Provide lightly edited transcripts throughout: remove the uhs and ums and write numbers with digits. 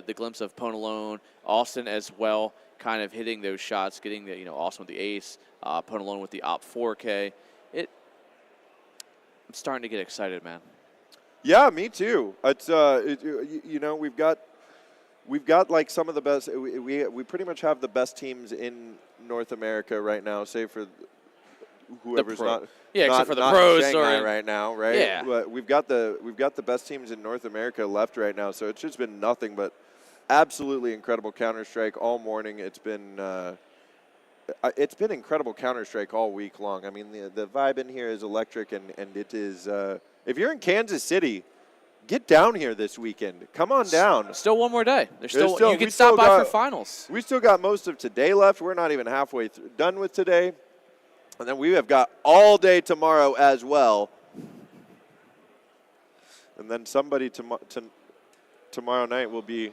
the glimpse of Ponalone, Austin as well, kind of hitting those shots, getting the, Austin with the ace, Ponalone with the op 4K. I'm starting to get excited, man. Yeah, me too. It's we've got like some of the best. We pretty much have the best teams in North America right now, save for whoever's except for the not pros in Shanghai right now, right? Yeah. But we've got the best teams in North America left right now, so it's just been nothing but absolutely incredible Counter-Strike all morning. It's been incredible Counter-Strike all week long. I mean, the vibe in here is electric, and it is. If you're in Kansas City, get down here this weekend. Come on down. Still one more day. You can stop by for finals. We still got most of today left. We're not even halfway done with today. And then we have got all day tomorrow as well. And then somebody tomorrow night will be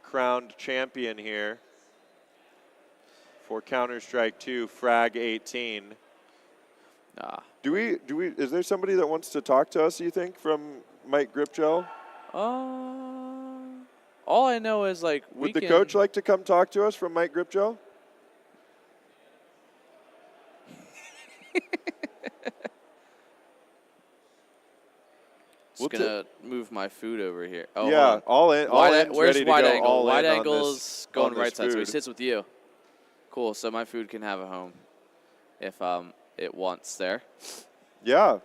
crowned champion here for Counter-Strike 2 Frag 18. Is there somebody that wants to talk to us, you think, from Mike Gripgel? All I know is, would the coach like to come talk to us from Mike Gripgel? Just gonna move my food over here. Oh, yeah, all in. Where's ready wide to go angle? all Wide in angle's going right side, so he food. sits with you. Cool. So my food can have a home if it wants there. Yeah.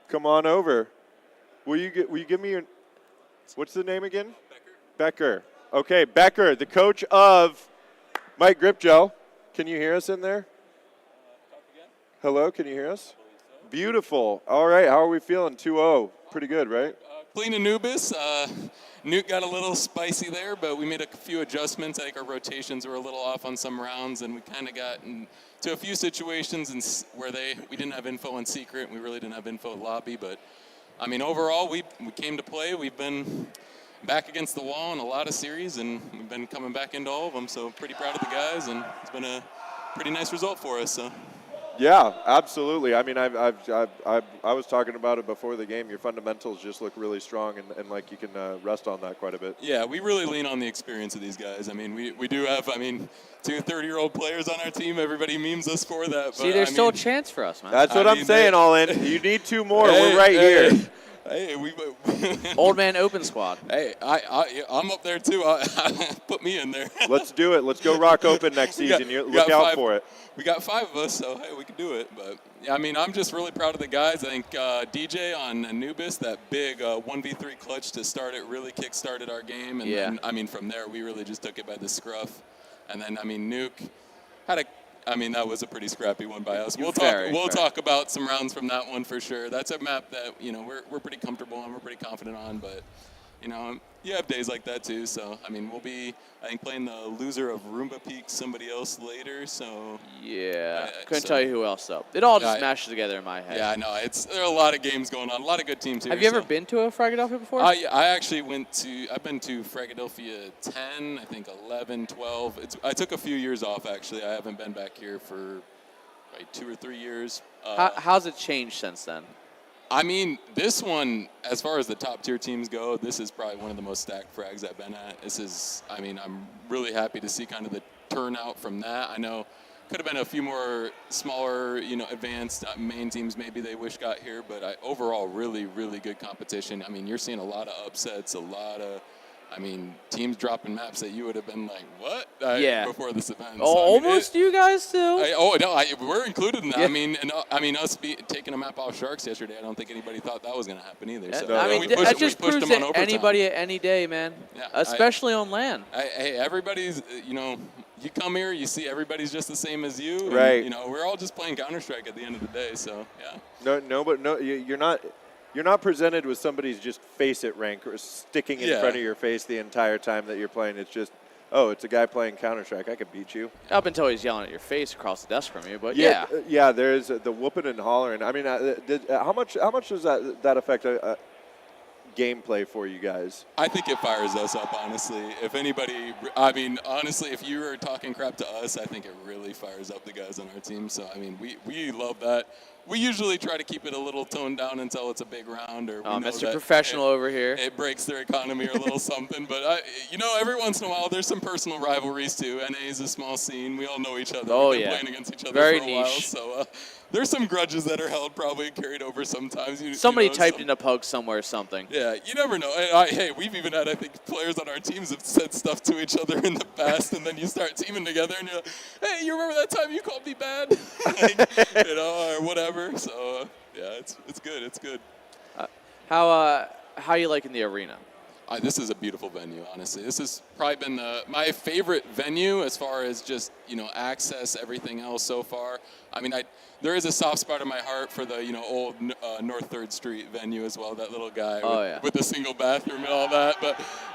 Come on over. Will you give me your? What's the name again? Becker. Okay, Becker, the coach of Mike Gripgel. Can you hear us in there? Talk again? Hello, can you hear us? Beautiful. All right, how are we feeling? 2-0. Pretty good, right? Clean Anubis. Nuke got a little spicy there, but we made a few adjustments. I think our rotations were a little off on some rounds, and we kind of got into a few situations where we didn't have info on secret, and we really didn't have info lobby. But, I mean, overall, we came to play. We've been back against the wall in a lot of series, and we've been coming back into all of them, so pretty proud of the guys, and it's been a pretty nice result for us. So. Yeah, absolutely. I mean, I was talking about it before the game. Your fundamentals just look really strong, and like you can rest on that quite a bit. Yeah, we really lean on the experience of these guys. I mean, we do have, 2 30-year-old players on our team. Everybody memes us for that. But See, there's still a chance for us, man. That's what I'm saying, all in. You need 2 more. We're right here. Hey, Old man open squad. Hey, I'm up there too. Put me in there. Let's do it. Let's go rock open next season. Look out for it. We got 5 of us, so hey, we can do it. But yeah, I mean, I'm just really proud of the guys. I think DJ on Anubis, that big 1v3 clutch to start it, really kick-started our game. And then, I mean, from there, we really just took it by the scruff. And then, I mean, Nuke had that was a pretty scrappy one by us. We'll talk about some rounds from that one for sure. That's a map that, we're pretty comfortable on, we're pretty confident on, but, you have days like that too. So, I mean, we'll be, I think, playing the loser of Roomba Peak somebody else later, so. Yeah, couldn't tell you who else, though. It all just smashes together in my head. Yeah, I know. There are a lot of games going on, a lot of good teams here. Have you ever been to a Fragadelphia before? I actually I've been to Fragadelphia 10, I think 11, 12. I took a few years off, actually. I haven't been back here for like 2 or 3 years. How's it changed since then? I mean, this one, as far as the top tier teams go, this is probably one of the most stacked frags I've been at. I'm really happy to see kind of the turnout from that. I know could have been a few more smaller, advanced main teams maybe they wish got here, but overall, really, really good competition. I mean, you're seeing a lot of upsets, teams dropping maps that you would have been like, what? Before this event. Oh, so, almost you guys too? We're included in that. Yeah. Us taking a map off Sharks yesterday, I don't think anybody thought that was going to happen either. That just proves that anybody at any day, man, especially on LAN. Hey, everybody's, you come here, you see everybody's just the same as you. Right. And, we're all just playing Counter-Strike at the end of the day, so, yeah. You're not presented with somebody's just face it rank or sticking in front of your face the entire time that you're playing. It's just, it's a guy playing Counter-Strike. I could beat you. Up until he's yelling at your face across the desk from you, but yeah. There's the whooping and hollering. I mean, how much does that affect gameplay for you guys? I think it fires us up, honestly. If anybody, honestly, if you were talking crap to us, I think it really fires up the guys on our team. So, we love that. we usually try to keep it a little toned down until it's a big round, or we know Mr. that Professional over here. it breaks their economy or a little something. But every once in a while, there's some personal rivalries too. NA is a small scene. We all know each other. Oh, We've been yeah. playing against each other Very for a while. niche. So there's some grudges that are held, probably carried over sometimes. Somebody typed in a pug somewhere or something. Yeah, you never know. And hey, we've even had, I think, players on our teams have said stuff to each other in the past, and then you start teaming together, and you're like, hey, you remember that time you called me bad? Or whatever. So, yeah, it's good. It's good. How you liking the arena? This is a beautiful venue, honestly. This has probably been my favorite venue as far as just, access, everything else so far. I mean, there is a soft spot in my heart for the, old North 3rd Street venue as well, that little guy with the single bathroom and all that.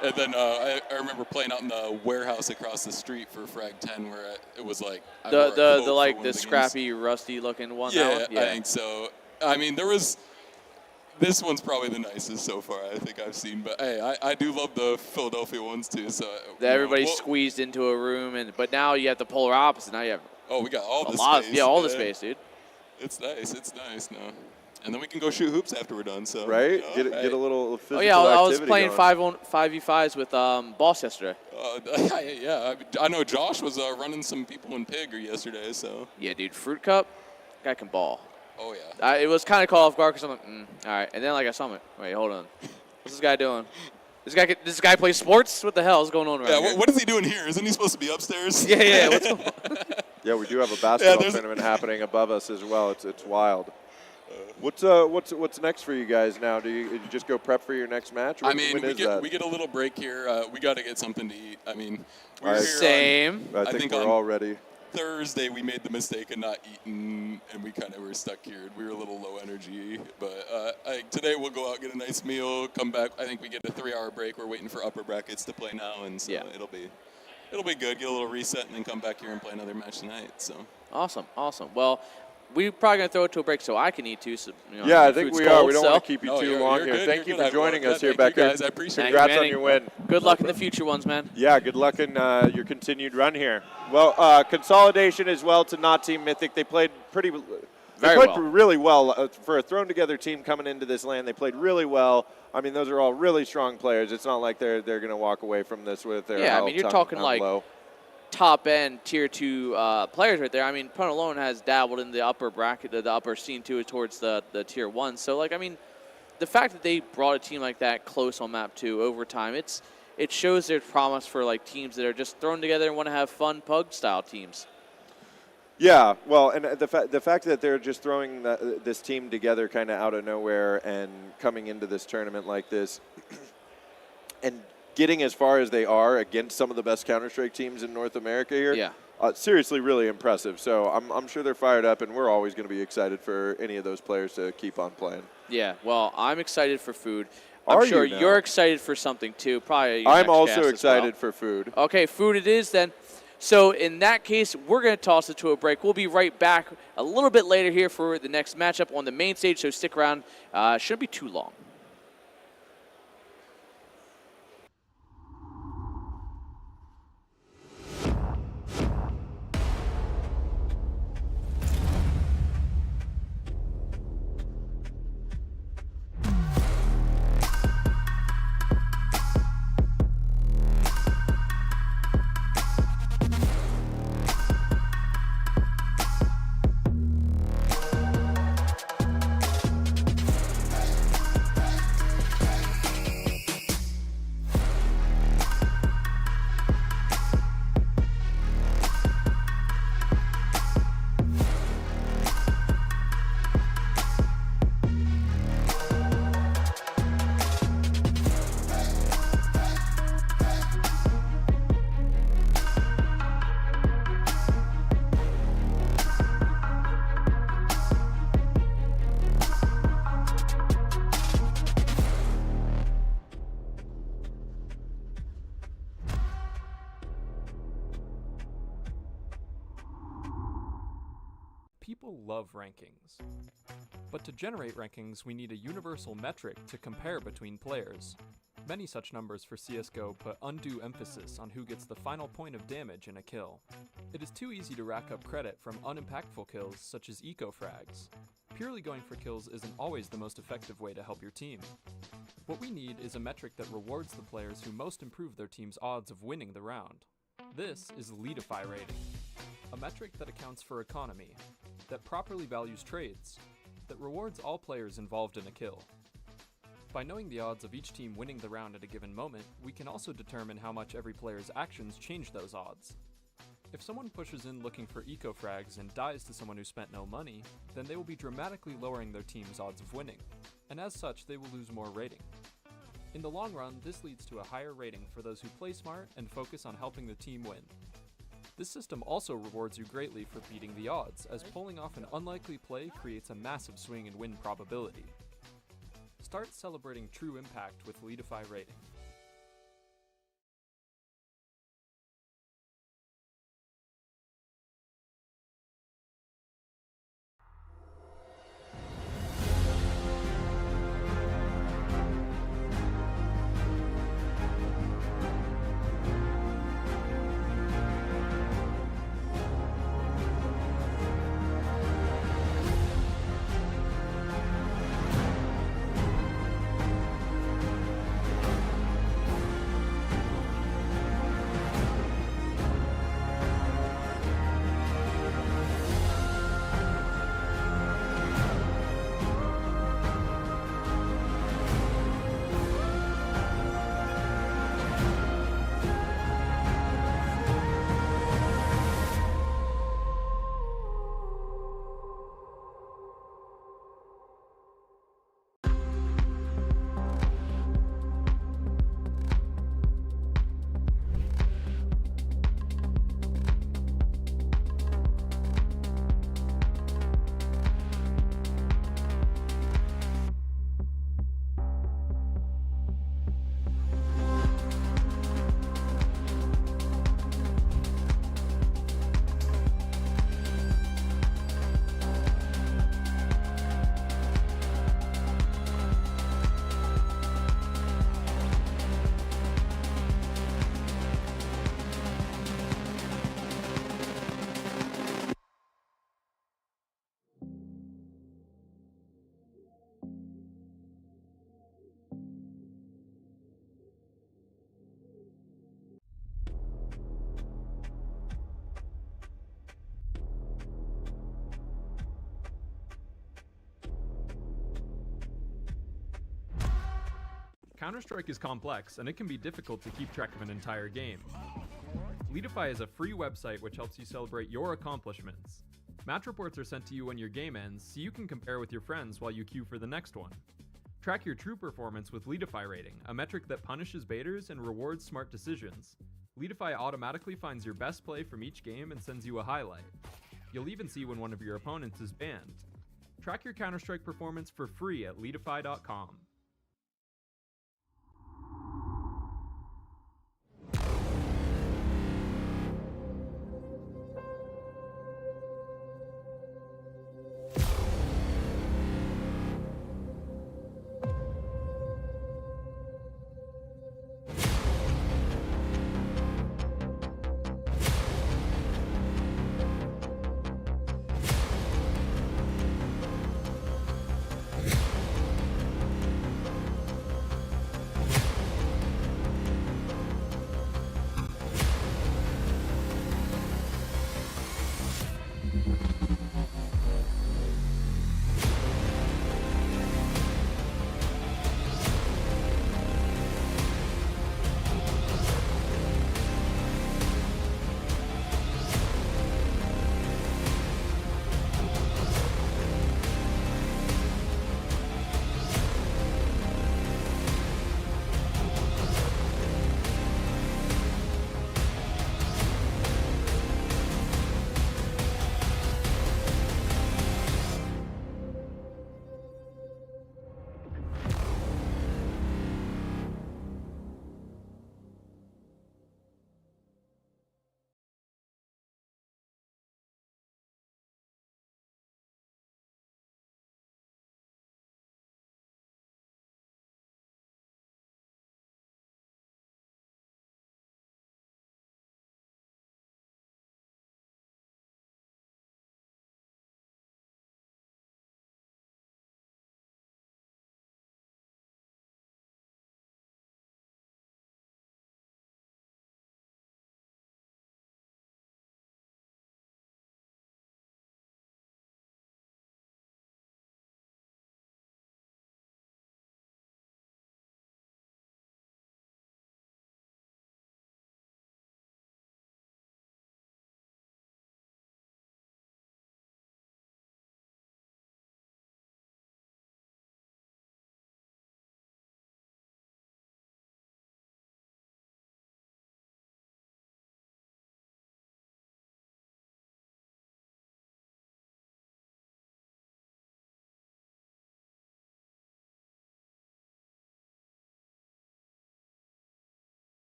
And then I remember playing out in the warehouse across the street for Frag 10 where it was like the scrappy, rusty looking one. Yeah, I think so. I mean, this one's probably the nicest so far I think I've seen. But hey, I do love the Philadelphia ones too. So everybody's squeezed into a room, but now you have the polar opposite. Now you have we got all the space. Yeah, all the space, dude. It's nice now. And then we can go shoot hoops after we're done. So right, get a little physical activity. I was playing 5v5s with Boss yesterday. Yeah, I know Josh was running some people in Pig yesterday. So yeah, dude, Fruit Cup, guy can ball. Oh yeah. It was kind of caught off guard because I'm like, all right. And then I saw him. Wait, hold on. What's this guy doing? This guy plays sports? What the hell is going on right here? What is he doing here? Isn't he supposed to be upstairs? Yeah. What's going on? Yeah, we do have a basketball tournament happening above us as well. It's wild. What's next for you guys now? Do you just go prep for your next match? We get a little break here. We got to get something to eat. I mean, we're here same. I think we're all ready. Thursday we made the mistake of not eating, and we kind of were stuck here. We were a little low energy, but I think today we'll go out, get a nice meal, come back. I think we get a 3-hour break. We're waiting for upper brackets to play now, and so it'll be good. Get a little reset, and then come back here and play another match tonight. So awesome. Well, we're probably gonna throw it to a break so I can eat too. So, I think we are. We don't want to keep you too long here. Thank you for joining us here, Becker. Guys, I appreciate it. Congrats on your win. Good luck in the future ones, man. Yeah, good luck in your continued run here. Well, consolidation as well to not Team Mythic. They played really well for a thrown together team coming into this land. They played really well. I mean, those are all really strong players. It's not like they're going to walk away from this with their I mean, you're talking like low. Top end tier 2 players right there. I mean, Punt alone has dabbled in the upper bracket, the upper scene too, towards the tier 1. So like, I mean, the fact that they brought a team like that close on map 2 over time, it shows their promise for like teams that are just thrown together and want to have fun pug style teams. Yeah, well, and the fact that they're just throwing this team together kind of out of nowhere and coming into this tournament like this, and getting as far as they are against some of the best Counter-Strike teams in North America here, seriously really impressive. So I'm sure they're fired up, and we're always going to be excited for any of those players to keep on playing. Yeah, well, I'm excited for food. I'm sure you're excited for something too. Probably. I'm also excited for food. Okay, food it is then. So in that case, we're going to toss it to a break. We'll be right back a little bit later here for the next matchup on the main stage, so stick around. Shouldn't be too long. People love rankings. But to generate rankings, we need a universal metric to compare between players. Many such numbers for CSGO put undue emphasis on who gets the final point of damage in a kill. It is too easy to rack up credit from unimpactful kills such as eco-frags. Purely going for kills isn't always the most effective way to help your team. What we need is a metric that rewards the players who most improve their team's odds of winning the round. This is Leadify rating, a metric that accounts for economy, that properly values trades, that rewards all players involved in a kill. By knowing the odds of each team winning the round at a given moment, we can also determine how much every player's actions change those odds. If someone pushes in looking for eco-frags and dies to someone who spent no money, then they will be dramatically lowering their team's odds of winning, and as such they will lose more rating. In the long run, this leads to a higher rating for those who play smart and focus on helping the team win. This system also rewards you greatly for beating the odds, as pulling off an unlikely play creates a massive swing in win probability. Start celebrating true impact with Leadify rating. Counter-Strike is complex, and it can be difficult to keep track of an entire game. Leadify is a free website which helps you celebrate your accomplishments. Match reports are sent to you when your game ends, so you can compare with your friends while you queue for the next one. Track your true performance with Leadify rating, a metric that punishes baiters and rewards smart decisions. Leadify automatically finds your best play from each game and sends you a highlight. You'll even see when one of your opponents is banned. Track your Counter-Strike performance for free at leadify.com.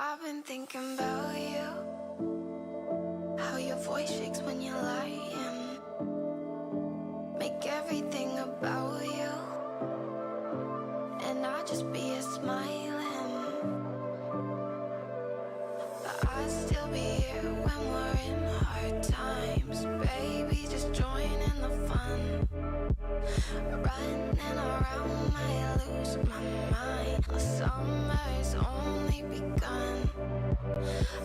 I've been thinking about you, how your voice shakes when you're lying, make everything about you, and I just be a smiling. But I'd still be here when we're in hard times. Baby, just join in the fun. Running around, might lose my mind. The summer's only begun.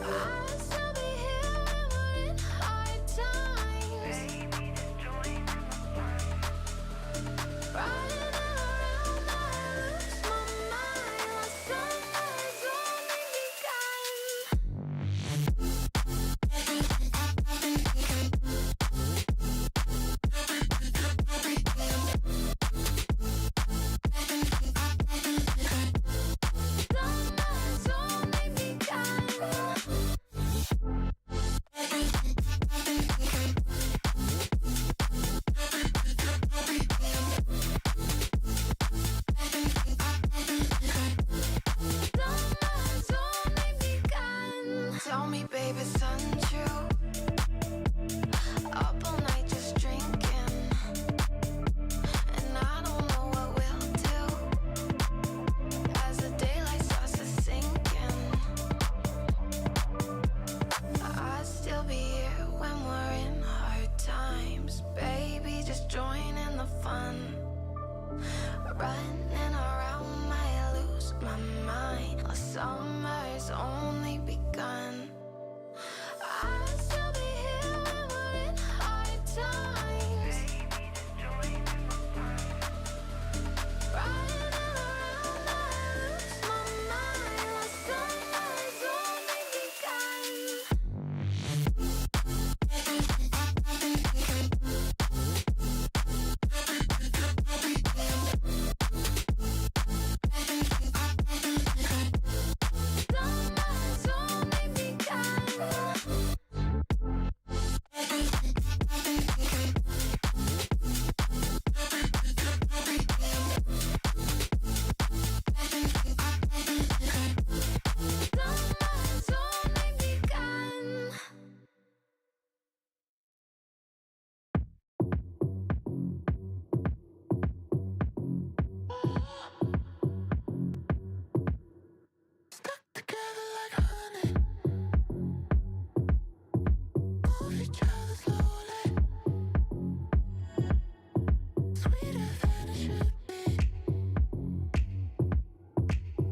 I'll still be here when we're in hard times. Baby, just join in the fun. Running around, might lose my mind. The summer's only begun. Summer's only begun. Summer's only begun. Tell me, baby, it's untrue. Up all night just drinking, and I don't know what we'll do as the daylight starts to sink in. I'd still be here when we're in hard times. Baby, just join in the fun. Running around, might lose my mind. The summer's only begun. I'd still be here when we're in hard times. Baby, just join in the fun. Running around, might lose my mind. The summer's only begun. Summer's only begun. Together like honey, move each other slowly, sweeter than it should be,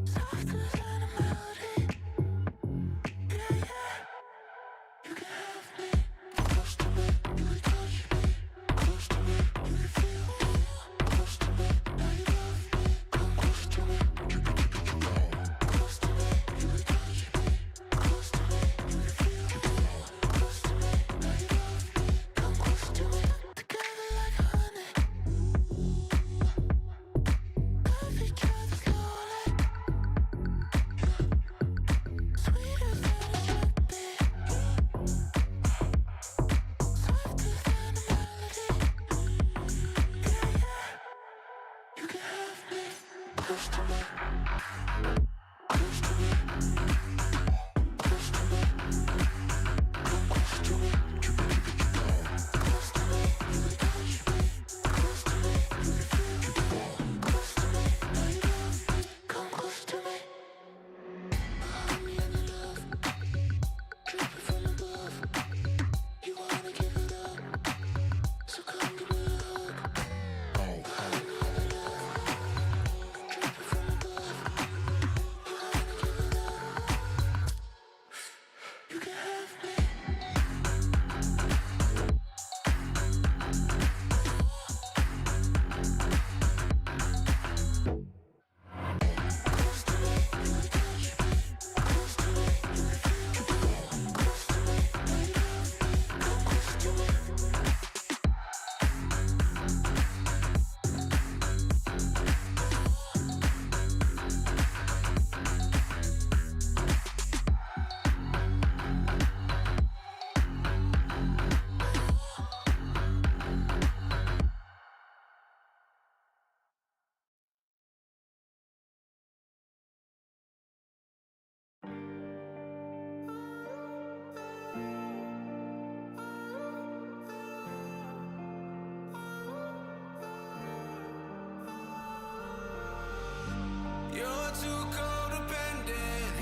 softer than a melody. Yeah, yeah, you can have me. Close to me, you can touch me. Close to me, you can feel me. Close to me, now you love me. Come close to me, you can keep it low. Close to me, you can touch me. Close to me, you can feel me. Close to me, now you love me. Come close to me, together like honey. Love each other slowly, sweeter than it should be, softer than a melody. Yeah, yeah, you can have me. Close to me, close to me, close to me. Come close to me, you can keep it low. Close to me, you can touch me. Close to me, you can feel me. Close to me, now you love me. Come close to me. I'm in love, dripping from above. You wanna give it up, so come give me a hug. I'm in love, dripping from above. You wanna give it up, you can have me. too codependent.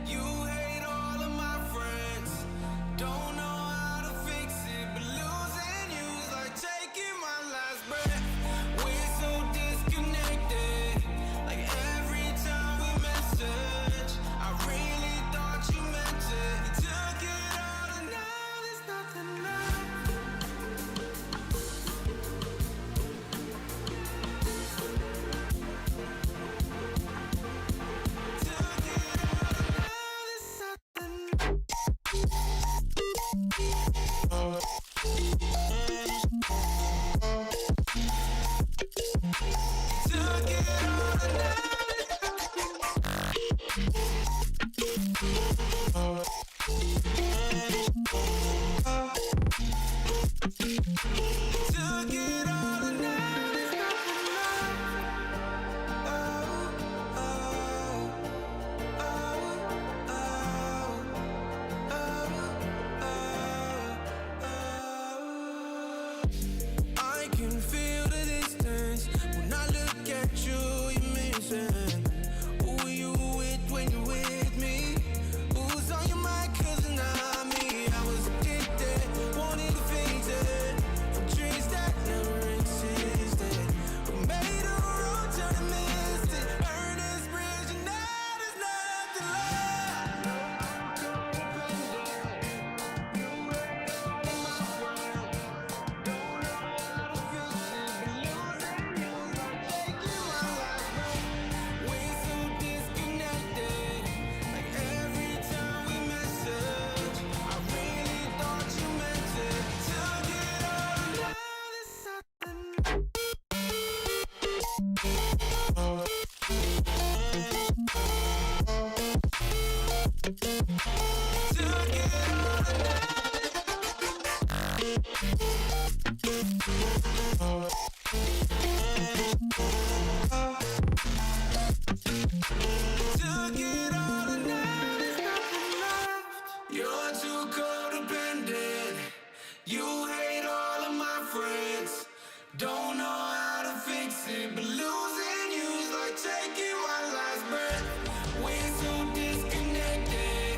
You hate all of my friends. Don't know how to fix it, but losing you's like taking my last breath. We're so disconnected. Like every time we message, I really thought you meant it. You took it all and now there's nothing left. Took it all and now there's nothing. Took it all and now took it all and now there's nothing left. Oh, oh, I can feel the distance when I look at you, you're missing. Who are you with when you're with me? Who's on your mind? 'Cause it's not me. I was addicted, wanted to face it. From dreams that never existed. We made a road, turn and missed it. Burn this bridge and now there's nothing left. We're so disconnected. Like every time we message, I really thought you meant it. Took it all and now there's nothing. Took it all and took it all and now there's nothing left. You're too codependent. You hate all of my friends. Don't know how to fix it, but losing you's like taking my last breath. We're so disconnected.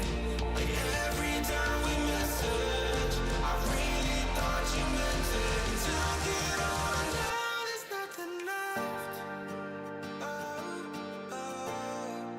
Like every time we message, I really thought you meant it. Took it all and now there's nothing left. Oh, oh,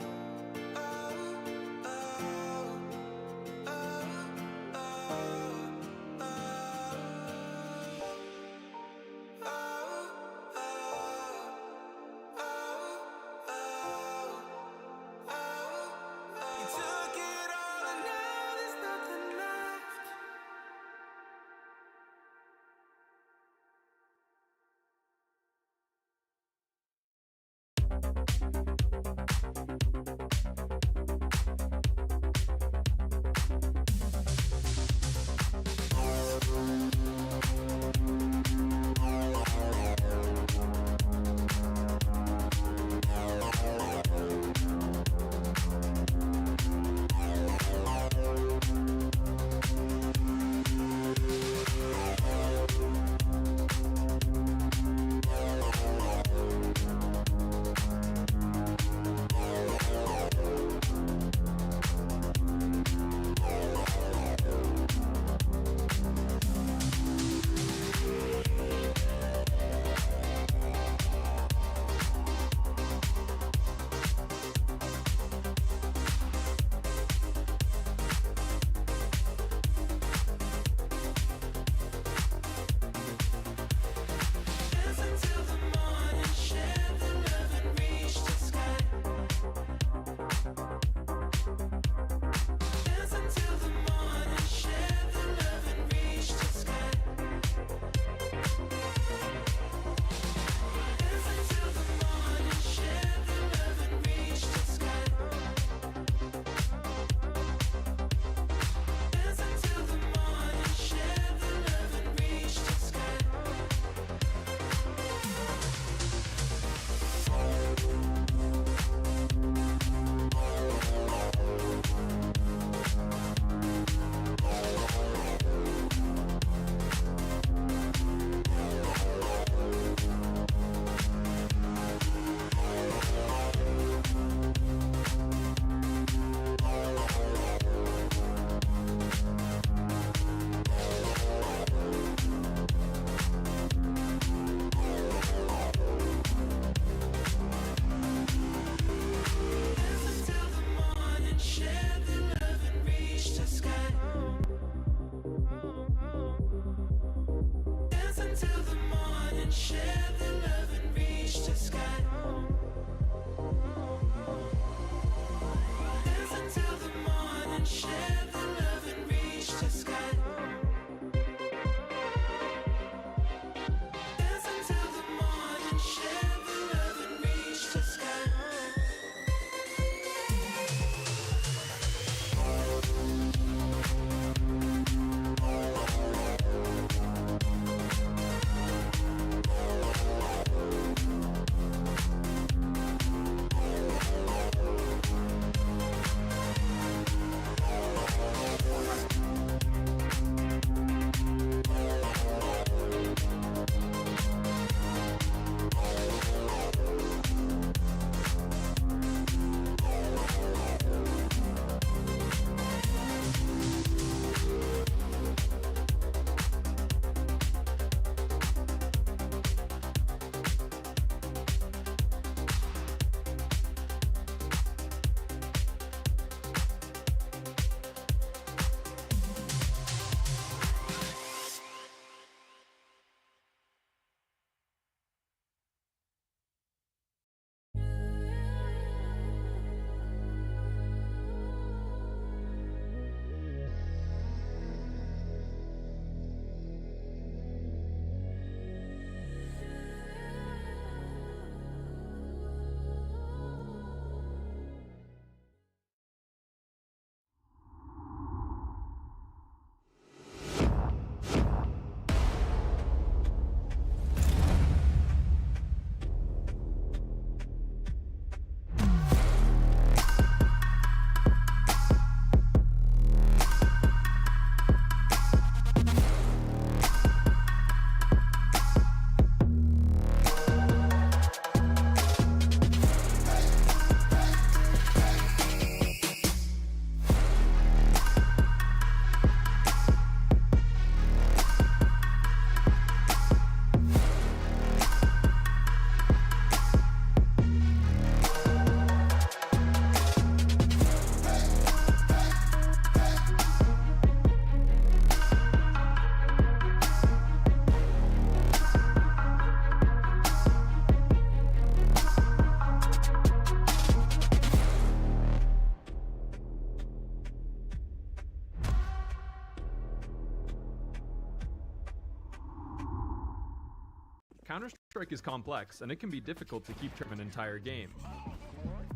Counter-Strike is complex, and it can be difficult to keep track of an entire game.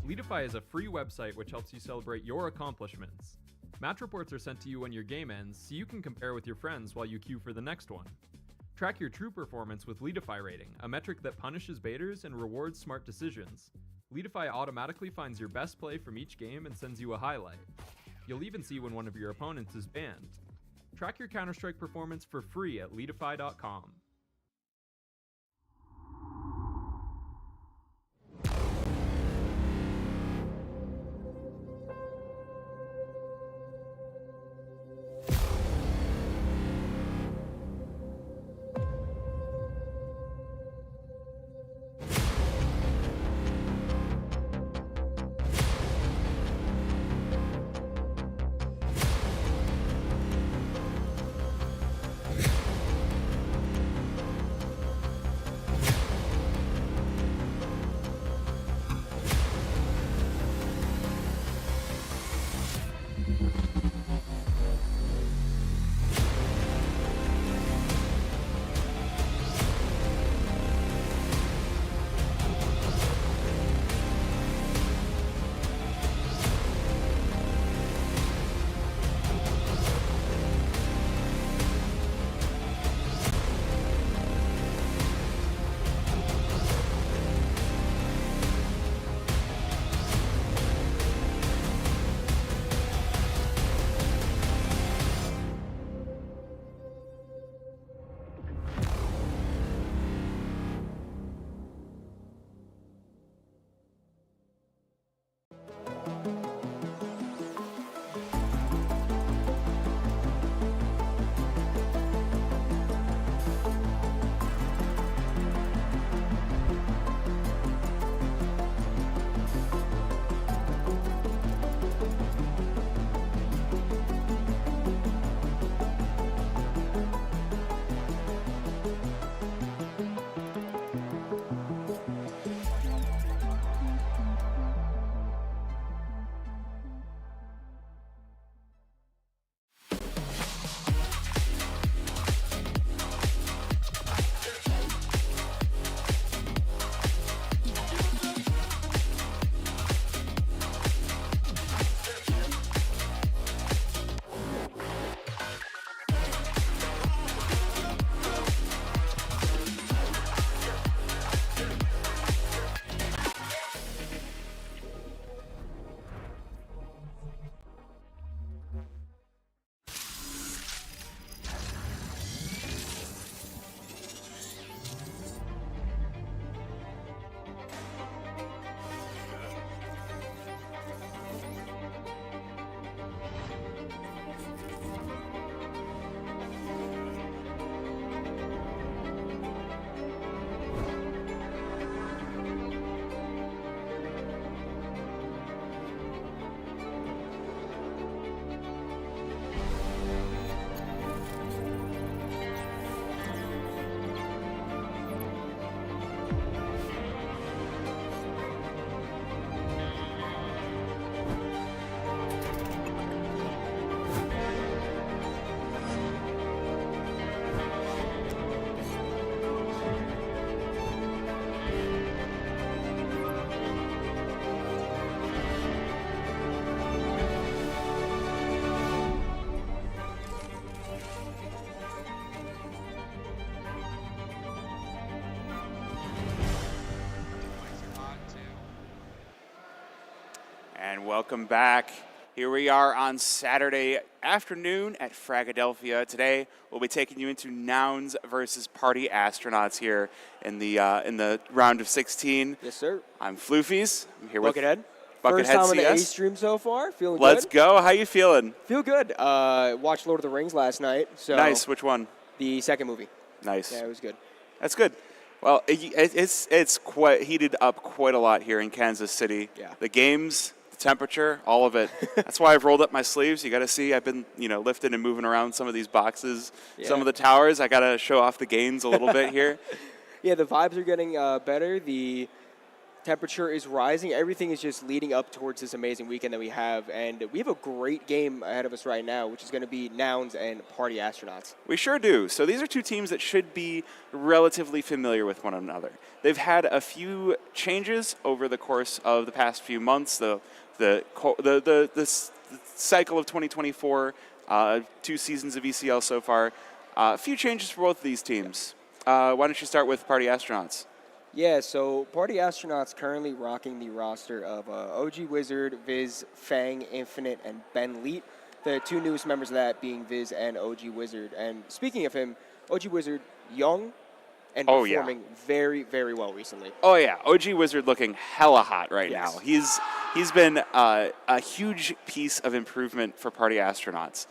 Leadify is a free website which helps you celebrate your accomplishments. Match reports are sent to you when your game ends, so you can compare with your friends while you queue for the next one. Track your true performance with Leadify rating, a metric that punishes baiters and rewards smart decisions. Leadify automatically finds your best play from each game and sends you a highlight. You'll even see when one of your opponents is banned. Track your Counter-Strike performance for free at leadify.com. And welcome back. Here we are on Saturday afternoon at Fragadelphia. Today we'll be taking you into Nouns versus Party Astronauts here in the round of 16. Yes, sir. I'm Floofies. I'm here with Buckethead. Buckethead First time on the A CS. stream so far. Feeling Let's good. go. How you feeling? Feel good. Watched Lord of the Rings last night. So Nice. Which one? The second movie. Nice. Yeah, it was good. That's good. Well, it's quite heated up quite a lot here in Kansas City. Yeah. The games, the temperature, all of it. That's why I've rolled up my sleeves. You got to see I've been, lifting and moving around some of these boxes, some of the towers. I got to show off the gains a little bit here. Yeah, the vibes are getting better. The Temperature is rising. Everything is just leading up towards this amazing weekend that we have. And we have a great game ahead of us right now, which is going to be Nouns and Party Astronauts. We sure do. So these are two teams that should be relatively familiar with one another. They've had a few changes over the course of the past few months. The cycle of 2024, 2 seasons of ECL so far. A few changes for both of these teams. Why don't you start with Party Astronauts? Yeah, so Party Astronauts currently rocking the roster of OG Wizard, Viz, Fang, Infinite, and Ben Leet. The 2 newest members of that being Viz and OG Wizard. And speaking of him, OG Wizard, young and performing very, very well recently. Oh, yeah. OG Wizard looking hella hot right Yes. now. He's been a huge piece of improvement for Party Astronauts.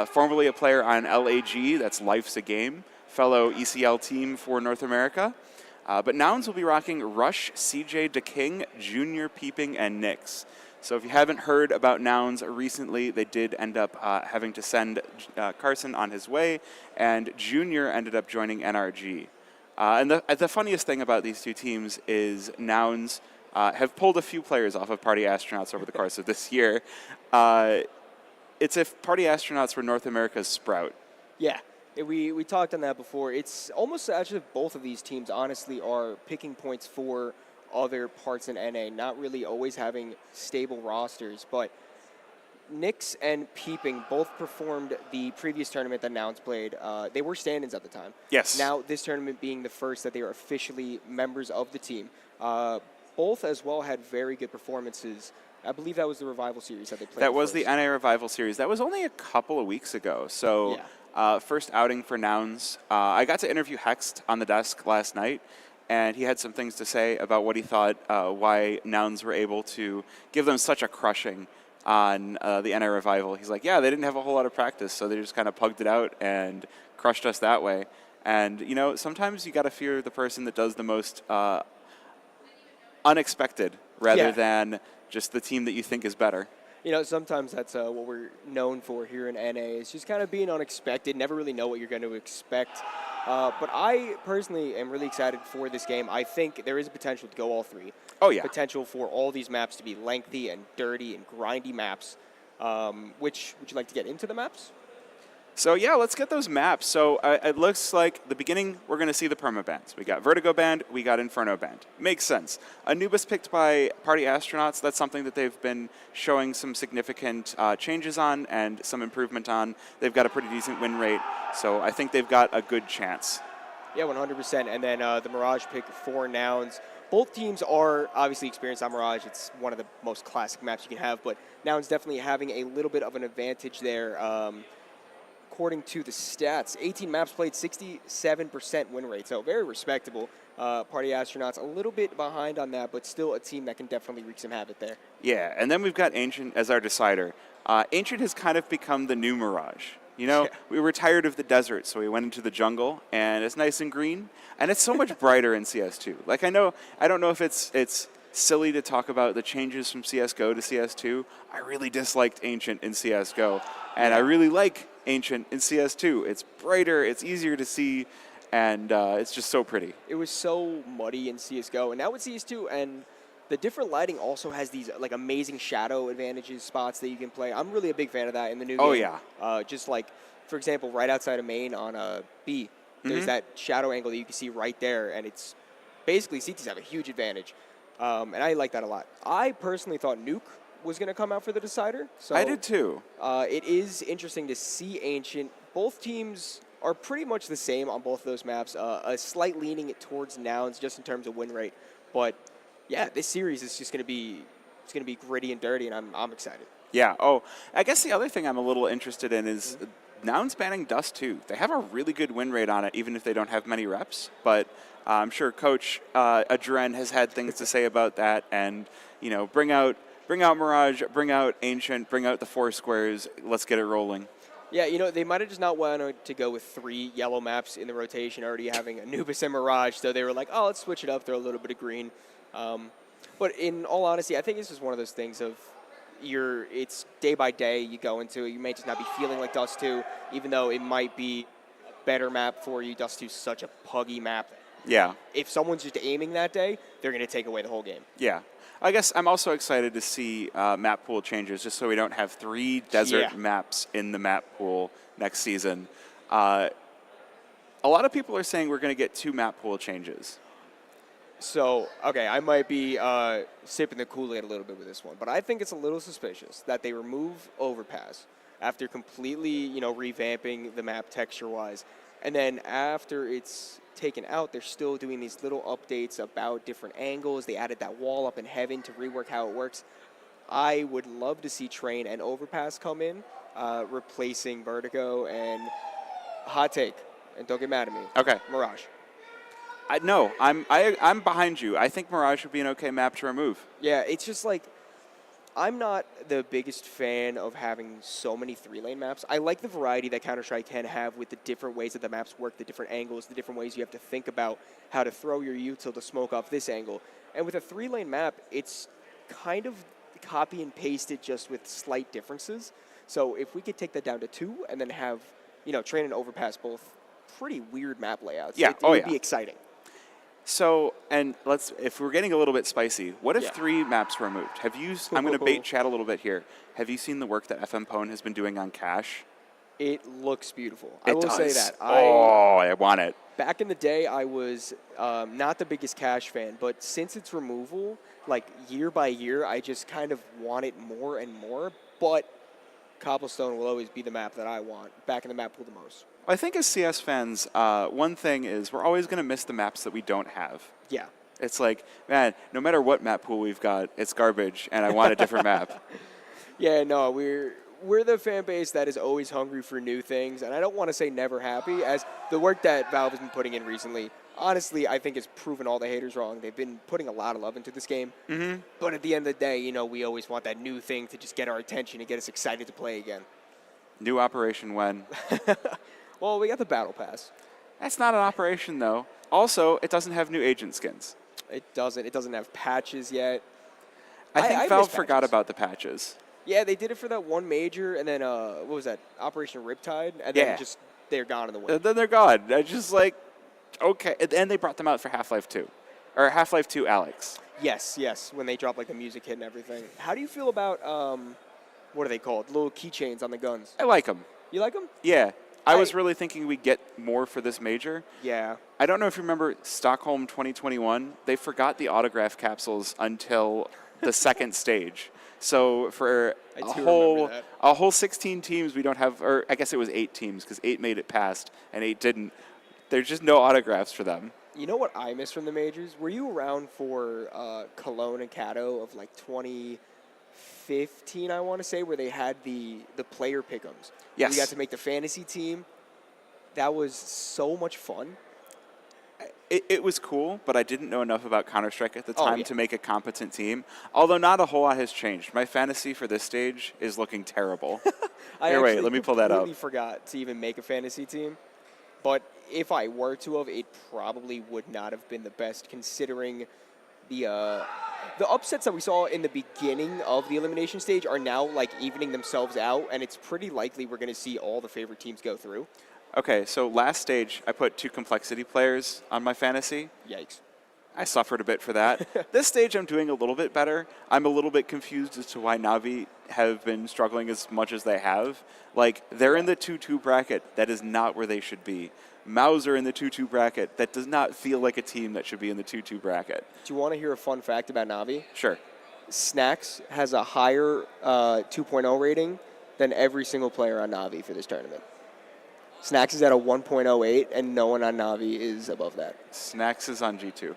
Formerly a player on LAG, that's Life's a Game, fellow ECL team for North America. But Nouns will be rocking Rush, CJ DeKing, Junior Peeping, and Nix. So if you haven't heard about Nouns recently, they did end up having to send Carson on his way, and Junior ended up joining NRG. And the funniest thing about these two teams is Nouns have pulled a few players off of Party Astronauts over the course of this year. It's if Party Astronauts were North America's Sprout. Yeah. We talked on that before. It's almost as if both of these teams, honestly, are picking points for other parts in NA, not really always having stable rosters. But Nix and Peeping both performed the previous tournament that Nouns played. They were stand-ins at the time. Yes. Now, this tournament being the first that they are officially members of the team. Both as well had very good performances. I believe that was the Revival Series that they played. That was the NA Revival Series. That was only a couple of weeks ago. So. Yeah. First outing for Nouns. I got to interview Hext on the desk last night, and he had some things to say about what he thought why Nouns were able to give them such a crushing on the NA Revival. He's like, yeah, they didn't have a whole lot of practice, so they just kind of pugged it out and crushed us that way. And, you know, sometimes you got to fear the person that does the most unexpected rather than just the team that you think is better. You know, sometimes that's what we're known for here in NA, is just kind of being unexpected, never really know what you're going to expect. But I personally am really excited for this game. I think there is a potential to go all 3. Oh, yeah. Potential for all these maps to be lengthy and dirty and grindy maps. Which would you like to get into the maps? So, yeah, let's get those maps. So, it looks like the beginning, we're going to see the permabands. We got Vertigo Band, we got Inferno Band. Makes sense. Anubis picked by Party Astronauts, that's something that they've been showing some significant changes on and some improvement on. They've got a pretty decent win rate, so I think they've got a good chance. Yeah, 100%. And then the Mirage pick for Nouns. Both teams are obviously experienced on Mirage. It's one of the most classic maps you can have, but Nouns definitely having a little bit of an advantage there. According to the stats, 18 maps played, 67% win rate, so very respectable. Party Astronauts a little bit behind on that, but still a team that can definitely wreak some havoc there. Yeah, and then we've got Ancient as our decider. Ancient has kind of become the new Mirage. You know, we were tired of the desert, so we went into the jungle, and it's nice and green, and it's so much brighter in CS2. Like, I don't know if it's silly to talk about the changes from CSGO to CS2. I really disliked Ancient in CSGO, and I really like Ancient in CS2. It's brighter, it's easier to see, and it's just so pretty. It was so muddy in CSGO, and now with CS2, and the different lighting also has these like amazing shadow advantages, spots that you can play. I'm really a big fan of that in the new game. Oh, yeah. Just like, for example, right outside of main on B, there's that shadow angle that you can see right there, and it's basically CTs have a huge advantage, and I like that a lot. I personally thought Nuke was going to come out for the decider. So I did too. It is interesting to see Ancient. Both teams are pretty much the same on both of those maps. A slight leaning towards Nouns just in terms of win rate. But yeah, this series is just going to be gritty and dirty, and I'm excited. Yeah. Oh, I guess the other thing I'm a little interested in is Nouns banning Dust 2. They have a really good win rate on it, even if they don't have many reps. But I'm sure Coach Adren has had things to say about that, and you know, bring out Mirage, bring out Ancient, bring out the 4 squares. Let's get it rolling. Yeah, you know, they might have just not wanted to go with 3 yellow maps in the rotation, already having Anubis and Mirage, so they were like, oh, let's switch it up, throw a little bit of green. But in all honesty, I think it's just one of those things of it's day by day you go into it. You may just not be feeling like Dust 2, even though it might be a better map for you. Dust 2 is such a puggy map. Yeah. If someone's just aiming that day, they're going to take away the whole game. Yeah. I guess I'm also excited to see map pool changes, just so we don't have 3 desert maps in the map pool next season. A lot of people are saying we're going to get 2 map pool changes. So, okay, I might be sipping the Kool-Aid a little bit with this one, but I think it's a little suspicious that they remove Overpass after completely, revamping the map texture-wise. And then after it's taken out, they're still doing these little updates about different angles. They added that wall up in heaven to rework how it works. I would love to see Train and Overpass come in, replacing Vertigo and hot take, and don't get mad at me. Okay. Mirage. No, I'm behind you. I think Mirage would be an okay map to remove. Yeah, it's just like, I'm not the biggest fan of having so many 3-lane maps. I like the variety that Counter-Strike can have with the different ways that the maps work, the different angles, the different ways you have to think about how to throw your util to smoke off this angle. And with a 3-lane map, it's kind of copy and paste it just with slight differences. So if we could take that down to 2 and then have, Train and Overpass both pretty weird map layouts, it would be exciting. So, and if we're getting a little bit spicy, what if 3 maps were removed? I'm going to bait chat a little bit here. Have you seen the work that FM Pwn has been doing on Cache? It looks beautiful. I will say that. I want it. Back in the day, I was not the biggest Cache fan, but since its removal, like year by year, I just kind of want it more and more. But Cobblestone will always be the map that I want back in the map pool the most. I think as CS fans, one thing is we're always going to miss the maps that we don't have. Yeah. It's like, man, no matter what map pool we've got, it's garbage, and I want a different map. Yeah, no, we're the fan base that is always hungry for new things, and I don't want to say never happy, as the work that Valve has been putting in recently, honestly, I think has proven all the haters wrong. They've been putting a lot of love into this game. Mm-hmm. But at the end of the day, we always want that new thing to just get our attention and get us excited to play again. New operation when? Well, we got the Battle Pass. That's not an operation, though. Also, it doesn't have new agent skins. It doesn't. It doesn't have patches yet. I think Valve forgot about the patches. Yeah, they did it for that one major, and then, what was that, Operation Riptide? And then just, they're gone in the wind. Then they're gone. I just like, okay. And they brought them out for Half-Life 2. Or Half-Life 2 Alex. Yes, when they drop, like, the music hit and everything. How do you feel about, what are they called? Little keychains on the guns. I like them. You like them? Yeah. I was really thinking we'd get more for this major. Yeah. I don't know if you remember Stockholm 2021. They forgot the autograph capsules until the second stage. So for a whole 16 teams, we don't have, or I guess it was 8 teams because 8 made it past and 8 didn't. There's just no autographs for them. You know what I miss from the majors? Were you around for Cologne and Cato of like 2015, I want to say, where they had the player pick'ems? Yes. You got to make the fantasy team. That was so much fun. It was cool, but I didn't know enough about Counter-Strike at the time to make a competent team. Although not a whole lot has changed. My fantasy for this stage is looking terrible. Here, wait, let me pull that up. I forgot to even make a fantasy team. But if I were to have, it probably would not have been the best, considering the upsets that we saw in the beginning of the elimination stage are now like evening themselves out, and it's pretty likely we're going to see all the favorite teams go through. Okay, so last stage, I put 2 complexity players on my fantasy. Yikes. I suffered a bit for that. This stage, I'm doing a little bit better. I'm a little bit confused as to why Na'Vi have been struggling as much as they have. Like, they're in the 2-2 bracket. That is not where they should be. Mauser in the 2-2 bracket. That does not feel like a team that should be in the 2-2 bracket. Do you want to hear a fun fact about Na'Vi? Sure. Snacks has a higher 2.0 rating than every single player on Na'Vi for this tournament. Snacks is at a 1.08, and no one on Na'Vi is above that. Snacks is on G2.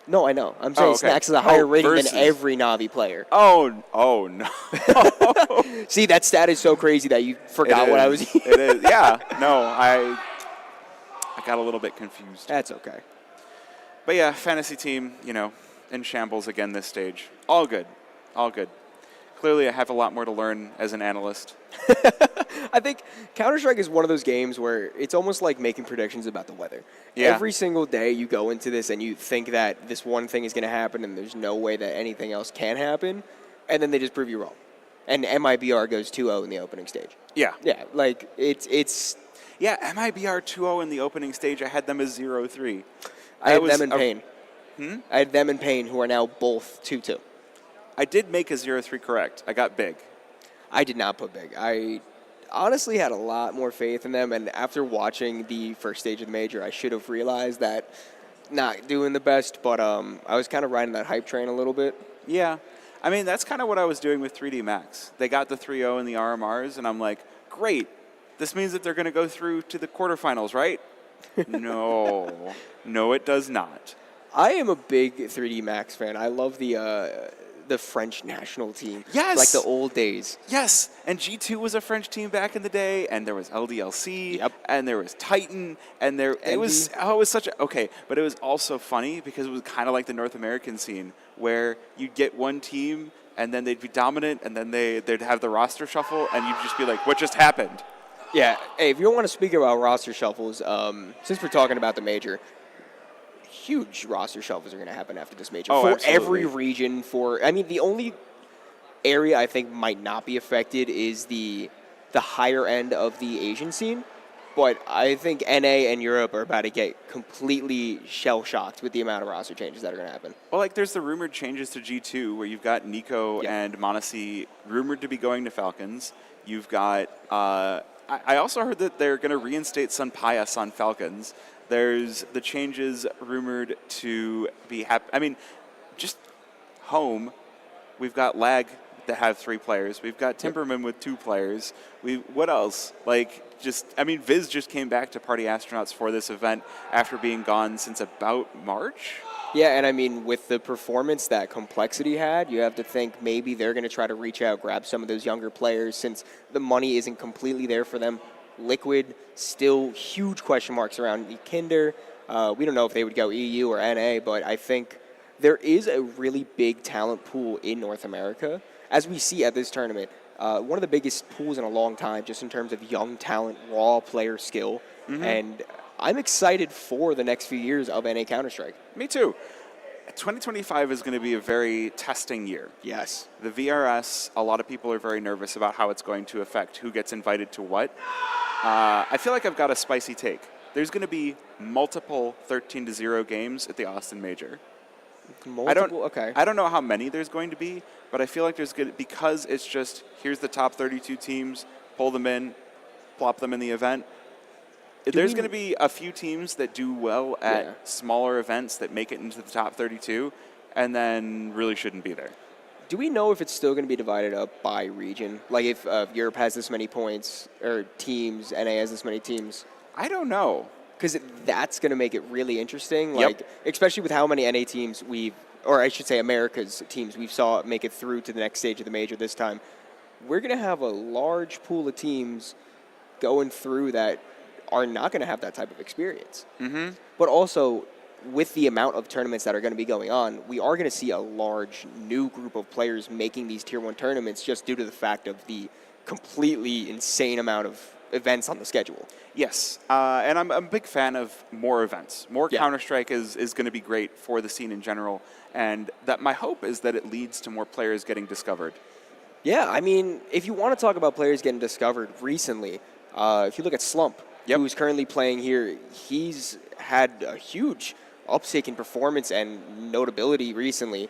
No, I know. I'm saying Snacks is a higher rating than every Na'Vi player. Oh no. See, that stat is so crazy that you forgot what I was. It is. Yeah. No, I got a little bit confused. That's okay. But yeah, fantasy team, in shambles again this stage. All good. All good. Clearly, I have a lot more to learn as an analyst. I think Counter-Strike is one of those games where it's almost like making predictions about the weather. Yeah. Every single day you go into this and you think that this one thing is going to happen and there's no way that anything else can happen, and then they just prove you wrong. And MIBR goes 2-0 in the opening stage. Yeah. Yeah, like it's... Yeah, MIBR 2-0 in the opening stage. I had them as 0-3. I had was them and Payne. I had them and Payne, who are now both 2-2. I did make a 0-3 correct. I got big. I did not put big. I honestly had a lot more faith in them, and after watching the first stage of the major, I should have realized that not doing the best, but I was kind of riding that hype train a little bit. Yeah. I mean, that's kind of what I was doing with 3D Max. They got the 3-0 in the RMRs, and I'm like, great. This means that they're going to go through to the quarterfinals, right? No. No, it does not. I am a big 3D Max fan. I love the French national team. Yes! Like the old days. Yes, and G2 was a French team back in the day, and there was LDLC, and there was Titan, and it was such a, okay, but it was also funny because it was kind of like the North American scene where you'd get one team, and then they'd be dominant, and then they'd have the roster shuffle, and you'd just be like, what just happened? Yeah, hey, if you don't want to speak about roster shuffles, since we're talking about the major, huge roster shuffles are going to happen after this major. Oh, for absolutely. every region, the only area I think might not be affected is the higher end of the Asian scene. But I think NA and Europe are about to get completely shell-shocked with the amount of roster changes that are going to happen. Well, like there's the rumored changes to G2 where you've got Nico and Monesi rumored to be going to Falcons. You've got, I also heard that they're going to reinstate Sun Pias on Falcons. There's the changes rumored to be just home. We've got Lag that have 3 players. We've got Timberman with 2 players. What else? Viz just came back to Party Astronauts for this event after being gone since about March. Yeah, and with the performance that Complexity had, you have to think maybe they're going to try to reach out, grab some of those younger players since the money isn't completely there for them. Liquid, still huge question marks around Kinder. We don't know if they would go EU or NA, but I think there is a really big talent pool in North America. As we see at this tournament, one of the biggest pools in a long time just in terms of young talent, raw player skill. And I'm excited for the next few years of NA Counter-Strike. Me too. 2025 is going to be a very testing year. Yes. The VRS, a lot of people are very nervous about how it's going to affect who gets invited to what. I feel like I've got a spicy take. There's going to be multiple 13-0 games at the Austin Major. I don't know how many there's going to be, but I feel like there's going to, because it's just here's the top 32 teams, pull them in, plop them in the event. There's going to be a few teams that do well at smaller events that make it into the top 32 and then really shouldn't be there. Do we know if it's still going to be divided up by region? Like if Europe has this many points or teams, NA has this many teams? I don't know. Because that's going to make it really interesting. Like, especially with how many NA teams America's teams we've saw make it through to the next stage of the major this time. We're going to have a large pool of teams going through that are not going to have that type of experience. But also, with the amount of tournaments that are going to be going on, we are going to see a large new group of players making these Tier 1 tournaments just due to the fact of the completely insane amount of events on the schedule. Yes, and I'm a big fan of more events. More Counter-Strike is going to be great for the scene in general, and that my hope is that it leads to more players getting discovered. Yeah, if you want to talk about players getting discovered recently, if you look at Slump, who's currently playing here, he's had a huge uptick in performance and notability recently.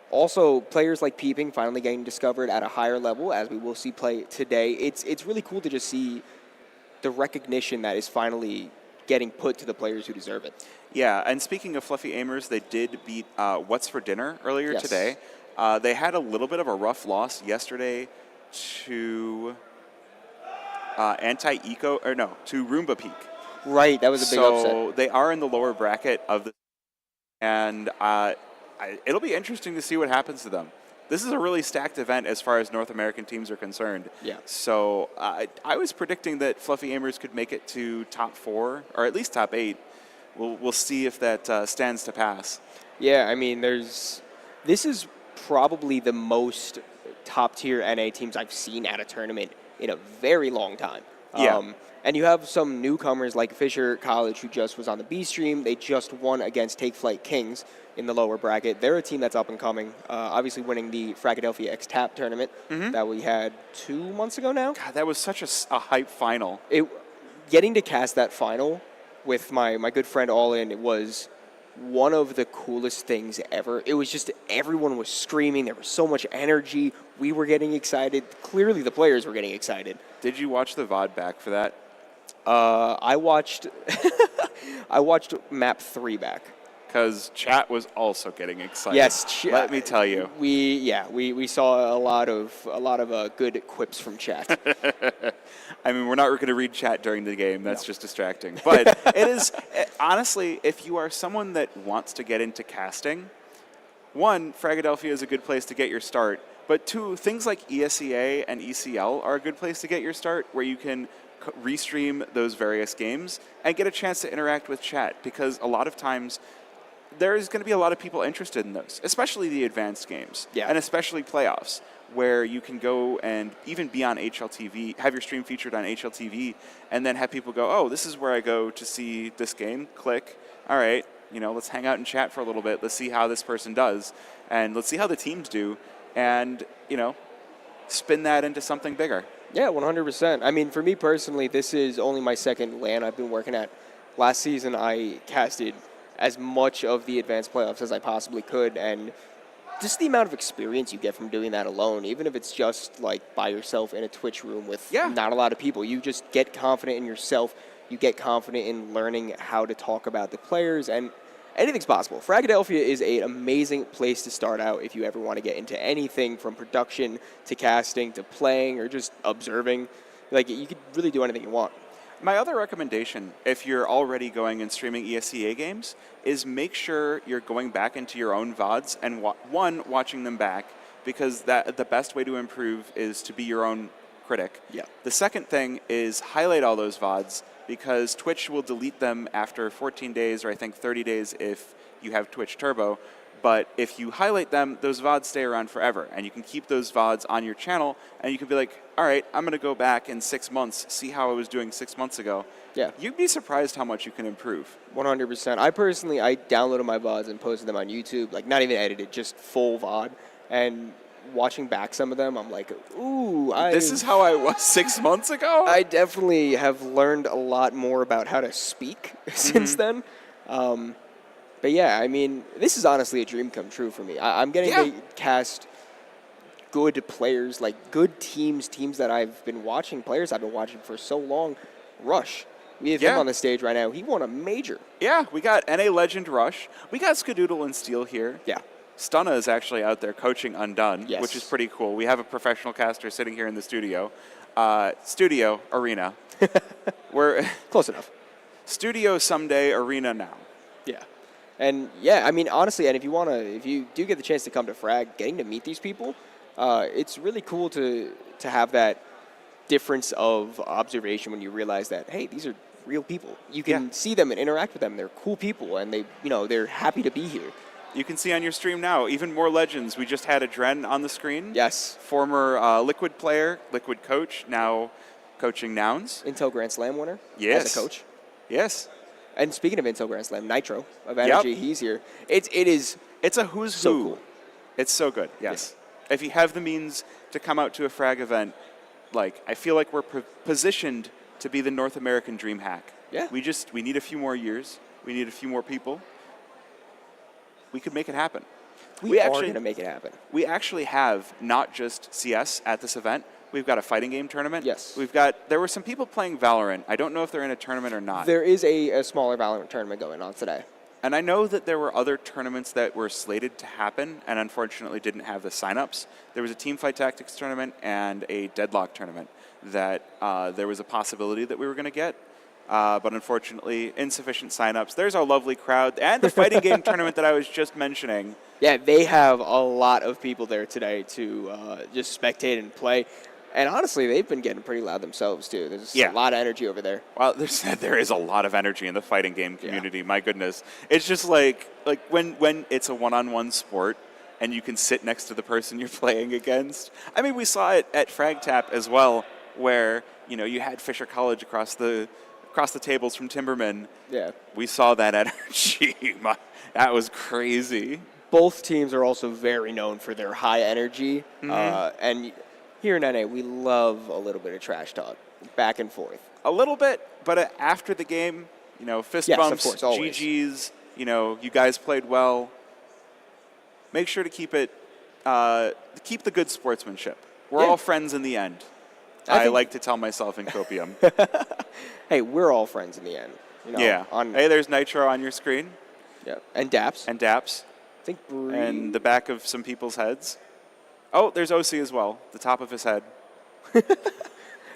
Also, players like Peeping finally getting discovered at a higher level, as we will see play today. It's really cool to just see the recognition that is finally getting put to the players who deserve it. Yeah, and speaking of fluffy aimers, they did beat What's for Dinner earlier today. They had a little bit of a rough loss yesterday to to Roomba Peak. Right, that was a big upset. So they are in the lower bracket of the, and it'll be interesting to see what happens to them. This is a really stacked event as far as North American teams are concerned. Yeah. So I was predicting that Fluffy Aimers could make it to top 4 or at least top 8. We'll see if that stands to pass. Yeah, this is probably the most top-tier NA teams I've seen at a tournament in a very long time. Yeah. And you have some newcomers like Fisher College, who just was on the B stream. They just won against Take Flight Kings in the lower bracket. They're a team that's up and coming, obviously winning the Fragadelphia X-Tap tournament that we had 2 months ago now. God, that was such a hype final. Getting to cast that final with my good friend All In, it was one of the coolest things ever. It was just everyone was screaming. There was so much energy. We were getting excited. Clearly, the players were getting excited. Did you watch the VOD back for that? I watched I watched map 3 back. Because chat was also getting excited. Yes, let me tell you. We saw a lot of good quips from chat. I mean, we're not going to read chat during the game. That's just distracting. But it is, honestly, if you are someone that wants to get into casting, one, Fragadelphia is a good place to get your start. But two, things like ESEA and ECL are a good place to get your start, where you can restream those various games and get a chance to interact with chat. Because a lot of times, there's going to be a lot of people interested in those, especially the advanced games, and especially playoffs, where you can go and even be on HLTV, have your stream featured on HLTV, and then have people go, oh, this is where I go to see this game, click, all right, let's hang out and chat for a little bit, let's see how this person does, and let's see how the teams do, and, spin that into something bigger. Yeah, 100%. I mean, for me personally, this is only my second LAN I've been working at. Last season, I casted as much of the advanced playoffs as I possibly could, and just the amount of experience you get from doing that alone, even if it's just like by yourself in a Twitch room with not a lot of people, you just get confident in yourself, you get confident in learning how to talk about the players, and anything's possible. Fragadelphia is an amazing place to start out if you ever want to get into anything from production to casting to playing or just observing. Like, you could really do anything you want. My other recommendation, if you're already going and streaming ESEA games, is make sure you're going back into your own VODs and, watching them back, because the best way to improve is to be your own critic. Yeah. The second thing is highlight all those VODs, because Twitch will delete them after 14 days, or I think 30 days if you have Twitch Turbo. But if you highlight them, those VODs stay around forever, and you can keep those VODs on your channel, and you can be like, all right, I'm going to go back in 6 months, see how I was doing 6 months ago. Yeah. You'd be surprised how much you can improve. 100%. I downloaded my VODs and posted them on YouTube, like not even edited, just full VOD. And watching back some of them, I'm like, ooh. This is how I was 6 months ago? I definitely have learned a lot more about how to speak since then. But yeah, I mean, this is honestly a dream come true for me. I'm getting to cast good players, like good teams that I've been watching, players I've been watching for so long. Rush. We have him on the stage right now. He won a major. Yeah, we got NA Legend Rush. We got Skadoodle and Steel here. Yeah. Stunna is actually out there coaching Undone, which is pretty cool. We have a professional caster sitting here in the studio. Arena. We're close enough. Studio someday, arena now. Yeah. And yeah, I mean, honestly, and if you do get the chance to come to Frag, getting to meet these people, it's really cool to have that difference of observation when you realize that, hey, these are real people. You can see them and interact with them. They're cool people, and they're happy to be here. You can see on your stream now, even more legends. We just had a Dren on the screen. Yes. Former Liquid player, Liquid coach, now coaching Nouns. Intel Grand Slam winner. Yes. As a coach. Yes. And speaking of Intel Grand Slam, Nitro of Energy, he's here. It's a who's so who. Cool. It's so good. Yes. Yeah. If you have the means to come out to a Frag event, I feel like we're positioned to be the North American dream hack. Yeah. We need a few more years. We need a few more people. We could make it happen. We are going to make it happen. We actually have not just CS at this event. We've got a fighting game tournament. Yes. There were some people playing Valorant. I don't know if they're in a tournament or not. There is a smaller Valorant tournament going on today. And I know that there were other tournaments that were slated to happen and unfortunately didn't have the signups. There was a Teamfight Tactics tournament and a Deadlock tournament that there was a possibility that we were going to get. But unfortunately, insufficient signups. There's our lovely crowd. And the fighting game tournament that I was just mentioning. Yeah, they have a lot of people there today to just spectate and play. And honestly, they've been getting pretty loud themselves, too. There's a lot of energy over there. Well, there is a lot of energy in the fighting game community. My goodness. It's just like when it's a one-on-one sport and you can sit next to the person you're playing against. I mean, we saw it at Frag Tap as well, where, you had Fisher College across the tables from Timberman. Yeah. We saw that energy. That was crazy. Both teams are also very known for their high energy. And here in NA, we love a little bit of trash talk, back and forth. A little bit, but after the game, fist Yes, of bumps, course, always. GGs. You guys played well. Make sure to keep the good sportsmanship. We're Yeah. all friends in the end. I I think- like to tell myself in copium. Hey, we're all friends in the end. Yeah. Hey, there's Nitro on your screen Yeah. And Daps. and Daps I think and the back of some people's heads. Oh, there's OC as well, the top of his head.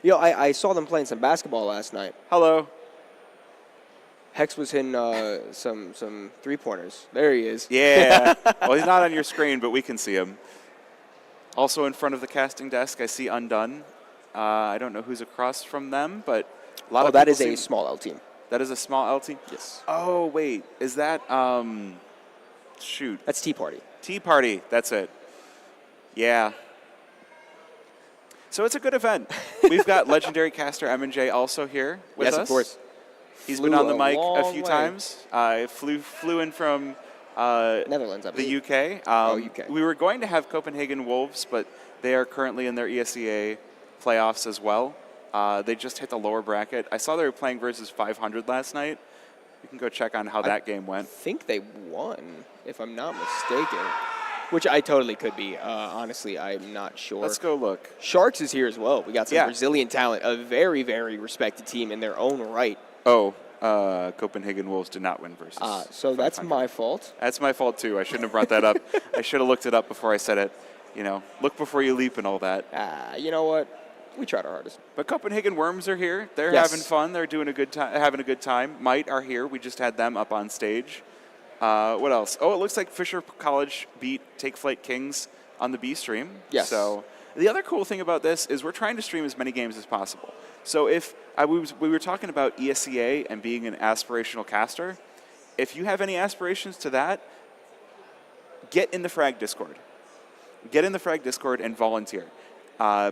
I saw them playing some basketball last night. Hello. Hex was hitting some 3-pointers. There he is. Yeah. Well, he's not on your screen, but we can see him. Also in front of the casting desk, I see Undone. I don't know who's across from them, but a lot of that people is a seem- small L team. That is a small L team? Yes. Oh, wait. Is that, shoot. That's Tea Party. Tea Party. That's it. Yeah. So it's a good event. We've got legendary caster M&J also here with us. Yes, of course. He's Flew been on the a mic a long few way. times. Flew in from Netherlands, I believe. the UK. UK. We were going to have Copenhagen Wolves, but they are currently in their ESEA playoffs as well. They just hit the lower bracket. I saw they were playing versus 500 last night. You can go check on how that game I went. think they won, if I'm not mistaken. Which I totally could be. Honestly, I'm not sure. Let's go look. Sharks is here as well. We got some Yeah. Brazilian talent, a very, very respected team in their own right. Oh, Copenhagen Wolves did not win versus. So that's 500. my fault. That's my fault too. I shouldn't have brought that up. I should have looked it up before I said it. Look before you leap and all that. You know what? We tried our hardest. But Copenhagen Worms are here. They're Yes. having fun. They're doing having a good time. Might are here. We just had them up on stage. What else? Oh, it looks like Fisher College beat Take Flight Kings on the B stream. Yes. So the other cool thing about this is we're trying to stream as many games as possible. So if we were talking about ESEA and being an aspirational caster, if you have any aspirations to that, get in the Frag Discord. Get in the Frag Discord and volunteer.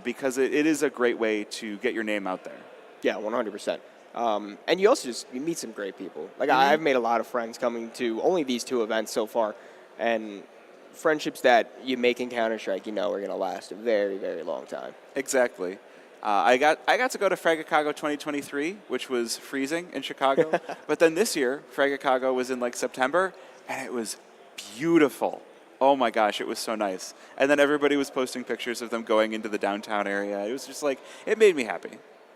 Because it is a great way to get your name out there. Yeah, 100%. And you also you meet some great people. Like I've made a lot of friends coming to only these 2 events so far, and friendships that you make in Counter-Strike, are going to last a very, very long time. Exactly. I got to go to Fragacago 2023, which was freezing in Chicago. But then this year, Fragacago was in September, and it was beautiful. Oh my gosh, it was so nice. And then everybody was posting pictures of them going into the downtown area. It was just it made me happy.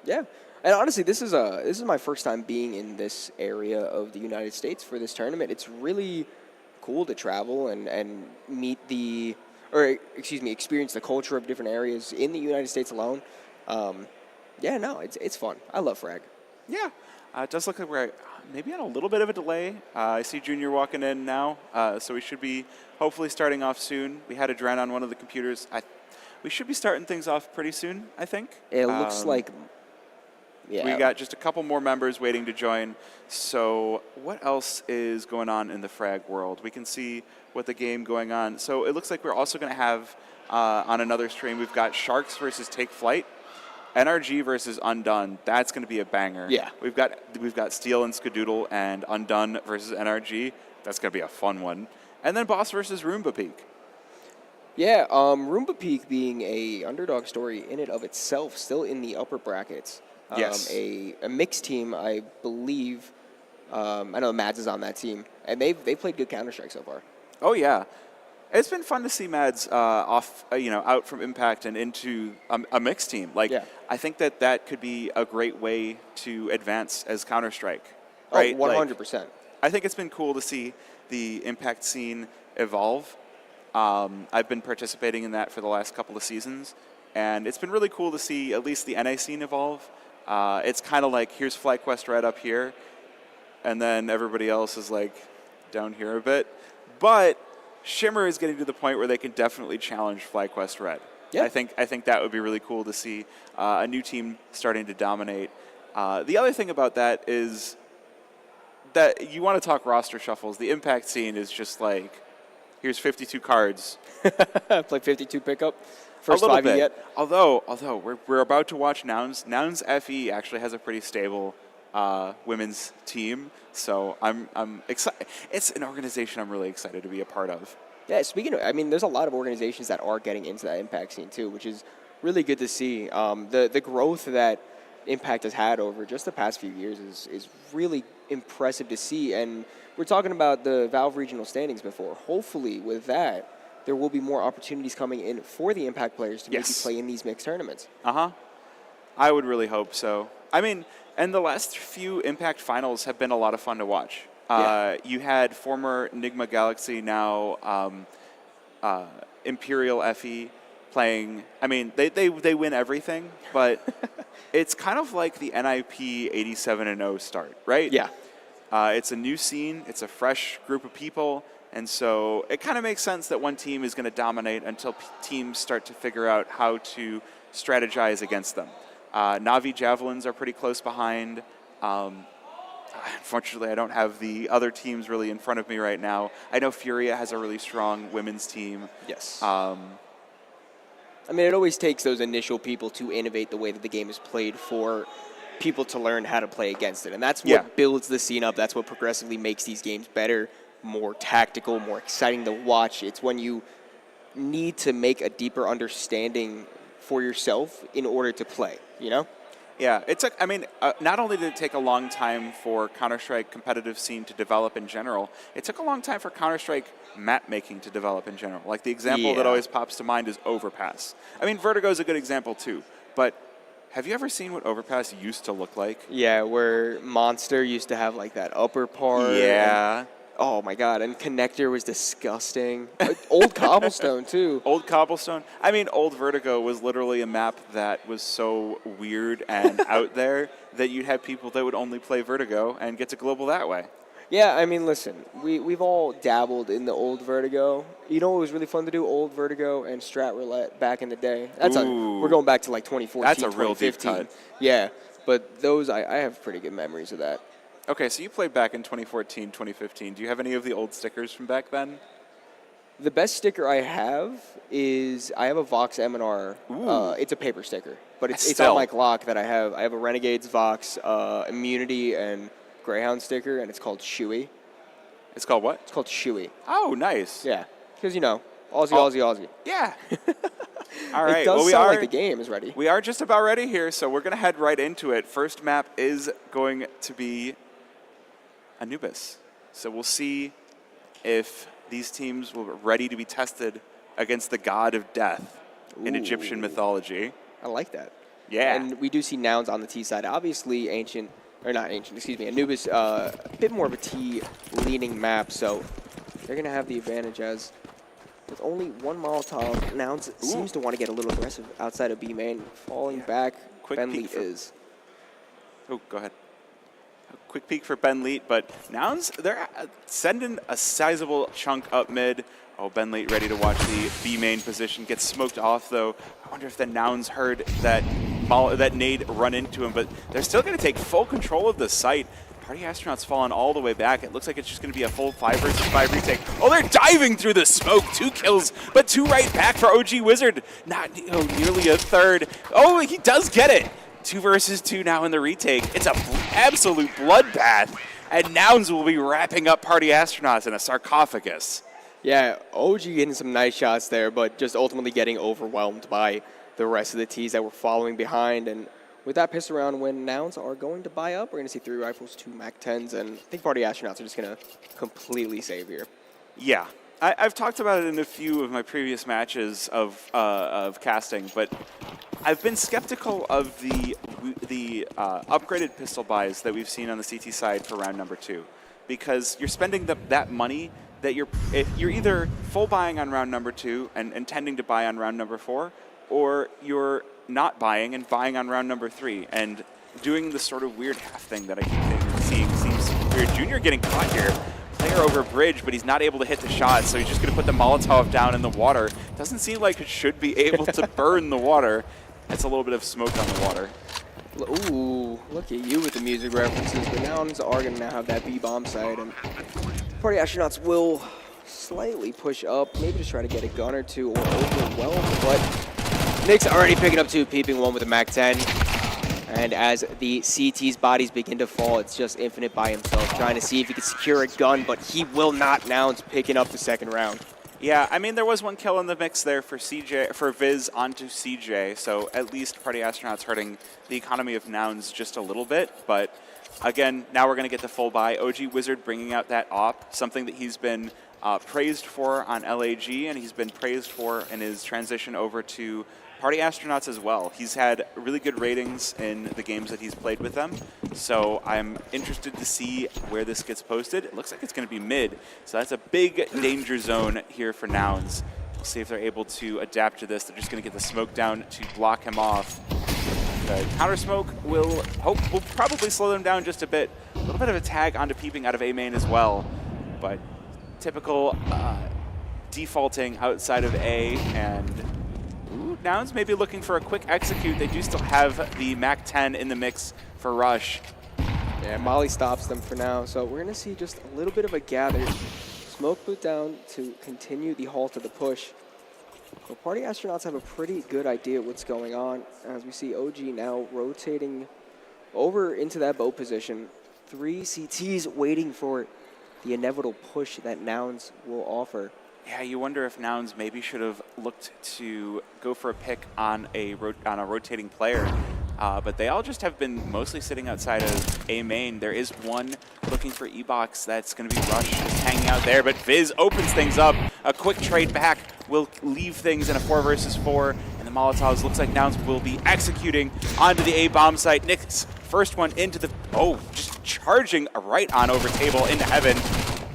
Yeah. And honestly, this is my first time being in this area of the United States for this tournament. It's really cool to travel and meet experience the culture of different areas in the United States alone. It's fun. I love Frag. Yeah. It does look like we're maybe on a little bit of a delay. I see Junior walking in now, so we should be hopefully starting off soon. We had a Dren on one of the computers. We should be starting things off pretty soon, I think. It looks like... Yeah. We got just a couple more members waiting to join. So what else is going on in the Frag world? We can see what the game going on. So it looks like we're also going to have, on another stream, we've got Sharks versus Take Flight. NRG versus Undone. That's going to be a banger. Yeah. We've got Steel and Skadoodle and Undone versus NRG. That's going to be a fun one. And then Boss versus Roomba Peak. Yeah, Roomba Peak being a underdog story in and of itself, still in the upper brackets. Yes. A mixed team, I believe. I know Mads is on that team, and they've played good Counter-Strike so far. Oh, yeah. It's been fun to see Mads out from Impact and into a mixed team. I think that could be a great way to advance as Counter-Strike. Right? 100%. I think it's been cool to see the Impact scene evolve. I've been participating in that for the last couple of seasons, and it's been really cool to see at least the NA scene evolve. It's kind of like, here's FlyQuest Red up here, and then everybody else is down here a bit. But Shimmer is getting to the point where they can definitely challenge FlyQuest Red. Yeah. I think that would be really cool to see a new team starting to dominate. The other thing about that is that you want to talk roster shuffles. The Impact scene is just here's 52 cards. Play 52 pickup. First a little 5 bit. yet. Although we're about to watch Nouns. Nouns FE actually has a pretty stable women's team, so I'm excited. It's an organization I'm really excited to be a part of. Yeah, speaking of, there's a lot of organizations that are getting into that Impact scene too, which is really good to see. The growth that Impact has had over just the past few years is really impressive to see. And we're talking about the Valve regional standings before. Hopefully, with that, there will be more opportunities coming in for the Impact players to maybe play in these mixed tournaments. I would really hope so. I mean, and the last few Impact finals have been a lot of fun to watch. You had former Enigma Galaxy, now Imperial FE playing. I mean, they win everything, but it's kind of like the NIP 87-0 start, right? Yeah. It's a new scene. It's a fresh group of people. And so it kind of makes sense that one team is going to dominate until teams start to figure out how to strategize against them. Na'Vi Javelins are pretty close behind. Unfortunately, I don't have the other teams really in front of me right now. I know Furia has a really strong women's team. Yes. I mean, it always takes those initial people to innovate the way that the game is played for people to learn how to play against it. And that's what builds the scene up. That's what progressively makes these games better, more tactical, more exciting to watch. It's when you need to make a deeper understanding for yourself in order to play, you know? Yeah, I mean, not only did it take a long time for Counter-Strike competitive scene to develop in general, it took a long time for Counter-Strike map making to develop in general. Like the example that always pops to mind is Overpass. I mean, Vertigo is a good example too, but have you ever seen what Overpass used to look like? Yeah, where Monster used to have like that upper part. Yeah. Oh my God, and Connector was disgusting. Old Cobblestone too. Old Cobblestone. I mean, old Vertigo was literally a map that was so weird and out there that you'd have people that would only play Vertigo and get to global that way. Yeah, I mean, listen, we've all dabbled in the old Vertigo. You know what was really fun to do? Old Vertigo and Strat Roulette back in the day. We're going back to like 2014, That's a real deep 2015. cut. Yeah, but those, I have pretty good memories of that. Okay, so you played back in 2014, 2015. Do you have any of the old stickers from back then? The best sticker I have is I have a Vox M&R. It's a paper sticker, but it's on my Glock that I have. I have a Renegades Vox Immunity and Greyhound sticker, and it's called Shoey. It's called what? It's called Shoey. Oh, nice. Yeah, because, you know, Aussie. Yeah. All right. It does sound like the game is ready. We are just about ready here, so we're going to head right into it. First map is going to be Anubis. So we'll see if these teams will be ready to be tested against the god of death in Egyptian mythology. I like that. Yeah. And we do see Nouns on the T side. Obviously, Anubis, a bit more of a T-leaning map, so they're going to have the advantage as with only one Molotov. Nouns seems to want to get a little aggressive outside of B main. Falling back, Quick Ben peek Leet is. Oh, go ahead. A quick peek for Ben Leet, but Nouns, they're sending a sizable chunk up mid. Oh, Ben Leet ready to watch the B main position. Gets smoked off, though. I wonder if the Nouns heard that nade run into him, but they're still going to take full control of the site. Party Astronauts falling all the way back. It looks like it's just going to be a full 5 versus 5 retake. Oh, they're diving through the smoke. 2 kills, but 2 right back for OG Wizard. Not nearly a third. Oh, he does get it. 2 versus 2 now in the retake. It's an absolute bloodbath. And Nouns will be wrapping up Party Astronauts in a sarcophagus. Yeah, OG getting some nice shots there, but just ultimately getting overwhelmed by the rest of the Ts that were following behind. And with that pistol round, when Nouns are going to buy up, we're going to see 3 rifles, 2 MAC-10s, and I think Party Astronauts are just going to completely save here. Yeah. I've talked about it in a few of my previous matches of casting, but I've been skeptical of the upgraded pistol buys that we've seen on the CT side for round number 2, because you're spending that money that if you're either full buying on round number 2 and intending to buy on round number 4, or you're not buying and buying on round number 3 and doing the sort of weird half thing that I keep seeing seems weird. Junior getting caught here. Player over bridge, but he's not able to hit the shot, so he's just going to put the Molotov down in the water. Doesn't seem like it should be able to burn the water. It's a little bit of smoke on the water. Ooh, look at you with the music references. The Nouns are going to now have that B-bomb site, and Party Astronauts will slightly push up, maybe just try to get a gun or 2 or overwhelm, but Nick's already picking up 2, peeping 1 with a MAC-10. And as the CT's bodies begin to fall, it's just Infinite by himself, trying to see if he can secure a gun, but he will not. Nouns picking up the second round. Yeah, I mean, there was 1 kill in the mix there for Viz onto CJ, so at least Party Astronauts hurting the economy of Nouns just a little bit, but again, now we're going to get the full buy. OG Wizard bringing out that op, something that he's been praised for on LAG, and he's been praised for in his transition over to Party Astronauts as well. He's had really good ratings in the games that he's played with them, so I'm interested to see where this gets posted. It looks like it's going to be mid, so that's a big danger zone here for Nouns. We'll see if they're able to adapt to this. They're just going to get the smoke down to block him off. The counter smoke will probably slow them down just a bit. A little bit of a tag onto peeping out of A main as well, but typical defaulting outside of A, and Nouns may be looking for a quick execute. They do still have the MAC-10 in the mix for Rush. Yeah, Molly stops them for now, so we're going to see just a little bit of a gather. Smoke put down to continue the halt of the push. So Party Astronauts have a pretty good idea of what's going on, as we see OG now rotating over into that bow position. 3 CTs waiting for the inevitable push that Nouns will offer. Yeah, you wonder if Nouns maybe should have looked to go for a pick on a rotating player, but they all just have been mostly sitting outside of A main. There is one looking for E-Box. That's going to be Rush just hanging out there, but Viz opens things up. A quick trade back will leave things in a 4 versus 4, and the Molotovs looks like Nouns will be executing onto the A bomb site. Nick's first one into the, just charging right on over table into heaven.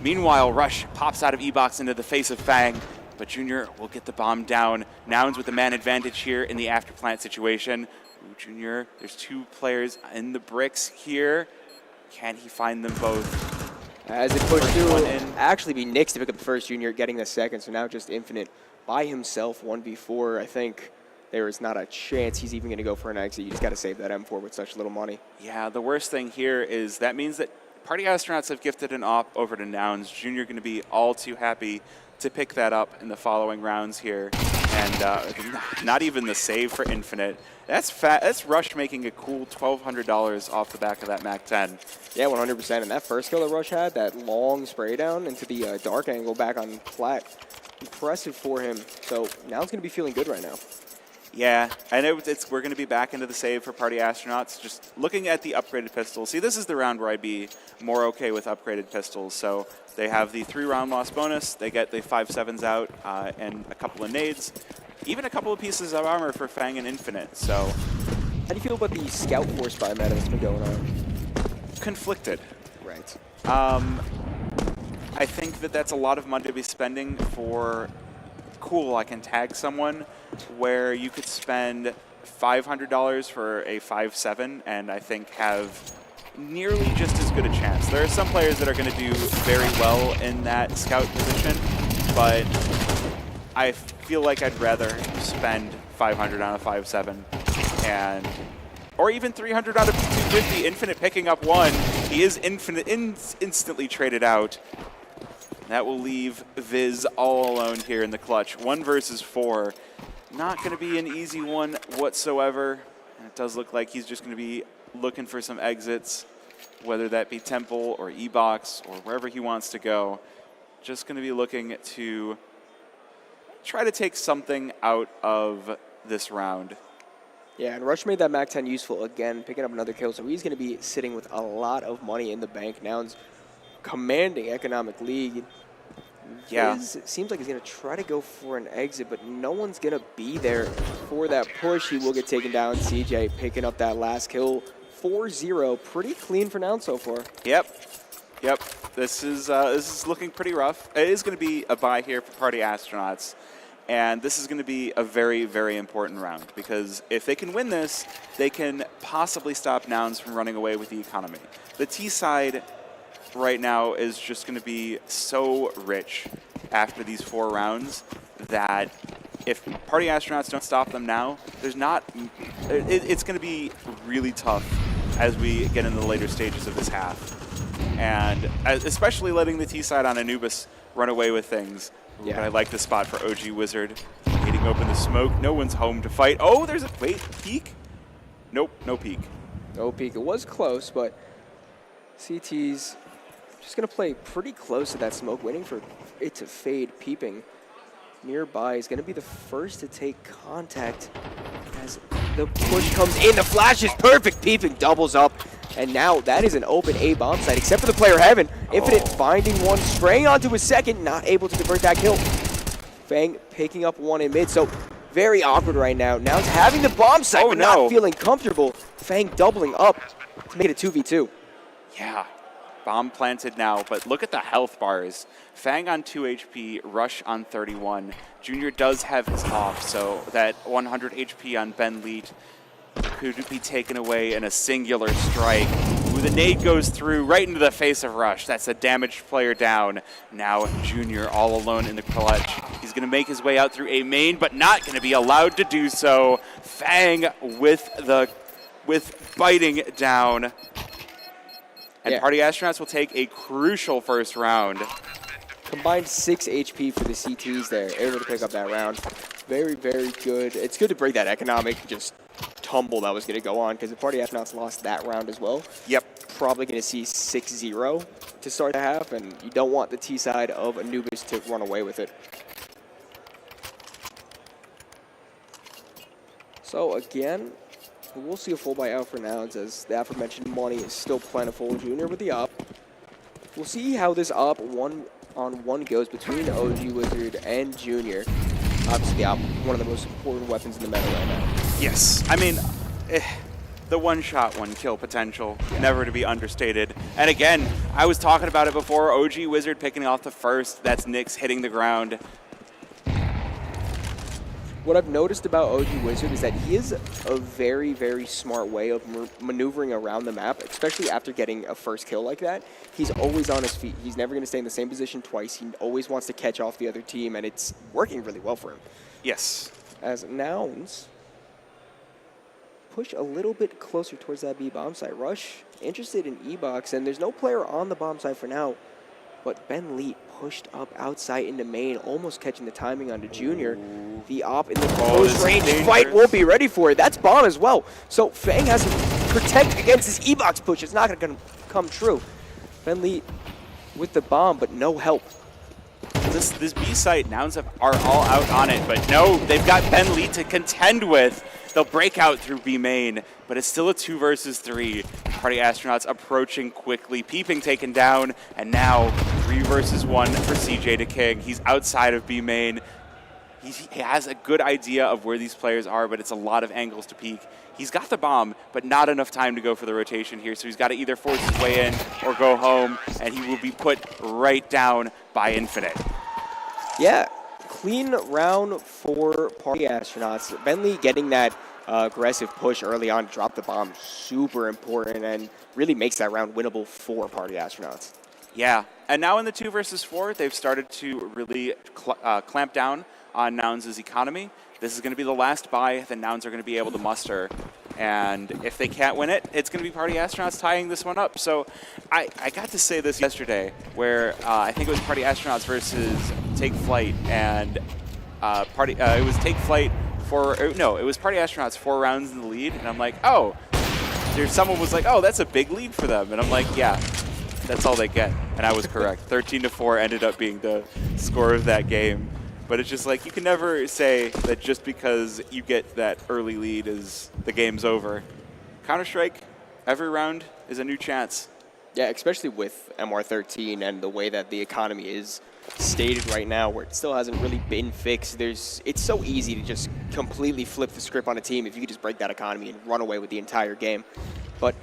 Meanwhile, Rush pops out of E-Box into the face of Fang, but Junior will get the bomb down. Nouns with the man advantage here in the afterplant situation. Ooh, Junior, there's 2 players in the bricks here. Can he find them both? As it pushed through, actually be Nyx to pick up the first, Junior getting the second, so now just Infinite by himself, 1v4. I think there is not a chance he's even going to go for an exit. You just got to save that M4 with such little money. Yeah, the worst thing here is that means that Party Astronauts have gifted an op over to Nouns. Junior going to be all too happy to pick that up in the following rounds here. And not even the save for Infinite. That's Rush making a cool $1,200 off the back of that MAC-10. Yeah, 100%. And that first kill that Rush had, that long spray down into the dark angle back on flat, impressive for him. So now it's going to be feeling good right now. Yeah, and we're going to be back into the save for Party Astronauts. Just looking at the upgraded pistols. See, this is the round where I'd be more okay with upgraded pistols. So they have the 3-round loss bonus. They get the 5.7s out and a couple of nades. Even a couple of pieces of armor for Fang and Infinite. So, how do you feel about the Scout Force buy meta that's been going on? Conflicted. Right. I think that that's a lot of money to be spending for, cool, I can tag someone, where you could spend $500 for a 5.7 and I think have nearly just as good a chance. There are some players that are going to do very well in that scout position, but I feel like I'd rather spend $500 on a 5.7 or even $300 out of 250. Infinite picking up one. He is instantly traded out. That will leave Viz all alone here in the clutch. 1 versus 4. Not going to be an easy one whatsoever. And it does look like he's just going to be looking for some exits, whether that be Temple or E-Box or wherever he wants to go. Just going to be looking to try to take something out of this round. Yeah, and Rush made that MAC-10 useful again, picking up another kill. So he's going to be sitting with a lot of money in the bank. Nouns commanding economic lead. Yeah. It seems like he's going to try to go for an exit, but no one's going to be there for that push. He will get taken down. CJ picking up that last kill. 4-0. Pretty clean for Nouns so far. Yep. This is looking pretty rough. It is going to be a bye here for Party Astronauts. And this is going to be a very, very important round because if they can win this, they can possibly stop Nouns from running away with the economy. The T side right now is just going to be so rich after these 4 rounds that if Party Astronauts don't stop them now, it's going to be really tough as we get into the later stages of this half. And especially letting the T side on Anubis run away with things. Yeah. But I like the spot for OG Wizard. Hitting open the smoke. No one's home to fight. Oh, there's a, wait, peek? Nope, no peek. No peek. It was close, but CT's just going to play pretty close to that smoke, waiting for it to fade. Peeping nearby is going to be the first to take contact as the push comes in. The flash is perfect. Peeping doubles up And now that is an open A bomb site, except for the player Heaven. Infinite finding one, spraying onto his second, not able to convert that kill. Fang picking up one in mid, so very awkward right now. Now it's having the bomb site, but not feeling comfortable. Fang doubling up to make it a 2v2. Yeah, bomb planted now, but look at the health bars. Fang on 2 HP, Rush on 31. Junior does have his off, so that 100 HP on Ben Leet could be taken away in a singular strike. Ooh, the nade goes through right into the face of Rush. That's a damaged player down. Now Junior all alone in the clutch. He's going to make his way out through A main, but not going to be allowed to do so. Fang with biting down. And Party Astronauts will take a crucial first round. Combined 6 HP for the CTs there, able to pick up that round. Very, very good. It's good to break that economic just tumble that was going to go on, because the Party Astronauts lost that round as well. Yep. Probably going to see 6-0 to start the half, and you don't want the T side of Anubis to run away with it. So again, we'll see a full buy out for Nouns, as the aforementioned money is still plentiful. Junior with the op. We'll see how this op 1-on-1 goes between OG Wizard and Junior. Obviously, the op, one of the most important weapons in the meta right now. Yes, I mean, the one-shot, one-kill potential, never to be understated. And again, I was talking about it before, OG Wizard picking off the first, that's Nyx hitting the ground. What I've noticed about OG Wizard is that he has a very, very smart way of maneuvering around the map, especially after getting a first kill like that. He's always on his feet. He's never going to stay in the same position twice. He always wants to catch off the other team, and it's working really well for him. Yes. As Nouns push a little bit closer towards that B bomb site. Rush interested in E-Box, and there's no player on the bomb site for now, but Ben Leet pushed up outside into main, almost catching the timing onto Junior. The op in the close range fight won't be ready for it. That's bomb as well. So Fang has to protect against his E-Box push. It's not going to come true. Ben Leet with the bomb, but no help. This B site, Nouns are all out on it, but no, they've got Ben Leet to contend with. They'll break out through B main, but it's still a 2 versus 3. Party Astronauts approaching quickly. Peeping taken down, and now 3 versus 1 for CJ to King. He's outside of B main. He has a good idea of where these players are, but it's a lot of angles to peek. He's got the bomb, but not enough time to go for the rotation here, so he's got to either force his way in or go home, and he will be put right down by Infinite. Yeah, clean round for Party Astronauts. Ben Lee getting that aggressive push early on to drop the bomb, super important, and really makes that round winnable for Party Astronauts. Yeah, and now in the 2 versus 4, they've started to really clamp down on Nouns' economy. This is going to be the last buy that Nouns are going to be able to muster. And if they can't win it, it's going to be Party Astronauts tying this one up. So I got to say this yesterday, where I think it was Party Astronauts versus Take Flight, and it was Take Flight it was Party Astronauts 4 rounds in the lead, and I'm like, oh, someone was like, oh, that's a big lead for them, and I'm like, yeah, that's all they get, and I was correct. 13-4 ended up being the score of that game. But it's just like, you can never say that just because you get that early lead is the game's over. Counter-Strike, every round is a new chance. Yeah, especially with MR13 and the way that the economy is stated right now, where it still hasn't really been fixed. It's so easy to just completely flip the script on a team if you could just break that economy and run away with the entire game. But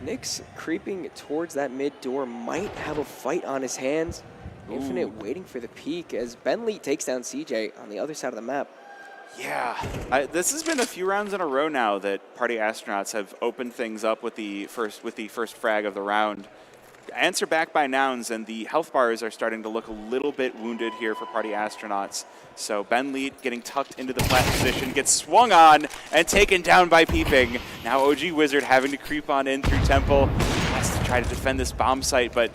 Nyx creeping towards that mid door might have a fight on his hands. Infinite waiting for the peak as Ben Lee takes down CJ on the other side of the map. Yeah, this has been a few rounds in a row now that Party Astronauts have opened things up with the first frag of the round. Answer back by Nouns, and the health bars are starting to look a little bit wounded here for Party Astronauts. So Ben Lee getting tucked into the flat position, gets swung on and taken down by Peeping. Now OG Wizard having to creep on in through Temple. Has to try to defend this bomb site, but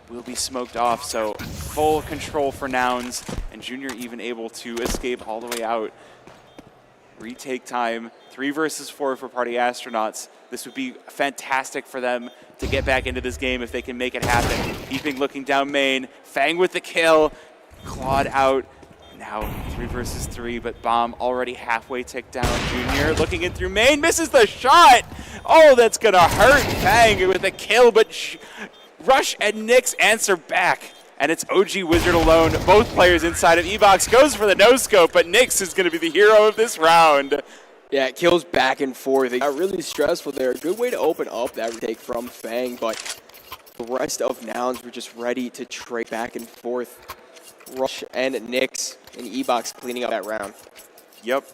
will be smoked off. So full control for Nouns, and Junior even able to escape all the way out. Retake time, 3 versus 4 for Party Astronauts. This would be fantastic for them to get back into this game if they can make it happen. Peeping looking down main, Fang with the kill, clawed out. Now 3 versus 3, but Bomb already halfway ticked down. Junior looking in through main, misses the shot. Oh, that's going to hurt. Fang with a kill, but Rush and Nyx answer back. And it's OG Wizard alone. Both players inside of E-Box. Goes for the no-scope, but Nyx is going to be the hero of this round. Yeah, it kills back and forth. It got really stressful there. Good way to open up that retake from Fang, but the rest of Nouns were just ready to trade back and forth. Rush and Nyx and E-Box cleaning up that round. Yep.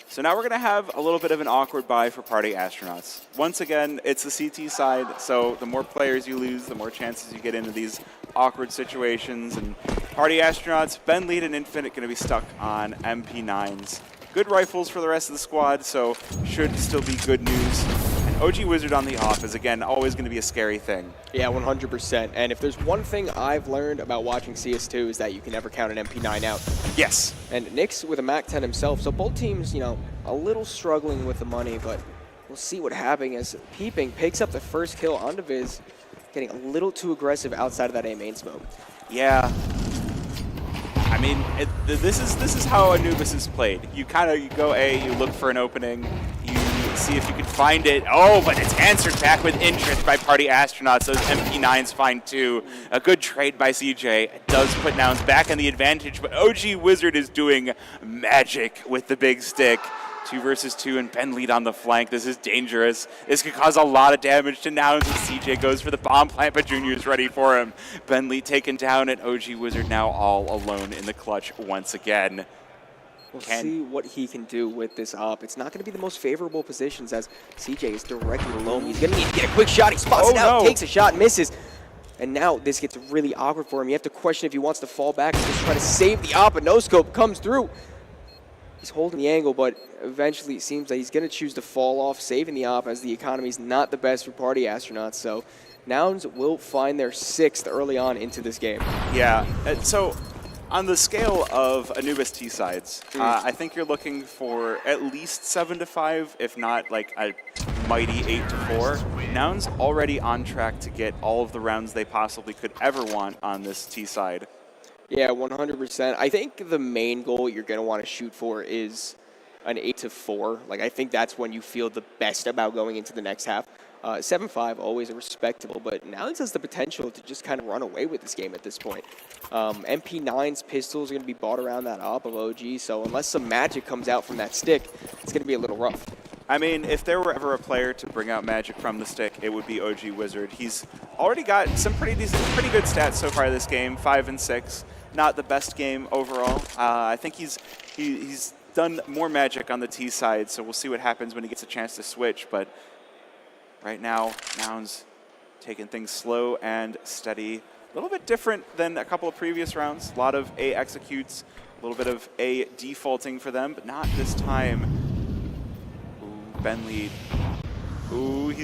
So now we're going to have a little bit of an awkward bye for Party Astronauts. Once again, it's the CT side, so the more players you lose, the more chances you get into these awkward situations. And Party Astronauts, Ben Lead and Infinite going to be stuck on MP9s. Good rifles for the rest of the squad, so should still be good news. And OG Wizard on the off is, again, always going to be a scary thing. Yeah, 100%. And if there's one thing I've learned about watching CS2 is that you can never count an MP9 out. Yes. And Nyx with a MAC-10 himself, so both teams, you know, a little struggling with the money, but we'll see what happens as Peeping picks up the first kill onto Viz, getting a little too aggressive outside of that A main smoke. Yeah. I mean, this is how Anubis is played. You go A, you look for an opening, you see if you can find it. Oh, but it's answered back with interest by Party Astronauts. Those MP9s find two. A good trade by CJ. It does put Nouns back in the advantage, but OG Wizard is doing magic with the big stick. 2 versus 2 and Ben Lead on the flank. This is dangerous. This could cause a lot of damage to Nouns as CJ goes for the bomb plant, but Junior is ready for him. Ben Lead taken down, and OG Wizard now all alone in the clutch once again. We'll see what he can do with this op. It's not going to be the most favorable positions as CJ is directly alone. He's going to need to get a quick shot. He spots it out, takes a shot, misses. And now this gets really awkward for him. You have to question if he wants to fall back and just try to save the op. A no-scope comes through. He's holding the angle, but eventually it seems that he's going to choose to fall off, saving the op as the economy is not the best for Party Astronauts. So Nouns will find their 6th early on into this game. Yeah, so on the scale of Anubis T-sides, I think you're looking for at least 7-5, if not like a mighty 8-4. Nouns already on track to get all of the rounds they possibly could ever want on this T-side. Yeah, 100%. I think the main goal you're going to want to shoot for is an 8-4. Like, I think that's when you feel the best about going into the next half. 7-5, always a respectable, but Nouns has the potential to just kind of run away with this game at this point. MP9's pistols are going to be bought around that op of OG, so unless some magic comes out from that stick, it's going to be a little rough. I mean, if there were ever a player to bring out magic from the stick, it would be OG Wizard. He's already got some pretty good stats so far this game, 5 and 6. Not the best game overall. I think he's done more magic on the T side, so we'll see what happens when he gets a chance to switch. But right now, Nouns taking things slow and steady. A little bit different than a couple of previous rounds. A lot of A executes, a little bit of A defaulting for them, but not this time. Ooh, Ben Lead. Ooh, he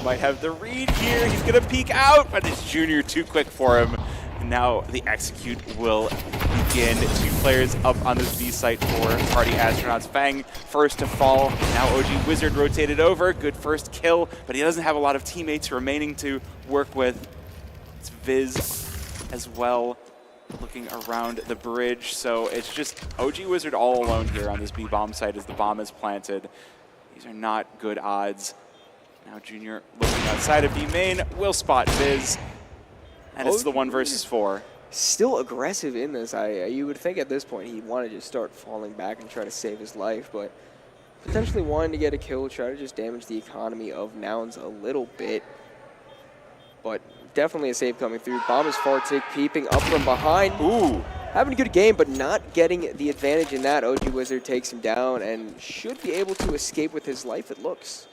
might have the read here. He's gonna peek out, but it's Junior too quick for him. And now the execute will begin. 2 players up on this B site for Party Astronauts. Fang first to fall. Now OG Wizard rotated over. Good first kill, but he doesn't have a lot of teammates remaining to work with. It's Viz as well, looking around the bridge. So it's just OG Wizard all alone here on this B bomb site as the bomb is planted. These are not good odds. Now Junior looking outside of B main will spot Viz. And it's the 1 versus 4. Still aggressive in this. You would think at this point he'd want to just start falling back and try to save his life, but potentially wanting to get a kill, try to just damage the economy of Nouns a little bit. But definitely a save coming through. Bomb is far tick, peeping up from behind. Ooh. Having a good game, but not getting the advantage in that. OG Wizard takes him down and should be able to escape with his life, it looks.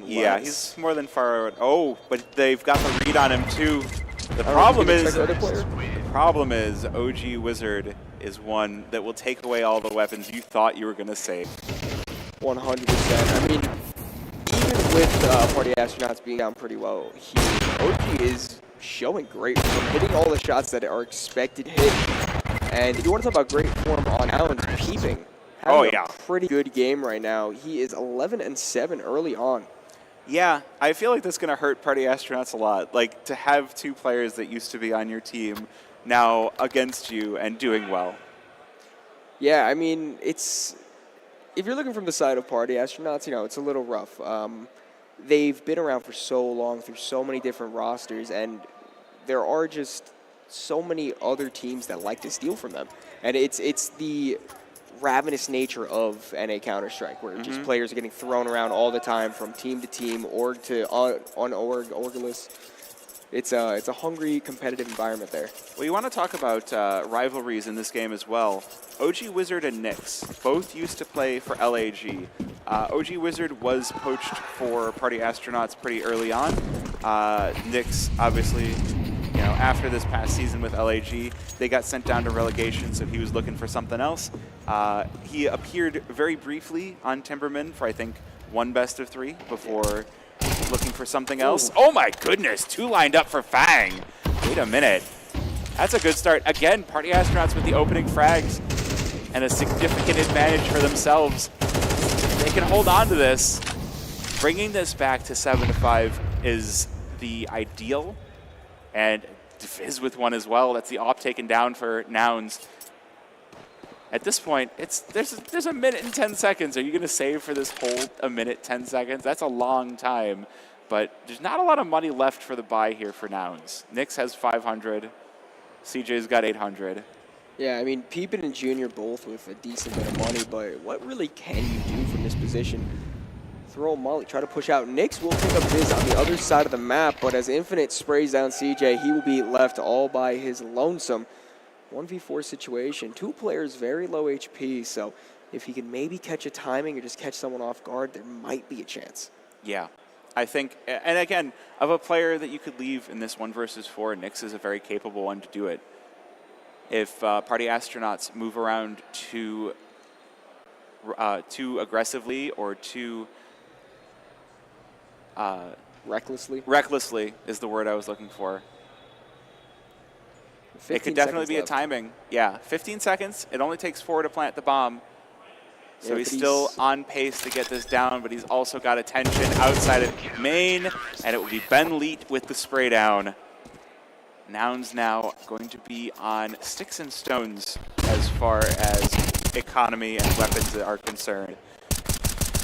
Yeah, he's more than far out. Oh, but they've got the read on him too. The problem is OG Wizard is one that will take away all the weapons you thought you were going to save. 100%. I mean, even with Party Astronauts being down pretty well here, OG is showing great form, hitting all the shots that are expected to hit. And if you want to talk about great form on Nouns, Peeping. Having a pretty good game right now. He is 11 and 7 early on. Yeah, I feel like that's going to hurt Party Astronauts a lot. Like, to have 2 players that used to be on your team now against you and doing well. Yeah, I mean, if you're looking from the side of Party Astronauts, it's a little rough. They've been around for so long through so many different rosters, and there are just so many other teams that like to steal from them. And it's the ravenous nature of NA Counter-Strike, where just players are getting thrown around all the time from team to team, org to unorg, orgless. It's a hungry, competitive environment there. Well, you want to talk about rivalries in this game as well. OG Wizard and Nyx both used to play for LAG. OG Wizard was poached for Party Astronauts pretty early on. Nyx, obviously, after this past season with LAG, they got sent down to relegation, so he was looking for something else. He appeared very briefly on Timberman for, I think, one best of 3 before looking for something else. Oh my goodness, 2 lined up for Fang. Wait a minute. That's a good start. Again, Party Astronauts with the opening frags and a significant advantage for themselves. They can hold on to this. Bringing this back to 7-5 is the ideal. And Fizz with one as well. That's the op taken down for Nouns. At this point, there's a minute and 10 seconds. Are you going to save for this whole a minute, 10 seconds? That's a long time. But there's not a lot of money left for the buy here for Nouns. Nyx has 500. CJ's got 800. Yeah, I mean, Peepin and Junior both with a decent bit of money, but what really can you do from this position? Throw Molly, try to push out. Nyx will pick up Viz on the other side of the map, but as Infinite sprays down CJ, he will be left all by his lonesome. 1v4 situation. 2 players very low HP, so if he can maybe catch a timing or just catch someone off guard, there might be a chance. Yeah, I think, and again, of a player that you could leave in this 1 versus 4, Nyx is a very capable one to do it. If Party Astronauts move around too aggressively or too recklessly? Recklessly is the word I was looking for. It could definitely be left. a timing. Yeah, 15 seconds. It only takes 4 to plant the bomb. So he's still on pace to get this down, but he's also got attention outside of main, and it will be Ben Leet with the spray down. Nouns now going to be on sticks and stones as far as economy and weapons are concerned.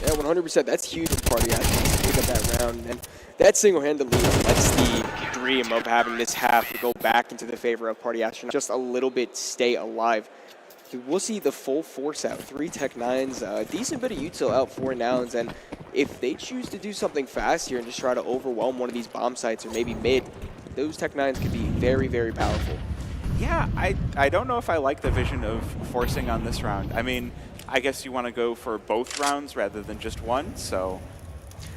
Yeah, 100%. That's huge for Party Astronauts to pick up that round. And that single-handedly, that's the dream of having this half to go back into the favor of Party Astronauts. Just a little bit stay alive. We'll see the full force out. 3 Tech 9s, a decent bit of util out for Nouns. And if they choose to do something fast here and just try to overwhelm one of these bomb sites or maybe mid, those Tech 9s could be very, very powerful. Yeah, I don't know if I like the vision of forcing on this round. I mean, I guess you want to go for both rounds rather than just one, so...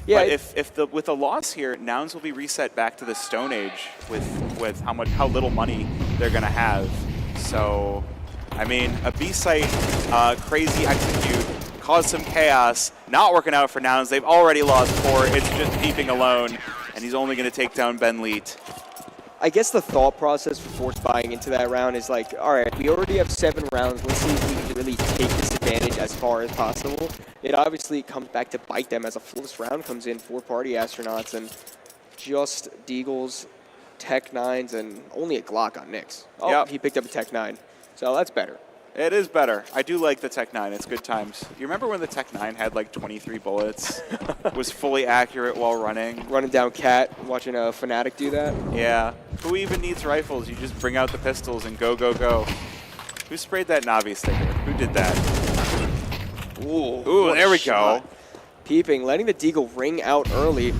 Yeah, but with a loss here, Nouns will be reset back to the Stone Age with how little money they're going to have. So, I mean, a B site, crazy execute, caused some chaos, not working out for Nouns. They've already lost 4. It's just Peeping alone, and he's only going to take down Ben Leet. I guess the thought process for force buying into that round is like, all right, we already have 7 rounds. Let's see if we can really take this advantage as far as possible. It obviously comes back to bite them as a fullest round comes in for Party Astronauts, and just Deagles, Tech 9s, and only a Glock on Nyx. Oh, yep. He picked up a Tech 9, so that's better. It is better. I do like the Tech 9. It's good times. You remember when the Tech 9 had like 23 bullets? Was fully accurate while running? Running down Cat, watching a Fnatic do that? Yeah. Who even needs rifles? You just bring out the pistols and go, go, go. Who sprayed that Navi sticker? Who did that? Ooh, there we go. Peeping, letting the Deagle ring out early.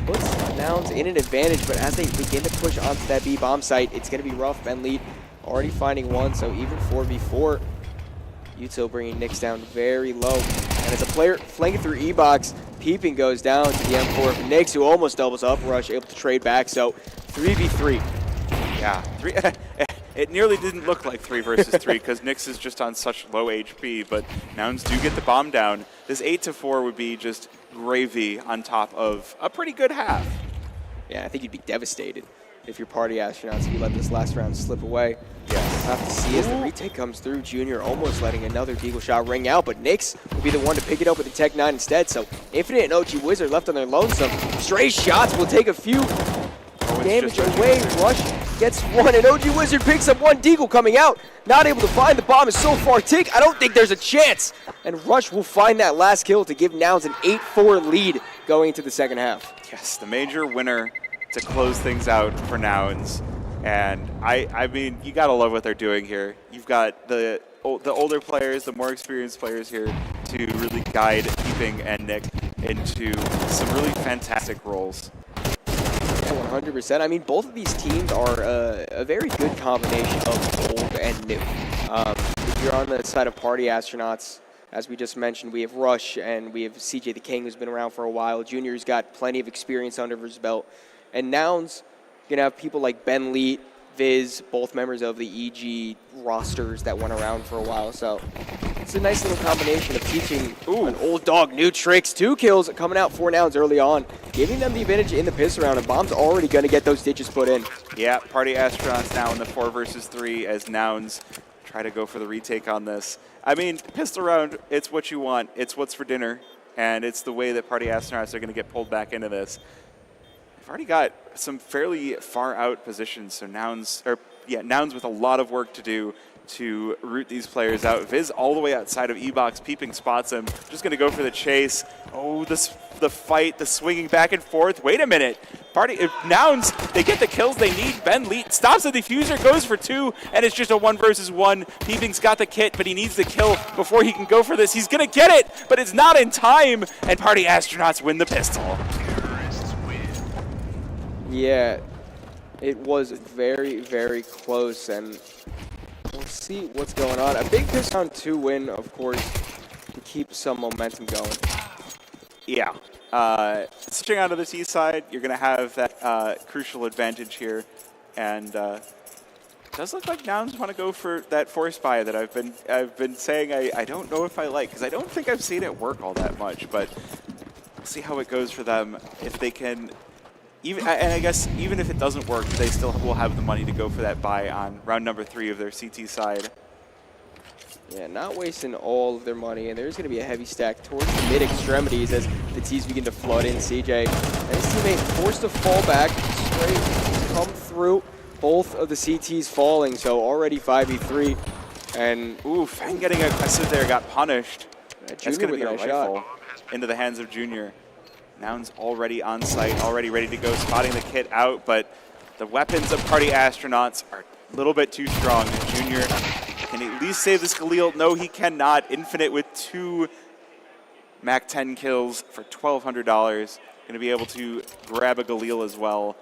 Puts Nouns in an advantage, but as they begin to push onto that B bomb site, it's going to be rough. Ben Leet already finding 1, so even 4v4. Util bringing Nyx down very low. And as a player flanking through E-Box, Peeping goes down to the M4 of Nyx, who almost doubles up. Rush able to trade back, so 3v3. Yeah, it nearly didn't look like 3 versus 3 because Nyx is just on such low HP, but Nouns do get the bomb down. This 8-4 would be just gravy on top of a pretty good half. Yeah, I think you'd be devastated if you're Party Astronauts if you let this last round slip away. Yeah, we'll have to see as the retake comes through. Junior almost letting another Deagle shot ring out, but Nyx will be the one to pick it up with the Tech 9 instead. So Infinite and OG Wizard left on their lonesome. Stray shots will take a few damage away. Rush gets one, and OG Wizard picks up one. Deagle coming out, not able to find the bomb. Is so far tick. I don't think there's a chance. And Rush will find that last kill to give Nouns an 8-4 lead going into the second half. Yes, the major winner to close things out for Nouns. And I mean, you gotta love what they're doing here. You've got the older players, the more experienced players here to really guide Keeping and Nick into some really fantastic roles. Yeah, 100%. I mean, both of these teams are a very good combination of old and new. If you're on the side of Party Astronauts, as we just mentioned, we have Rush and we have CJ the King, who's been around for a while. Junior's got plenty of experience under his belt. And Nouns, you're going to have people like Ben Leet, Viz, both members of the EG rosters that went around for a while. So it's a nice little combination of teaching an old dog new tricks. 2 kills coming out for Nouns early on, giving them the advantage in the piss round, and Bomb's already going to get those ditches put in. Yeah, Party Astronauts now in the 4 versus 3 as Nouns try to go for the retake on this. I mean, pistol round, it's what you want. It's what's for dinner, and it's the way that Party Astronauts are going to get pulled back into this. They've already got some fairly far out positions, so Nouns with a lot of work to do to root these players out. Viz all the way outside of E-Box, Peeping spots him, just going to go for the chase. Oh, the fight, the swinging back and forth. Wait a minute. Nouns, they get the kills they need. Ben Leet stops the diffuser, goes for 2, and it's just a 1 versus 1. Peeping's got the kit, but he needs the kill before he can go for this. He's going to get it, but it's not in time, and Party Astronauts win the pistol. Yeah, it was very, very close, and we'll see what's going on. A big piss round 2 win, of course, to keep some momentum going. Yeah. Switching out of the T side, you're going to have that crucial advantage here. And it does look like Nouns want to go for that force buy that I've been saying I don't know if I like, because I don't think I've seen it work all that much. But we'll see how it goes for them. If they can, and I guess even if it doesn't work, they still will have the money to go for that buy on round number 3 of their CT side. Yeah, not wasting all of their money, and there's going to be a heavy stack towards the mid-extremities as the T's begin to flood in. CJ and his teammate forced to fall back, straight come through, both of the CTs falling, so already 5v3. And Fang getting aggressive there, got punished. That's going to be a rifle into the hands of Junior. Nouns already on site, already ready to go, spotting the kit out, but the weapons of Party Astronauts are a little bit too strong. Junior can he at least save this Galil? No, he cannot. Infinite with 2 Mac 10 kills for $1,200. Going to be able to grab a Galil as well.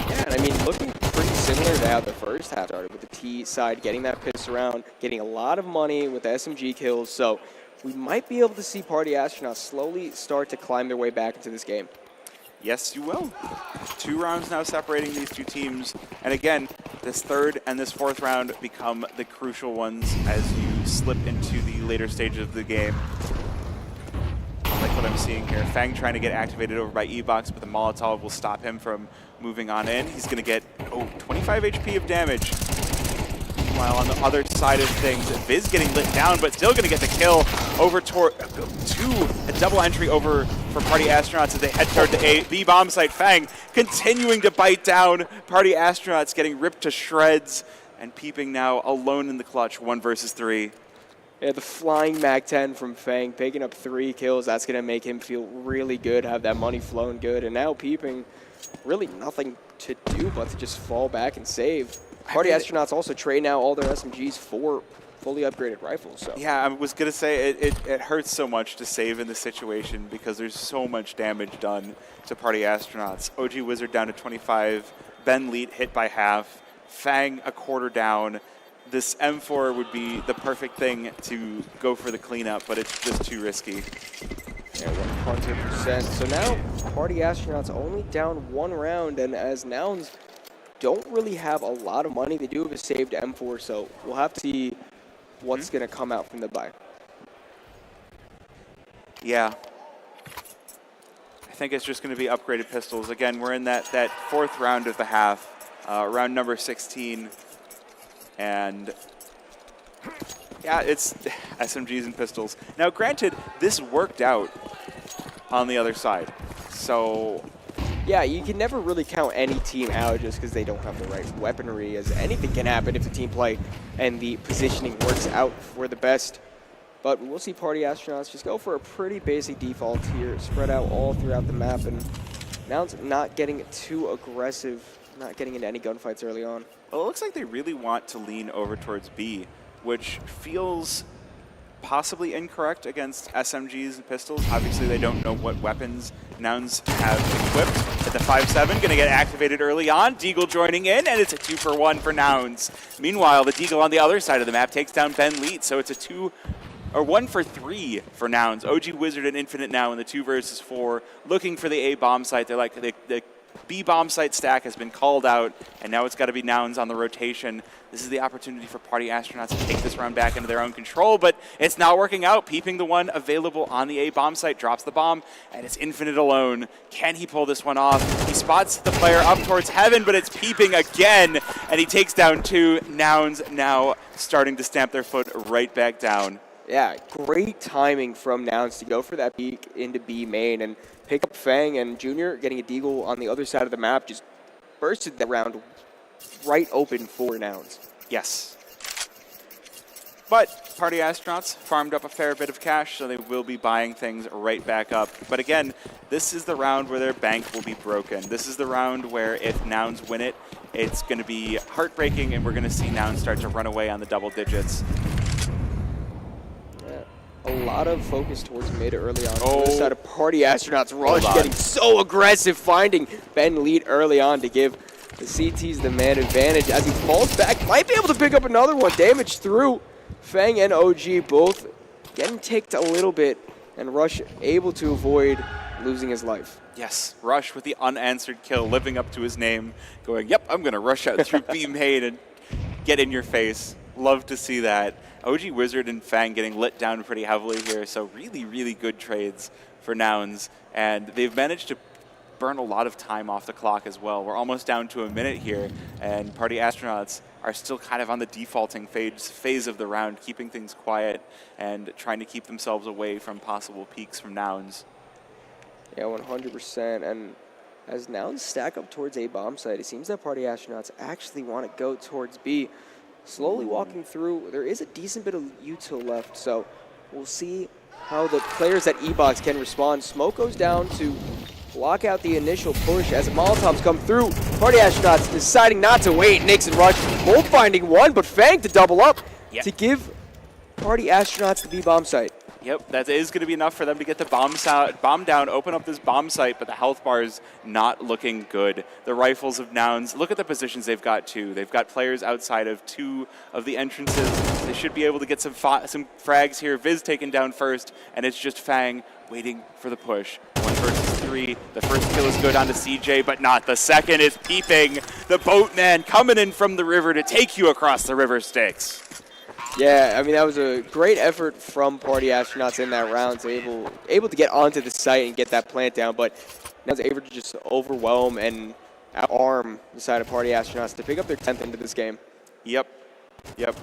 Yeah, and I mean, looking pretty similar to how the first half started, with the T side getting that piss around, getting a lot of money with the SMG kills. So we might be able to see Party Astronauts slowly start to climb their way back into this game. Yes, you will. 2 rounds now separating these 2 teams. And again, this 3rd and this 4th round become the crucial ones as you slip into the later stages of the game. I like what I'm seeing here. Fang trying to get activated over by E-Box, but the Molotov will stop him from moving on in. He's going to get, 25 HP of damage. While on the other side of things, Viz getting lit down, but still going to get the kill over toward a double entry over for Party Astronauts as they head toward the bomb site. Fang continuing to bite down. Party Astronauts getting ripped to shreds, and Peeping now alone in the clutch, 1 versus 3. Yeah, the flying Mac 10 from Fang, picking up 3 kills. That's going to make him feel really good, have that money flowing good. And now Peeping, really nothing to do but to just fall back and save. Party Astronauts also trade now all their SMGs for fully upgraded rifles. So yeah, I was going to say it hurts so much to save in this situation because there's so much damage done to Party Astronauts. OG Wizard down to 25, Ben Leet hit by half, Fang a quarter down. This M4 would be the perfect thing to go for the cleanup, but it's just too risky. Yeah, 100%. So now Party Astronauts only down 1 round, and as Nouns don't really have a lot of money, they do have a saved M4, so we'll have to see what's going to come out from the buy. Yeah. I think it's just going to be upgraded pistols. Again, we're in that 4th round of the half, round number 16. And yeah, it's SMGs and pistols. Now, granted, this worked out on the other side. So Yeah, you can never really count any team out just because they don't have the right weaponry, as anything can happen if the team play and the positioning works out for the best. But we'll see Party Astronauts just go for a pretty basic default here, spread out all throughout the map, and Nouns not getting too aggressive, not getting into any gunfights early on. Well, it looks like they really want to lean over towards B, which feels possibly incorrect against SMGs and pistols. Obviously, they don't know what weapons Nouns have equipped. At the 5-7, going to get activated early on. Deagle joining in, and it's a 2-for-1 for Nouns. Meanwhile, the Deagle on the other side of the map takes down Ben Leet, so it's a 1-for-3 for Nouns. OG Wizard and Infinite now in the 2 versus 4, looking for the A bomb site. They're like, the B bomb site stack has been called out, and now it's got to be Nouns on the rotation. This is the opportunity for Party Astronauts to take this round back into their own control, but it's not working out. Peeping the one available on the A bomb site, drops the bomb, and it's Infinite alone. Can he pull this one off? He spots the player up towards heaven, but it's Peeping again, and he takes down 2. Nouns now starting to stamp their foot right back down. Yeah, great timing from Nouns to go for that peek into B main and pick up Fang, and Junior getting a deagle on the other side of the map just bursted that round right open for Nouns. Yes. But Party Astronauts farmed up a fair bit of cash, so they will be buying things right back up. But again, this is the round where their bank will be broken. This is the round where if Nouns win it, it's going to be heartbreaking, and we're going to see Nouns start to run away on the double digits. A lot of focus towards mid early on. Oh. On the side of Party Astronauts, Rush getting so aggressive, finding Ben Lead early on to give the CTs the man advantage. As he falls back, might be able to pick up another one. Damage through. Fang and OG both getting ticked a little bit, and Rush able to avoid losing his life. Yes, Rush with the unanswered kill, living up to his name, going, yep, I'm going to rush out through B main and get in your face. Love to see that. OG Wizard and Fang getting lit down pretty heavily here, so really, really good trades for Nouns. And they've managed to burn a lot of time off the clock as well. We're almost down to a minute here, and Party Astronauts are still kind of on the defaulting phase of the round, keeping things quiet and trying to keep themselves away from possible peaks from Nouns. Yeah, 100%. And as Nouns stack up towards A bomb site, it seems that Party Astronauts actually want to go towards B. Slowly walking through, there is a decent bit of util left, so we'll see how the players at E-Box can respond. Smoke goes down to block out the initial push as the Molotovs come through. Party Astronauts deciding not to wait. Nix and Rush both finding one, but Fang to double up to give Party Astronauts the B bomb site. Yep, that is going to be enough for them to get the bomb down, open up this bomb site, but the health bar is not looking good. The rifles of Nouns, look at the positions they've got too. They've got players outside of 2 of the entrances. They should be able to get some frags here. Viz taken down first, and it's just Fang waiting for the push. 1 versus 3. The first kill is good onto CJ, but not the second. Is Peeping, the boatman coming in from the river to take you across the river Styx. Yeah, I mean, that was a great effort from Party Astronauts in that round, so able to get onto the site and get that plant down, but now was able to just overwhelm and outarm the side of Party Astronauts to pick up their 10th into this game. Yep. Well,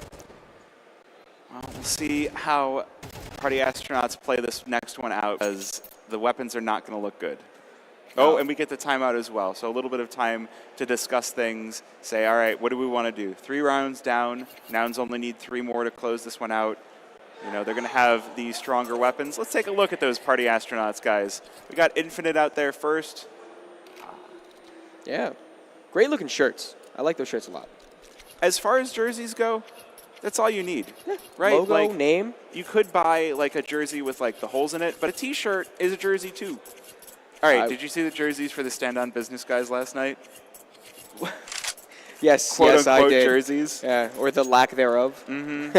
we'll see how Party Astronauts play this next one out, because the weapons are not going to look good. Oh, and we get the timeout as well. So a little bit of time to discuss things, say, all right, what do we want to do? 3 rounds down. Nouns only need 3 more to close this one out. You know, they're going to have the stronger weapons. Let's take a look at those Party Astronauts, guys. We got Infinite out there first. Yeah, great looking shirts. I like those shirts a lot. As far as jerseys go, that's all you need, right? Logo, like, name. You could buy like a jersey with like the holes in it, but a T-shirt is a jersey too. All right, did you see the jerseys for the stand-on business guys last night? Yes, Quote-unquote I did. jerseys. Yeah, or the lack thereof. Mm-hmm.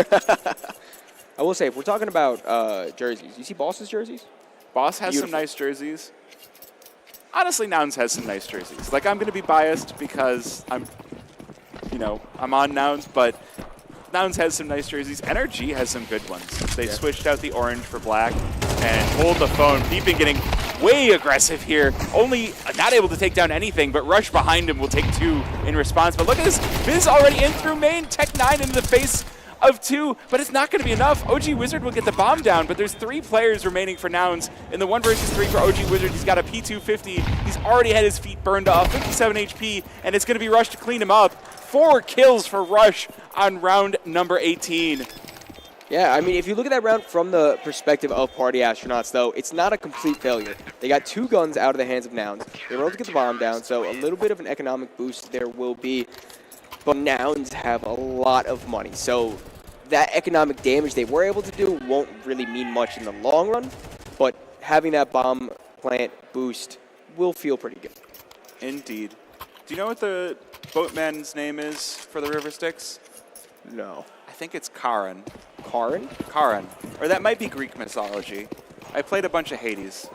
I will say, if we're talking about jerseys, you see Boss's jerseys? Boss has Beautiful. some nice jerseys. Honestly, Nouns has some nice jerseys. Like, I'm going to be biased because I'm on Nouns, but Nouns has some nice jerseys. NRG has some good ones. They switched out the orange for black and hold the phone. Peeping getting way aggressive here. Only not able to take down anything, but Rush behind him will take 2 in response. But look at this. Viz already in through main. Tech 9 into the face of 2, but it's not going to be enough. OG Wizard will get the bomb down, but there's 3 players remaining for Nouns. In the 1 versus 3 for OG Wizard, he's got a P250. He's already had his feet burned off, 57 HP, and it's going to be Rush to clean him up. 4 kills for Rush on round number 18. Yeah, I mean, if you look at that round from the perspective of Party Astronauts, though, it's not a complete failure. They got 2 guns out of the hands of Nouns. They were able to get the bomb down, so a little bit of an economic boost there will be. But Nouns have a lot of money, so that economic damage they were able to do won't really mean much in the long run, but having that bomb plant boost will feel pretty good. Indeed. Do you know what the boatman's name is for the River Styx? No. I think it's Karan. Karan? Karan. Or that might be Greek mythology. I played a bunch of Hades,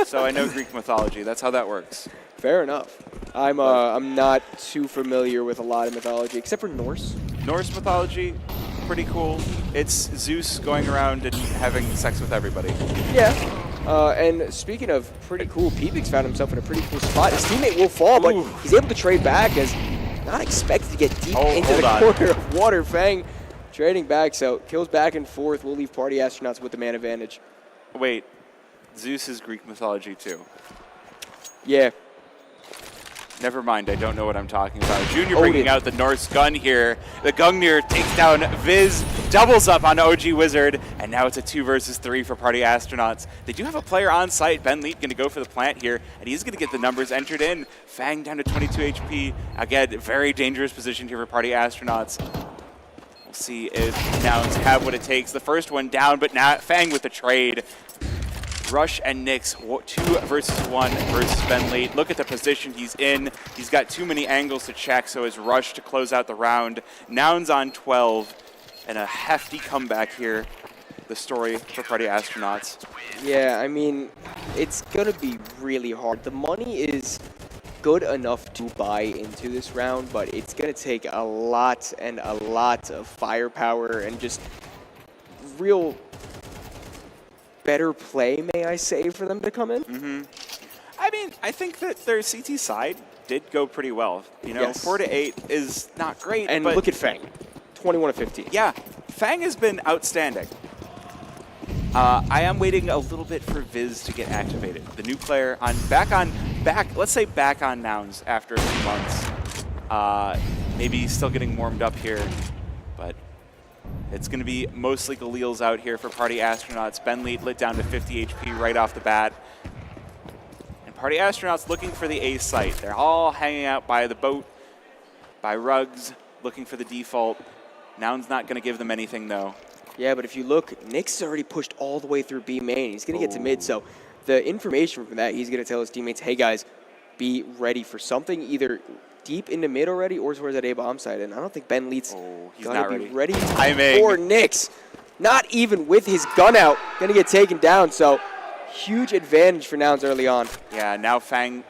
so I know Greek mythology. That's how that works. Fair enough. I'm not too familiar with a lot of mythology, except for Norse. Norse mythology, pretty cool. It's Zeus going around and having sex with everybody. Yeah. And speaking of pretty cool, Peepix found himself in a pretty cool spot. His teammate will fall, but he's able to trade back as not expected to get deep into the corner of water. Fang trading back, so kills back and forth. We'll leave Party Astronauts with the man advantage. Wait, Zeus is Greek mythology too. Yeah. Never mind, I don't know what I'm talking about. Junior bringing out the Norse gun here. The Gungnir takes down Viz, doubles up on OG Wizard, and now it's a 2 versus 3 for Party Astronauts. They do have a player on site. Ben Leet going to go for the plant here, and he's going to get the numbers entered in. Fang down to 22 HP. Again, very dangerous position here for Party Astronauts. We'll see if Nouns have what it takes. The first one down, but now Fang with the trade. Rush and Nyx, 2 versus 1 versus Ben Leet. Look at the position he's in. He's got too many angles to check, so it's Rush to close out the round. Nouns on 12, and a hefty comeback here. The story for Party Astronauts. Yeah, I mean, it's going to be really hard. The money is good enough to buy into this round, but it's going to take a lot and a lot of firepower and just real better play, may I say, for them to come in. I mean, I think that their CT side did go pretty well. You know, 4 to 8 is not great. And but look at Fang, 21 to 15. Yeah, Fang has been outstanding. I am waiting a little bit for Viz to get activated. The new player back on Nouns after a few months. Maybe still getting warmed up here, but it's going to be mostly Galil's out here for Party Astronauts. Ben Leet lit down to 50 HP right off the bat. And Party Astronauts looking for the A site. They're all hanging out by the boat, by rugs, looking for the default. Nouns not going to give them anything, though. Yeah, but if you look, Nyx already pushed all the way through B main. He's going to get to mid, so the information from that, he's going to tell his teammates, hey, guys, be ready for something either deep into mid already or towards that A-bomb side. And I don't think Ben Leet's going to be ready for Nyx. Not even with his gun out, going to get taken down. So huge advantage for Nouns early on. Yeah, now Fang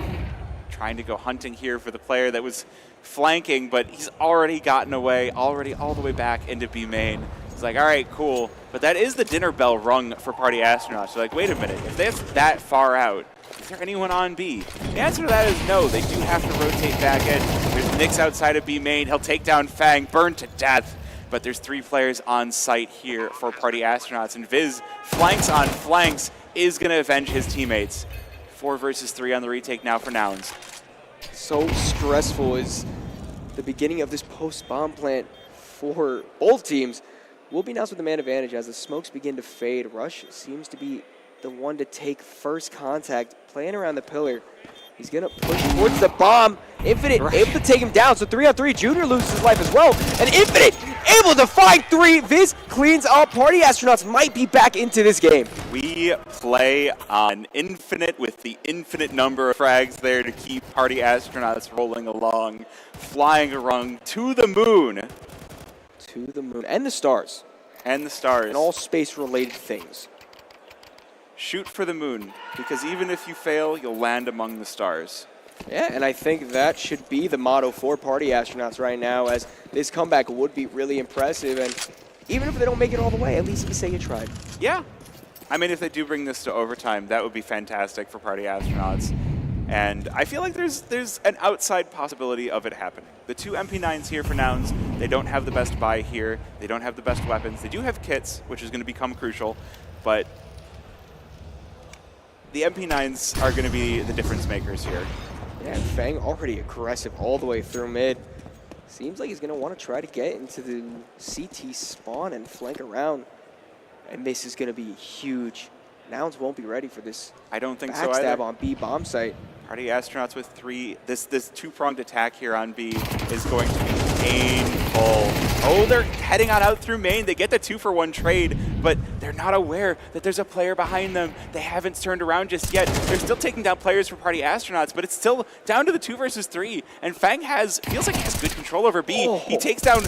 trying to go hunting here for the player that was flanking, but he's already gotten away, already all the way back into B main. It's like, all right, cool. But that is the dinner bell rung for Party Astronauts. You're like, wait a minute, if they're that far out, is there anyone on B? The answer to that is no. They do have to rotate back in. There's Nyx outside of B main. He'll take down Fang, burned to death. But there's 3 players on site here for Party Astronauts. And Viz, flanks on flanks, is going to avenge his teammates. 4 versus 3 on the retake now for Nouns. So stressful is the beginning of this post-bomb plant for both teams. Will be Nouns with the man advantage as the smokes begin to fade. Rush seems to be the one to take first contact, playing around the pillar. He's going to push towards the bomb. Infinite able to take him down. So 3-on-3, Junior loses his life as well. And Infinite able to find 3. Viz cleans up. Party Astronauts might be back into this game. We play on Infinite with the infinite number of frags there to keep Party Astronauts rolling along, flying around to the moon. To the moon. And the stars. And the stars. And all space-related things. Shoot for the moon, because even if you fail, you'll land among the stars. Yeah, and I think that should be the motto for Party Astronauts right now, as this comeback would be really impressive. And even if they don't make it all the way, at least you say you tried. Yeah. I mean, if they do bring this to overtime, that would be fantastic for Party Astronauts. And I feel like there's an outside possibility of it happening. The two MP9s here for Nouns, they don't have the best buy here. They don't have the best weapons. They do have kits, which is going to become crucial, but the MP9s are going to be the difference makers here. Yeah, Fang already aggressive all the way through mid. Seems like he's going to want to try to get into the CT spawn and flank around. And this is going to be huge. Nouns won't be ready for this. I don't think so either. Backstab on B bomb site. Party Astronauts with 3. This two-pronged attack here on B is going to be painful. Oh, they're heading on out through main. They get the 2-for-1 trade, but they're not aware that there's a player behind them. They haven't turned around just yet. They're still taking down players for Party Astronauts, but it's still down to the 2 versus 3. And Fang feels like he has good control over B. Oh. He takes down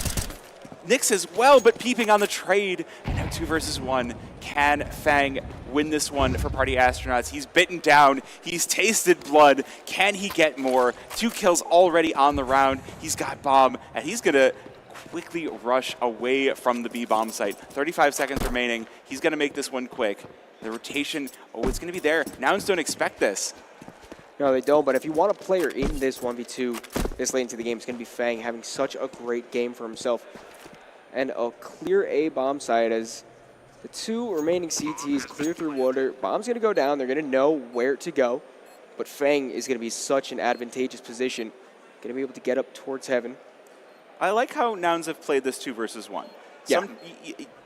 Nyx as well, but peeping on the trade. And now 2 versus 1. Can Fang win this one for Party Astronauts? He's bitten down. He's tasted blood. Can he get more? 2 kills already on the round. He's got bomb, and he's going to quickly rush away from the B bomb site. 35 seconds remaining. He's going to make this one quick. The rotation, it's going to be there. Nouns don't expect this. No, they don't, but if you want a player in this 1v2 this late into the game, it's going to be Fang having such a great game for himself. And a clear A bomb site as the 2 remaining CTs clear through water. Bomb's going to go down. They're going to know where to go. But Fang is going to be such an advantageous position. Going to be able to get up towards heaven. I like how Nouns have played this 2 versus 1. Yeah.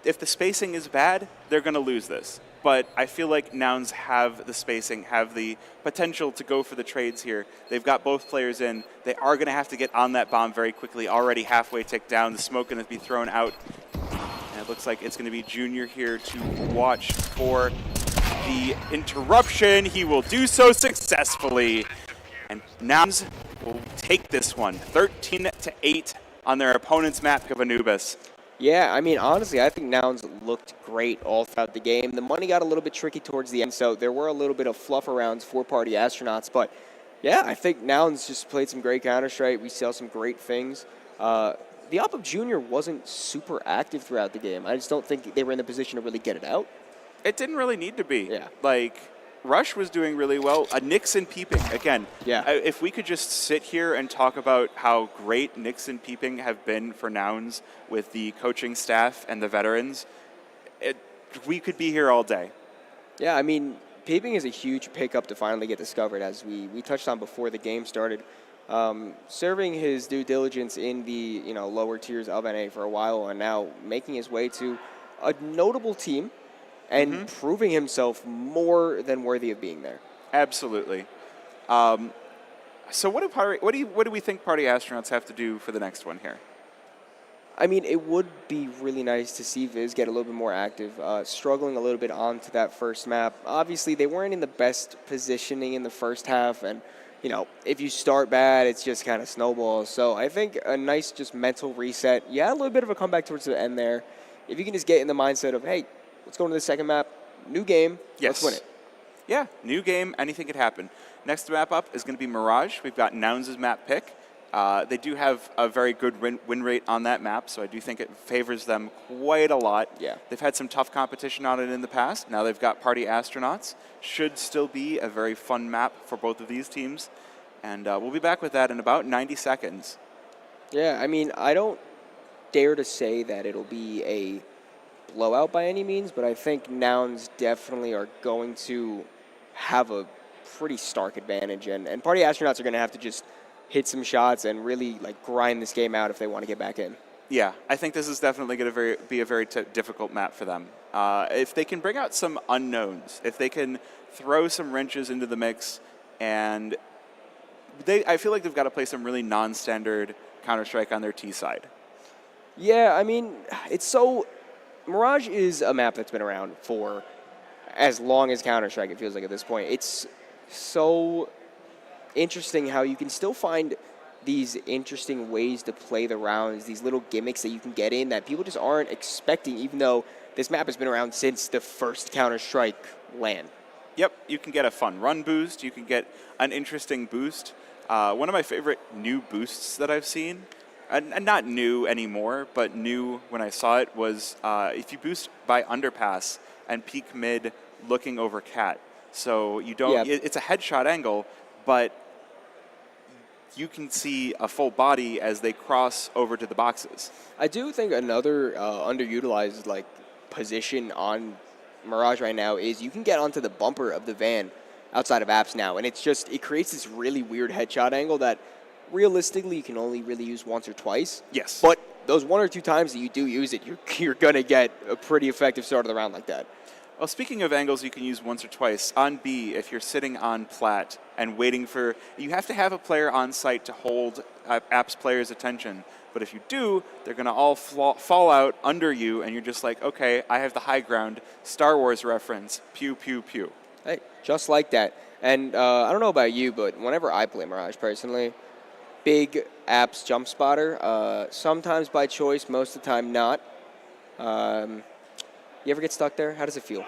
If the spacing is bad, they're going to lose this. But I feel like Nouns have the spacing, have the potential to go for the trades here. They've got both players in. They are going to have to get on that bomb very quickly. Already halfway ticked down. The smoke going to be thrown out. And it looks like it's going to be Junior here to watch for the interruption. He will do so successfully. And Nouns will take this one, 13-8 on their opponent's map of Anubis. Yeah, I mean, honestly, I think Nouns looked great all throughout the game. The money got a little bit tricky towards the end, so there were a little bit of fluff arounds for Party Astronauts. But, yeah, I think Nouns just played some great Counter-Strike. We saw some great things. The Up of Junior wasn't super active throughout the game. I just don't think they were in the position to really get it out. It didn't really need to be. Yeah. Like, Rush was doing really well. Nyx and Peeping, again. Yeah. If we could just sit here and talk about how great Nyx and Peeping have been for Nouns with the coaching staff and the veterans, we could be here all day. Yeah, I mean, Peeping is a huge pickup to finally get discovered, as we touched on before the game started. Serving his due diligence in the lower tiers of NA for a while, and now making his way to a notable team and proving himself more than worthy of being there. Absolutely. So what do we think Party Astronauts have to do for the next one here? I mean, it would be really nice to see Viz get a little bit more active, struggling a little bit onto that first map. Obviously, they weren't in the best positioning in the first half, and if you start bad, it's just kind of snowballs. So I think a nice just mental reset. Yeah, a little bit of a comeback towards the end there. If you can just get in the mindset of, hey, let's go into the second map, new game, yes. Let's win it. Yeah, new game, anything could happen. Next map up is going to be Mirage. We've got Nouns' map pick. They do have a very good win rate on that map, so I do think it favors them quite a lot. Yeah. They've had some tough competition on it in the past. Now they've got Party Astronauts. Should still be a very fun map for both of these teams. And we'll be back with that in about 90 seconds. Yeah, I mean, I don't dare to say that it'll be a blowout by any means, but I think Nouns definitely are going to have a pretty stark advantage, and Party Astronauts are going to have to just hit some shots and really grind this game out if they want to get back in. Yeah, I think this is definitely going to be a very difficult map for them. If they can bring out some unknowns, if they can throw some wrenches into the mix, and I feel like they've got to play some really non-standard Counter-Strike on their T side. Yeah, I mean, Mirage is a map that's been around for as long as Counter-Strike, it feels like at this point. It's so interesting how you can still find these interesting ways to play the rounds, these little gimmicks that you can get in that people just aren't expecting, even though this map has been around since the first Counter-Strike LAN. Yep, you can get a fun run boost. You can get an interesting boost. One of my favorite new boosts that I've seen, and not new anymore, but new when I saw it, was if you boost by underpass and peek mid looking over cat. So you don't, it's a headshot angle, but you can see a full body as they cross over to the boxes. I do think another underutilized like position on Mirage right now is you can get onto the bumper of the van outside of apps now, and it creates this really weird headshot angle that realistically you can only really use once or twice. Yes. But those 1 or 2 times that you do use it, you're going to get a pretty effective start of the round like that. Well, speaking of angles you can use once or twice, on B, if you're sitting on plat and waiting for, you have to have a player on site to hold apps players' attention. But if you do, they're going to all fall out under you, and you're just like, okay, I have the high ground. Star Wars reference, pew, pew, pew. Hey, just like that. And I don't know about you, but whenever I play Mirage personally, big apps jump spotter, sometimes by choice, most of the time not. You ever get stuck there? How does it feel?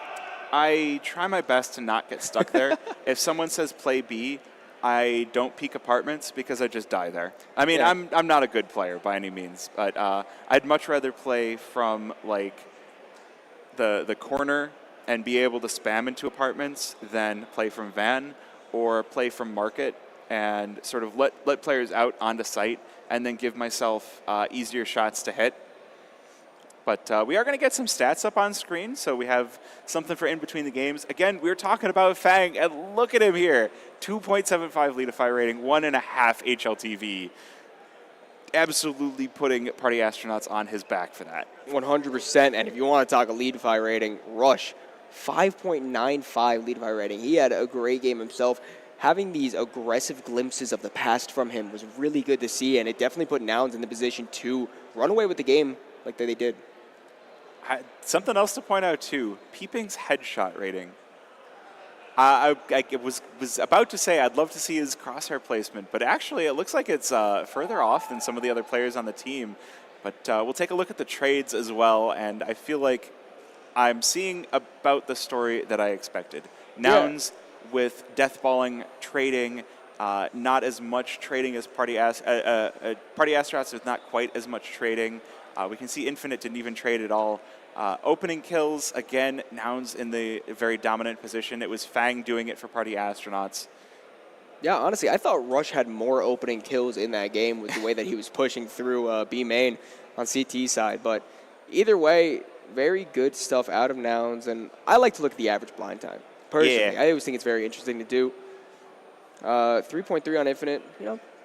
I try my best to not get stuck there. If someone says play B, I don't peek apartments because I just die there. I mean, Yeah. I'm not a good player by any means, but I'd much rather play from like the corner and be able to spam into apartments than play from van or play from market and sort of let players out onto site and then give myself easier shots to hit. But we are going to get some stats up on screen, so we have something for in between the games. Again, we were talking about Fang, and look at him here. 2.75 lead of fire rating, 1.5 HLTV. Absolutely putting Party Astronauts on his back for that. 100%. And if you want to talk a lead fire rating, Rush, 5.95 lead fire rating. He had a great game himself. Having these aggressive glimpses of the past from him was really good to see, and it definitely put Nouns in the position to run away with the game like they did. Something else to point out, too. Peeping's headshot rating. I was about to say I'd love to see his crosshair placement, but actually it looks like it's further off than some of the other players on the team. But we'll take a look at the trades as well, and I feel like I'm seeing about the story that I expected. Nouns with deathballing, trading, not as much trading as Party Astronauts with not quite as much trading. We can see Infinite didn't even trade at all. Opening kills, again, Nouns in the very dominant position. It was Fang doing it for Party Astronauts. Yeah, honestly, I thought Rush had more opening kills in that game with the way that he was pushing through B main on CT side. But either way, very good stuff out of Nouns. And I like to look at the average blind time. Personally, Yeah. I always think it's very interesting to do. 3.3 on Infinite,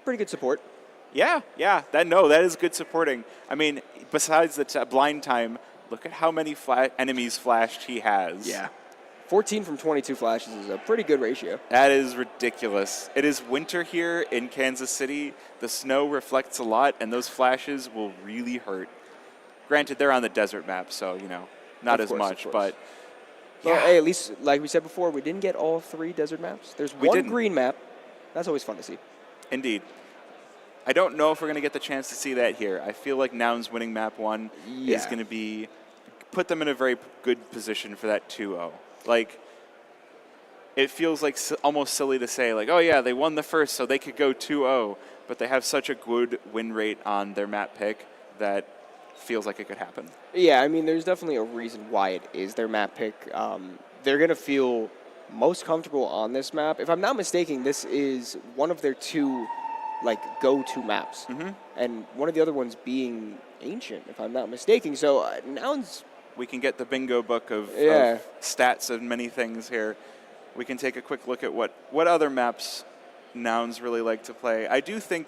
pretty good support. Yeah, that is good supporting. I mean, besides the blind time, look at how many enemies flashed he has. Yeah. 14 from 22 flashes is a pretty good ratio. That is ridiculous. It is winter here in Kansas City. The snow reflects a lot, and those flashes will really hurt. Granted, they're on the desert map, so, not Of as course, much, of but... course. Well, hey, at least, like we said before, we didn't get all 3 desert maps. There's one green map. That's always fun to see. Indeed. I don't know if we're going to get the chance to see that here. I feel like Nouns winning map 1 is going to put them in a very good position for that 2-0. Like, it feels like almost silly to say, like, oh yeah, they won the first, so they could go 2-0, but they have such a good win rate on their map pick that feels like it could happen. Yeah, I mean, there's definitely a reason why it is their map pick. They're going to feel most comfortable on this map. If I'm not mistaken, this is one of their 2 go-to maps. Mm-hmm. And one of the other ones being Ancient, if I'm not mistaken. So Nouns... We can get the bingo book of stats and many things here. We can take a quick look at what other maps Nouns really like to play. I do think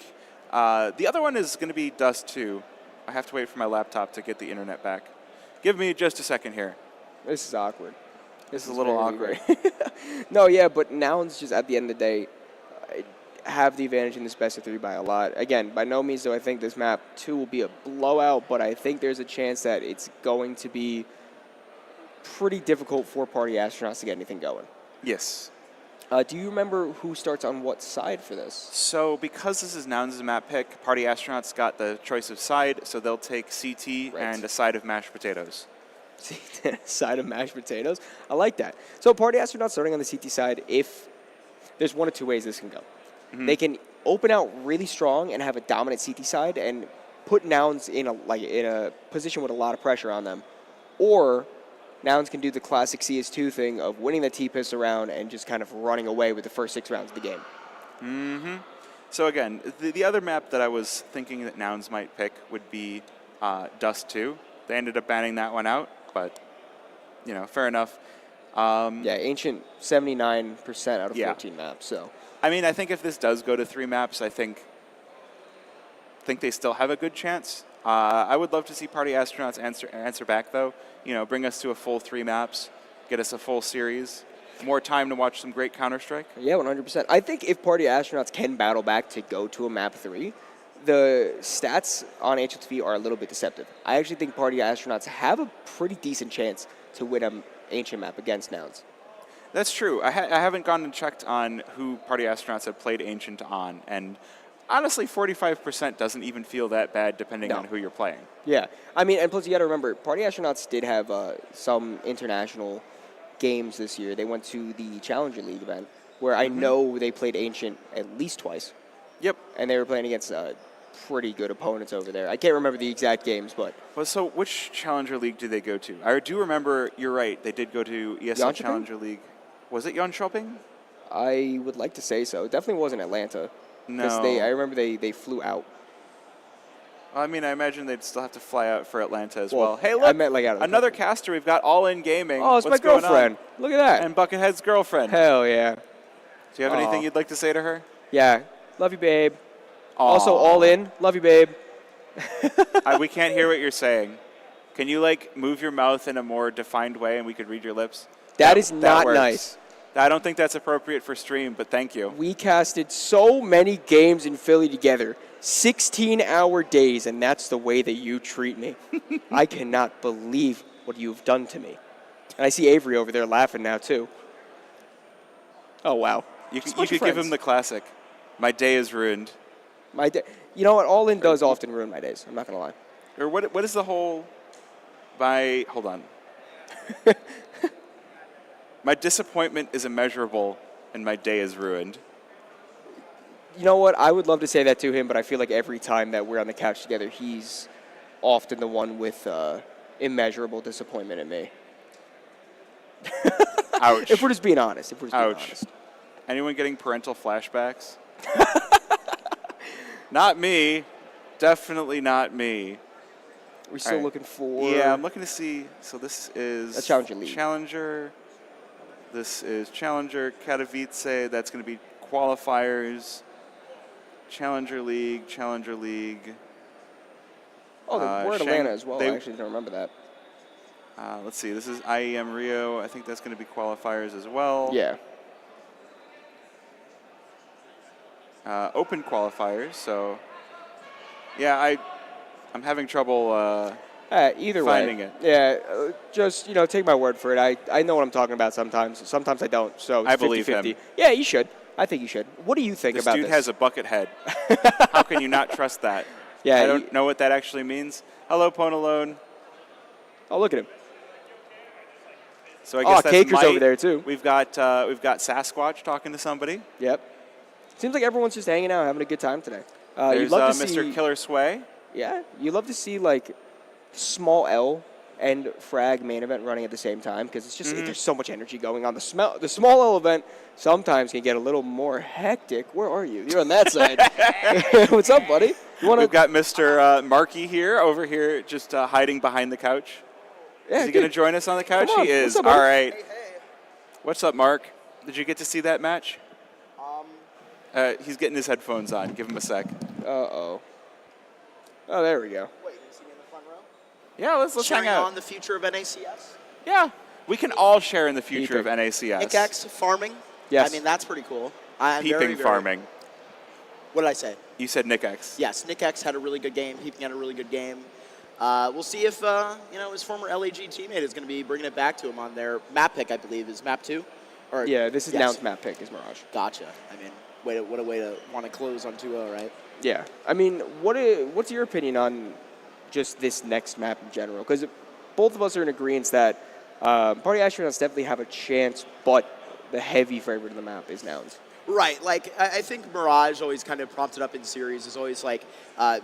the other one is going to be Dust 2. I have to wait for my laptop to get the internet back. Give me just a second here. This is awkward. This is a little awkward. No, yeah, but Nouns just at the end of the day have the advantage in this best of 3 by a lot. Again, by no means do I think this map 2 will be a blowout, but I think there's a chance that it's going to be pretty difficult for Party Astronauts to get anything going. Yes. Do you remember who starts on what side for this? So because this is Nouns' map pick, Party Astronauts got the choice of side, so they'll take CT and a side of mashed potatoes. Side of mashed potatoes? I like that. So Party Astronauts starting on the CT side, if there's 1 of 2 ways this can go. Mm-hmm. They can open out really strong and have a dominant CT side and put Nouns in a position with a lot of pressure on them. Or Nouns can do the classic CS2 thing of winning the T-Piss around and just kind of running away with the first 6 rounds of the game. Mm-hmm. So again, the other map that I was thinking that Nouns might pick would be Dust 2. They ended up banning that one out, but, fair enough. Yeah, Ancient 79% out of Yeah. 14 maps. So I mean, I think if this does go to 3 maps, I think they still have a good chance. I would love to see Party Astronauts answer back, though. Bring us to a full 3 maps, get us a full series, more time to watch some great Counter-Strike. yeah, 100%. I think if Party Astronauts can battle back to go to a map 3, the stats on Ancient TV are a little bit deceptive. I actually think Party Astronauts have a pretty decent chance to win an Ancient map against Nouns. That's true. I haven't gone and checked on who Party Astronauts have played Ancient on, and honestly, 45% doesn't even feel that bad depending on who you're playing. Yeah, I mean, and plus you got to remember, Party Astronauts did have some international games this year. They went to the Challenger League event, where I know they played Ancient at least twice. Yep. And they were playing against pretty good opponents over there. I can't remember the exact games, but... Well, so which Challenger League did they go to? I do remember, you're right, they did go to ESL Challenger League. Was it Jönköping? I would like to say so. It definitely wasn't Atlanta. No. I remember they flew out. I mean, I imagine they'd still have to fly out for Atlanta as Well, well. Hey, I look, meant like out of the another caster we've got All In Gaming. Oh, it's What's my going on? girlfriend. Look at that. And Buckethead's girlfriend. Hell yeah. Do you have anything you'd like to say to her? Yeah. Love you, babe. Aw. Also, All In. Love you, babe. We can't hear what you're saying. Can you, move your mouth in a more defined way and we could read your lips? That is not works. nice. I don't think that's appropriate for stream, but thank you. We casted so many games in Philly together, 16-hour days, and that's the way that you treat me. I cannot believe what you've done to me. And I see Avery over there laughing now, too. Oh, wow. You could give him the classic. My day is ruined. My day. You know what? All In does often ruin my days. I'm not going to lie. Or what is the whole... Hold on. My disappointment is immeasurable, and my day is ruined. You know what? I would love to say that to him, but I feel like every time that we're on the couch together, he's often the one with immeasurable disappointment in me. Ouch. If we're just being honest. Ouch. Anyone getting parental flashbacks? Not me. Definitely not me. We're still looking for... Yeah, I'm looking to see. So this is... A Challenger League. Challenger. This is Challenger Katowice. That's going to be qualifiers. Challenger League. Oh, we're at Atlanta as well. I actually don't remember that. Let's see. This is IEM Rio. I think that's going to be qualifiers as well. Yeah. Open qualifiers. So, yeah, I'm having trouble either finding way. it. Yeah, just, take my word for it. I know what I'm talking about sometimes. Sometimes I don't. So it's I believe 50-50. him. Yeah, you should. I think you should. What do you think This about dude this? has a bucket head. How can you not trust that? Yeah, I don't know what that actually means. Hello, Ponalone. Oh, look at him. So I guess that's Caker's Mike. over there too. We've got Sasquatch talking to somebody. Yep. Seems like everyone's just hanging out, having a good time today. There's you'd love to Mr. see, Killer Sway. Yeah, you love to see small L and Frag main event running at the same time because it's just there's so much energy going on. The small L event sometimes can get a little more hectic. Where are you? You're on that side. What's up, buddy? We've got Mr. Marky over here, just hiding behind the couch. Yeah, is he going to join us on the couch? Come on. He is. What's up, buddy? All right. Hey. What's up, Mark? Did you get to see that match? He's getting his headphones on. Give him a sec. Uh-oh. Oh, there we go. Wait, is he in the front row? Yeah, let's hang Sharing out. on the future of NACS? Yeah, we can all share in the future of NACS. Nick X farming? Yes. I mean, that's pretty cool. I'm Peeping farming. What did I say? You said Nick X. Yes, Nick X had a really good game. Peeping had a really good game. We'll see if his former LAG teammate is going to be bringing it back to him on their map pick, I believe, is map 2. Or Yeah, this is yes. Nouns map pick is Mirage. Gotcha. I mean, what a way to want to close on 2-0, right? Yeah. I mean, what's your opinion on just this next map in general? Because both of us are in agreement that Party Astronauts definitely have a chance, but the heavy favorite of the map is Nouns. Right. I think Mirage always kind of prompted up in series is always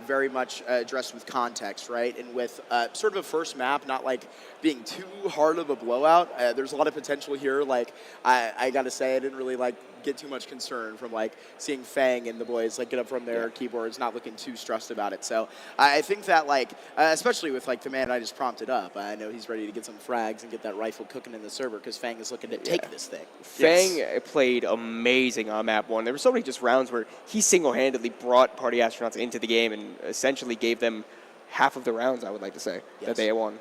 very much addressed with context, right? And with sort of a first map, not like being too hard of a blowout. There's a lot of potential here. Like I gotta say, I didn't really like get too much concern from like seeing Fang and the boys like get up from their keyboards, not looking too stressed about it. So I think that like, especially with like the man I just prompted up, I know he's ready to get some frags and get that rifle cooking in the server because Fang is looking to take this thing. Fang played amazing on map 1. There were so many just rounds where he single-handedly brought Party Astronauts into the game and essentially gave them half of the rounds, I would like to say, that they won.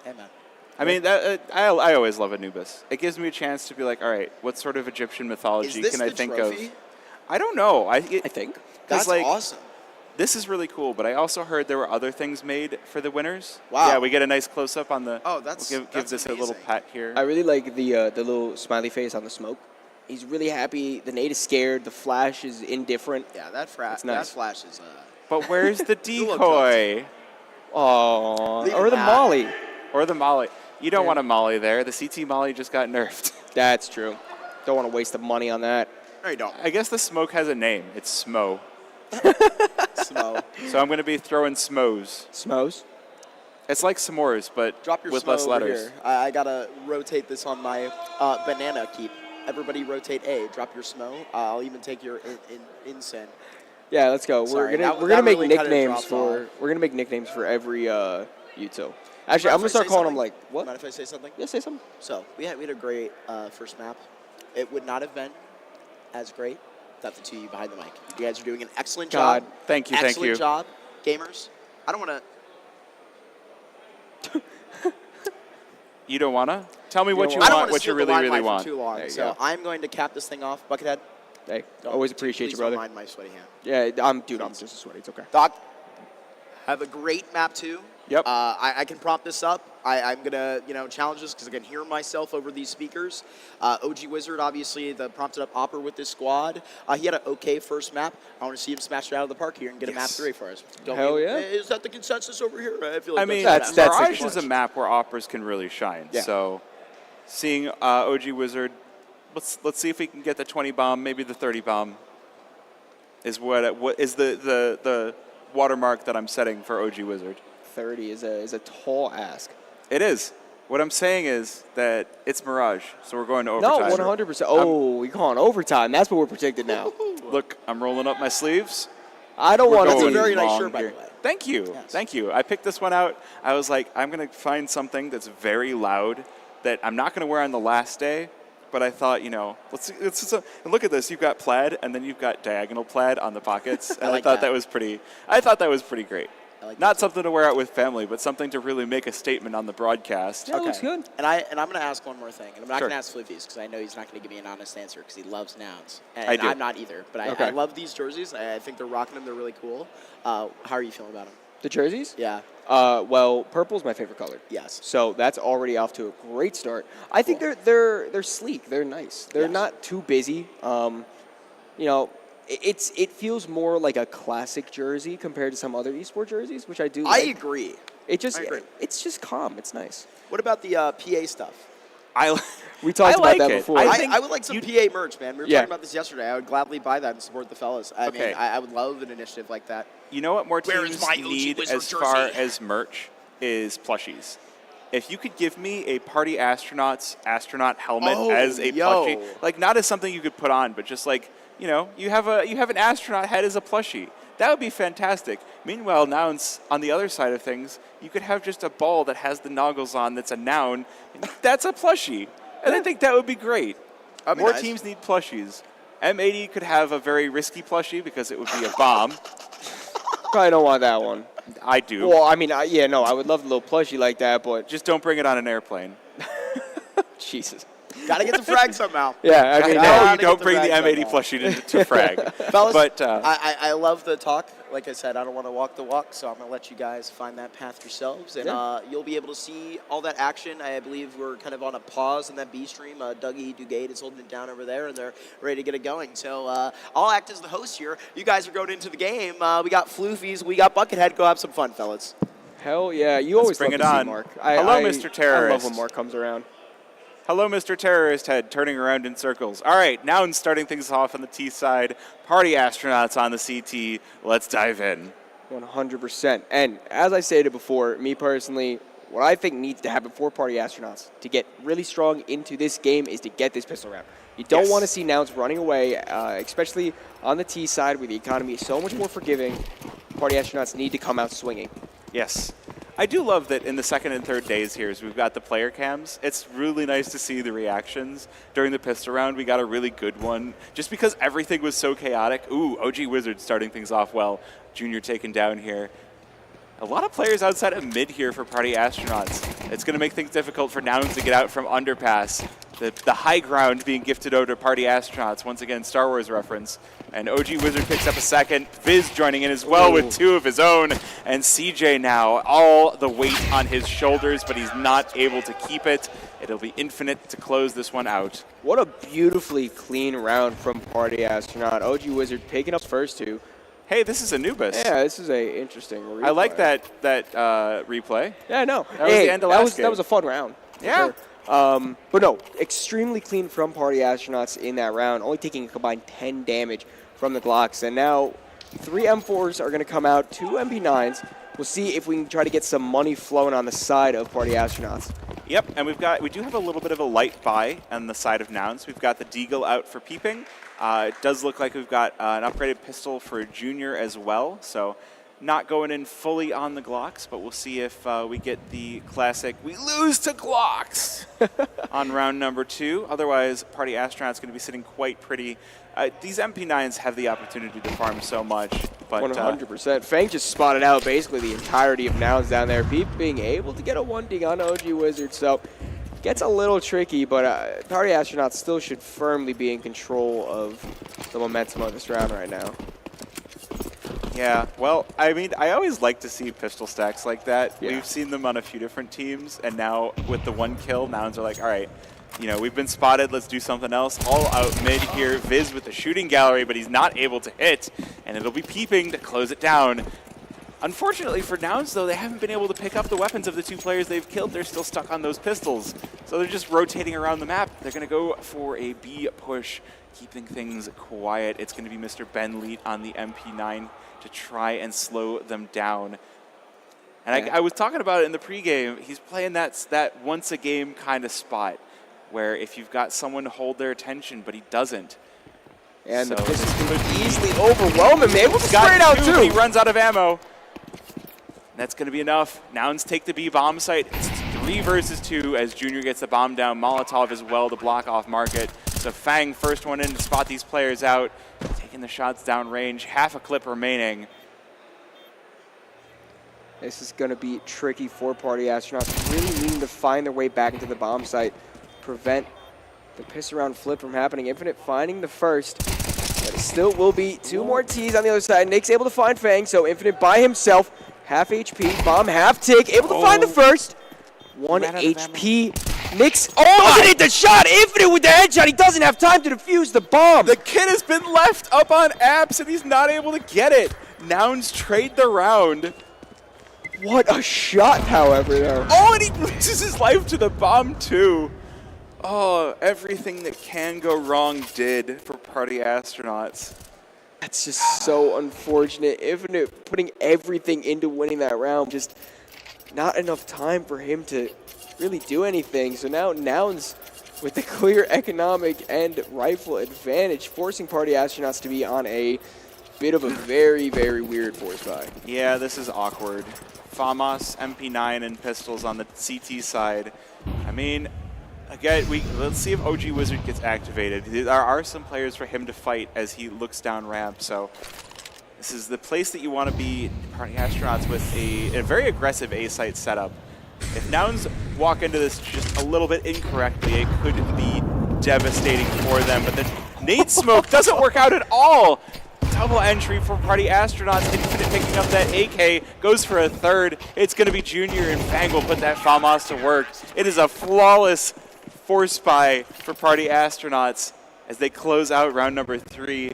Hey, man. I mean, I always love Anubis. It gives me a chance to be like, all right, what sort of Egyptian mythology can I think trophy? of? I don't know. I think. That's like, awesome. This is really cool, but I also heard there were other things made for the winners. Wow. Yeah, we get a nice close-up on the... Oh, that's we'll give that's this amazing. a little pat here. I really like the little smiley face on the smoke. He's really happy. The nade is scared. The flash is indifferent. Yeah, that nice. that flash is... But where's the little decoy? Oh, Leave or him the out. molly. Or the molly. You don't want a molly there. The CT molly just got nerfed. That's true. Don't want to waste the money on that. No, you don't. I guess the smoke has a name. It's Smo. Smo. So I'm going to be throwing Smos. Smos. It's like s'mores, but Drop your with Smo less over letters. here. I gotta rotate this on my banana keep. Everybody rotate A. Drop your Smo. I'll even take your Insen. Yeah, let's go. Sorry, we're gonna make really kinda nicknames dropped for every Util. Actually, I'm gonna start calling them like what? Mind if I say something? Yeah, say something. So we had a great first map. It would not have been as great without the two of you behind the mic. You guys are doing an excellent God, job. thank you, Excellent thank you. job, gamers. I don't want to. You don't want to? Tell me what you I don't want, want to what you steal really, the limelight really for want. too long. There you So go. I'm going to cap this thing off. Buckethead. Hey, Don't- always appreciate you, please brother. Don't mind my sweaty hand. Yeah, I'm just a sweaty. It's okay. Doc, have a great map too. Yep. I can prompt this up. I'm gonna challenge this because I can hear myself over these speakers. OG Wizard, obviously the prompted up Opper with this squad. He had an okay first map. I want to see him smash it out of the park here and get a map 3 for us. Hell yeah. Is that the consensus over here? I feel like I mean, that's Mirage the is a map where operas can really shine. Yeah. So seeing OG Wizard, let's see if we can get the 20 bomb, maybe the 30 bomb is what is the watermark that I'm setting for OG Wizard. 30 is a tall ask. It is. What I'm saying is that it's Mirage, so we're going to No, overtime. 100%. Oh, we calling overtime. That's what we're predicting now. Look, I'm rolling up my sleeves. I don't We're want to going be. very nice long shirt, by here. the way. Thank you. Yes. Thank you. I picked this one out. I was like, I'm going to find something that's very loud that I'm not going to wear on the last day. But I thought, let's and look at this. You've got plaid, and then you've got diagonal plaid on the pockets. And like I thought that. that was pretty. I thought that was pretty great. I like Not that. something to wear out with family, but something to really make a statement on the broadcast. Yeah, looks good. And I'm going to ask one more thing, and I'm not Sure. going to ask Fliffy's because I know he's not going to give me an honest answer because he loves nouns. And I do. I'm not either, but Okay. I love these jerseys. I think they're rocking them. They're really cool. How are you feeling about them? The jerseys? Yeah. Well, purple's my favorite color. Yes. So that's already off to a great start. I think they're sleek. They're nice. They're Yes. not too busy. It feels more like a classic jersey compared to some other esport jerseys, which I do. I like. agree. It I agree. it's just calm. It's nice. What about the PA stuff? We talked I like about that it. before. I would like some PA merch, man. We were Yeah. talking about this yesterday. I would gladly buy that and support the fellas. I Okay. mean, I would love an initiative like that. You know what more Where is teams my OG need Wizard as far jersey? as merch is plushies. If you could give me a Party Astronauts astronaut helmet Oh, as a yo. plushie, like not as something you could put on, but just like, you have an astronaut head as a plushie. That would be fantastic. Meanwhile, nouns on the other side of things, you could have just a ball that has the noggles on that's a noun. That's a plushie. And I think that would be great. That'd be More nice. teams need plushies. M80 could have a very risky plushie because it would be a bomb. Probably don't want that one. I do. Well, I mean, I would love a little plushie like that, but Just don't bring it on an airplane. Jesus. Got to get the frag somehow. Yeah, I mean, No, gotta you get don't the bring the frags M80 on. plushie to frag. Fellas, But I love the talk. Like I said, I don't want to walk the walk, so I'm going to let you guys find that path yourselves. And you'll be able to see all that action. I believe we're kind of on a pause in that B stream. Dougie Dugate is holding it down over there, and they're ready to get it going. So I'll act as the host here. You guys are going into the game. We got Floofies. We got Buckethead. Go have some fun, fellas. hell yeah. You always bring love it to see on. Mark. Hello, Mr. I love Terrorist. when Mark comes around. Hello, Mr. Terrorist Head, turning around in circles. All right, now starting things off on the T side. Party Astronauts on the CT. Let's dive in. 100%. And as I stated before, me personally, what I think needs to happen for Party Astronauts to get really strong into this game is to get this pistol round. You don't want to see Nouns running away, especially on the T side where the economy is so much more forgiving. Party Astronauts need to come out swinging. Yes. I do love that in the second and third days here, as we've got the player cams. It's really nice to see the reactions. During the pistol round, we got a really good one. Just because everything was so chaotic. Ooh, OG Wizard starting things off well. Junior taken down here. A lot of players outside of mid here for Party Astronauts. It's going to make things difficult for Nouns to get out from underpass. The high ground being gifted over to Party Astronauts. Once again, Star Wars reference. And OG Wizard picks up a second. Viz joining in as well with 2 of his own. And CJ now, all the weight on his shoulders, but he's not able to keep it. It'll be Infinite to close this one out. What a beautifully clean round from Party Astronaut. OG Wizard picking up first 2. Hey, this is Anubis. Yeah, this is a interesting replay. I like that replay. Yeah, no. That was the end of last game. That was a fun round. Yeah. Sure. But no, extremely clean from Party Astronauts in that round, only taking a combined 10 damage from the Glocks. And now 3 M4s are going to come out, 2 MP9s. We'll see if we can try to get some money flowing on the side of Party Astronauts. Yep, and we do have a little bit of a light buy on the side of Nouns. We've got the Deagle out for peeping. It does look like we've got an upgraded pistol for Junior as well, so not going in fully on the Glocks, but we'll see if we get the classic we lose to Glocks on round number 2. Otherwise, Party Astronaut's going to be sitting quite pretty. These MP9s have the opportunity to farm so much. But 100%. Fang just spotted out basically the entirety of Nouns down there. Peep being able to get a 1-ding on OG Wizard, so gets a little tricky, but Party Astronauts still should firmly be in control of the momentum of this round right now. Yeah, well, I mean, I always like to see pistol stacks like that. Yeah. We've seen them on a few different teams, and now with the 1 kill, Nouns are like, all right, you know, we've been spotted, let's do something else. All out mid here, Viz with the shooting gallery, but he's not able to hit, and it'll be peeping to close it down. Unfortunately for Nouns, though, they haven't been able to pick up the weapons of the 2 players they've killed. They're still stuck on those pistols. So they're just rotating around the map. They're going to go for a B push, keeping things quiet. It's going to be Mr. Ben Leet on the MP9 to try and slow them down. And I was talking about it in the pregame. He's playing that once-a-game kind of spot where if you've got someone to hold their attention, but he doesn't. And so the pistols can easily overwhelm him. Able to spray it out, too. He runs out of ammo. That's going to be enough. Nouns take the B bomb site. It's 3 versus 2 as Junior gets the bomb down. Molotov as well to block off Market. So Fang, first one in to spot these players out. Taking the shots down range. Half a clip remaining. This is going to be tricky for Party Astronauts. Really needing to find their way back into the bomb site. Prevent the piss around flip from happening. Infinite finding the first. But it still will be 2 more T's on the other side. Nick's able to find Fang, so Infinite by himself. Half HP, bomb, half tick, able to find the first. 1 HP. Nick's doesn't hit the shot. Infinite with the headshot. He doesn't have time to defuse the bomb. The kid has been left up on apps and he's not able to get it. Nouns trade the round. What a shot, however, though. Oh, and he loses his life to the bomb, too. Oh, everything that can go wrong did for Party Astronauts. That's just so unfortunate. Infinite putting everything into winning that round. Just not enough time for him to really do anything. So now Nouns with the clear economic and rifle advantage, forcing Party Astronauts to be on a bit of a very, very weird force buy. Yeah, this is awkward. FAMAS, MP9, and pistols on the CT side. I mean, again, let's see if OG Wizard gets activated. There are some players for him to fight as he looks down ramp, so this is the place that you want to be, Party Astronauts, with a very aggressive A-site setup. If Nouns walk into this just a little bit incorrectly, it could be devastating for them, but the nade smoke doesn't work out at all. Double entry for Party Astronauts. Infinite picking up that AK, goes for a third. It's going to be Junior, and Fang will put that FAMAS to work. It is a flawless force buy for Party Astronauts as they close out round number 3.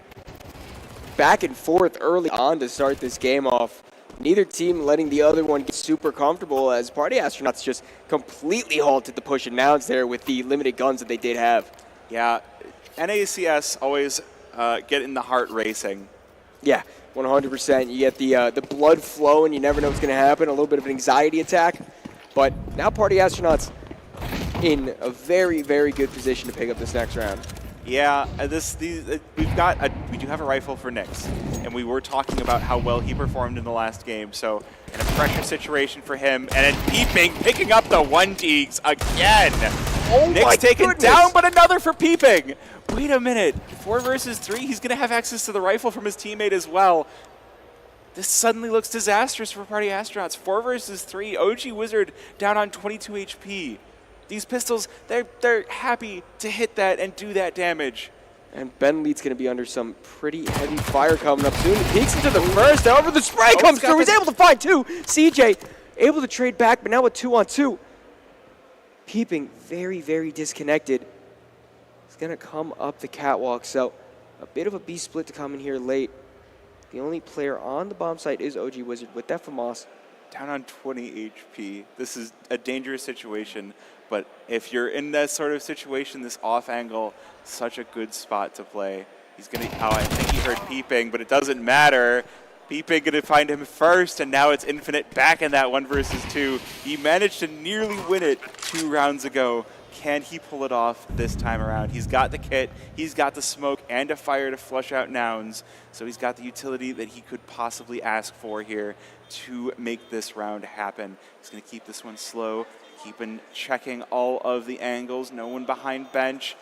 Back and forth early on to start this game off. neither team letting the other one get super comfortable as Party Astronauts just completely halted the push and Nouns there with the limited guns that they did have. Yeah, NACS always getting the heart racing. Yeah, 100%. You get the blood flowing. You never know what's going to happen. A little bit of an anxiety attack. But now Party Astronauts in a very, very good position to pick up this next round. Yeah, we do have a rifle for Nyx, and we were talking about how well he performed in the last game. So in a pressure situation for him, and then Peeping picking up the 1Ds again. Oh Nyx my taken goodness. down, but another for Peeping. Wait a minute, 4 versus 3. He's gonna have access to the rifle from his teammate as well. This suddenly looks disastrous for Party Astronauts. 4 versus 3. OG Wizard down on 22 HP. These pistols, they're happy to hit that and do that damage. And Ben Lead's going to be under some pretty heavy fire coming up soon. He peeks into the first. However, the spray comes through. He's able to find 2. CJ able to trade back, but now with 2-on-2. Peeping very, very disconnected. He's going to come up the catwalk. So a bit of a B split to come in here late. The only player on the bomb site is OG Wizard with that FAMAS. Down on 20 HP. This is a dangerous situation, but if you're in that sort of situation, this off angle, such a good spot to play. He's gonna, I think he heard Peeping, but it doesn't matter. Peeping gonna find him first, and now it's Infinite back in that 1 versus 2. He managed to nearly win it 2 rounds ago. Can he pull it off this time around? He's got the kit, he's got the smoke and a fire to flush out Nouns, so he's got the utility that he could possibly ask for here to make this round happen. He's going to keep this one slow, keeping checking all of the angles, no one behind bench.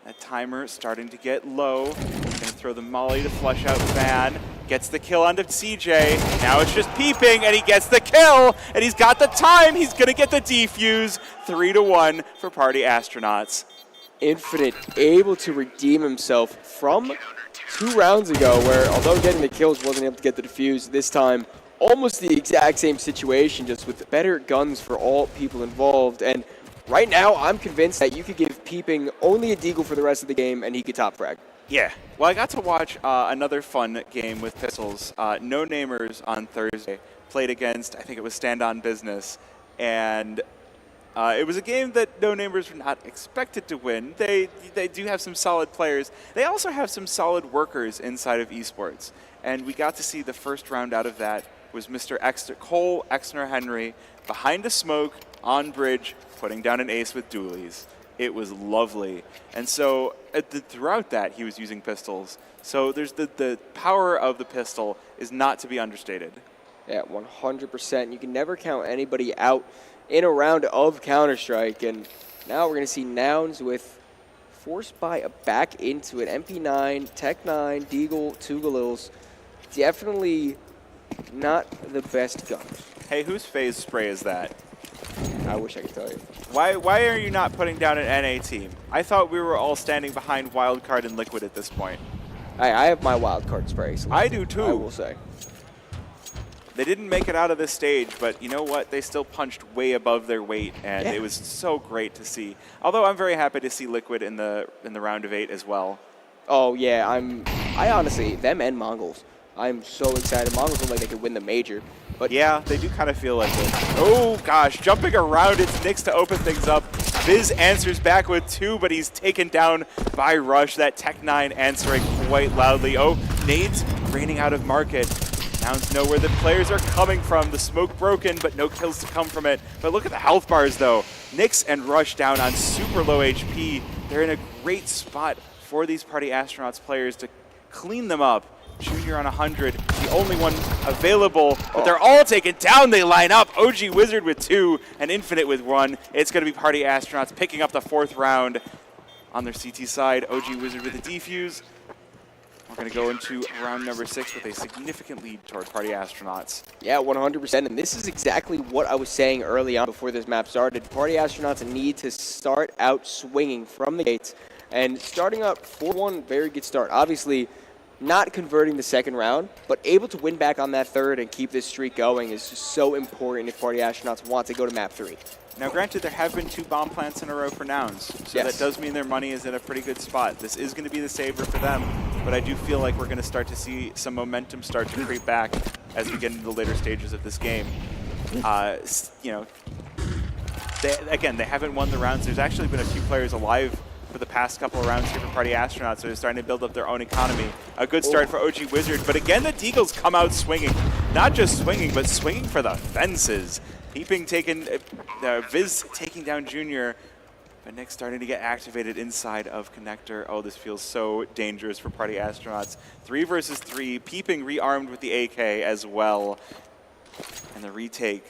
That timer starting to get low. He's going to throw the molly to flush out Van. Gets the kill onto CJ. Now it's just Peeping, and he gets the kill, and he's got the time. He's going to get the defuse. 3-1 for Party Astronauts. Infinite able to redeem himself from 2 rounds ago, where although getting the kills wasn't able to get the defuse, this time almost the exact same situation, just with better guns for all people involved. And right now, I'm convinced that you could give Peeping only a deagle for the rest of the game, and he could top frag. Yeah. Well, I got to watch another fun game with pistols. No Namers on Thursday played against, I think it was Stand On Business, and it was a game that No Namers were not expected to win. They do have some solid players. They also have some solid workers inside of esports, and we got to see the first round out of that was Mr. Cole Exner Henry behind a smoke on bridge, putting down an ace with dualies. It was lovely. And so throughout that, he was using pistols. So there's the power of the pistol is not to be understated. Yeah, 100%. You can never count anybody out in a round of Counter-Strike. And now we're going to see Nouns with Force Buy back into it. MP9, Tech 9, Deagle, 2 Galils. Definitely not the best guns. Hey, whose phase spray is that? I wish I could tell you. Why are you not putting down an NA team? I thought we were all standing behind Wildcard and Liquid at this point. I have my wildcard spray. I do too. I will say. They didn't make it out of this stage, but you know what? They still punched way above their weight, and it was so great to see. Although I'm very happy to see Liquid in the round of 8 as well. Oh yeah, I honestly, them and Mongols. I'm so excited. Mongols look like they could win the major. But yeah, they do kind of feel like it. Oh gosh, jumping around, it's Nyx to open things up. Viz answers back with 2, but he's taken down by Rush. That Tech 9 answering quite loudly. Oh, nades raining out of market. Nouns know where the players are coming from. The smoke broken, but no kills to come from it. But look at the health bars though. Nyx and Rush down on super low HP. They're in a great spot for these Party Astronauts players to clean them up. Junior on 100, the only one available, but they're all taken down. They line up. OG Wizard with 2 and Infinite with 1. It's going to be Party Astronauts picking up the 4th round on their CT side. OG Wizard with the defuse. We're going to go into round number 6 with a significant lead toward Party Astronauts. Yeah, 100%. And this is exactly what I was saying early on before this map started. Party Astronauts need to start out swinging from the gates. And starting up 4-1, very good start. Obviously, not converting the second round, but able to win back on that third and keep this streak going is just so important if Party Astronauts want to go to map 3. Now, granted, there have been 2 bomb plants in a row for Nouns, so that does mean their money is in a pretty good spot. This is going to be the saver for them. but I do feel like we're going to start to see some momentum start to creep back as we get into the later stages of this game. You know, they haven't won the rounds. There's actually been a few players alive for the past couple of rounds here for Party Astronauts, so they're starting to build up their own economy. A good start for OG Wizard, but again, the Deagles come out swinging. Not just swinging, but swinging for the fences. Peeping taking, Viz taking down Junior, but Nick starting to get activated inside of Connector. Oh, this feels so dangerous for Party Astronauts. 3 versus 3, Peeping rearmed with the AK as well. And the retake.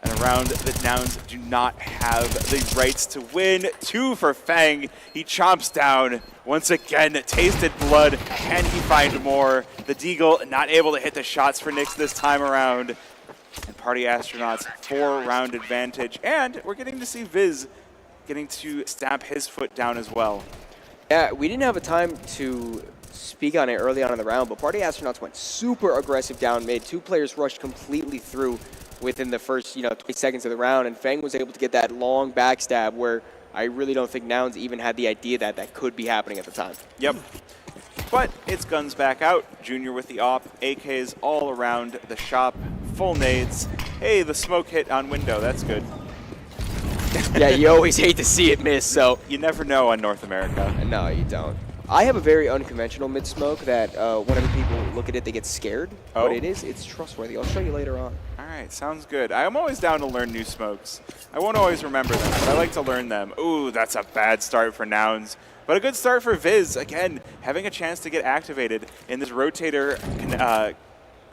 And a round that Nouns do not have the rights to win. 2 for Fang. He chomps down. Once again, tasted blood. Can he find more? The Deagle not able to hit the shots for Nyx this time around. And Party Astronauts 4-round advantage. And we're getting to see Viz getting to stamp his foot down as well. Yeah, we didn't have a time to speak on it early on in the round, but Party Astronauts went super aggressive down mid. 2 players rushed completely through within the first 20 seconds of the round, and Fang was able to get that long backstab where I really don't think Nouns even had the idea that that could be happening at the time. Yep. But it's guns back out. Junior with the op, AKs all around the shop, full nades. Hey, the smoke hit on window, that's good. Yeah, you always hate to see it miss, so. You never know on North America. No, you don't. I have a very unconventional mid-smoke that whenever people look at it, they get scared. Oh. But it's trustworthy. I'll show you later on. All right, sounds good. I'm always down to learn new smokes. I won't always remember them, but I like to learn them. Ooh, that's a bad start for Nouns. But a good start for Viz. Again, having a chance to get activated in this rotator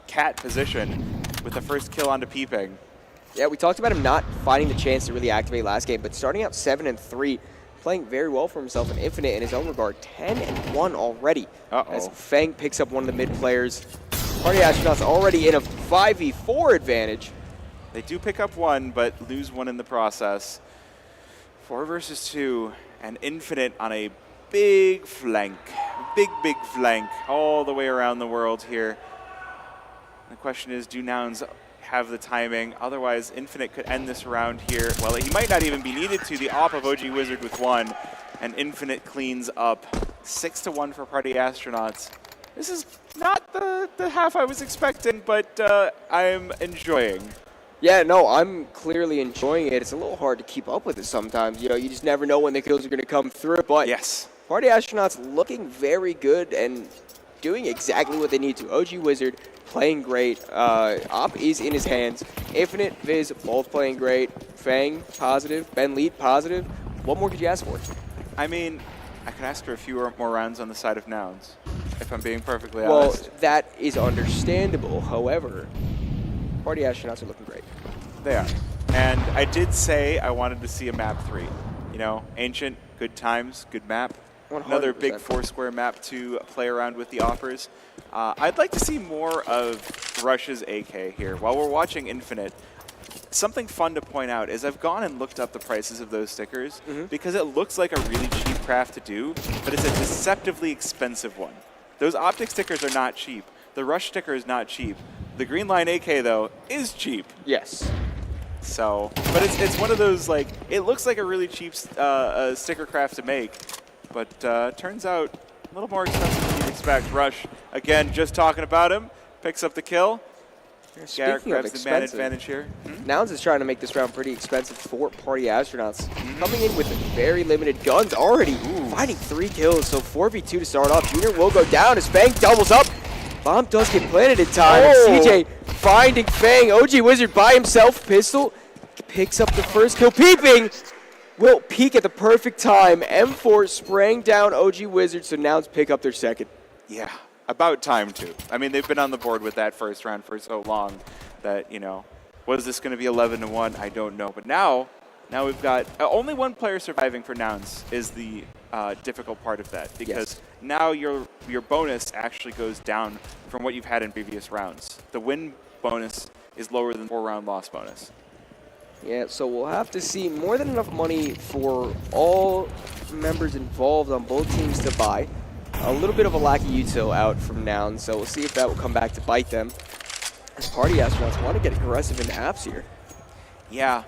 cat position with the first kill onto Peeping. Yeah, we talked about him not finding the chance to really activate last game, but starting out 7-3, playing very well for himself and Infinite in his own regard. 10-1 already. As Fang picks up one of the mid players. Party Astronauts already in a 5v4 advantage. They do pick up 1, but lose 1 in the process. 4 versus 2, and Infinite on a big flank. Big flank all the way around the world here. The question is, do Nouns have the timing? Otherwise, Infinite could end this round here. Well, he might not even be needed to. The op of OG Wizard with 1, and Infinite cleans up. 6-1 for Party Astronauts. This is not the half I was expecting, but I'm enjoying. Yeah, no, I'm clearly enjoying it. It's a little hard to keep up with it sometimes. You just never know when the kills are going to come through. But yes, Party Astronauts looking very good and doing exactly what they need to. OG Wizard playing great. Op is in his hands. Infinite, Viz, both playing great. Fang, positive. Ben Lead, positive. What more could you ask for? I mean, I could ask for a few more rounds on the side of Nouns, if I'm being perfectly honest. Well, that is understandable. However, Party Astronauts are looking great. They are. And I did say I wanted to see a map 3. Ancient, good times, good map. 100%. Another big 4-square map to play around with the offers. I'd like to see more of Rush's AK here. While we're watching Infinite, something fun to point out is I've gone and looked up the prices of those stickers because it looks like a really cheap craft to do, but it's a deceptively expensive one. Those optic stickers are not cheap. The Rush sticker is not cheap. The Green Line AK, though, is cheap. Yes. So, but it's one of those, like, it looks like a really cheap sticker craft to make, but turns out a little more expensive than you'd expect. Rush, again, just talking about him, picks up the kill. Garrett grabs the man advantage here. Nouns is trying to make this round pretty expensive for Party Astronauts. Coming in with very limited guns already. Finding 3 kills, so 4v2 to start off. Junior will go down as Fang doubles up. Bomb does get planted in time. CJ finding Fang. OG Wizard by himself. Pistol picks up the first kill. Peeping will peek at the perfect time. M4 spraying down OG Wizard, so Nouns pick up their second. Yeah, about time too. I mean, they've been on the board with that first round for so long that, was this going to be 11-1? I don't know. But now we've got only 1 player surviving for Nouns is the difficult part of that, because now your bonus actually goes down from what you've had in previous rounds. The win bonus is lower than the 4-round loss bonus. Yeah, so we'll have to see more than enough money for all members involved on both teams to buy. A little bit of a lack of util out from Nouns, so we'll see if that will come back to bite them. As Party Astronauts want to get aggressive into apps here. Yeah.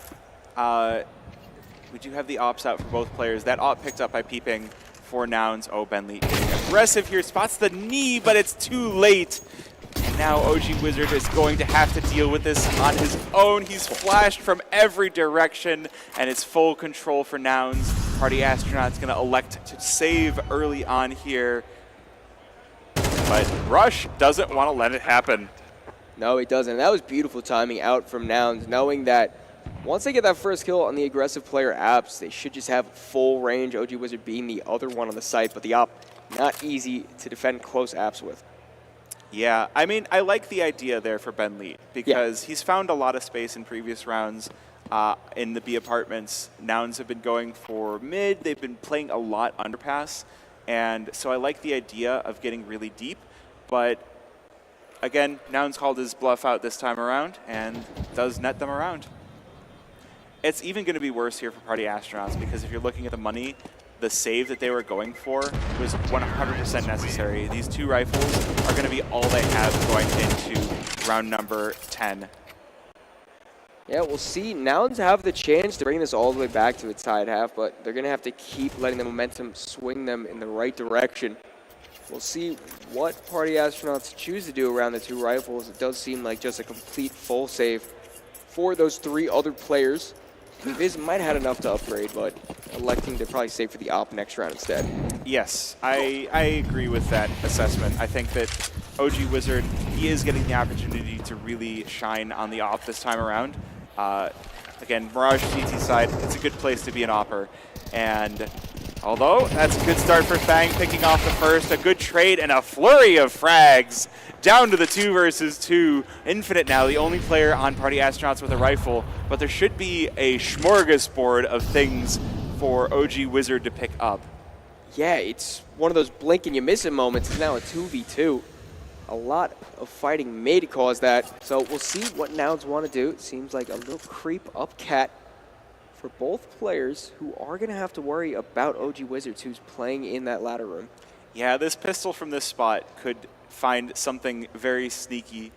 We do have the ops out for both players. That op picked up by Peeping for Nouns. Oh, Ben Lee getting a aggressive here, spots the knee, but it's too late. And now OG Wizard is going to have to deal with this on his own. He's flashed from every direction, and it's full control for Nouns. Party Astronaut's going to elect to save early on here. But Rush doesn't want to let it happen. No, he doesn't. That was beautiful timing out from Nouns, knowing that once they get that first kill on the aggressive player Apps, they should just have full range, OG Wizard being the other one on the site, but the op, not easy to defend close Apps with. Yeah, I mean, I like the idea there for Ben Lee because he's found a lot of space in previous rounds in the B apartments. Nouns have been going for mid. They've been playing a lot underpass. And so I like the idea of getting really deep. But again, Nouns called his bluff out this time around and does net them around. It's even going to be worse here for Party Astronauts because if you're looking at the money, the save that they were going for was 100% necessary. These two rifles are going to be all they have going into round number 10. Yeah, we'll see. Nouns have the chance to bring this all the way back to a tied half, but they're going to have to keep letting the momentum swing them in the right direction. We'll see what Party Astronauts choose to do around the two rifles. It does seem like just a complete full save for those three other players. Viz might have had enough to upgrade, but electing to probably save for the op next round instead. Yes, I agree with that assessment. I think that OG Wizard, he is getting the opportunity to really shine on the op this time around. Again, Mirage CT side, it's a good place to be an opper. And although that's a good start for Fang, picking off the first, a good trade and a flurry of frags down to the 2 versus 2. Infinite now, the only player on Party Astronauts with a rifle, but there should be a smorgasbord of things for OG Wizard to pick up. Yeah, it's one of those blink and you miss it moments. It's now a 2v2. A lot of fighting may cause that. So we'll see what Nouns want to do. It seems like a little creep up cat for both players who are going to have to worry about OG Wizards, who's playing in that ladder room. Yeah, this pistol from this spot could find something very sneaky,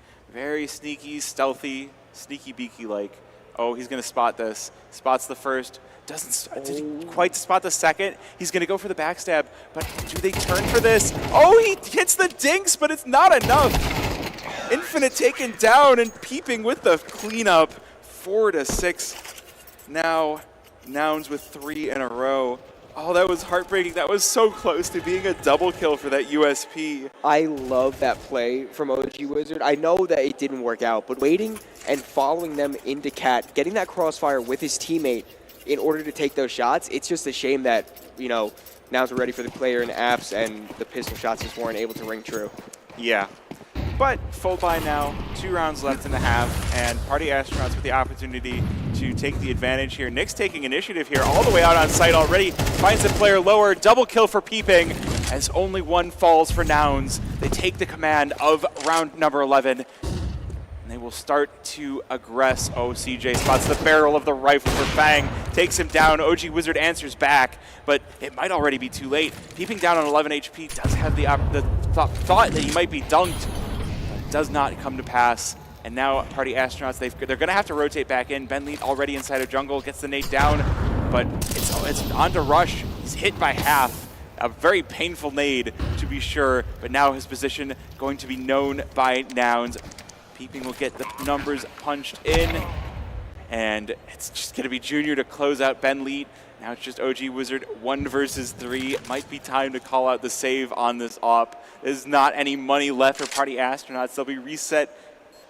stealthy, sneaky beaky like. Oh, he's going to spot this. Spots the first. Didn't quite spot the second. He's going to go for the backstab, but do they turn for this? Oh, he hits the dinks, but it's not enough. Infinite taken down and peeping with the cleanup. 4-6. Now, Nouns with 3 in a row. Oh, that was heartbreaking. That was so close to being a double kill for that USP. I love that play from OG Wizard. I know that it didn't work out, but waiting and following them into Cat, getting that crossfire with his teammate in order to take those shots, it's just a shame that, you know, Nouns were ready for the player in Apps and the pistol shots just weren't able to ring true. Yeah. But full buy now, 2 rounds left in the half, and Party Astronauts with the opportunity to take the advantage here. Nick's taking initiative here, all the way out on site already, finds the player lower, double kill for Peeping, as only 1 falls for Nouns. They take the command of round number 11, and they will start to aggress. Oh, CJ spots the barrel of the rifle for Fang, takes him down. OG Wizard answers back, but it might already be too late. Peeping down on 11 HP does have the thought that he might be dunked, does not come to pass. And now Party Astronauts, they're going to have to rotate back in. Ben Lee already inside of jungle, gets the nade down, but it's on to Rush. He's hit by half. A very painful nade, to be sure, but now his position going to be known by Nouns. Peeping will get the numbers punched in, and it's just going to be Junior to close out Ben Lee. Now it's just OG Wizard 1 versus 3. It might be time to call out the save on this op. There's not any money left for Party Astronauts. They'll be reset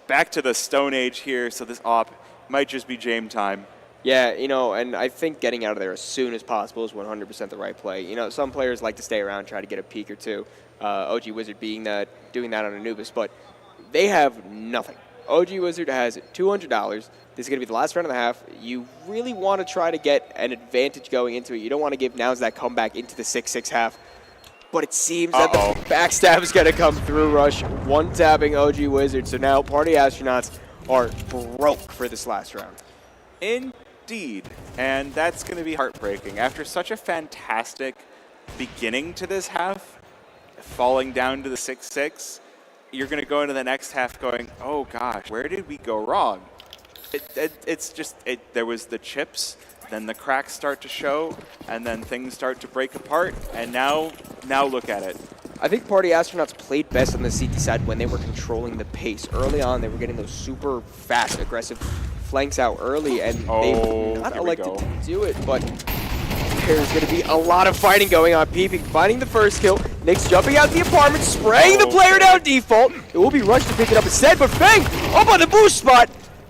back to the Stone Age here, so this op might just be Jame time. Yeah, you know, and I think getting out of there as soon as possible is 100% the right play. You know, some players like to stay around, try to get a peek or two. OG Wizard doing that on Anubis, but they have nothing. OG Wizard has $200. This is going to be the last round of the half. You really want to try to get an advantage going into it. You don't want to give Nouns that comeback into the 6-6 half. But it seems that the backstab is going to come through. Rush one-tapping OG Wizard. So now Party Astronauts are broke for this last round. Indeed. And that's going to be heartbreaking. After such a fantastic beginning to this half, falling down to the 6-6, you're going to go into the next half going, oh gosh, where did we go wrong? There was the chips, then the cracks start to show, and then things start to break apart, and now look at it. I think Party Astronauts played best on the CT side when they were controlling the pace. Early on, they were getting those super fast, aggressive flanks out early, and they've not elected to do it, but there's going to be a lot of fighting going on. Peeping, finding the first kill. Nick's jumping out the apartment, spraying the player down default. It will be rushed to pick it up instead, but Fang up on the boost spot.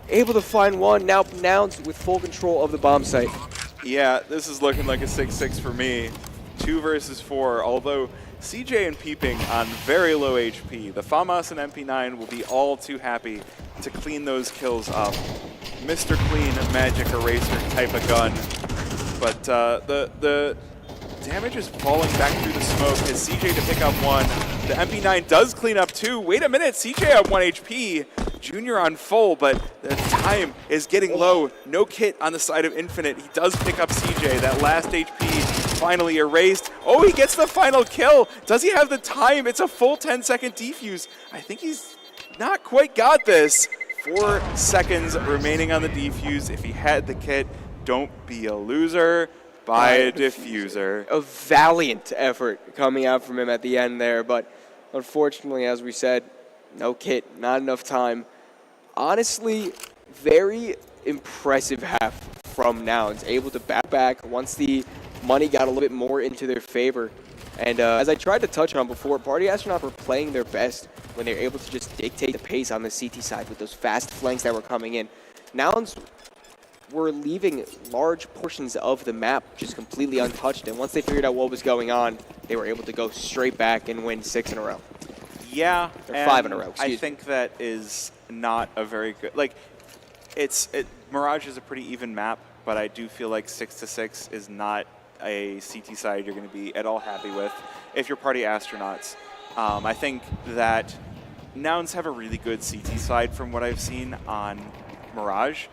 Able to find one. Now Nouns with full control of the bomb site. Yeah, this is looking like a 6-6 for me. 2 versus 4, although CJ and Peeping on very low HP. The FAMAS and MP9 will be all too happy to clean those kills up. Mr. Clean Magic Eraser type of gun. But the damage is falling back through the smoke as CJ to pick up 1. The MP9 does clean up 2. Wait a minute, CJ on 1 HP. Junior on full, but the time is getting low. No kit on the side of Infinite. He does pick up CJ. That last HP finally erased. Oh, he gets the final kill. Does he have the time? It's a full 10-second defuse. I think he's not quite got this. 4 seconds remaining on the defuse. If he had the kit, don't be a loser. Buy a diffuser. A valiant effort coming out from him at the end there, but unfortunately, as we said, no kit, not enough time. Honestly, very impressive half from Nouns. Able to back once the money got a little bit more into their favor. And as I tried to touch on before, Party Astronauts were playing their best when they were able to just dictate the pace on the CT side with those fast flanks that were coming in. Nouns were leaving large portions of the map just completely untouched, and once they figured out what was going on, they were able to go straight back and win 6 in a row. Yeah, or 5 in a row, excuse me. I think that is not a very good, like, Mirage is a pretty even map, but I do feel like 6-6 is not a CT side you're going to be at all happy with if you're Party Astronauts. I think that Nouns have a really good CT side from what I've seen on Mirage,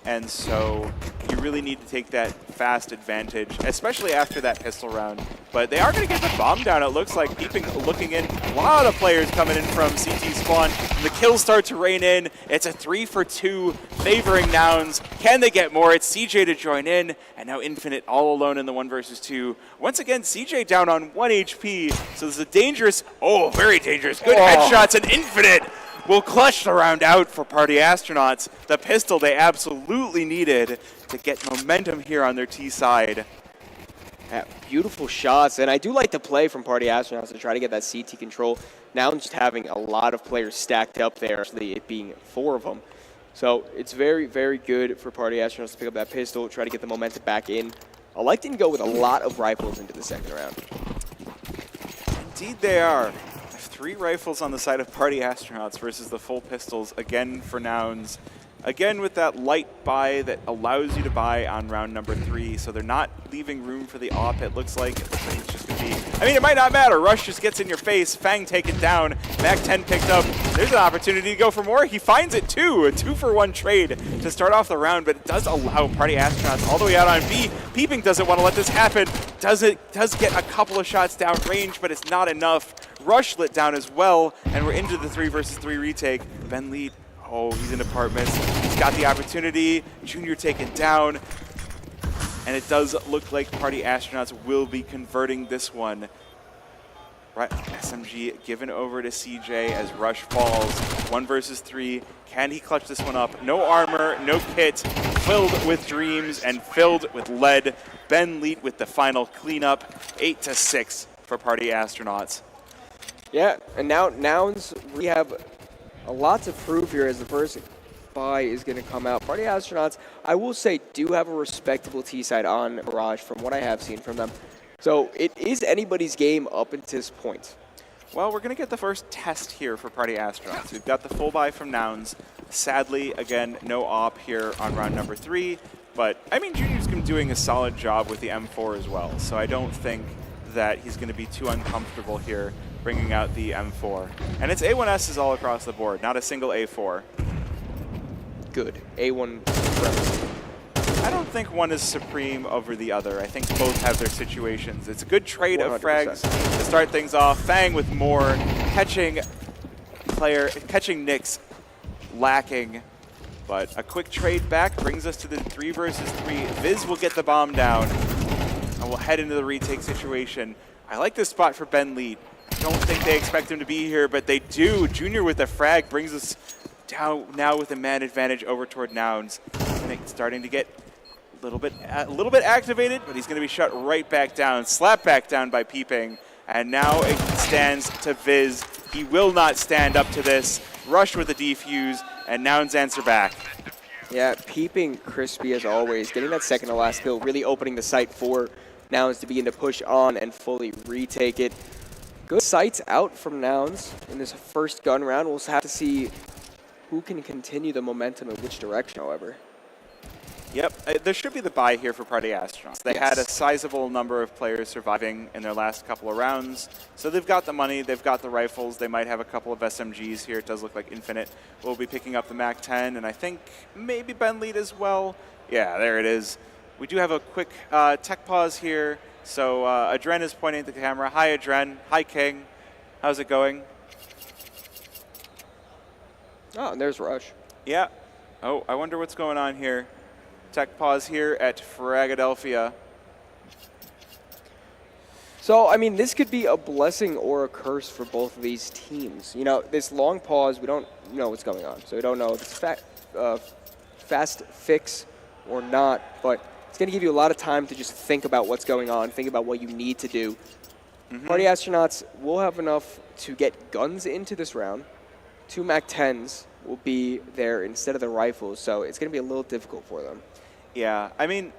and so you really need to take that fast advantage, especially after that pistol round. But they are going to get the bomb down, it looks like. Peeping, looking in, a lot of players coming in from CT spawn. The kills start to rain in. It's a 3 for 2 favoring Nouns. Can they get more? It's CJ to join in, and now Infinite all alone in the 1 versus 2. Once again, CJ down on 1 HP, so this is a dangerous, very dangerous, good headshots, and Infinite will clutch the round out for Party Astronauts. The pistol they absolutely needed to get momentum here on their T side. Yeah, beautiful shots, and I do like the play from Party Astronauts to try to get that CT control. Now just having a lot of players stacked up there, actually it being 4 of them. So it's very, very good for Party Astronauts to pick up that pistol, try to get the momentum back in. Electing to go with a lot of rifles into the second round. Indeed they are. 3 rifles on the side of Party Astronauts versus the full pistols, again for Nouns. Again with that light buy that allows you to buy on round number 3, so they're not leaving room for the op, it looks like. It looks like it's just going to be... I mean, it might not matter. Rush just gets in your face. Fang taken down. Mac 10 picked up. There's an opportunity to go for more. He finds it too. A 2-for-1 trade to start off the round, but it does allow Party Astronauts all the way out on B. Peeping doesn't want to let this happen. Does get a couple of shots down range, but it's not enough. Rush lit down as well, and we're into the 3 versus 3 retake. Ben Lead, he's in apartments. He's got the opportunity. Junior taken down. And it does look like Party Astronauts will be converting this one. Right, SMG given over to CJ as Rush falls. 1 versus 3. Can he clutch this one up? No armor, no kit, filled with dreams and filled with lead. Ben Leet with the final cleanup. 8-6 for Party Astronauts. Yeah, and now Nouns, we have a lot to prove here as the first buy is going to come out. Party Astronauts, I will say, do have a respectable T-side on Mirage from what I have seen from them. So it is anybody's game up until this point. Well, we're going to get the first test here for Party Astronauts. We've got the full buy from Nouns. Sadly, again, no op here on round number 3. But, I mean, Junior's been doing a solid job with the M4 as well. So I don't think that he's going to be too uncomfortable here bringing out the M4. And it's A1S's all across the board, not a single A4. Good. A1. I don't think one is supreme over the other. I think both have their situations. It's a good trade 100%. Of frags to start things off. Fang with more, catching Nyx lacking. But a quick trade back brings us to the 3 versus 3. Viz will get the bomb down, and we'll head into the retake situation. I like this spot for Ben Lead. don't think they expect him to be here, but they do. Junior with the frag brings us down now with a man advantage over toward Nouns. And it's starting to get a little bit activated, but he's going to be shut right back down, slapped back down by Peeping. And now it stands to Viz. He will not stand up to this. Rush with a defuse, and Nouns answer back. Yeah, Peeping crispy as always. Getting that second to last kill, really opening the site for Nouns to begin to push on and fully retake it. Good sights out from Nouns in this first gun round. We'll have to see who can continue the momentum in which direction, however. Yep, there should be the buy here for Party Astronauts. They had a sizable number of players surviving in their last couple of rounds, so they've got the money, they've got the rifles, they might have a couple of SMGs here. It does look like Infinite will be picking up the MAC-10, and I think maybe Ben Lead as well. Yeah, there it is. We do have a quick tech pause here, so Adren is pointing at the camera. Hi, Adren. Hi, King. How's it going? Oh, and there's Rush. Yeah. Oh, I wonder what's going on here. Tech pause here at Fragadelphia. So, I mean, this could be a blessing or a curse for both of these teams. You know, this long pause, we don't know what's going on. So we don't know if it's fast fix or not, but it's going to give you a lot of time to just think about what's going on, think about what you need to do. Party Astronauts will have enough to get guns into this round. 2 MAC-10s will be there instead of the rifles, so it's going to be a little difficult for them. Yeah, I mean,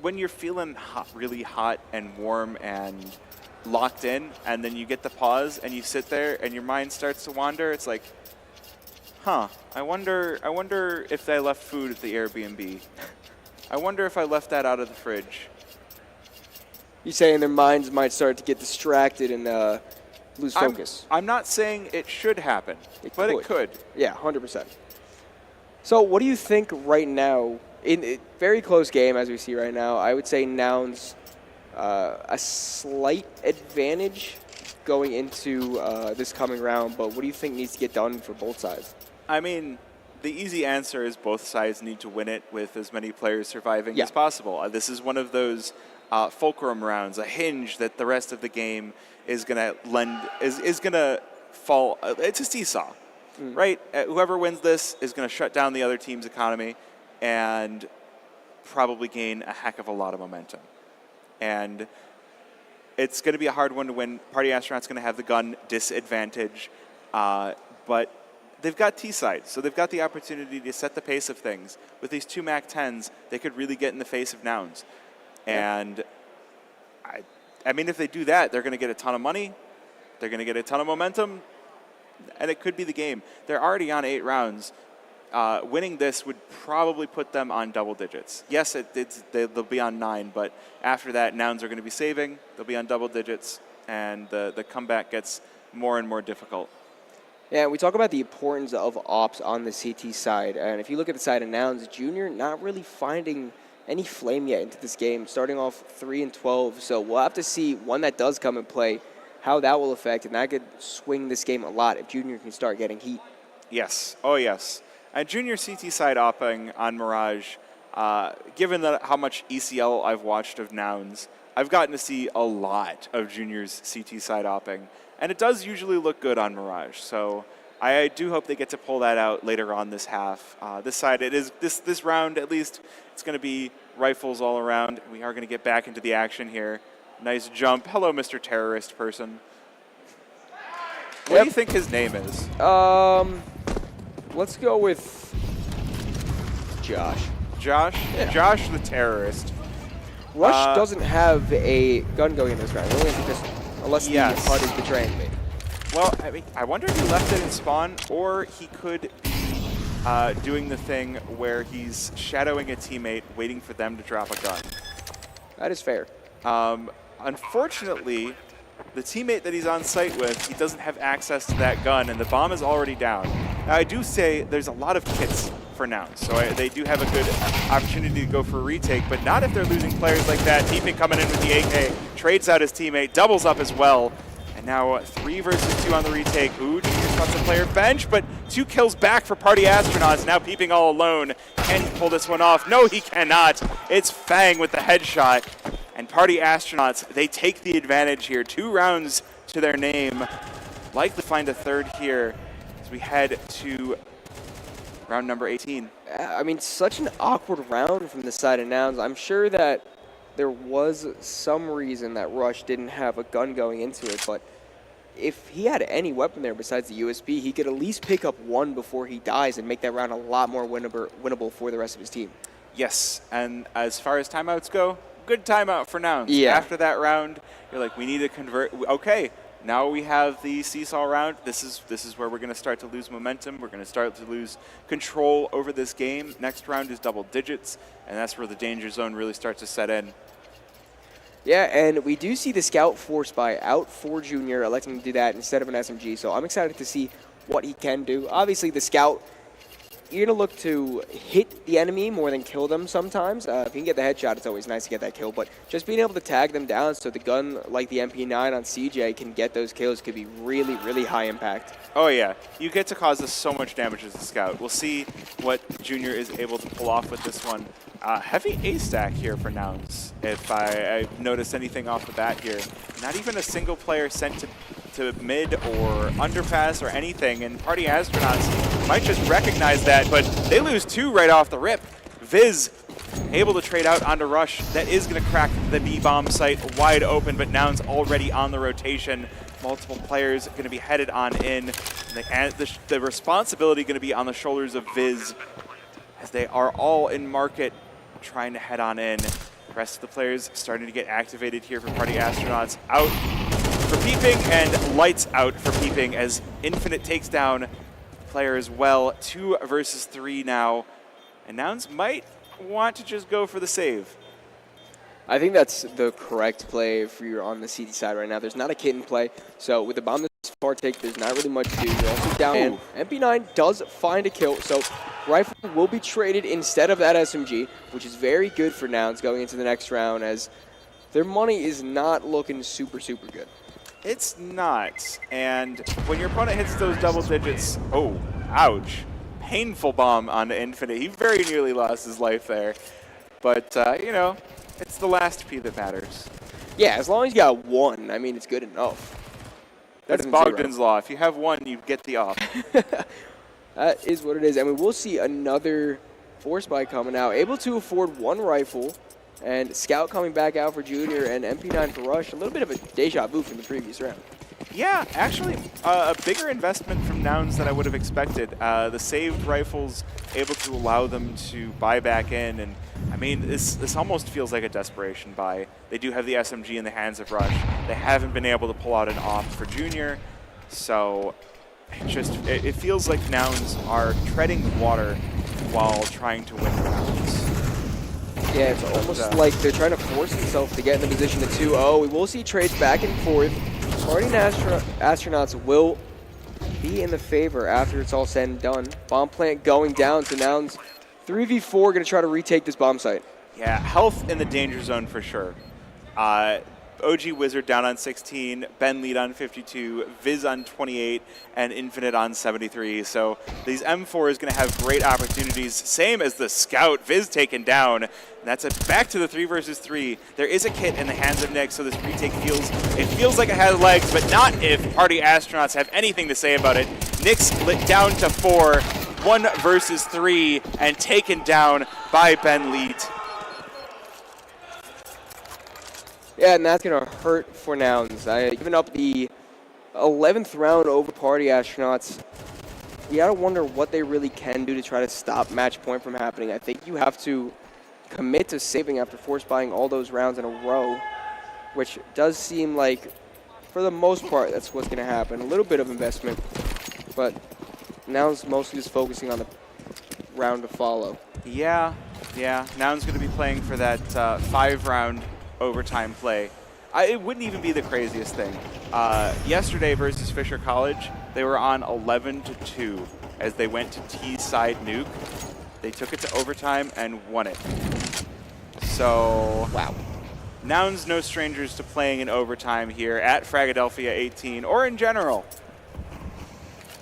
when you're feeling really hot and warm and locked in, and then you get the pause and you sit there and your mind starts to wander, it's like, huh, I wonder if I left food at the Airbnb. I wonder if I left that out of the fridge. You're saying their minds might start to get distracted and lose focus. I'm not saying it should happen, but it could. Yeah, 100%. So what do you think right now? In a very close game, as we see right now, I would say Nouns a slight advantage going into this coming round, but what do you think needs to get done for both sides? I mean, the easy answer is both sides need to win it with as many players surviving as possible. This is one of those fulcrum rounds, a hinge that the rest of the game is going to fall. It's a seesaw, right? Whoever wins this is going to shut down the other team's economy and probably gain a heck of a lot of momentum. And it's going to be a hard one to win. Party Astronaut's going to have the gun disadvantage, but they've got T-side, so they've got the opportunity to set the pace of things. With these 2 MAC-10s, they could really get in the face of Nouns. And I mean, if they do that, they're going to get a ton of money, they're going to get a ton of momentum, and it could be the game. They're already on 8 rounds. Winning this would probably put them on double digits. Yes, they'll be on 9, but after that, Nouns are going to be saving. They'll be on double digits, and the comeback gets more and more difficult. Yeah, we talk about the importance of ops on the CT side, and if you look at the side of Nouns, Junior not really finding any flame yet into this game, starting off 3-12. So we'll have to see when that does come and play, how that will affect, and that could swing this game a lot if Junior can start getting heat. Yes. Oh, yes. And Junior CT side opping on Mirage, given how much ECL I've watched of Nouns, I've gotten to see a lot of Junior's CT side opping, and it does usually look good on Mirage. So I do hope they get to pull that out later on this half. This side, it is this round at least, it's going to be rifles all around. We are going to get back into the action here. Nice jump. Hello, Mr. Terrorist person. What do you think his name is? Let's go with Josh. Josh? Yeah. Josh the Terrorist. Rush doesn't have a gun going in this round. He only has a pistol, unless the HUD is betraying me. Well, I mean, I wonder if he left it in spawn, or he could be doing the thing where he's shadowing a teammate, waiting for them to drop a gun. That is fair. Unfortunately, the teammate that he's on site with, he doesn't have access to that gun, and the bomb is already down. Now, I do say there's a lot of kits for Nouns, so they do have a good opportunity to go for a retake, but not if they're losing players like that. Peeping coming in with the AK, trades out his teammate, doubles up as well. And now 3 versus 2 on the retake. Ooh, Junior's got some player bench, but 2 kills back for Party Astronauts. Now Peeping all alone. Can he pull this one off? No, he cannot. It's Fang with the headshot. And Party Astronauts, they take the advantage here. 2 rounds to their name. Likely find a third here as we head to round number 18. I mean, such an awkward round from the side of Nouns. I'm sure that there was some reason that Rush didn't have a gun going into it, but if he had any weapon there besides the USB, he could at least pick up one before he dies and make that round a lot more winnable for the rest of his team. Yes, and as far as timeouts go, good timeout for Nouns. Yeah. After that round, you're like, we need to convert. Okay, now we have the seesaw round. This is where we're going to start to lose momentum. We're going to start to lose control over this game. Next round is double digits, and that's where the danger zone really starts to set in. Yeah, and we do see the Scout force buy out for Junior, electing to do that instead of an SMG, so I'm excited to see what he can do. Obviously, the Scout, you're going to look to hit the enemy more than kill them sometimes. If you can get the headshot, it's always nice to get that kill, but just being able to tag them down so the gun like the MP9 on CJ can get those kills could be really, really high impact. Oh, yeah. You get to cause us so much damage as a Scout. We'll see what Junior is able to pull off with this one. Heavy A-stack here for Nouns, if I noticed anything off the bat here. Not even a single player sent to mid or underpass or anything, and Party Astronauts might just recognize that, but they lose two right off the rip. Viz able to trade out onto Rush. That is going to crack the B-bomb site wide open, but Nouns already on the rotation. Multiple players going to be headed on in. The responsibility going to be on the shoulders of Viz, as they are all in market trying to head on in. The rest of the players starting to get activated here for Party Astronauts. Out for peeping and lights out for peeping as Infinite takes down player as well. 2 versus 3 now. And Nouns might want to just go for the save. I think that's the correct play if you're on the CD side right now. There's not a kit in play, so with the bomb this far take, there's not really much to do. You're also down, and MP9 does find a kill, so rifle will be traded instead of that SMG, which is very good for Nouns going into the next round, as their money is not looking super, super good. It's not, and when your opponent hits those double digits, oh, ouch. Painful bomb on Infinite. He very nearly lost his life there, but, you know, it's the last P that matters. Yeah, as long as you got one, I mean, it's good enough. That's Bogdan's law. If you have one, you get the off. That is what it is. And we will see another force buy coming out. Able to afford one rifle, and Scout coming back out for Junior, and MP9 for Rush. A little bit of a deja vu from the previous round. Yeah, actually, a bigger investment from Nouns than I would have expected. The saved rifles able to allow them to buy back in, and I mean, this almost feels like a desperation buy. They do have the SMG in the hands of Rush. They haven't been able to pull out an off for Junior, so it feels like Nouns are treading water while trying to win rounds. Yeah, it's almost like they're trying to force themselves to get in the position of 2-0. We will see trades back and forth. Party Astronauts will be in the favor after it's all said and done. Bomb plant going down, so Nouns 3v4 going to try to retake this bomb site. Yeah, health in the danger zone for sure. OG Wizard down on 16, Ben lead on 52, Viz on 28, and Infinite on 73. So these M4 is going to have great opportunities. Same as the Scout, Viz taken down. And that's it. Back to the 3 versus 3. There is a kit in the hands of Nick, so this retake feels like it has legs, but not if Party Astronauts have anything to say about it. Nick's lit down to 4, 1 versus 3, and taken down by Ben Leet. Yeah, and that's going to hurt for Nouns. Giving up the 11th round over Party Astronauts, you got to wonder what they really can do to try to stop match point from happening. I think you have to commit to saving after force buying all those rounds in a row, which does seem like, for the most part, that's what's going to happen. A little bit of investment, but Nouns mostly just focusing on the round to follow. Yeah. Nouns going to be playing for that 5-round overtime play. It wouldn't even be the craziest thing. Yesterday versus Fisher College, they were on 11-2 as they went to T-side nuke. They took it to overtime and won it. So, wow. Nouns no strangers to playing in overtime here at Fragadelphia 18 or in general.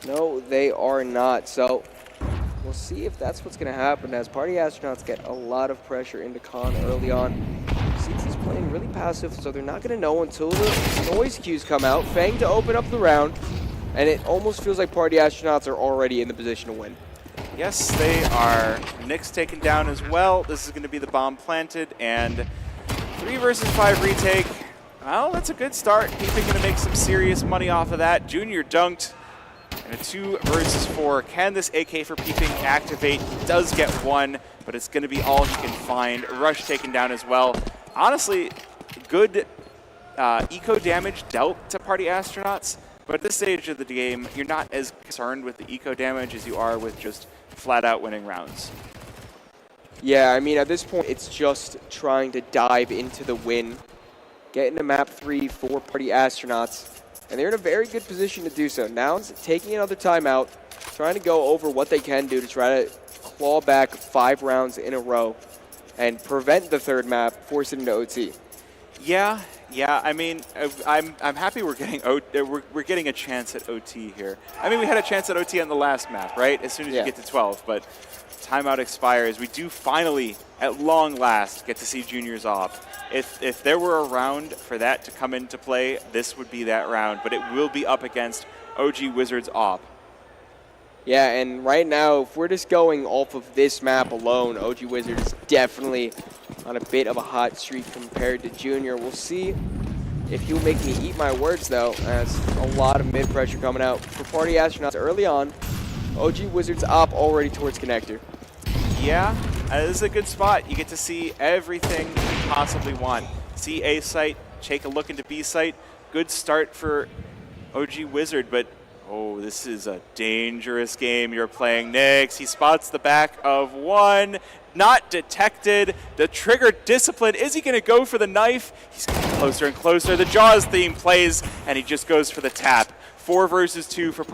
No, they are not. So we'll see if that's what's going to happen as Party Astronauts get a lot of pressure into Khan early on. CT's playing really passive, so they're not going to know until the noise cues come out. Fang to open up the round, and it almost feels like Party Astronauts are already in the position to win. Yes, they are. Nick's taken down as well. This is going to be the bomb planted, and 3 versus 5 retake. Well, that's a good start. Peeping going to make some serious money off of that. Junior dunked. And a 2 versus 4. Can this AK for Peeping activate? Does get 1, but it's going to be all he can find. Rush taken down as well. Honestly, good eco damage dealt to Party Astronauts, but at this stage of the game, you're not as concerned with the eco damage as you are with just flat-out winning rounds. Yeah, I mean, at this point, it's just trying to dive into the win, get into map 3 for Party Astronauts, and they're in a very good position to do so. Nouns taking another timeout, trying to go over what they can do to try to claw back 5 rounds in a row and prevent the third map, force it into OT. Yeah. I mean, I'm happy we're getting we're getting a chance at OT here. I mean, we had a chance at OT on the last map, right? As soon as you get to 12, but timeout expires. We do finally, at long last, get to see Juniors off. If there were a round for that to come into play, this would be that round, but it will be up against OG Wizards op. Yeah, and right now, if we're just going off of this map alone, OG Wizards definitely on a bit of a hot streak compared to Junior. We'll see if he'll make me eat my words, though, as a lot of mid-pressure coming out. For Party Astronauts early on, OG Wizards op already towards connector. Yeah, this is a good spot. You get to see everything you possibly want. See A site, take a look into B site. Good start for OG Wizard, but oh, this is a dangerous game you're playing, Nix. He spots the back of 1. Not detected. The trigger discipline. Is he going to go for the knife? He's getting closer and closer. The Jaws theme plays, and he just goes for the tap. 4 versus 2 for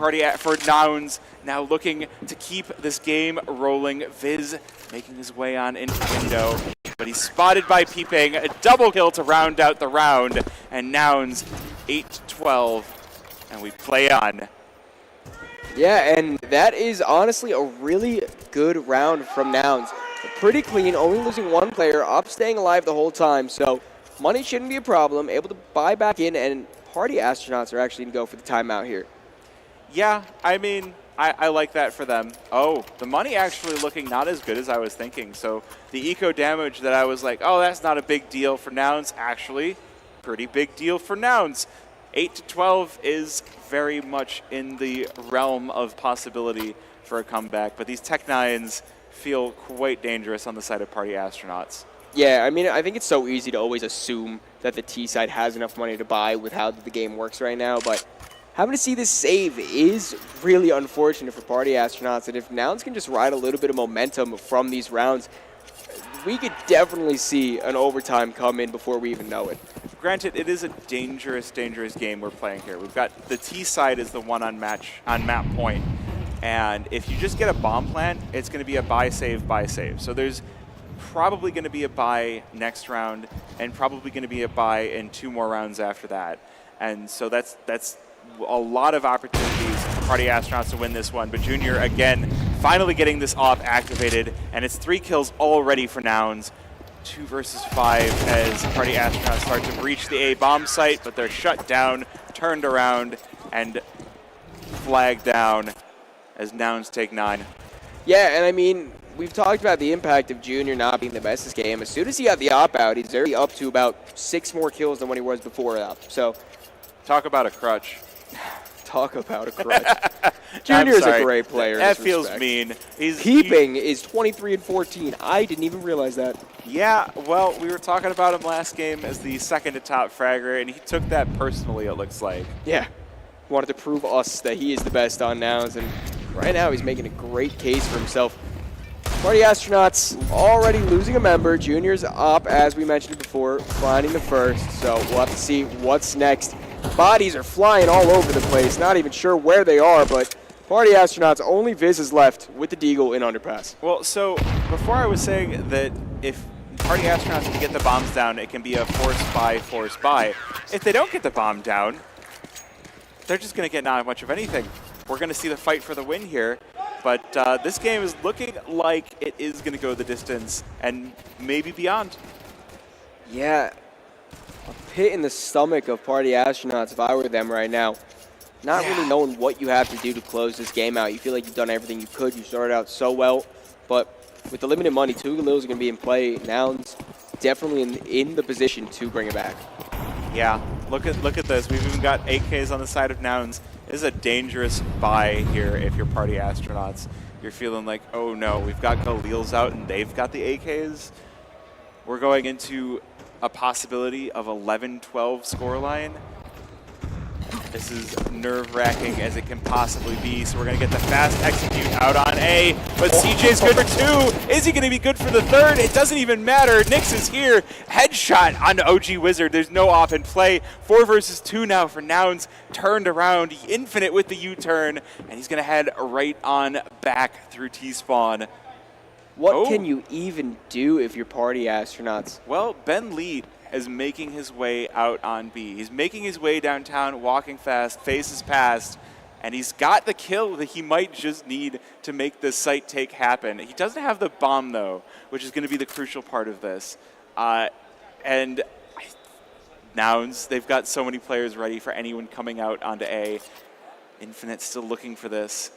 Nouns. Now looking to keep this game rolling. Viz making his way on into window, but he's spotted by Peeping. A double kill to round out the round, and Nouns 8-12, and we play on. Yeah, and that is honestly a really good round from Nouns. Pretty clean, only losing 1 player, up staying alive the whole time, so money shouldn't be a problem. Able to buy back in, and Party Astronauts are actually going to go for the timeout here. Yeah, I mean, I like that for them. Oh, the money actually looking not as good as I was thinking. So the eco damage that I was like, oh, that's not a big deal for Nouns, actually pretty big deal for Nouns. 8-12 is very much in the realm of possibility for a comeback, but these Tech-9s feel quite dangerous on the side of Party Astronauts. Yeah, I mean, I think it's so easy to always assume that the T side has enough money to buy with how the game works right now, but having to see this save is really unfortunate for Party Astronauts, and if Nouns can just ride a little bit of momentum from these rounds, we could definitely see an overtime come in before we even know it. Granted, it is a dangerous, dangerous game we're playing here. We've got the T side is the one on map point, and if you just get a bomb plant, it's going to be a buy save. So there's probably going to be a buy next round, and probably going to be a buy in 2 more rounds after that. And so that's a lot of opportunities for Party Astronauts to win this one. But Junior, again, finally getting this off activated, and it's 3 kills already for Nouns. 2 versus 5 as Party Astronauts start to breach the A bomb site, but they're shut down, turned around, and flagged down as Nouns take 9. Yeah, and I mean, we've talked about the impact of Junior not being the best this game. As soon as he got the op out, he's already up to about 6 more kills than when he was before up. So, talk about a crutch. Talk about a crutch. Junior is a great player. That feels mean. Peeping is 23-14. I didn't even realize that. Yeah, well, we were talking about him last game as the second to top fragger, and he took that personally, it looks like. Yeah. Wanted to prove us that he is the best on Nouns, and right now he's making a great case for himself. Party Astronauts already losing a member. Junior's up, as we mentioned before, finding the first, so we'll have to see what's next. Bodies are flying all over the place, not even sure where they are, but Party Astronauts, only Viz is left with the Deagle in underpass. Well, so before I was saying that if Party Astronauts can get the bombs down, it can be a force buy. If they don't get the bomb down, they're just going to get not much of anything. We're going to see the fight for the win here, but this game is looking like it is going to go the distance and maybe beyond. Yeah, pit in the stomach of Party Astronauts if I were them right now. Not really knowing what you have to do to close this game out. You feel like you've done everything you could. You started out so well, but with the limited money, 2 Galils are going to be in play. Nouns definitely in the position to bring it back. Yeah, look at this. We've even got AKs on the side of Nouns. This is a dangerous buy here if you're Party Astronauts. You're feeling like, oh no, we've got Galils out and they've got the AKs. We're going into a possibility of 11-12 scoreline. This is nerve-wracking as it can possibly be. So we're going to get the fast execute out on A. But CJ's good for 2. Is he going to be good for the 3rd? It doesn't even matter. Nyx is here. Headshot onto OG Wizard. There's no off in play. 4 versus 2 now for Nouns. Turned around. Infinite with the U-turn. And he's going to head right on back through T-spawn. What can you even do if you're Party Astronauts? Well, Ben Lead is making his way out on B. He's making his way downtown, walking fast, faces past, and he's got the kill that he might just need to make this site take happen. He doesn't have the bomb, though, which is going to be the crucial part of this. And Nouns, they've got so many players ready for anyone coming out onto A. Infinite still looking for this.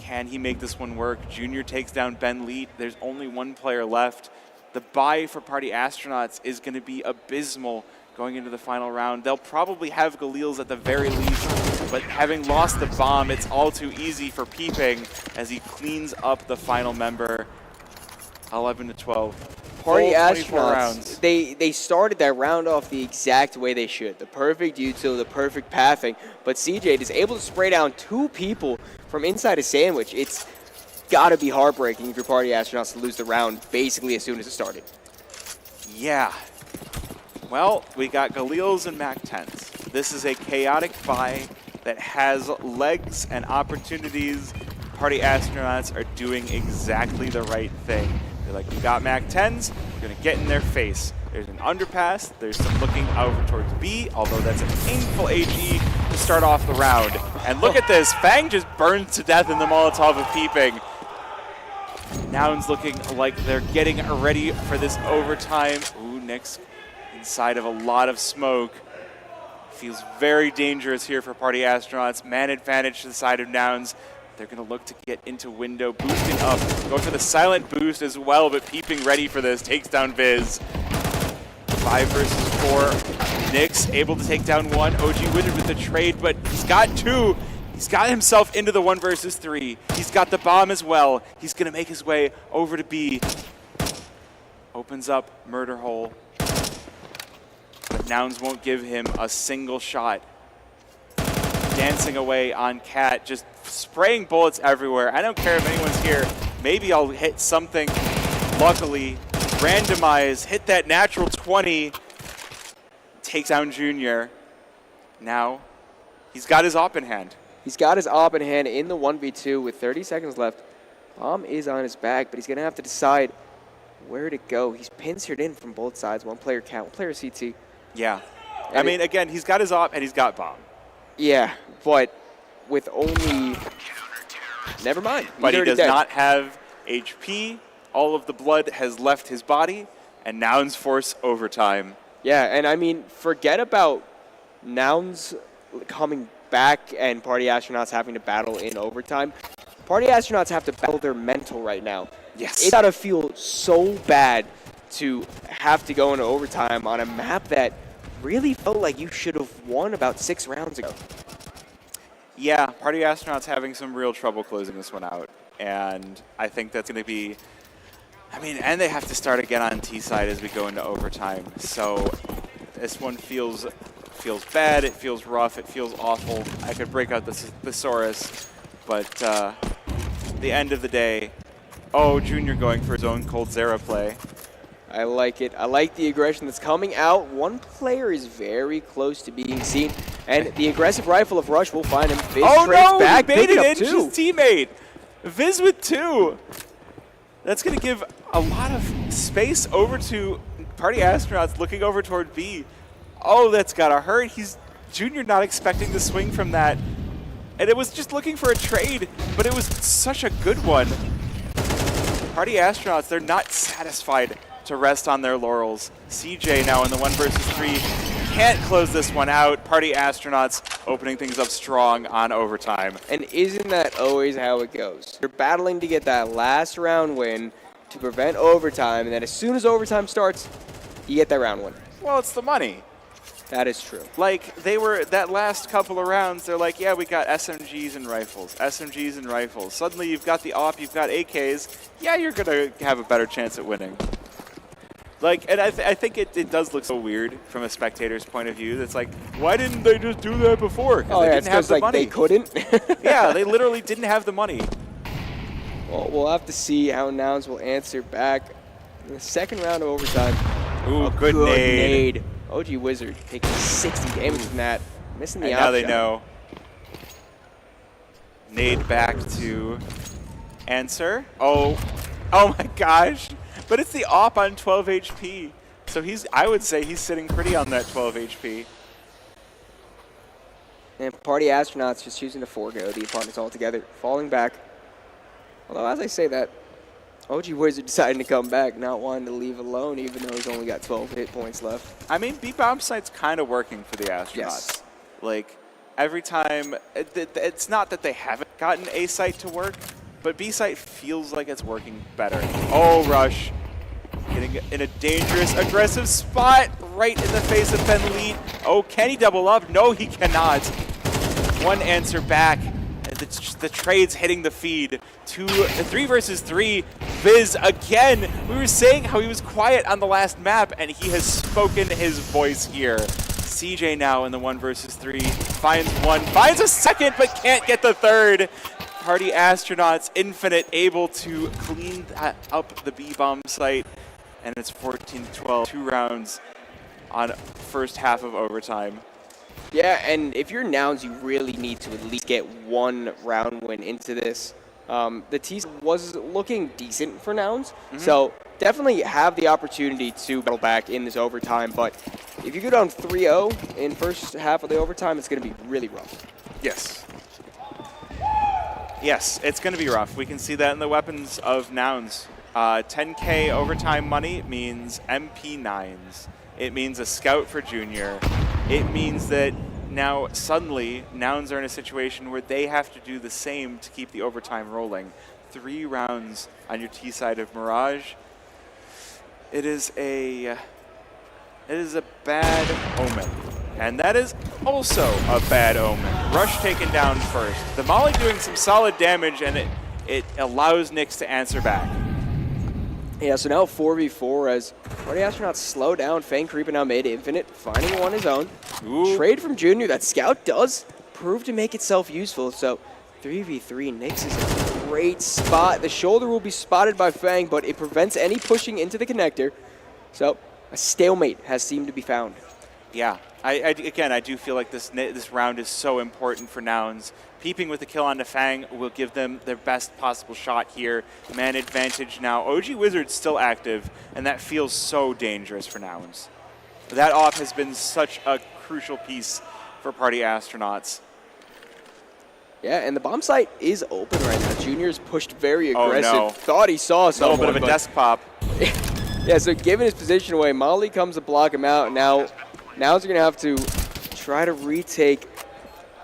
Can he make this one work? Junior takes down Ben Leet. There's only 1 player left. The buy for Party Astronauts is going to be abysmal going into the final round. They'll probably have Galils at the very least, but having lost the bomb, it's all too easy for Peeping as he cleans up the final member. 11-12. Party Astronauts, rounds. they started that round off the exact way they should. The perfect util, the perfect pathing, but CJ is able to spray down 2 people from inside a sandwich. It's got to be heartbreaking if you're Party Astronauts to lose the round basically as soon as it started. Yeah. Well, we got Galils and MAC-10s. This is a chaotic buy that has legs and opportunities. Party Astronauts are doing exactly the right thing. They're like, we got MAC-10s, we're going to get in their face. There's an underpass, there's some looking over towards B, although that's a painful HE to start off the round. And look at this, Fang just burns to death in the Molotov of Peeping. Nouns looking like they're getting ready for this overtime. Ooh, Nyx inside of a lot of smoke. Feels very dangerous here for Party Astronauts. Man advantage to the side of Nouns. They're going to look to get into window, boosting up, going for the silent boost as well, but Peeping ready for this, takes down Viz. 5 versus 4. Nyx able to take down 1. OG Wizard with the trade, but he's got 2. He's got himself into the 1 versus 3. He's got the bomb as well. He's going to make his way over to B. Opens up Murder Hole. But Nouns won't give him a single shot. Dancing away on Cat, just spraying bullets everywhere. I don't care if anyone's here. Maybe I'll hit something. Luckily, randomize, hit that natural 20. Takes down Junior. Now, he's got his op in hand. He's got his op in hand in the 1v2 with 30 seconds left. Bomb is on his back, but he's going to have to decide where to go. He's pincered in from both sides. 1 player Cat, 1 player CT. Yeah. I mean, again, he's got his op and he's got bomb. Yeah, but with only... Never mind. But he does not have HP. All of the blood has left his body, and Nouns force overtime. Yeah, and I mean, forget about Nouns coming back and Party Astronauts having to battle in overtime. Party Astronauts have to battle their mental right now. Yes. It's got to feel so bad to have to go into overtime on a map that really felt like you should have won about 6 rounds ago. Yeah, Party Astronauts having some real trouble closing this one out. And I think that's going to be... I mean, and they have to start again on T side as we go into overtime. So this one feels bad, it feels rough, it feels awful. I could break out the thesaurus, but the end of the day, oh, Junior going for his own Cold Zera play. I like it. I like the aggression that's coming out. 1 player is very close to being seen, and the aggressive rifle of Rush will find him. Viz back, he baited in 2. his teammate. Viz with 2. That's going to give a lot of space over to Party Astronauts looking over toward B. Oh, that's got to hurt. He's Junior not expecting the swing from that. And it was just looking for a trade, but it was such a good one. Party Astronauts, they're not satisfied to rest on their laurels. CJ now in the 1 versus 3. Can't close this one out. Party Astronauts opening things up strong on overtime. And isn't that always how it goes? You're battling to get that last round win to prevent overtime, and then as soon as overtime starts, you get that round win. Well, it's the money. That is true. Like, they were, that last couple of rounds, they're like, yeah, we got SMGs and rifles, SMGs and rifles. Suddenly you've got the AWP, you've got AKs. Yeah, you're going to have a better chance at winning. Like, and I think it does look so weird from a spectator's point of view. It's like, why didn't they just do that before? Because they didn't have the money. They couldn't? Yeah, they literally didn't have the money. Well, we'll have to see how Nouns will answer back in the second round of overtime. Ooh, good nade. OG Wizard taking 60 damage from that. Missing the And out now they shot. know. Nade back to answer. Oh my gosh. But it's the AWP on 12 HP. So I would say he's sitting pretty on that 12 HP. And Party Astronauts just choosing to forego the opponents altogether, falling back. Although, as I say that, OG Wizard deciding to come back, not wanting to leave alone, even though he's only got 12 hit points left. I mean, B-Bomb Site's kind of working for the Astronauts. Yes. Like, every time, it's not that they haven't gotten A Site to work, but B Site feels like it's working better. Oh, Rush. Getting in a dangerous, aggressive spot right in the face of Ben Leet. Oh, can he double up? No, he cannot. One answer back. The trade's hitting the feed. 3 versus 3. Viz again. We were saying how he was quiet on the last map, and he has spoken his voice here. CJ now in the 1 versus 3. Finds one, finds a second, but can't get the third. Party Astronauts Infinite able to clean up the B-Bomb site. And it's 14-12, 2 rounds on first half of overtime. Yeah, and if you're Nouns, you really need to at least get one round win into this. The T was looking decent for Nouns, so definitely have the opportunity to battle back in this overtime. But if you go down 3-0 in first half of the overtime, it's going to be really rough. Yes. Yes, it's going to be rough. We can see that in the weapons of Nouns. 10K overtime money means MP9s. It means a scout for Junior. It means that now suddenly Nouns are in a situation where they have to do the same to keep the overtime rolling. 3 rounds on your T side of Mirage. It is a bad omen. And that is also a bad omen. Rush taken down first. The Molly doing some solid damage, and it allows Nyx to answer back. Yeah, so now 4v4 as Party Astronauts slow down. Fang creeping out mid, Infinite finding one his own. Ooh. Trade from Junior. That scout does prove to make itself useful. So 3v3, Nyx is in a great spot. The shoulder will be spotted by Fang, but it prevents any pushing into the connector. So a stalemate has seemed to be found. Yeah, I do feel like this round is so important for Nouns. Peeping with the kill onto Fang will give them their best possible shot here. Man advantage now. OG Wizard's still active, and that feels so dangerous for Nouns. That AWP has been such a crucial piece for Party Astronauts. Yeah, and the bomb site is open right now. Junior's pushed very aggressive. Oh, no. Thought he saw A someone. little bit of a desk pop. Yeah, so giving his position away, Molly comes to block him out. Now they're going to have to try to retake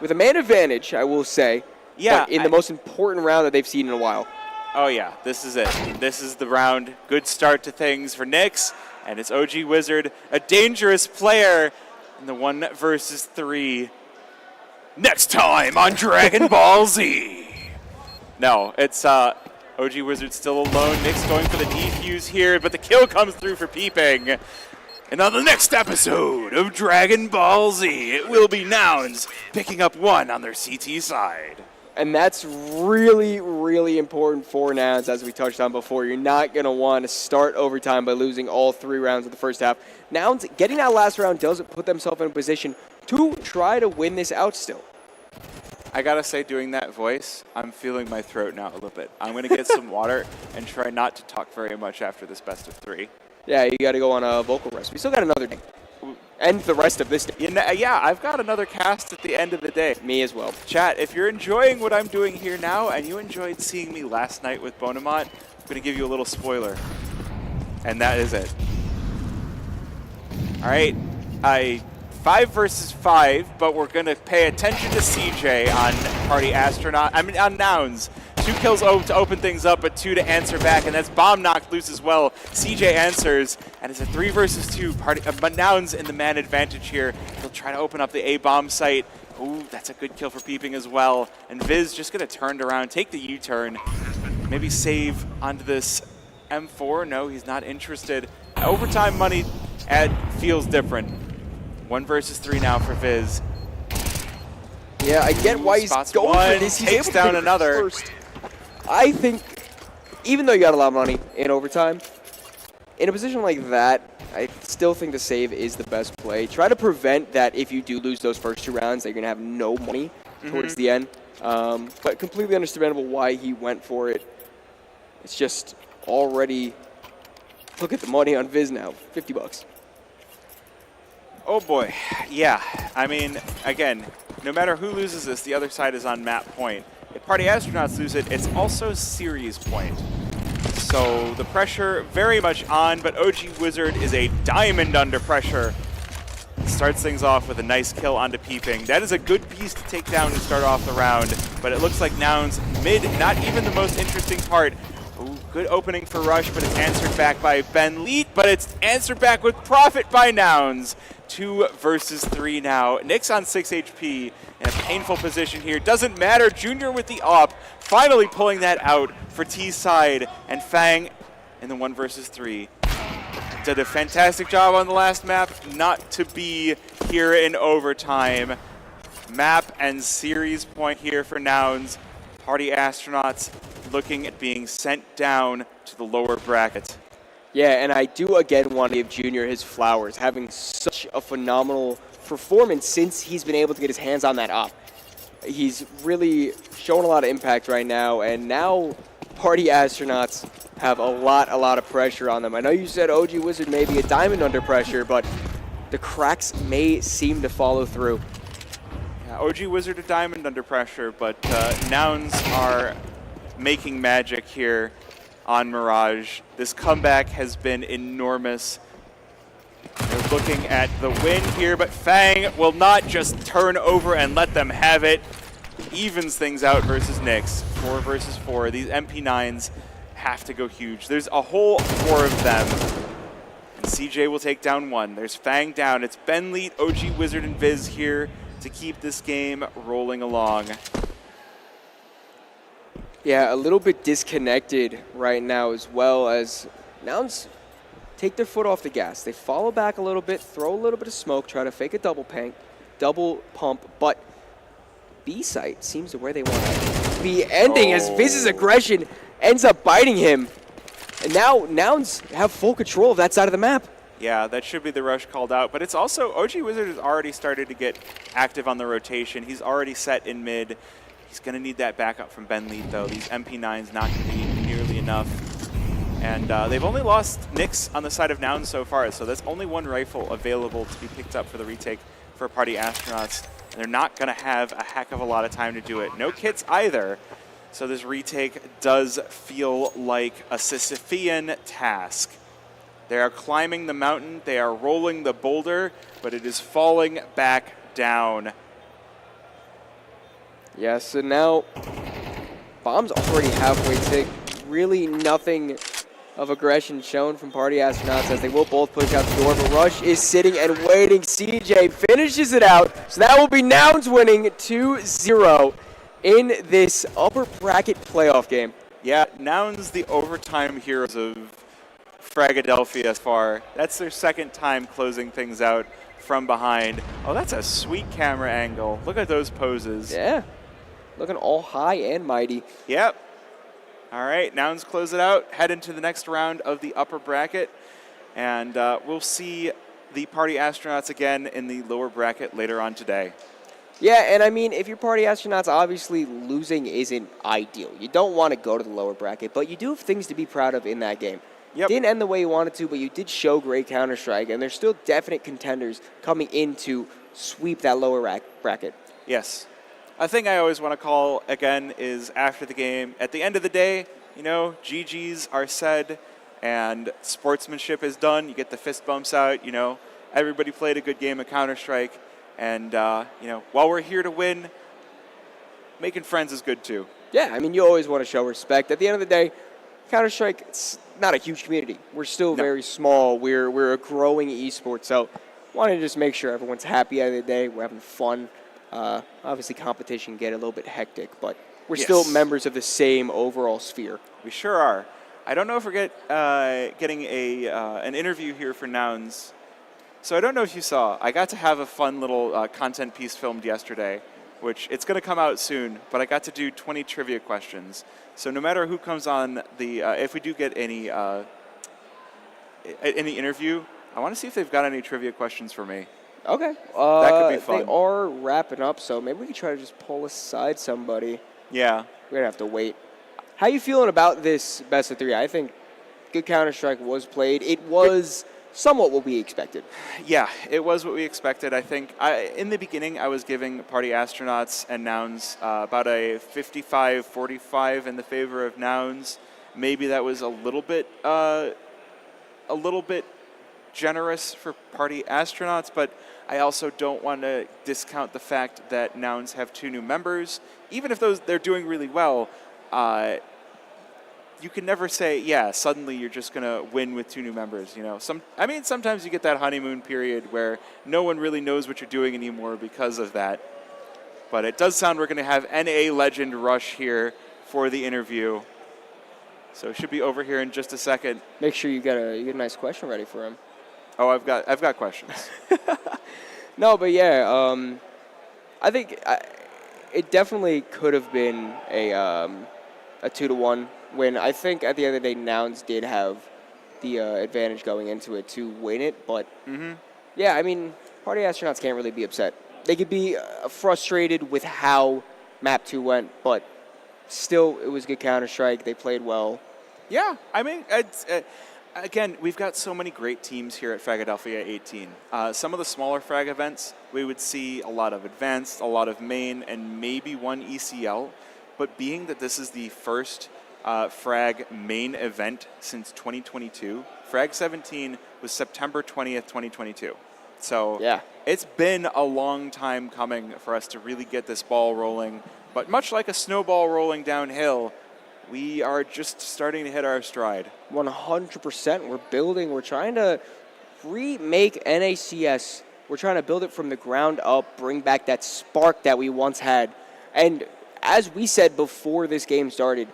with a man advantage, I will say. Yeah. But in the most important round that they've seen in a while. Oh, yeah. This is it. This is the round. Good start to things for Nyx. And it's OG Wizard, a dangerous player in the 1 versus 3. Next time on Dragon Ball Z. No, it's OG Wizard still alone. Nyx going for the defuse here, but the kill comes through for Peeping. And on the next episode of Dragon Ball Z, it will be Nouns picking up 1 on their CT side. And that's really, really important for Nouns, as we touched on before. You're not going to want to start overtime by losing all 3 rounds of the first half. Nouns, getting that last round doesn't put themselves in a position to try to win this out still. I gotta say, doing that voice, I'm feeling my throat now a little bit. I'm gonna get some water and try not to talk very much after this best of 3. Yeah, you got to go on a vocal rest. We still got another day. And the rest of this day. Yeah, I've got another cast at the end of the day. Me as well. Chat, if you're enjoying what I'm doing here now and you enjoyed seeing me last night with Bonamont, I'm going to give you a little spoiler. And that is it. All right, 5 versus 5, but we're going to pay attention to CJ on Nouns. 2 kills to open things up, but 2 to answer back, and that's bomb knocked loose as well. CJ answers, and it's a 3 versus 2. But Nouns in the man advantage here. He'll try to open up the A-bomb site. Ooh, that's a good kill for Peeping as well. And Viz just going to turn around, take the U-turn, maybe save onto this M4. No, he's not interested. Overtime money feels different. 1 versus 3 now for Viz. Yeah, I get why he's going for this. He's takes able down to another. First. I think, even though you got a lot of money in overtime, in a position like that, I still think the save is the best play. Try to prevent that if you do lose those first 2 rounds, that you're going to have no money towards the end. But completely understandable why he went for it. It's just already, look at the money on Viz now, $50. Oh boy, yeah. I mean, again, no matter who loses this, the other side is on map point. If Party Astronauts lose it, it's also series point. So the pressure very much on, but OG Wizard is a diamond under pressure. Starts things off with a nice kill onto Peeping. That is a good piece to take down to start off the round, but it looks like Nouns mid, not even the most interesting part. Ooh, good opening for Rush, but it's answered back by Ben Leet, but it's answered back with profit by Nouns. 2 versus 3 now. Nick's on 6 HP in a painful position here. Doesn't matter. Junior with the op, finally pulling that out for T's side. And Fang in the 1 versus 3. Did a fantastic job on the last map, not to be here in overtime. Map and series point here for Nouns. Party Astronauts looking at being sent down to the lower bracket. Yeah, and I do again want to give Junior his flowers, having such a phenomenal performance since he's been able to get his hands on that op. He's really showing a lot of impact right now, and now Party Astronauts have a lot of pressure on them. I know you said OG Wizard may be a diamond under pressure, but the cracks may seem to follow through. Yeah, OG Wizard a diamond under pressure, but Nouns are making magic here on Mirage. This comeback has been enormous. They're looking at the win here, but Fang will not just turn over and let them have it. Evens things out versus Nyx. 4 versus 4. These MP9s have to go huge. There's a whole 4 of them. And CJ will take down 1. There's Fang down. It's Ben Leet, OG Wizard, and Viz here to keep this game rolling along. Yeah, a little bit disconnected right now as well, as Nouns take their foot off the gas. They follow back a little bit, throw a little bit of smoke, try to fake a double pump, but B site seems to where they want to be ending as Viz's aggression ends up biting him. And now Nouns have full control of that side of the map. Yeah, that should be the rush called out, but it's also OG Wizard has already started to get active on the rotation. He's already set in mid. He's going to need that backup from Ben Leet, though. These MP9s not going to be nearly enough. And they've only lost Nyx on the side of Nouns so far, so that's only 1 rifle available to be picked up for the retake for Party Astronauts. And they're not going to have a heck of a lot of time to do it. No kits either. So this retake does feel like a Sisyphean task. They are climbing the mountain, they are rolling the boulder, but it is falling back down. Yeah, so now bomb's already halfway ticked. Really nothing of aggression shown from Party Astronauts as they will both push out the door, but Rush is sitting and waiting. CJ finishes it out, so that will be Nouns winning 2-0 in this upper bracket playoff game. Yeah, Nouns the overtime heroes of Fragadelphia as far. That's their 2nd time closing things out from behind. Oh, that's a sweet camera angle. Look at those poses. Yeah, looking all high and mighty. Yep. All right, Nouns close it out, head into the next round of the upper bracket, and we'll see the Party Astronauts again in the lower bracket later on today. Yeah, and I mean, if your Party Astronauts, obviously losing isn't ideal. You don't want to go to the lower bracket, but you do have things to be proud of in that game. Yep. Didn't end the way you wanted to, but you did show great Counter-Strike, and there's still definite contenders coming in to sweep that lower bracket. Yes. A thing I always want to call, again, is after the game. At the end of the day, you know, GGs are said, and sportsmanship is done. You get the fist bumps out. Everybody played a good game of Counter-Strike, and while we're here to win, making friends is good too. Yeah, I mean, you always want to show respect. At the end of the day, Counter-Strike, it's not a huge community. We're still very small. We're a growing esport, so want to just make sure everyone's happy at the end of the day. We're having fun. Obviously, competition can get a little bit hectic, but we're still members of the same overall sphere. We sure are. I don't know if we're getting an interview here for Nouns. So I don't know if you saw. I got to have a fun little content piece filmed yesterday, which it's going to come out soon, but I got to do 20 trivia questions. So no matter who comes on if we do get any interview, I want to see if they've got any trivia questions for me. Okay. That could be fun. They are wrapping up, so maybe we can try to just pull aside somebody. Yeah. We're going to have to wait. How you feeling about this best of 3? I think good Counter-Strike was played. It was somewhat what we expected. Yeah, it was what we expected. I think in the beginning I was giving Party Astronauts and Nouns about a 55-45 in the favor of Nouns. Maybe that was a little bit generous for Party Astronauts, but I also don't want to discount the fact that Nouns have 2 new members. Even if they're doing really well, you can never say, suddenly you're just going to win with 2 new members. Sometimes you get that honeymoon period where no one really knows what you're doing anymore because of that. But it does sound we're going to have NA Legend Rush here for the interview. So it should be over here in just a second. Make sure you get a nice question ready for him. Oh, I've got questions. No, but I think it definitely could have been a 2-1 win. I think at the end of the day, Nouns did have the advantage going into it to win it. But yeah, I mean, Party Astronauts can't really be upset. They could be frustrated with how Map 2 went, but still, it was good Counter-Strike. They played well. Yeah, I mean, again, we've got so many great teams here at Fragadelphia 18. Some of the smaller Frag events, we would see a lot of Advanced, a lot of Main, and maybe one ECL. But being that this is the first Frag Main event since 2022, Frag 17 was September 20th, 2022. So it's been a long time coming for us to really get this ball rolling. But much like a snowball rolling downhill, we are just starting to hit our stride. 100%. We're building. We're trying to remake NACS. We're trying to build it from the ground up, bring back that spark that we once had. And as we said before this game started,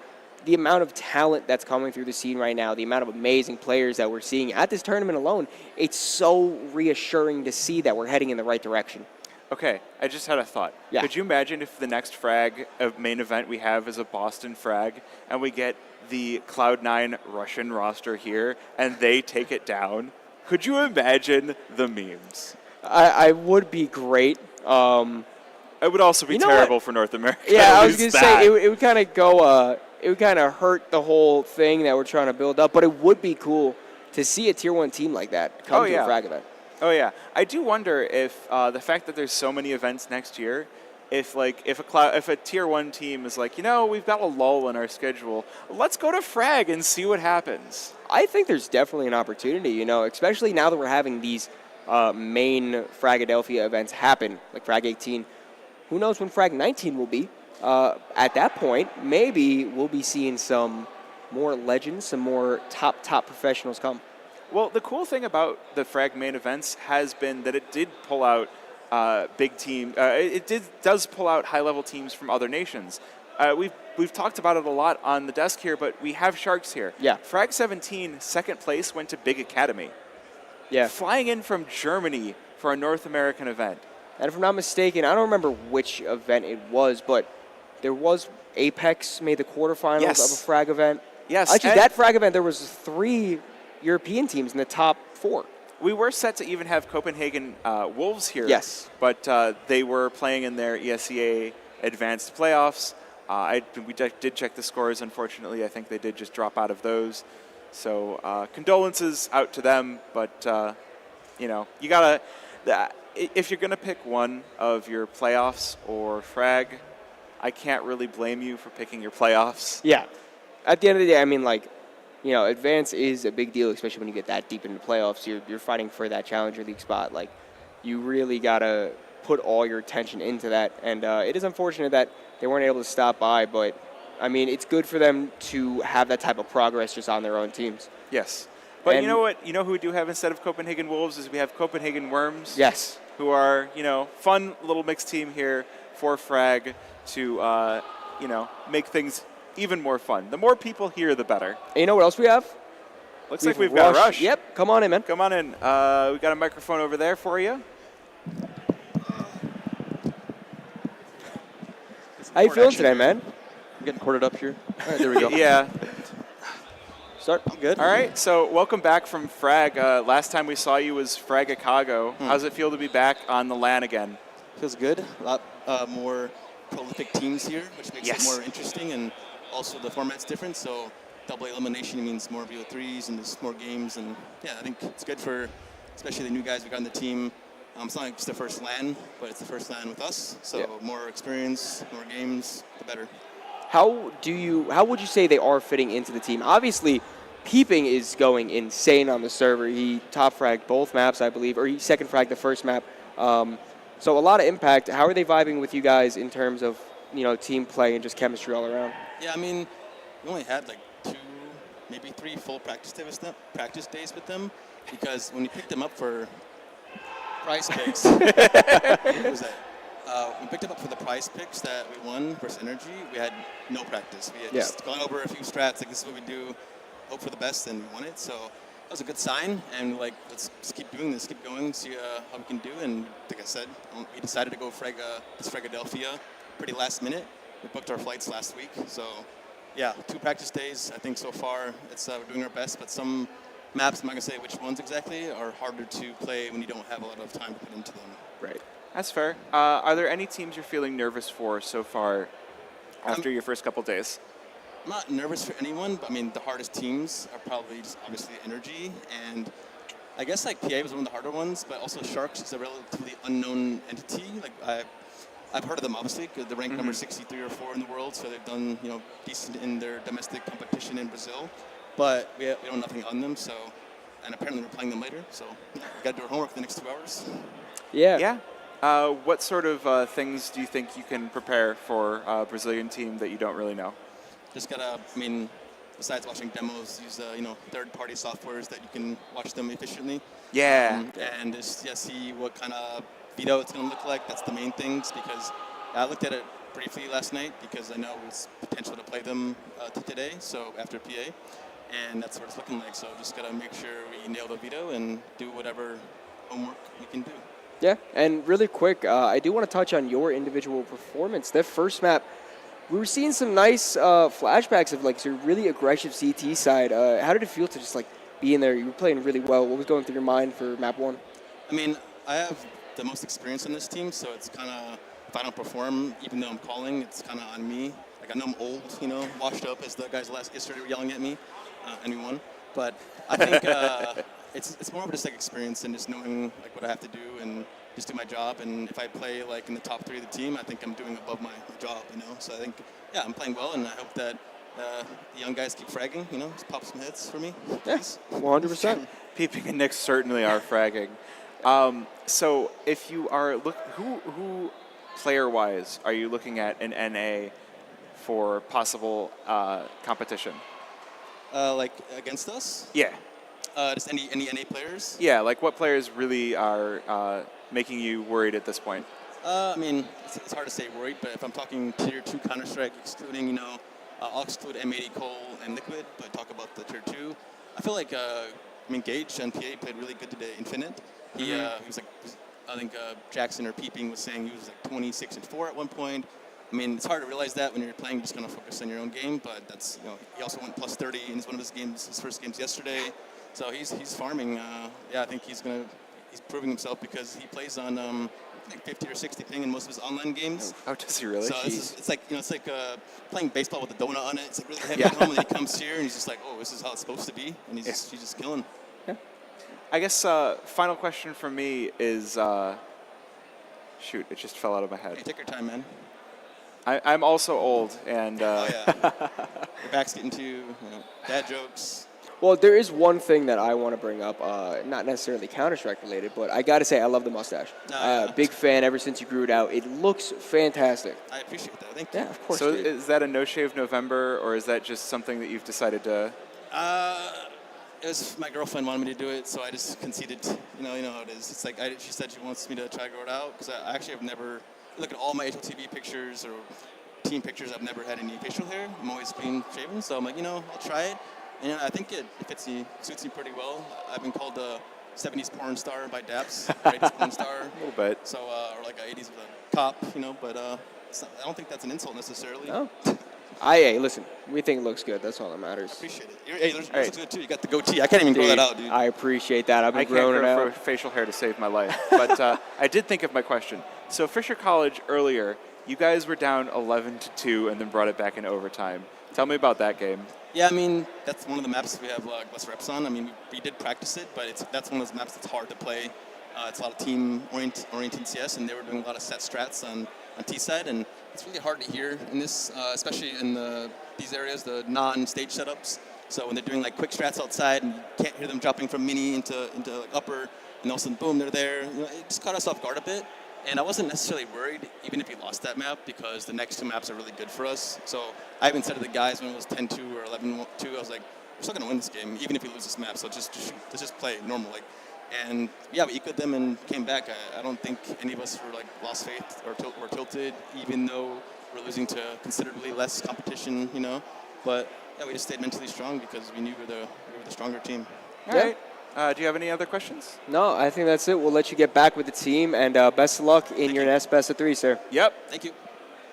the amount of talent that's coming through the scene right now, the amount of amazing players that we're seeing at this tournament alone, it's so reassuring to see that we're heading in the right direction. Okay, I just had a thought. Yeah. Could you imagine if the next Frag main event we have is a Boston Frag, and we get the Cloud9 Russian roster here, and they take it down? Could you imagine the memes? I would be great. It would also be terrible for North America. Yeah, I was going to say, it would kind of go, it would kind of hurt the whole thing that we're trying to build up, but it would be cool to see a Tier 1 team like that come to a Frag event. Oh, yeah. I do wonder if the fact that there's so many events next year, if a Tier 1 team is like, we've got a lull in our schedule, let's go to Frag and see what happens. I think there's definitely an opportunity, especially now that we're having these main Fragadelphia events happen, like Frag 18. Who knows when Frag 19 will be? At that point, maybe we'll be seeing some more legends, some more top professionals come. Well, the cool thing about the Frag main events has been that it did pull out big team. Does pull out high-level teams from other nations. We've talked about it a lot on the desk here, but we have Sharks here. Yeah. Frag 17, second place, went to Big Academy. Yeah. Flying in from Germany for a North American event. And if I'm not mistaken, I don't remember which event it was, but there was Apex made the quarterfinals of a Frag event. Yes. Actually, that Frag event, there was 3 European teams in the top 4. We were set to even have Copenhagen Wolves here. Yes. But they were playing in their ESEA advanced playoffs. We did check the scores. Unfortunately, I think they did just drop out of those. So condolences out to them. But, you got to... If you're going to pick one of your playoffs or Frag, I can't really blame you for picking your playoffs. Yeah. At the end of the day, I mean, advance is a big deal, especially when you get that deep into the playoffs. You're fighting for that Challenger League spot. Like, you really got to put all your attention into that. And it is unfortunate that they weren't able to stop by, but, I mean, it's good for them to have that type of progress just on their own teams. Yes. But And- you know what? You know who we do have instead of Copenhagen Wolves is we have Copenhagen Worms. Yes. Who are, fun little mixed team here for Frag to, make things even more fun. The more people here, the better. And you know what else we have? Looks like we've got Rush. Yep. Come on in, man. Come on in. We got a microphone over there for you. How you feeling today, man? I'm getting corded up here. All right, there we go. Yeah. Start. I'm good. All right. So welcome back from Frag. Last time we saw you was Fragacago. How does it feel to be back on the LAN again? Feels good. A lot more prolific teams here, which makes Yes. it more interesting, and also the format's different. So double elimination means more VO3s and there's more games, and yeah, I think it's good for especially the new guys we got on the team. It's not like it's the first LAN, but it's the first LAN with us. So more experience, more games, the better. How would you say they are fitting into the team? Obviously, Peeping is going insane on the server. He top fragged both maps, I believe, or he second fragged the first map. So a lot of impact. How are they vibing with you guys in terms of team play and just chemistry all around? Yeah, I mean, we only had like 2, maybe 3 full practice days with them, because when we picked them up for prize picks, what was that? We picked them up for the prize picks that we won versus Energy. We had no practice. We had just gone over a few strats, like this is what we do, hope for the best, and we won it. So that was a good sign, and let's keep doing this, keep going, see how we can do. And like I said, we decided to go this Fragadelphia pretty last minute. We booked our flights last week, so yeah, 2 practice days. I think so far we're doing our best, but some maps, I'm not gonna say which ones exactly, are harder to play when you don't have a lot of time to put into them. Right. That's fair. Are there any teams you're feeling nervous for so far after your first couple days? I'm not nervous for anyone, but I mean the hardest teams are probably just obviously Energy, and I guess like PA was one of the harder ones, but also Sharks is a relatively unknown entity. Like I've heard of them obviously, because they're ranked number 63 or 4 in the world, so they've done decent in their domestic competition in Brazil, but we know nothing on them. So, and apparently we're playing them later, so we got to do our homework in the next 2 hours. Yeah. Yeah. What sort of things do you think you can prepare for a Brazilian team that you don't really know? Just gotta, besides watching demos, use third-party softwares that you can watch them efficiently. Yeah. And just see what kind of veto it's gonna look like. That's the main things, because I looked at it briefly last night because I know it was potential to play them today. So after PA, and that's what it's looking like. So just gotta make sure we nail the veto and do whatever homework we can do. Yeah, and really quick, I do want to touch on your individual performance. That first map, we were seeing some nice flashbacks of your really aggressive CT side. How did it feel to just be in there? You were playing really well. What was going through your mind for map 1? I have the most experience on this team, so it's kind of, if I don't perform, even though I'm calling, it's kind of on me. I know I'm old, washed up, as the guys yesterday were yelling at me, anyone. But I think it's more of just experience and just knowing what I have to do and just do my job. And if I play in the top 3 of the team, I think I'm doing above my job, So I think, I'm playing well, and I hope that the young guys keep fragging, just pop some hits for me. Please. 100%. Peeping and Nick certainly are fragging. So if you are who player-wise are you looking at in NA for possible competition? Against us? Yeah. Just any NA players? Yeah, what players really are making you worried at this point? It's hard to say worried, but if I'm talking Tier 2 Counter-Strike, excluding, I'll exclude M80 Cole and Liquid, but talk about the Tier 2. I feel like, Gage and PA played really good today. Infinite. He was I think Jackson or Peeping was saying he was 26-4 at one point. It's hard to realize that when you're playing, just kind of focus on your own game, but that's, he also went plus 30 in one of his first games yesterday. So he's farming. I think he's proving himself because he plays on 50 or 60 ping in most of his online games. Oh, does he really? So it's like playing baseball with a donut on it. It's really heavy at home, and he comes here and he's just this is how it's supposed to be, and he's just killing. Yeah. I guess final question from me is, shoot, it just fell out of my head. Hey, take your time, man. I'm also old, and your back's getting to you, dad jokes. Well, there is one thing that I want to bring up, not necessarily Counter-Strike related, but I got to say I love the mustache. Yeah. Big fan ever since you grew it out. It looks fantastic. I appreciate that. Thank you. Yeah, of course. So dude. is that a No Shave November, or is that just something that you've decided to? It was my girlfriend wanted me to do it, so I just conceded. You know how it is. It's like she said she wants me to try to grow it out because I actually have never look at all my HLTV pictures or team pictures. I've never had any facial hair. I'm always clean shaven, so I'm like, I'll try it, and I think it fits me, suits me pretty well. I've been called the 70s porn star by Daps, 80s porn star. A little bit. So or like a 80s with a cop, but it's not, I don't think that's an insult necessarily. No. Hey, listen, we think it looks good. That's all that matters. Appreciate it. Hey, yours looks good too. You got the goatee. I can't even grow that out, dude. I appreciate that. I've been I can't growing it grow out. facial hair to save my life. But I did think of my question. So Fisher College earlier, you guys were down 11-2 and then brought it back in overtime. Tell me about that game. Yeah, I mean, that's one of the maps we have less reps on. I mean, we did practice it, but that's one of those maps that's hard to play. It's a lot of team-oriented CS, and they were doing a lot of set strats on T-side, and it's really hard to hear in this, especially in these areas, the non-stage setups. So when they're doing like quick strats outside, and you can't hear them dropping from mini into like upper, and all of a sudden, boom, they're there. It just caught us off guard a bit. And I wasn't necessarily worried, even if we lost that map, because the next two maps are really good for us. So I even said to the guys when it was 10-2 or 11-2, I was like, we're still going to win this game, even if we lose this map. So just shoot. Let's just play normal. And yeah, we equaled them and came back. I don't think any of us were lost faith or were tilted, even though we're losing to considerably less competition, But yeah, we just stayed mentally strong because we knew we were the stronger team. All right. Do you have any other questions? No, I think that's it. We'll let you get back with the team, and best of luck in your next best of 3, sir. Yep. Thank you.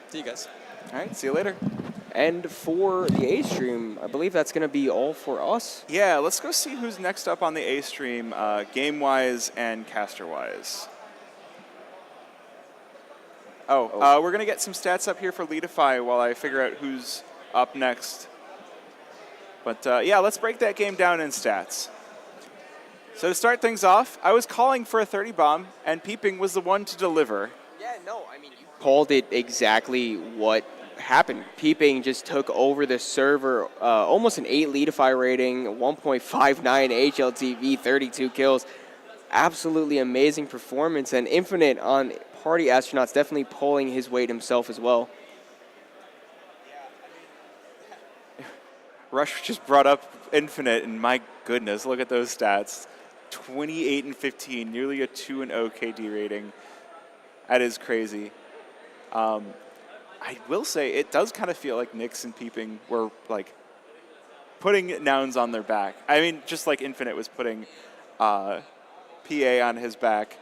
See you guys. All right. See you later. And for the A stream, I believe that's going to be all for us. Yeah, let's go see who's next up on the A stream, game-wise and caster-wise. We're going to get some stats up here for Leadify while I figure out who's up next. But yeah, let's break that game down in stats. So to start things off, I was calling for a 30 bomb, and Peeping was the one to deliver. Yeah, no, I mean, you called it exactly what happened. Peeping just took over the server, almost an 8 Leadify rating, 1.59 HLTV, 32 kills. Absolutely amazing performance, and Infinite on Party Astronauts definitely pulling his weight himself as well. Rush just brought up Infinite, and my goodness, look at those stats. 28-15, nearly a 2-0 KD rating. That is crazy. I will say it does kind of feel like Nyx and Peeping were putting Nouns on their back. I mean, just like Infinite was putting PA on his back.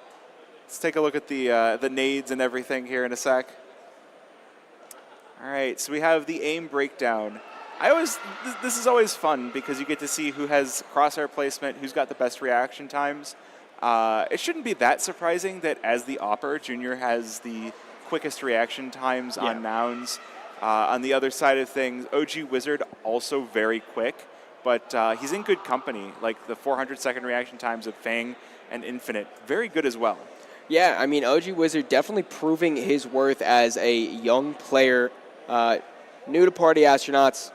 Let's take a look at the nades and everything here in a sec. All right, so we have the aim breakdown. This is always fun because you get to see who has crosshair placement, who's got the best reaction times. It shouldn't be that surprising that as the Opper, Junior has the quickest reaction times on Nouns. On the other side of things, OG Wizard also very quick, but he's in good company. Like the 400-second reaction times of Fang and Infinite, very good as well. Yeah, I mean, OG Wizard definitely proving his worth as a young player, new to Party Astronauts.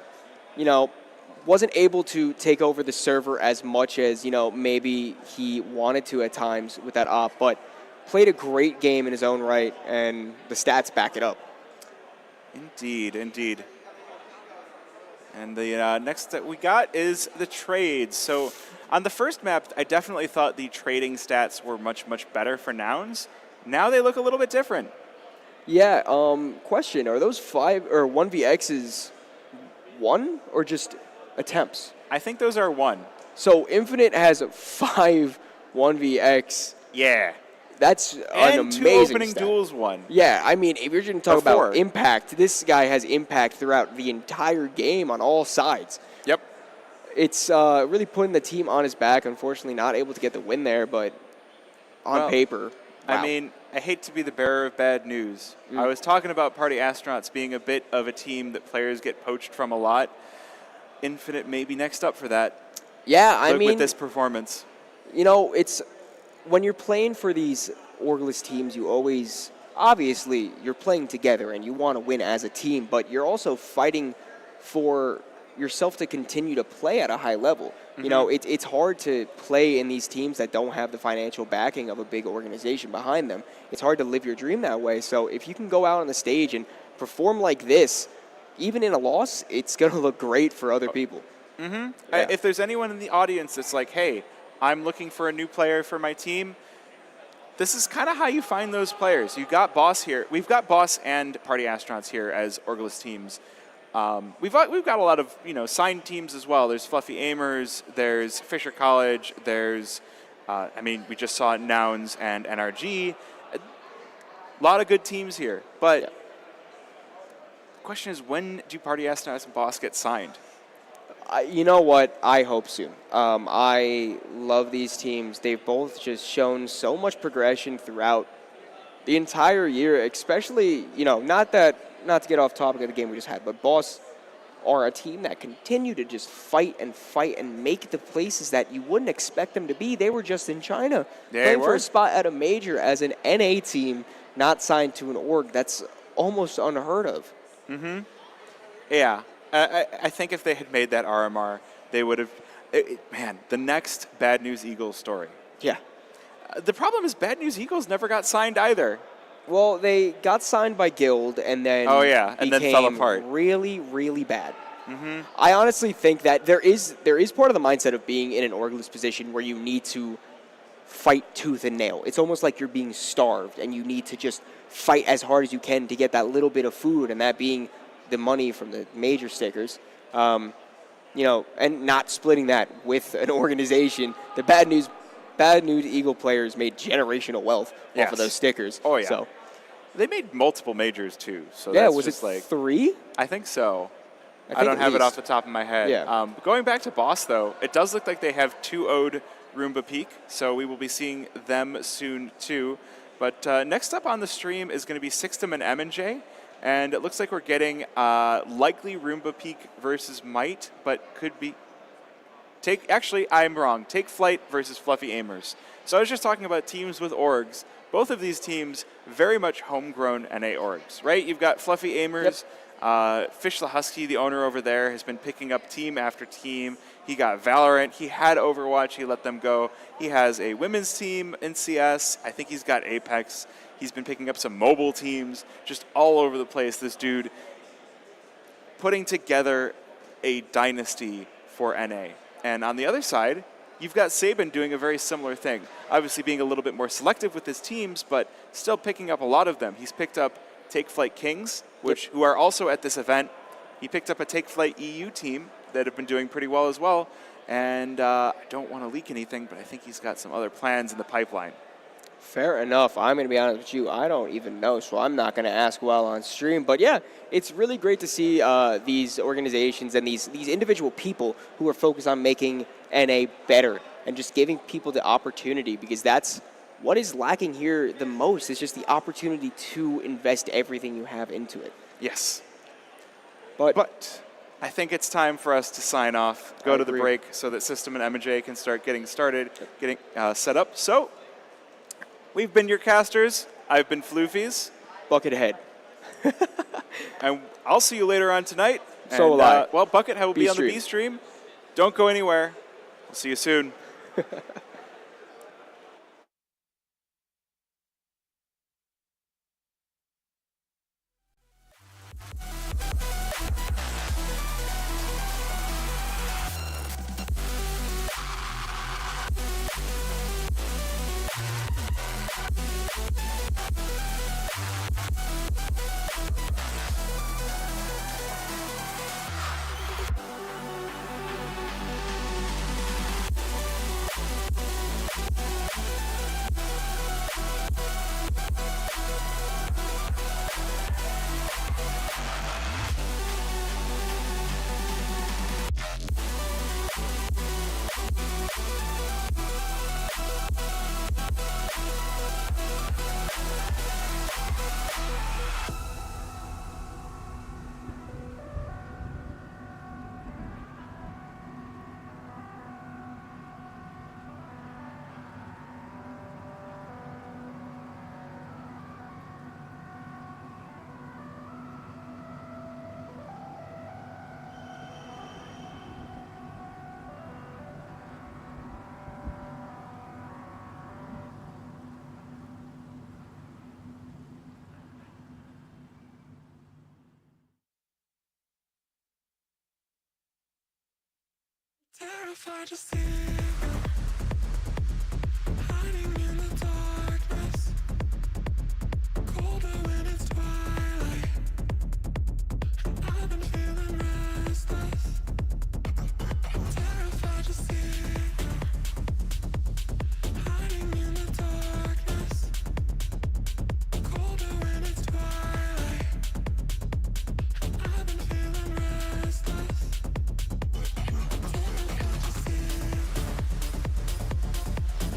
Wasn't able to take over the server as much as, maybe he wanted to at times with that op, but played a great game in his own right, and the stats back it up. Indeed, indeed. And the next that we got is the trades. So on the first map, I definitely thought the trading stats were much, much better for Nouns. Now they look a little bit different. Yeah, question, are those 5 or 1vx's 1 or just attempts? I think those are 1. So Infinite has 5 1vx. Yeah. That's and an amazing 2 opening stat. duels 1. Yeah, I mean, if you're going to talk about 4. impact, this guy has impact throughout the entire game on all sides. Yep. It's really putting the team on his back. Unfortunately, not able to get the win there, but on paper, wow. I mean, I hate to be the bearer of bad news. I was talking about Party Astronauts being a bit of a team that players get poached from a lot. Infinite may be next up for that. Yeah, I mean, with this performance. It's when you're playing for these orgless teams, you always, obviously, you're playing together and you want to win as a team, but you're also fighting for yourself to continue to play at a high level. You know, it's hard to play in these teams that don't have the financial backing of a big organization behind them. It's hard to live your dream that way. So if you can go out on the stage and perform like this, even in a loss, it's going to look great for other people. Yeah. Yeah. If there's anyone in the audience that's like, hey, I'm looking for a new player for my team, this is kind of how you find those players. You got Boss here. We've got Boss and Party Astronauts here as Orgulous teams. We've got a lot of signed teams as well. There's Fluffy Aimers. There's Fisher College. There's we just saw Nouns and NRG. A lot of good teams here. But the question is, when do Party Astronauts and Boss get signed? You know what? I hope soon. I love these teams. They've both just shown so much progression throughout the entire year, especially, not to get off topic of the game we just had, but Boss are a team that continue to just fight and make the places that you wouldn't expect them to be. They were just in China playing for a spot at a major as an NA team not signed to an org. That's almost unheard of. Yeah. I think if they had made that RMR, they would have. The next Bad News Eagles story. Yeah. The problem is Bad News Eagles never got signed either. Well, they got signed by Guild and then and then fell apart. Really, really bad. I honestly think that there is part of the mindset of being in an orgless position where you need to fight tooth and nail. It's almost like you're being starved and you need to just fight as hard as you can to get that little bit of food, and that being the money from the major stickers, and not splitting that with an organization. The Bad News Eagle players made generational wealth off of those stickers. Oh, yeah. So, they made multiple majors, too. So yeah, that's was just it 3? I think so. I I don't have it off the top of my head. Yeah. Going back to Boss, though, it does look like they have 2 owed Roomba Peak, so we will be seeing them soon, too. But next up on the stream is going to be Sixtum and M&J. And it looks like we're getting likely Roomba Peak versus Might, but could be... Actually, I'm wrong. Take Flight versus Fluffy Aimers. So I was just talking about teams with orgs. Both of these teams, very much homegrown NA orgs, right? You've got Fluffy Aimers. Fish the Husky, the owner over there, has been picking up team after team. He got Valorant. He had Overwatch. He let them go. He has a women's team in CS. I think he's got Apex. He's been picking up some mobile teams, just all over the place. This dude putting together a dynasty for NA. And on the other side, you've got Saban doing a very similar thing. Obviously being a little bit more selective with his teams, but still picking up a lot of them. He's picked up Take Flight Kings, who are also at this event. He picked up a Take Flight EU team that have been doing pretty well as well. And I don't want to leak anything, but I think he's got some other plans in the pipeline. Fair enough. I'm going to be honest with you. I don't even know, so I'm not going to ask while on stream. But yeah, it's really great to see these organizations and these individual people who are focused on making NA better and just giving people the opportunity, because that's what is lacking here the most. Is just the opportunity to invest everything you have into it. Yes. But I think it's time for us to sign off, go to the break so that System and M&J can start getting started, getting set up. So we've been your casters. I've been Floofies. Buckethead. And I'll see you later on tonight. So will I. Well, Buckethead will be on the B-stream. B stream. Don't go anywhere. We'll see you soon. Terrified to see you hiding in the darkness, colder when it's twilight. I've been feeling restless. Terrified to see you hiding in the darkness, colder when it's twilight. I've been feeling restless. Terrified to see you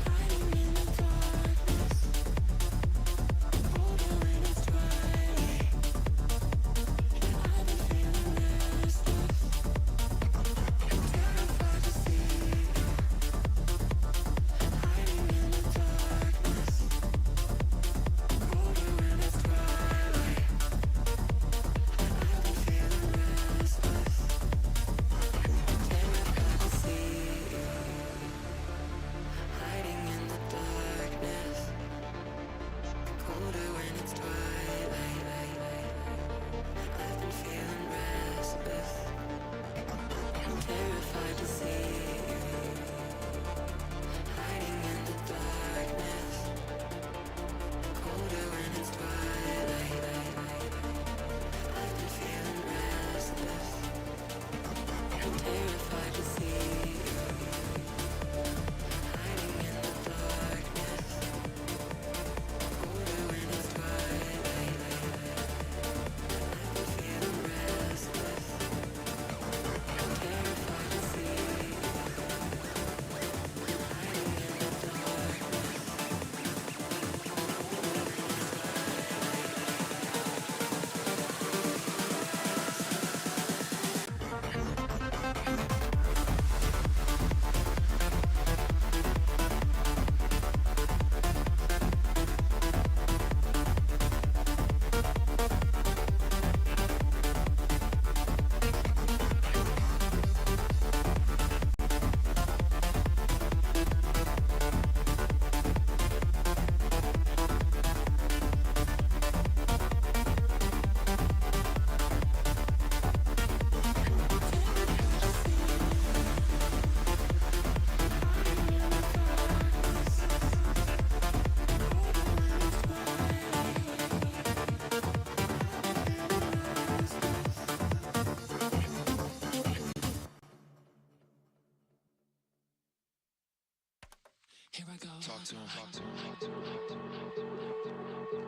hiding in the darkness, colder when it's twilight. I've been feeling restless. Terrified to see you hiding in the darkness, colder when it's twilight. I've been feeling restless. Terrified to see you hiding in the darkness, colder when it's twilight. I've been feeling restless. Terrified to see you hiding in the darkness, colder when it's twilight. I've been feeling restless. Terrified to see you hiding in the darkness, colder when it's twilight. I've been feeling restless. Terrified to see you hiding in the Here I go. Talk to him. Talk to him. Talk to him. Talk to him. Talk to him.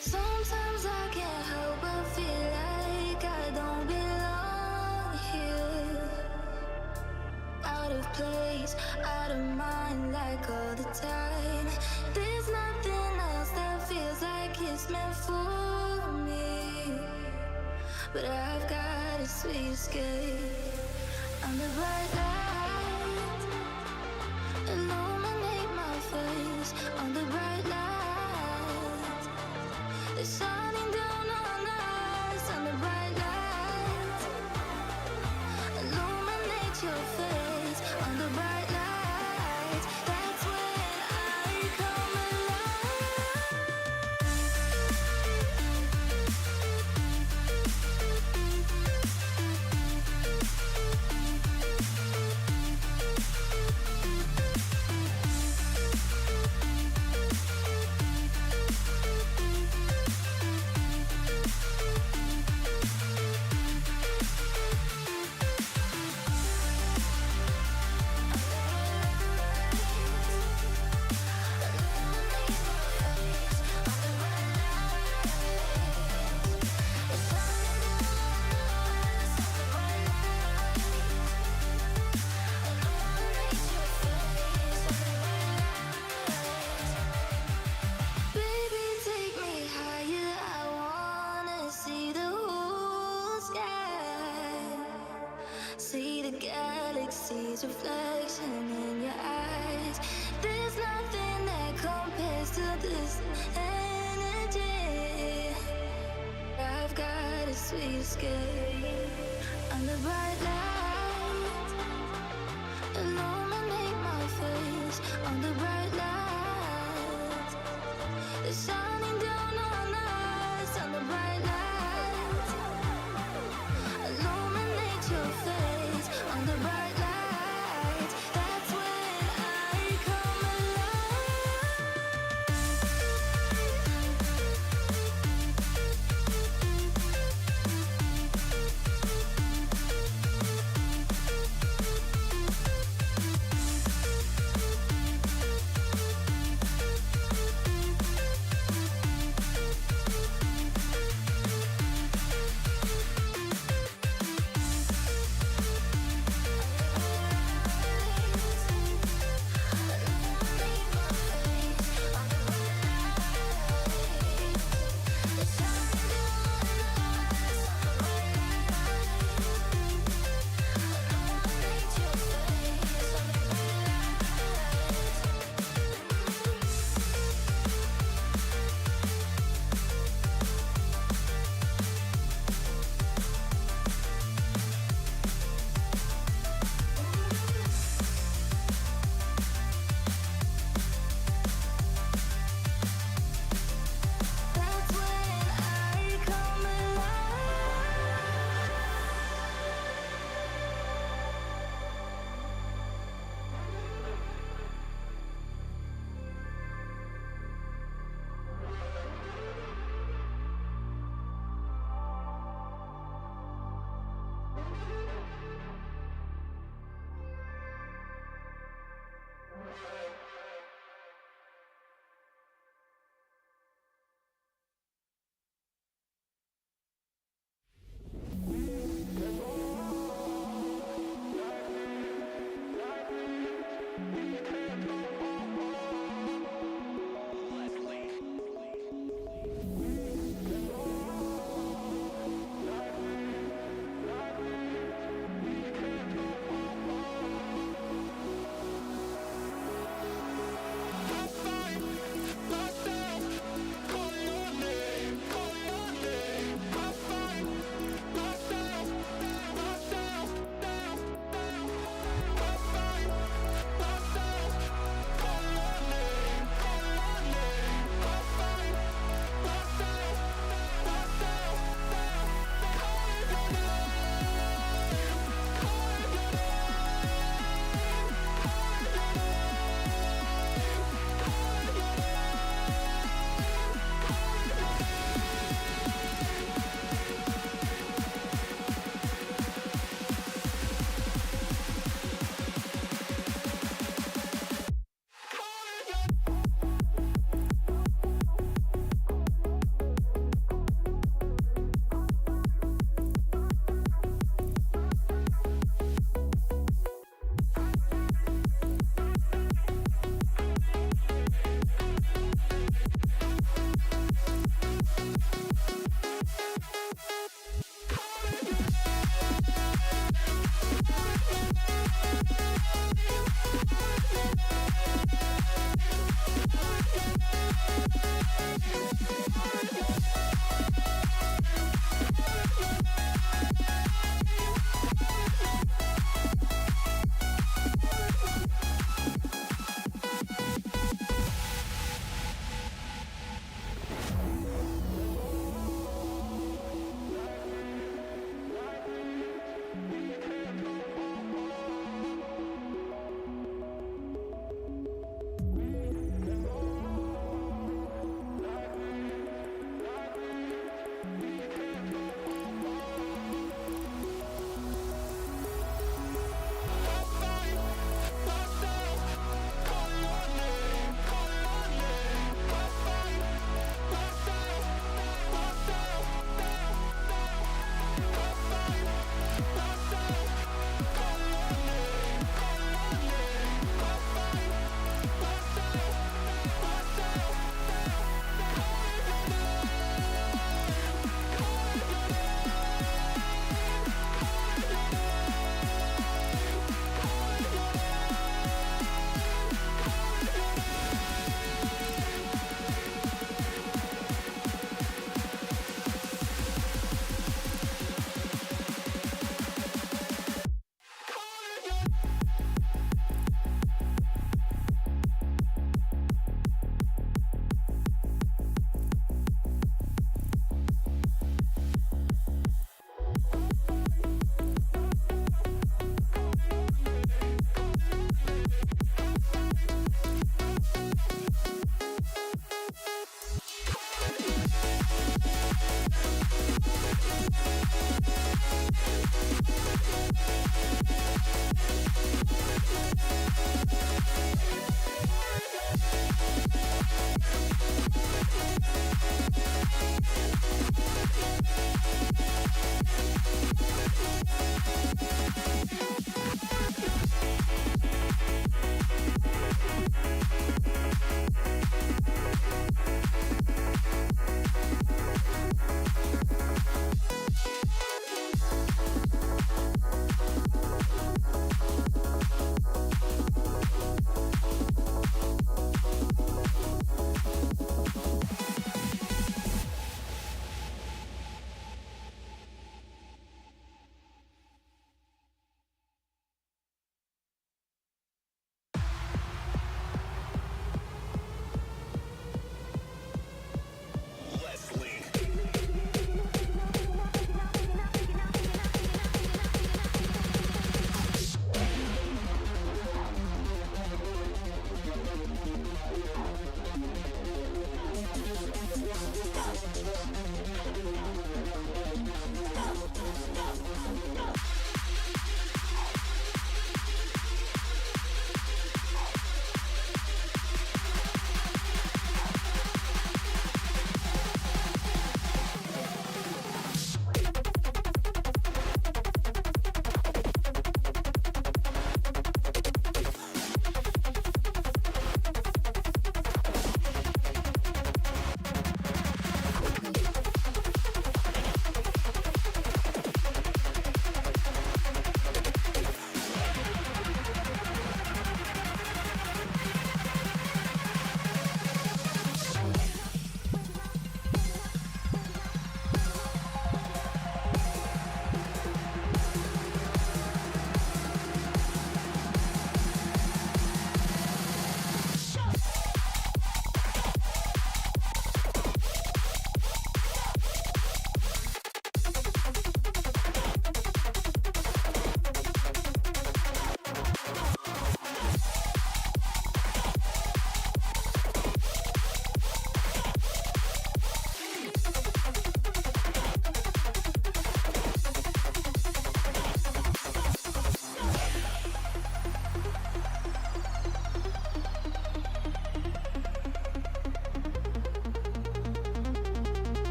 Sometimes I can't help but feel like I don't belong here. Out of place, out of mind, like all the time. There's nothing else that feels like it's meant for me. But I've got a sweet escape. Under bright light, illuminate my face. Under bright light, it's shining down on us. Under bright light, illuminate your face. Under bright light, that's when I come galaxy's reflection in your eyes. There's nothing that compares to this energy. I've got a sweet escape. Under bright light, illuminate my face. Under bright light, it's shining down on us. Under bright light, illuminate your face. Under bright light, that's when I come alive.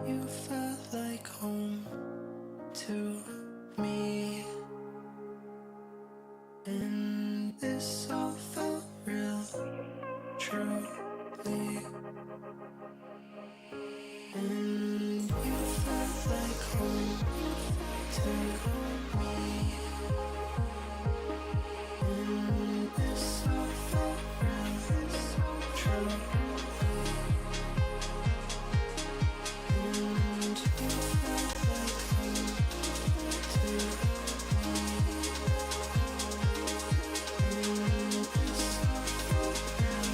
You felt like home to me, and this all felt real, truly. And you felt like home to me, and this all felt real, truly. And you felt like home to me, and this all felt real,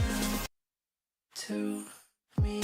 truly. To me.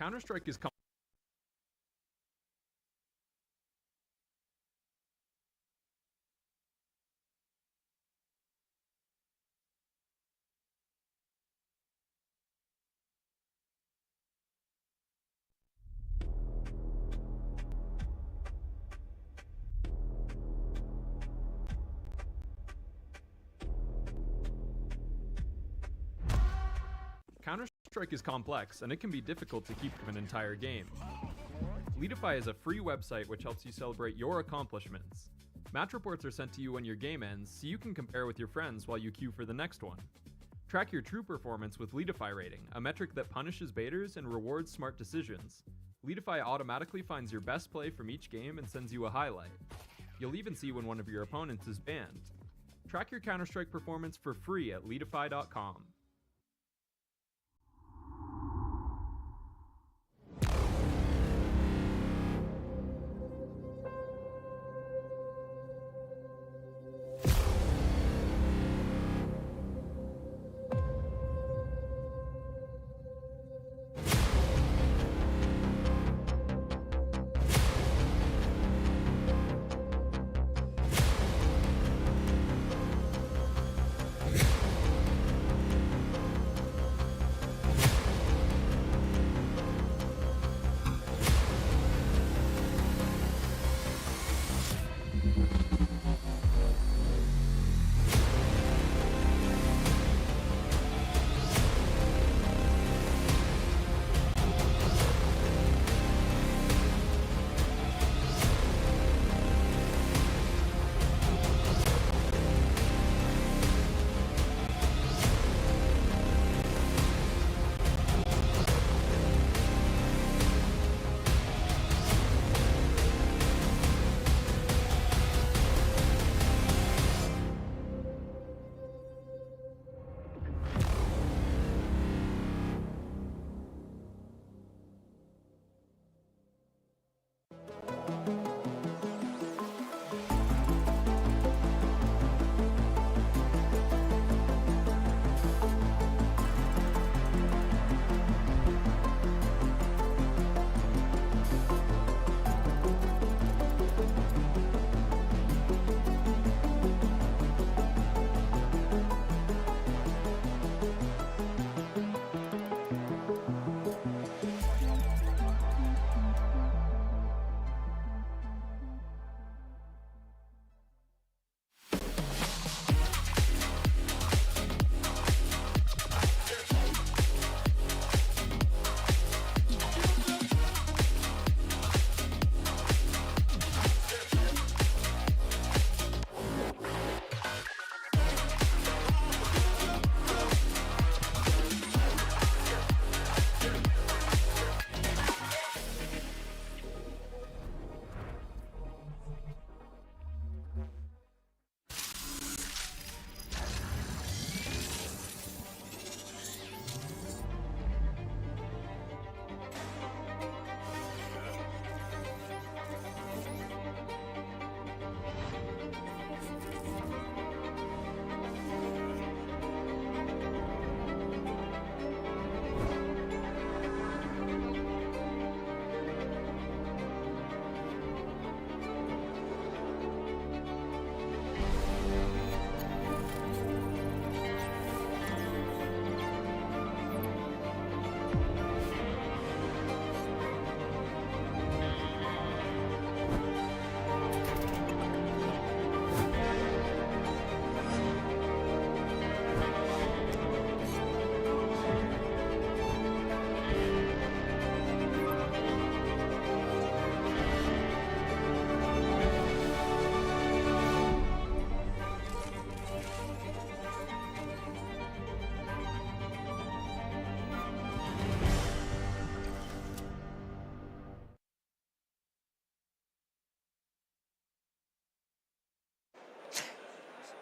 Counter-Strike is Counter-Strike is complex, and it can be difficult to keep an entire game. Leadify is a free website which helps you celebrate your accomplishments. Match reports are sent to you when your game ends, so you can compare with your friends while you queue for the next one. Track your true performance with Leadify rating, a metric that punishes baiters and rewards smart decisions. Leadify automatically finds your best play from each game and sends you a highlight. You'll even see when one of your opponents is banned. Track your Counter-Strike performance for free at leadify.com.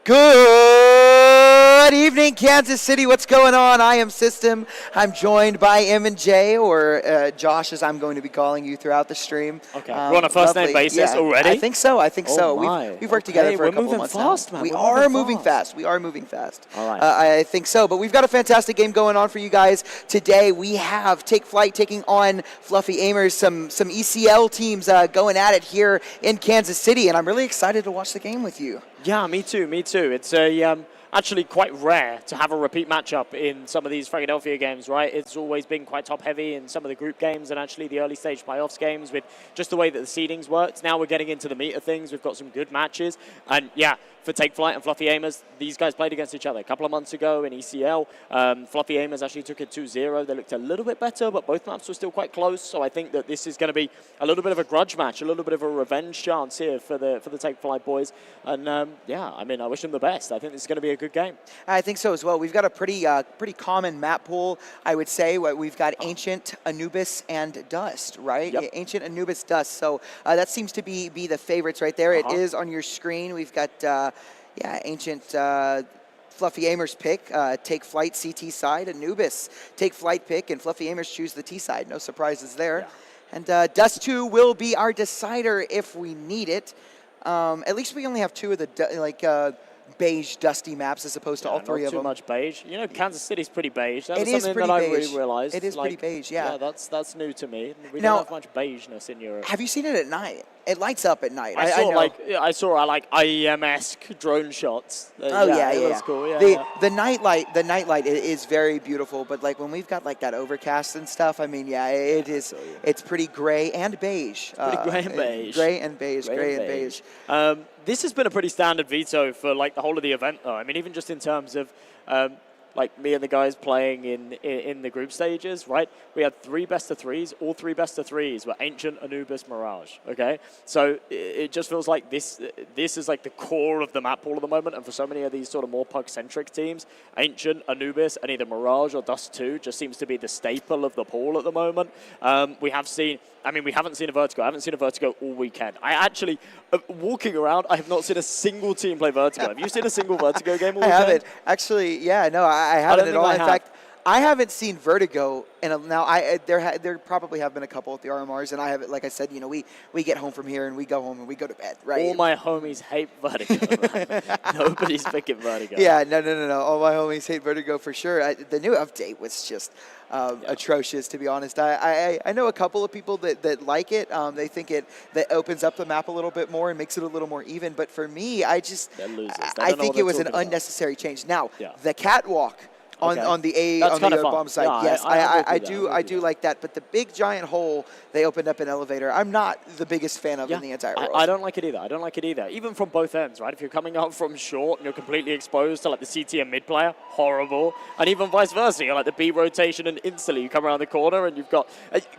Good evening, morning, Kansas City. What's going on? I am System. I'm joined by M and J, or Josh, as I'm going to be calling you throughout the stream. Okay, we're on a first-name basis already? I think so. Oh, We've worked together for a couple months now. We are moving fast. We are moving fast. All right. I think so. But we've got a fantastic game going on for you guys today. We have Take Flight taking on Fluffy Aimers, some ECL teams going at it here in Kansas City, and I'm really excited to watch the game with you. Yeah, me too. It's actually quite rare to have a repeat matchup in some of these Fragadelphia games, right? It's always been quite top-heavy in some of the group games and actually the early-stage playoffs games with just the way that the seedings works. Now we're getting into the meat of things. We've got some good matches. And, yeah, for Take Flight and Fluffy Aimers, these guys played against each other a couple of months ago in ECL. Fluffy Aimers actually took it 2-0. They looked a little bit better, but both maps were still quite close. So I think that this is going to be a little bit of a grudge match, a little bit of a revenge chance here for the Take Flight boys. And, yeah, I mean, I wish them the best. I think this is going to be a good game. I think so as well. We've got a pretty common map pool, I would say. We've got Ancient, Anubis, and Dust, right? Yep. Ancient, Anubis, Dust. So that seems to be the favorites right there. It is on your screen. We've got, Ancient, Fluffy Aimers pick, Take Flight CT side, Anubis Take Flight pick, and Fluffy Aimers choose the T side. No surprises there. Yeah. And Dust 2 will be our decider if we need it. At least we only have two of the beige, dusty maps as opposed to all three of them. Not too much beige. You know, Kansas City's pretty beige. That It was is something pretty that beige. I really realized. It is pretty beige, yeah. Yeah, that's new to me. We Now- don't have much beigeness in Europe. Have you seen it at night? It lights up at night. I saw know. like IEM-esque drone shots. Oh yeah, it was cool. Yeah, the nightlight is very beautiful, but like when we've got like that overcast and stuff, I mean, it is. It's pretty gray and beige. Pretty gray and beige. Gray and beige. This has been a pretty standard veto for like the whole of the event, though. I mean, even just in terms of like me and the guys playing in the group stages, right? We had 3 best-of-3s. All 3 best-of-3s were Ancient, Anubis, Mirage, okay? So it just feels like this is like the core of the map pool at the moment, and for so many of these sort of more puck-centric teams, Ancient, Anubis, and either Mirage or Dust 2 just seems to be the staple of the pool at the moment. We haven't seen a Vertigo. I haven't seen a Vertigo all weekend. I actually, walking around, I have not seen a single team play Vertigo. Have you seen a single Vertigo game all weekend? I haven't. Actually, yeah, no, I haven't at all. In fact, I haven't seen Vertigo, and now there probably have been a couple at the RMRs, and I have it. Like I said, we get home from here and we go home and we go to bed, right? All my homies hate Vertigo. Nobody's picking Vertigo. Yeah, no. All my homies hate Vertigo for sure. The new update was just atrocious, to be honest. I know a couple of people that like it. They think that opens up the map a little bit more and makes it a little more even. But for me, I think it was an unnecessary change. Now, the catwalk. On the bomb side, yeah, yes, I do like that. But the big giant hole they opened up an elevator, I'm not the biggest fan of in the entire world. I don't like it either. Even from both ends, right? If you're coming out from short and you're completely exposed to like the CT and mid player, horrible. And even vice versa, you're like the B rotation and instantly you come around the corner and you've got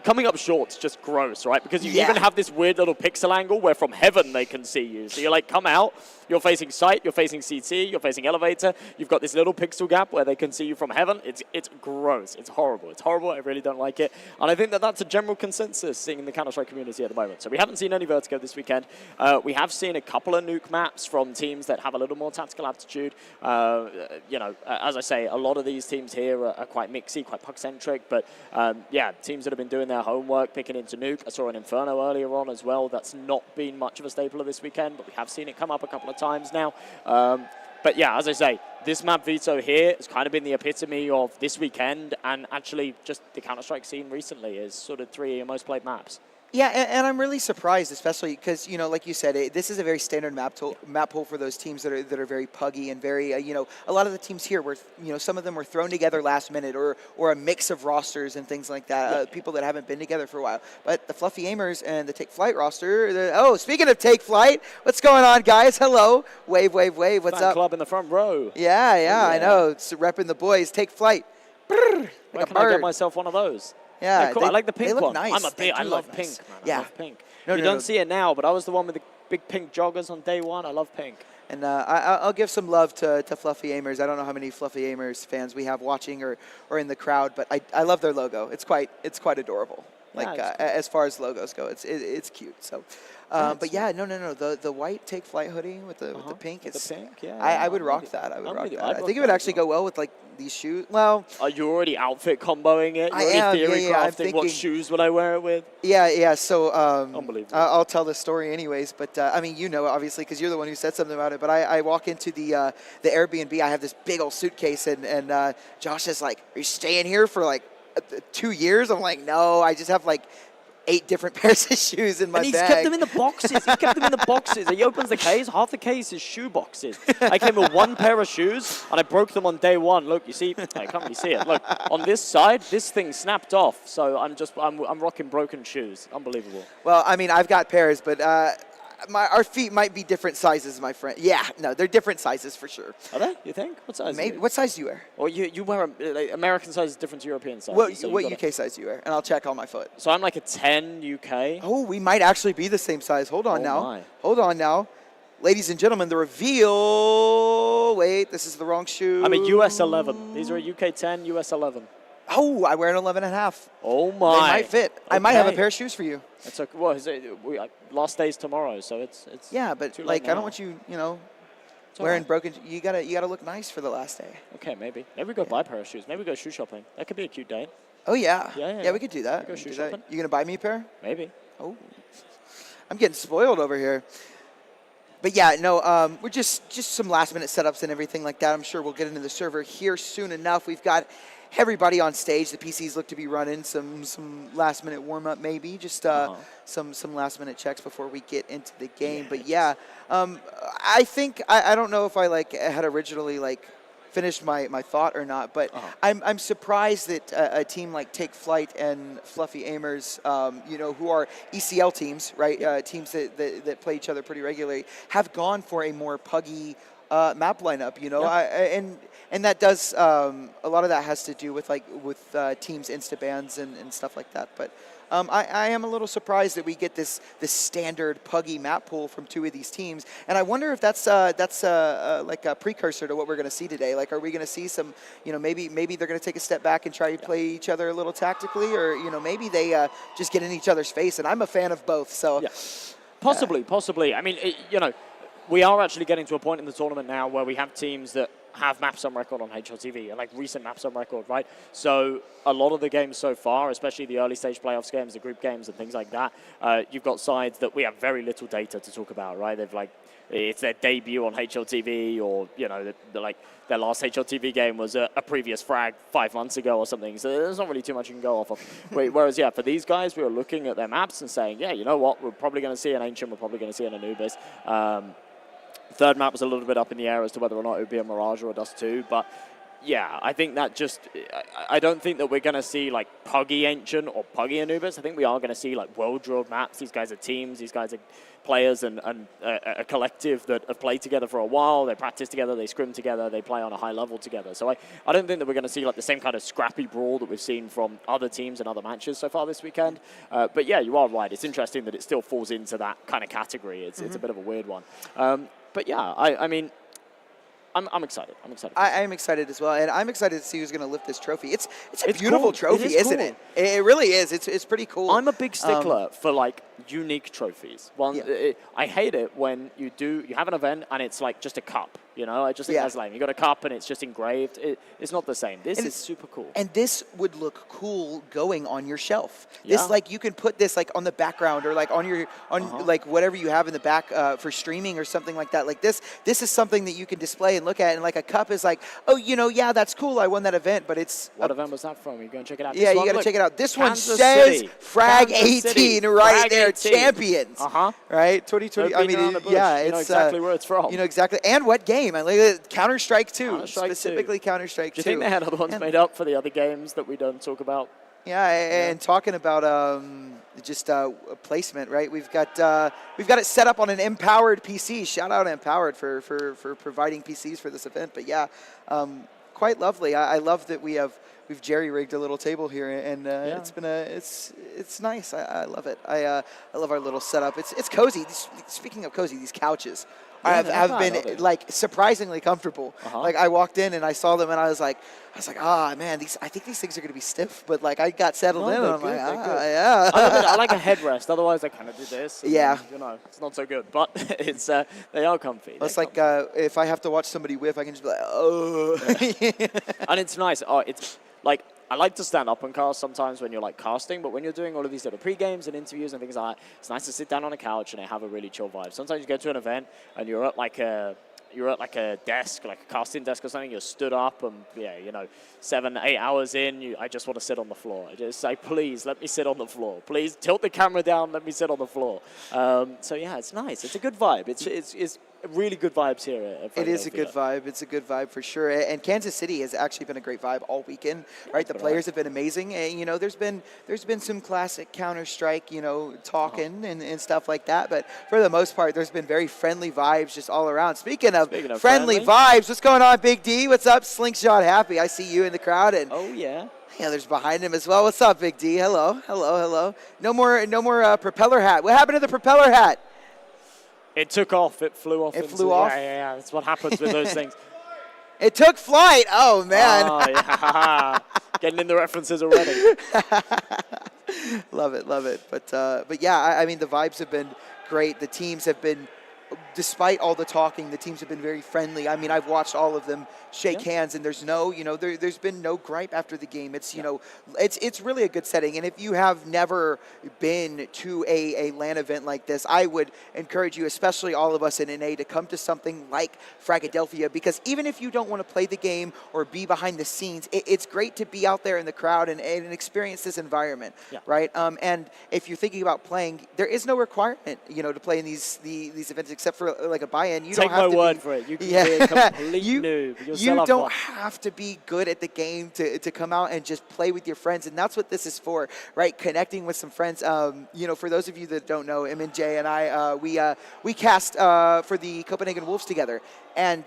coming up short's just gross, right? Because you even have this weird little pixel angle where from heaven they can see you. So you're like, come out. You're facing site, you're facing CT, you're facing elevator. You've got this little pixel gap where they can see you from heaven. It's gross. It's horrible. I really don't like it. And I think that's a general consensus seeing in the Counter-Strike community at the moment. So we haven't seen any Vertigo this weekend. We have seen a couple of nuke maps from teams that have a little more tactical aptitude. As I say, a lot of these teams here are quite mixy, quite puck-centric. But teams that have been doing their homework, picking into nuke. I saw an Inferno earlier on as well. That's not been much of a staple of this weekend, but we have seen it come up a couple of times now. But yeah, as I say, this map veto here has kind of been the epitome of this weekend and actually just the Counter-Strike scene recently is sort of 3 of your most played maps. Yeah, and I'm really surprised, especially because, like you said, this is a very standard map pool for those teams that are very puggy and very, a lot of the teams here were, some of them were thrown together last minute or a mix of rosters and things like that, people that haven't been together for a while. But the Fluffy Aimers and the Take Flight roster, speaking of Take Flight, what's going on, guys? Hello. Wave, what's Fan up? club in the front row. Yeah, I know. It's repping the boys. Take Flight. Where can I get myself one of those? Yeah, cool. I like the pink they look one. Nice. I love pink, nice. man. Yeah. I love pink. No, you don't see it now, but I was the one with the big pink joggers on day one. I love pink. And I'll give some love to Fluffy Aimers. I don't know how many Fluffy Aimers fans we have watching or in the crowd, but I love their logo. It's quite adorable. Like Yeah, it's cool. as far as logos go, it's cute. So, but yeah, no. The white Take Flight hoodie with the pink With is. the pink, yeah. I would I'm rock with you. that. I would I'm rock with you. that. I'd I rock think it would that as actually well. go well with like these shoes. Well, Are you already outfit comboing it? I You're am, already theory yeah, I'm crafting what thinking- shoes would I wear it with? yeah. So Unbelievable. I'll tell the story anyways. But I mean, you know, obviously, because you're the one who said something about it. But I walk into the Airbnb. I have this big old suitcase, and Josh is like, "Are you staying here for like 2 years?" I'm like, "No, I just have like 8 different pairs of shoes in my And he's bag." kept them in the boxes. He kept them in the boxes. He opens the case. Half the case is shoe boxes. I came with 1 pair of shoes, and I broke them on day 1. Look, you see, I can't really see it. Look, on this side, this thing snapped off. So I'm rocking broken shoes. Unbelievable. Well, I mean, I've got pairs, but our feet might be different sizes, my friend. Yeah, no, they're different sizes for sure. Are they? You think? What size? Maybe. What size do you wear? Or you wear like, American size is different to European size. What UK size do you wear? And I'll check on my foot. So I'm like a 10 UK. Oh, we might actually be the same size. Hold on Oh now. my. Hold on now. Ladies and gentlemen, the reveal. Wait, this is the wrong shoe. I'm a US 11. These are a UK 10, US 11. Oh, I wear an 11 and a half. Oh my. They might fit. I might have a Okay. pair of shoes for you. It's okay. Well, last day's tomorrow, so it's. Yeah, but too late like I now. don't want you, It's all wearing right. broken. You gotta look nice for the last day. Okay, maybe we go buy a pair of shoes. Maybe we go shoe shopping. That could be a cute date. Oh yeah. Yeah. We could do that. Go We could shoe do that. shopping. You gonna buy me a pair? Maybe. Oh, I'm getting spoiled over here. But yeah, no, we're just some last minute setups and everything like that. I'm sure we'll get into the server here soon enough. We've got everybody on stage. The PCs look to be running some last minute warm up, maybe just some last minute checks before we get into the game. But yeah, I think I don't know if I had originally finished my thought or not, but I'm surprised that a team like Take Flight and Fluffy Aimers, who are ECL teams, right? Teams that play each other pretty regularly, have gone for a more puggy map lineup. And that does a lot of that has to do with teams insta bans and stuff like that. But I am a little surprised that we get this standard puggy map pool from 2 of these teams, and I wonder if that's like a precursor to what we're going to see today. Like, are we going to see some, maybe they're going to take a step back and try to play each other a little tactically, or maybe they just get in each other's face. And I'm a fan of both. So possibly. I mean, we are actually getting to a point in the tournament now where we have teams that have maps on record on HLTV, like recent maps on record, right? So a lot of the games so far, especially the early stage playoffs games, the group games and things like that, you've got sides that we have very little data to talk about, right? They've it's their debut on HLTV, or their last HLTV game was a previous frag 5 months ago or something. So there's not really too much you can go off of. Whereas for these guys, we were looking at their maps and saying, yeah, you know what, we're probably going to see an Ancient, we're probably going to see an Anubis. Third map was a little bit up in the air as to whether or not it would be a Mirage or a Dust 2, but yeah, I think that I don't think that we're going to see puggy Ancient or puggy Anubis. I think we are going to see well-drilled maps. These guys are teams, these guys are players and a collective that have played together for a while. They practice together, they scrim together, they play on a high level together. So I don't think that we're going to see the same kind of scrappy brawl that we've seen from other teams and other matches so far this weekend. But yeah, you are right. It's interesting that it still falls into that kind of category. It's a bit of a weird one. But yeah, I mean, I'm excited. I'm excited. I am excited as well, and I'm excited to see who's going to lift this trophy. It's a cool. beautiful It trophy, is isn't cool. it? It really is. It's pretty cool. I'm a big stickler for unique trophies. I hate it when you have an event and it's just a cup. I just think that's lame. You got a cup and it's just engraved. It's not the same. This is super cool. And this would look cool going on your shelf. This you can put this on the background or on your whatever you have in the back for streaming or something like that. This is something that you can display and look at, and a cup is that's cool. I won that event, but it's what event was that from? You go and check it out. Yeah, you got to check it out. This one says Frag 18 right there, champions. Right, 2020. I mean, you know exactly where it's from. You know exactly, and what game? I like Counter-Strike 2, specifically Counter-Strike 2. Do you think they had other ones made up for the other games that we don't talk about? Yeah, and talking about just placement, right? We've got it set up on an Empowered PC. Shout out Empowered for providing PCs for this event. But yeah, quite lovely. I love that we've jerry-rigged a little table here, and it's nice. I love it. I love our little setup. It's cozy. Speaking of cozy, these couches have been like surprisingly comfortable. Like I walked in and I saw them and I was like, man, I think these things are gonna be stiff. But like I got settled in and I'm like, yeah. I like a headrest. Otherwise, I kind of do this. Yeah. And, it's not so good. But it's they are comfy. It's like if I have to watch somebody whiff, I can just be like, oh. And it's nice. It's like I like to stand up and cast sometimes when you're like casting, but when you're doing all of these little pre-games and interviews and things like that, it's nice to sit down on a couch and have a really chill vibe. Sometimes you go to an event and you're at like a desk, like a casting desk or something, you're stood up and 7, 8 hours in, I just want to sit on the floor. I just say, please let me sit on the floor. Please tilt the camera down, let me sit on the floor. So yeah, it's nice. It's a good vibe. It's really good vibes here at It is a good vibe. It's a good vibe for sure. And Kansas City has actually been a great vibe all weekend, right? The players have been amazing. And, there's been some classic Counter-Strike, talking and stuff like that. But for the most part, there's been very friendly vibes just all around. Speaking of friendly vibes, what's going on, Big D? What's up, Slingshot Happy? I see you in the crowd. And oh, yeah. Yeah, there's behind him as well. What's up, Big D? Hello. No more propeller hat. What happened to the propeller hat? It took off. It flew off. It flew off? Yeah. That's what happens with those things. It took flight. Oh, man. Oh, yeah. Getting in the references already. Love it. But yeah, I mean, the vibes have been great. The teams have been, despite all the talking, the teams have been very friendly. I mean, I've watched all of them shake hands, and there's no, there's been no gripe after the game. It's, it's really a good setting. And if you have never been to a LAN event like this, I would encourage you, especially all of us in NA, to come to something like Fragadelphia, because even if you don't want to play the game or be behind the scenes, it's great to be out there in the crowd and experience this environment, right? And if you're thinking about playing, there is no requirement, to play in these events except for like a buy-in. You Take don't have my to word be, for it. You can be a complete noob. You don't have to be good at the game to come out and just play with your friends, and that's what this is for, right? Connecting with some friends. For those of you that don't know, MJ and I, we cast for the Copenhagen Wolves together, and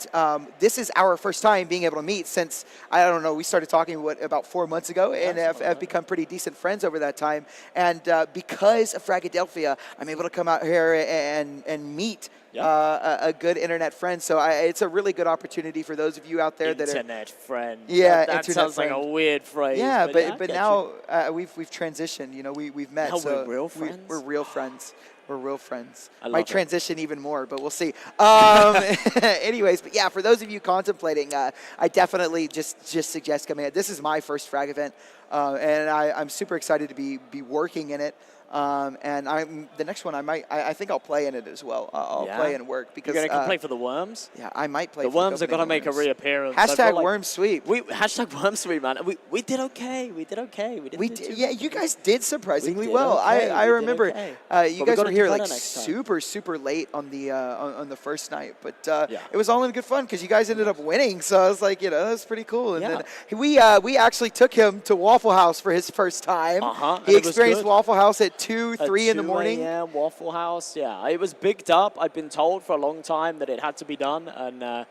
this is our first time being able to meet since, I don't know, we started talking about 4 months ago, and have become pretty decent friends over that time. And because of Fragadelphia, I'm able to come out here and meet a good internet friend. So it's a really good opportunity for those of you out there that are internet friend. Yeah, that sounds like a weird phrase. Yeah, but now we've transitioned. we've met. Now so we're real friends. We're real friends. We're real friends. I Might love it. transition even more, but we'll see. Anyways, but yeah, for those of you contemplating, I definitely just suggest coming out. This is my first Frag event, and I'm super excited to be working in it. And the next one I think I'll play in it as well. I'll play and work because you're gonna play for the Worms. Yeah, I might play. The for Worms are gonna make a Worms. reappearance. Hashtag Worm Sweep. Hashtag Worm Sweep, man. We did okay. We did okay. Yeah, you guys did surprisingly well. I remember you guys were here like super late on the first night, but it was all in good fun because you guys ended up winning. So I was like, that's pretty cool. And then we actually took him to Waffle House for his first time. He experienced Waffle House at 2, 3 in the morning. Yeah, Waffle House. Yeah, it was bigged up. I'd been told for a long time that it had to be done, and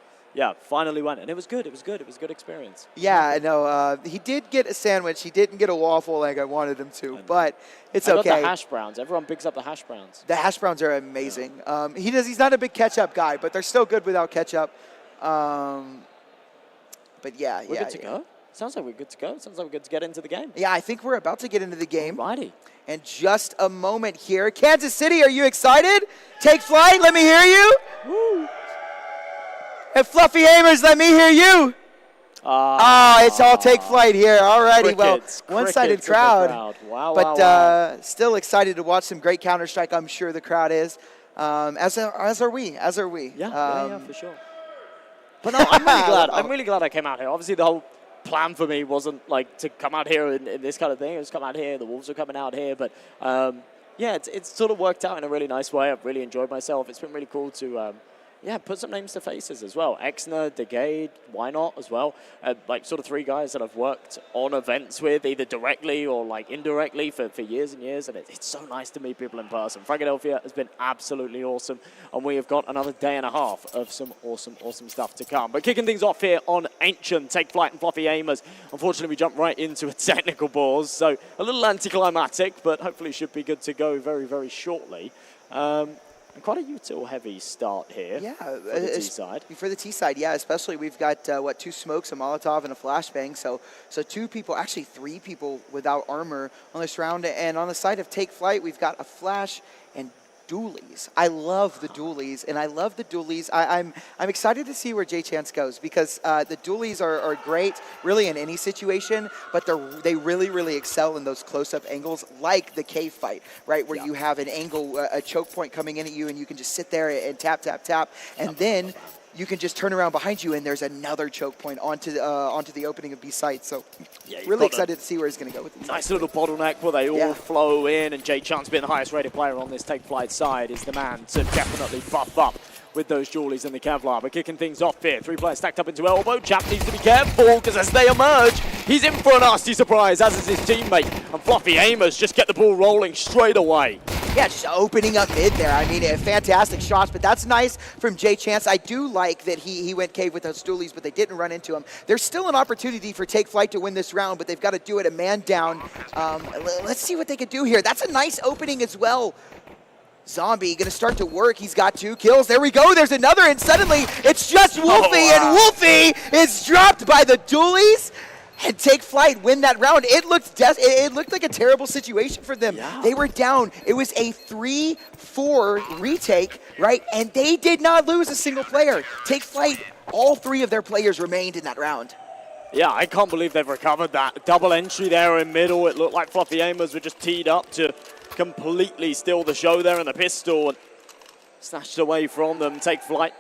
finally went, and it was good. It was good. It was a good experience. Yeah, I know. He did get a sandwich. He didn't get a waffle like I wanted him to, but it's okay. I got the hash browns. Everyone picks up the hash browns. The hash browns are amazing. Yeah. He's not a big ketchup guy, but they're still good without ketchup. But yeah, we're good to go. Sounds like we're good to go. Sounds like we're good to get into the game. Yeah, I think we're about to get into the game. Alrighty. And just a moment here. Kansas City, are you excited? Take flight, let me hear you. Woo. And Fluffy Hamers, let me hear you. It's all take flight here. Alrighty, well, one-sided crowd. Wow, but still excited to watch some great Counter-Strike. I'm sure the crowd is. As are we. Yeah, for sure. But no, I'm really glad. I'm really glad I came out here. Obviously, the whole plan for me wasn't like to come out here in this kind of thing. It was come out here. The Wolves are coming out here. But it's sort of worked out in a really nice way. I've really enjoyed myself. It's been really cool to put some names to faces as well. Exner, Degade, why not as well? Like sort of 3 guys that I've worked on events with, either directly or like indirectly for years and years. And it's so nice to meet people in person. Fragadelphia has been absolutely awesome. And we have got another day and a half of some awesome stuff to come. But kicking things off here on Ancient, Take Flight and Fluffy Amers. Unfortunately, we jumped right into a technical pause. So a little anticlimactic, but hopefully should be good to go very, very shortly. And quite a util-heavy start here. Yeah, for the T side. For the T side, yeah, especially we've got, 2 smokes, a Molotov, and a flashbang. So 2 people, actually 3 people without armor on this round. And on the side of Take Flight, we've got a flash and dualies. I love the dualies, and I love the dualies. I'm excited to see where J Chance goes, because the dualies are great, really in any situation, but they really excel in those close-up angles, like the cave fight, right, where you have an angle, a choke point coming in at you, and you can just sit there and tap, and then you can just turn around behind you, and there's another choke point onto the opening of B site. So really excited to see where he's going to go with these. Nice little bottleneck where they all flow in, and Jay Chance, being the highest rated player on this Take Flight side, is the man to definitely buff up with those Julies and the Kevlar. But kicking things off here, 3 players stacked up into elbow. Champ needs to be careful, because as they emerge, he's in for a nasty surprise, as is his teammate. And Fluffy Aimers just get the ball rolling straight away. Yeah, just opening up mid there. I mean, fantastic shots, but that's nice from J Chance. I do like that he went cave with those dualies, but they didn't run into him. There's still an opportunity for Take Flight to win this round, but they've got to do it a man down. Let's see what they can do here. That's a nice opening as well. Zombie going to start to work. He's got 2 kills. There we go. There's another, and suddenly it's just Wolfie, and Wolfie is dropped by the dualies. And Take Flight win that round. It looked like a terrible situation for them. Yeah. They were down. It was a 3-4 retake, right? And they did not lose a single player. Take Flight, all 3 of their players remained in that round. Yeah, I can't believe they've recovered that. Double entry there in middle. It looked like Fluffy Aimers were just teed up to completely steal the show there in the pistol, and snatched away from them. Take Flight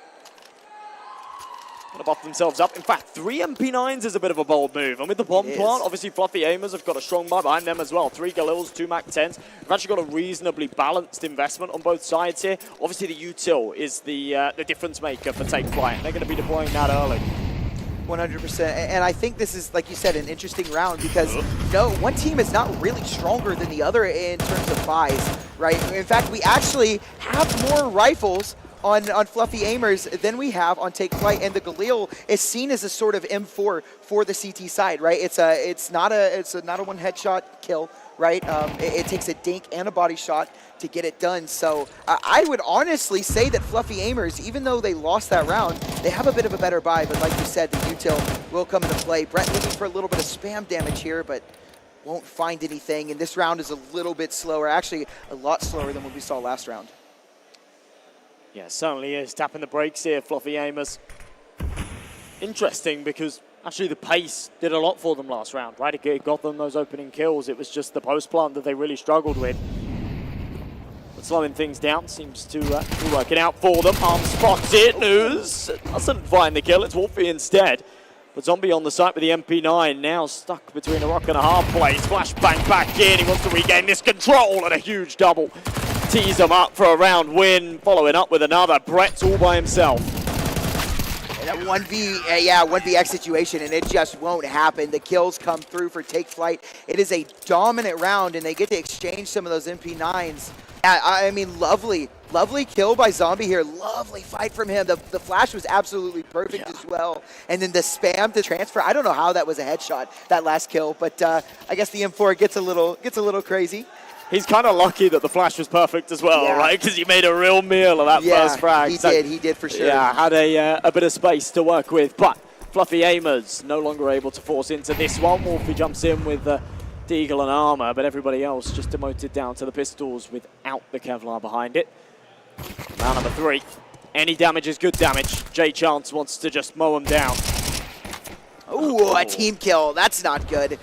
going to buff themselves up. In fact, 3 MP9s is a bit of a bold move. And with the bomb plant, obviously Fluffy Aimers have got a strong buy behind them as well. 3 Galils, 2 Mac 10s. We've actually got a reasonably balanced investment on both sides here. Obviously the util is the difference maker for Take Flight. They're going to be deploying that early. 100%. And I think this is, like you said, an interesting round, because no, one team is not really stronger than the other in terms of buys, right? In fact, we actually have more rifles on Fluffy Aimers than we have on Take Flight, and the Galil is seen as a sort of M4 for the CT side, right? It's not a one headshot kill, right? It takes a dink and a body shot to get it done. So I would honestly say that Fluffy Aimers, even though they lost that round, they have a bit of a better buy. But like you said, the util will come into play. Brett looking for a little bit of spam damage here, but won't find anything. And this round is a little bit slower, actually a lot slower than what we saw last round. Yeah, certainly is. Tapping the brakes here, Fluffy Aimers. Interesting, because actually the pace did a lot for them last round, right? It got them those opening kills. It was just the post plant that they really struggled with. But slowing things down seems to be working out for them. Arm spots it. News doesn't find the kill. It's Wolfie instead. But Zombie on the site with the MP9, now stuck between a rock and a hard place. Flashbang back in. He wants to regain this control, and a huge double. Tees him up for a round win, following up with another. Brett's all by himself. And a 1vx situation, and it just won't happen. The kills come through for Take Flight. It is a dominant round, and they get to exchange some of those MP9s. I mean, lovely kill by Zombie here. Lovely fight from him. The flash was absolutely perfect as well. And then the spam to transfer. I don't know how that was a headshot, that last kill, but I guess the M4 gets a little crazy. He's kind of lucky that the flash was perfect as well, right? Because he made a real meal of that first frag. He did for sure. Yeah, had a bit of space to work with. But Fluffy Aimers no longer able to force into this one. Wolfie jumps in with Deagle and armor, but everybody else just demoted down to the pistols without the Kevlar behind it. Round number 3. Any damage is good damage. J Chance wants to just mow him down. Ooh, a team kill. That's not good.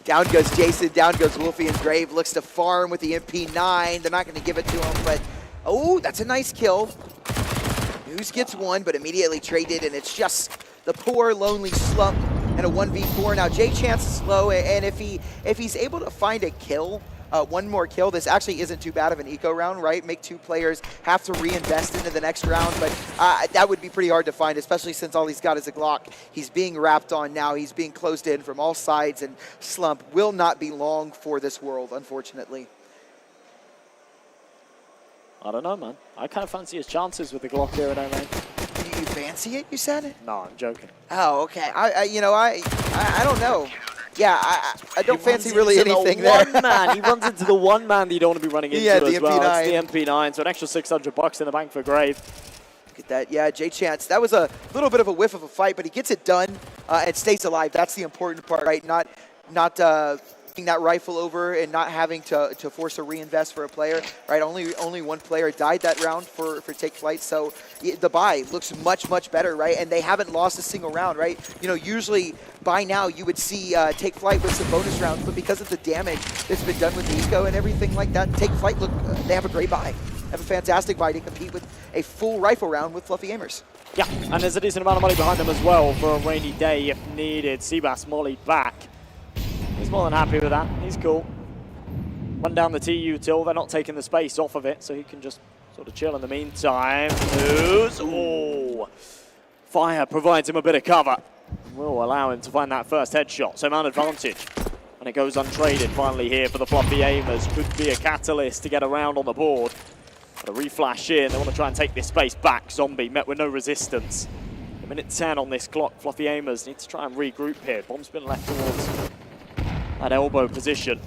Down goes Jason, down goes Wolfie, and Grave looks to farm with the MP9. They're not going to give it to him, but oh, that's a nice kill. News gets one, but immediately traded, and it's just the poor, lonely slump and a 1v4. Now, J Chance is slow, and if he's able to find a kill, one more kill, this actually isn't too bad of an eco round, right? Make 2 players have to reinvest into the next round, but that would be pretty hard to find, especially since all he's got is a Glock. He's being wrapped on now. He's being closed in from all sides, and Slump will not be long for this world, unfortunately. I don't know, man. I kind of fancy his chances with the Glock here, don't I? You fancy it, you said? No, I'm joking. Oh, okay. I don't know. Yeah, I don't He runs fancy really into anything the there. One man. He runs into the one man that you don't want to be running into Yeah, as the well. MP9. It's the MP9, so an extra $600 in the bank for Grave. Look at that. Yeah, Jay Chance. That was a little bit of a whiff of a fight, but he gets it done and stays alive. That's the important part, right? Not getting that rifle over and not having to force a reinvest for a player, right? Only one player died that round for Take Flight, so the buy looks much better, right? And they haven't lost a single round, right? You know, usually by now you would see Take Flight with some bonus rounds, but because of the damage that's been done with the eco and everything like that, Take Flight they have a great buy. Have a fantastic buy to compete with a full rifle round with Fluffy Aimers. Yeah, and there's a decent amount of money behind them as well for a rainy day if needed. Seabass Molly back. He's more than happy with that. He's cool. Run down the TU till. They're not taking the space off of it, so he can just sort of chill in the meantime. Oh, fire provides him a bit of cover. Will allow him to find that first headshot, so man advantage. And it goes untraded finally here for the Fluffy Aimers. Could be a catalyst to get around on the board. Got a reflash in. They want to try and take this space back. Zombie met with no resistance. A minute 10 on this clock. Fluffy Aimers need to try and regroup here. Bomb's been left towards that elbow position.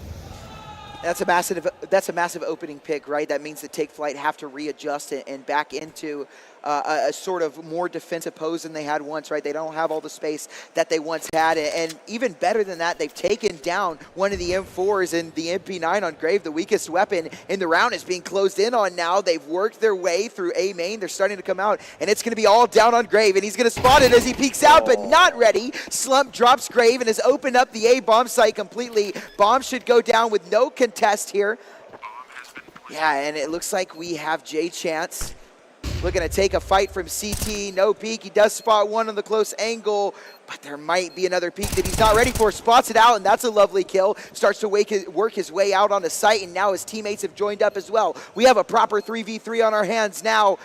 That's a massive opening pick, right? That means that Take Flight have to readjust it and back into a sort of more defensive pose than they had once, right? They don't have all the space that they once had, and even better than that, they've taken down one of the M4s, and the MP9 on Grave, the weakest weapon in the round, is being closed in on now. They've worked their way through A main. They're starting to come out, and it's going to be all down on Grave, and he's going to spot it as he peeks out, but not ready. Slump drops Grave and has opened up the A bomb site completely. Bomb should go down with no contest here. Yeah, and it looks like we have Jay Chance looking to take a fight from CT. No peek. He does spot one on the close angle, but there might be another peek that he's not ready for. Spots it out, and that's a lovely kill. Starts to work his way out on the site, and now his teammates have joined up as well. We have a proper 3v3 on our hands now.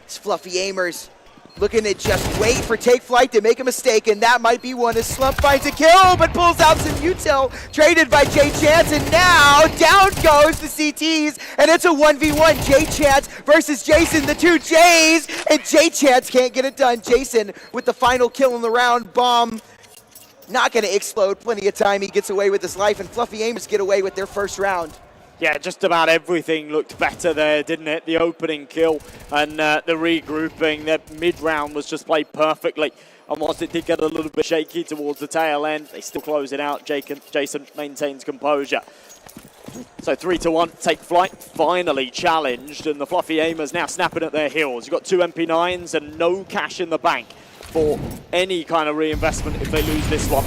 It's Fluffy Aimers looking to just wait for Take Flight to make a mistake, and that might be one as Slump finds a kill, but pulls out some util, traded by Jay Chance, and now down goes the CTs, and it's a 1v1. Jay Chance versus Jason, the two Jays, and Jay Chance can't get it done. Jason with the final kill in the round. Bomb not going to explode. Plenty of time. He gets away with his life, and Fluffy Aimers get away with their first round. Yeah, just about everything looked better there, didn't it? The opening kill and the regrouping. That mid-round was just played perfectly. And whilst it did get a little bit shaky towards the tail end, they still close it out. Jason maintains composure. So 3-1, Take Flight finally challenged, and the Fluffy Aimers now snapping at their heels. You've got two MP9s and no cash in the bank for any kind of reinvestment if they lose this one.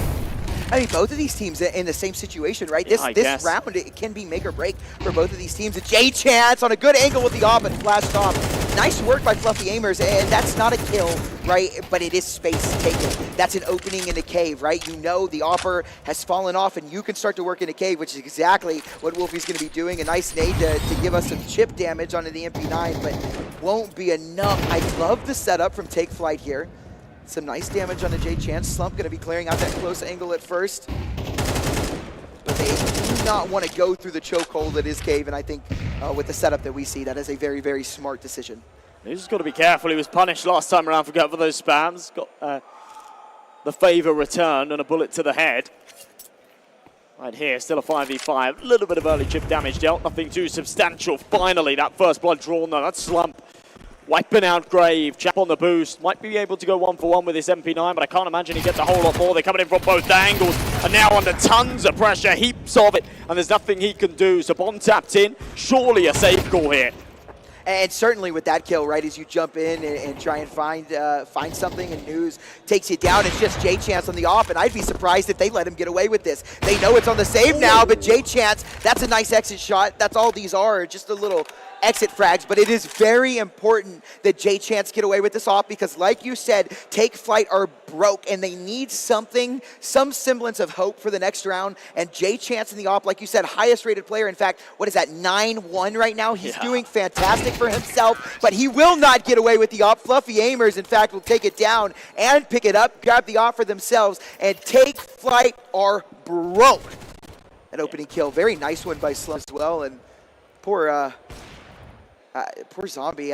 I mean, both of these teams in the same situation, right? Yeah, this round, it can be make or break for both of these teams. Jay Chance on a good angle with the AWP and flashed off. Nice work by Fluffy Aimers, and that's not a kill, right? But it is space taken. That's an opening in the cave, right? You know the AWPer has fallen off, and you can start to work in a cave, which is exactly what Wolfie's going to be doing. A nice nade to give us some chip damage onto the MP9, but won't be enough. I love the setup from Take Flight here. Some nice damage on the Jay Chance. Slump going to be clearing out that close angle at first. But they do not want to go through the chokehold that is cave, and I think with the setup that we see, that is a very smart decision. He's just got to be careful. He was punished last time around for going for those spams. Got the favor returned and a bullet to the head. Right here, still a 5v5. A little bit of early chip damage dealt. Nothing too substantial. Finally, that first blood drawn though. That's Slump. Wiping out Grave, Chap on the boost. Might be able to go 1-for-1 with this MP9, but I can't imagine he gets a whole lot more. They're coming in from both angles, and now under tons of pressure, heaps of it, and there's nothing he can do. So Bomb tapped in, surely a safe call here. And certainly with that kill, right, as you jump in and try and find something, and News takes you down. It's just Jay Chance on the off, and I'd be surprised if they let him get away with this. They know it's on the save now, but Jay Chance, that's a nice exit shot. That's all these are, just a little exit frags, but it is very important that Jay Chance get away with this off, because like you said, Take Flight are broke and they need something, some semblance of hope for the next round. And Jay Chance in the op, like you said, highest rated player. In fact, what is that, 9-1 right now? He's doing fantastic for himself, but he will not get away with the op. Fluffy Aimers, in fact, will take it down and pick it up, grab the op for themselves, and Take Flight are broke. An opening kill, very nice one by Slum as well, and poor Poor Zombie,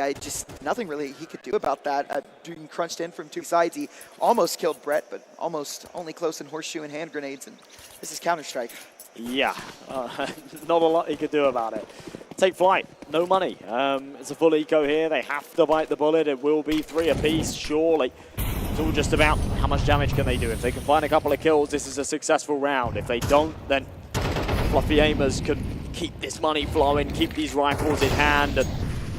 nothing really he could do about that. Being crunched in from two sides, he almost killed Brett, but almost only close in horseshoe and hand grenades, and this is Counter-Strike. Yeah, not a lot he could do about it. Take Flight, no money. It's a full eco here. They have to bite the bullet. It will be 3 apiece, surely. It's all just about how much damage can they do. If they can find a couple of kills, this is a successful round. If they don't, then Fluffy Aimers can keep this money flowing, keep these rifles in hand, and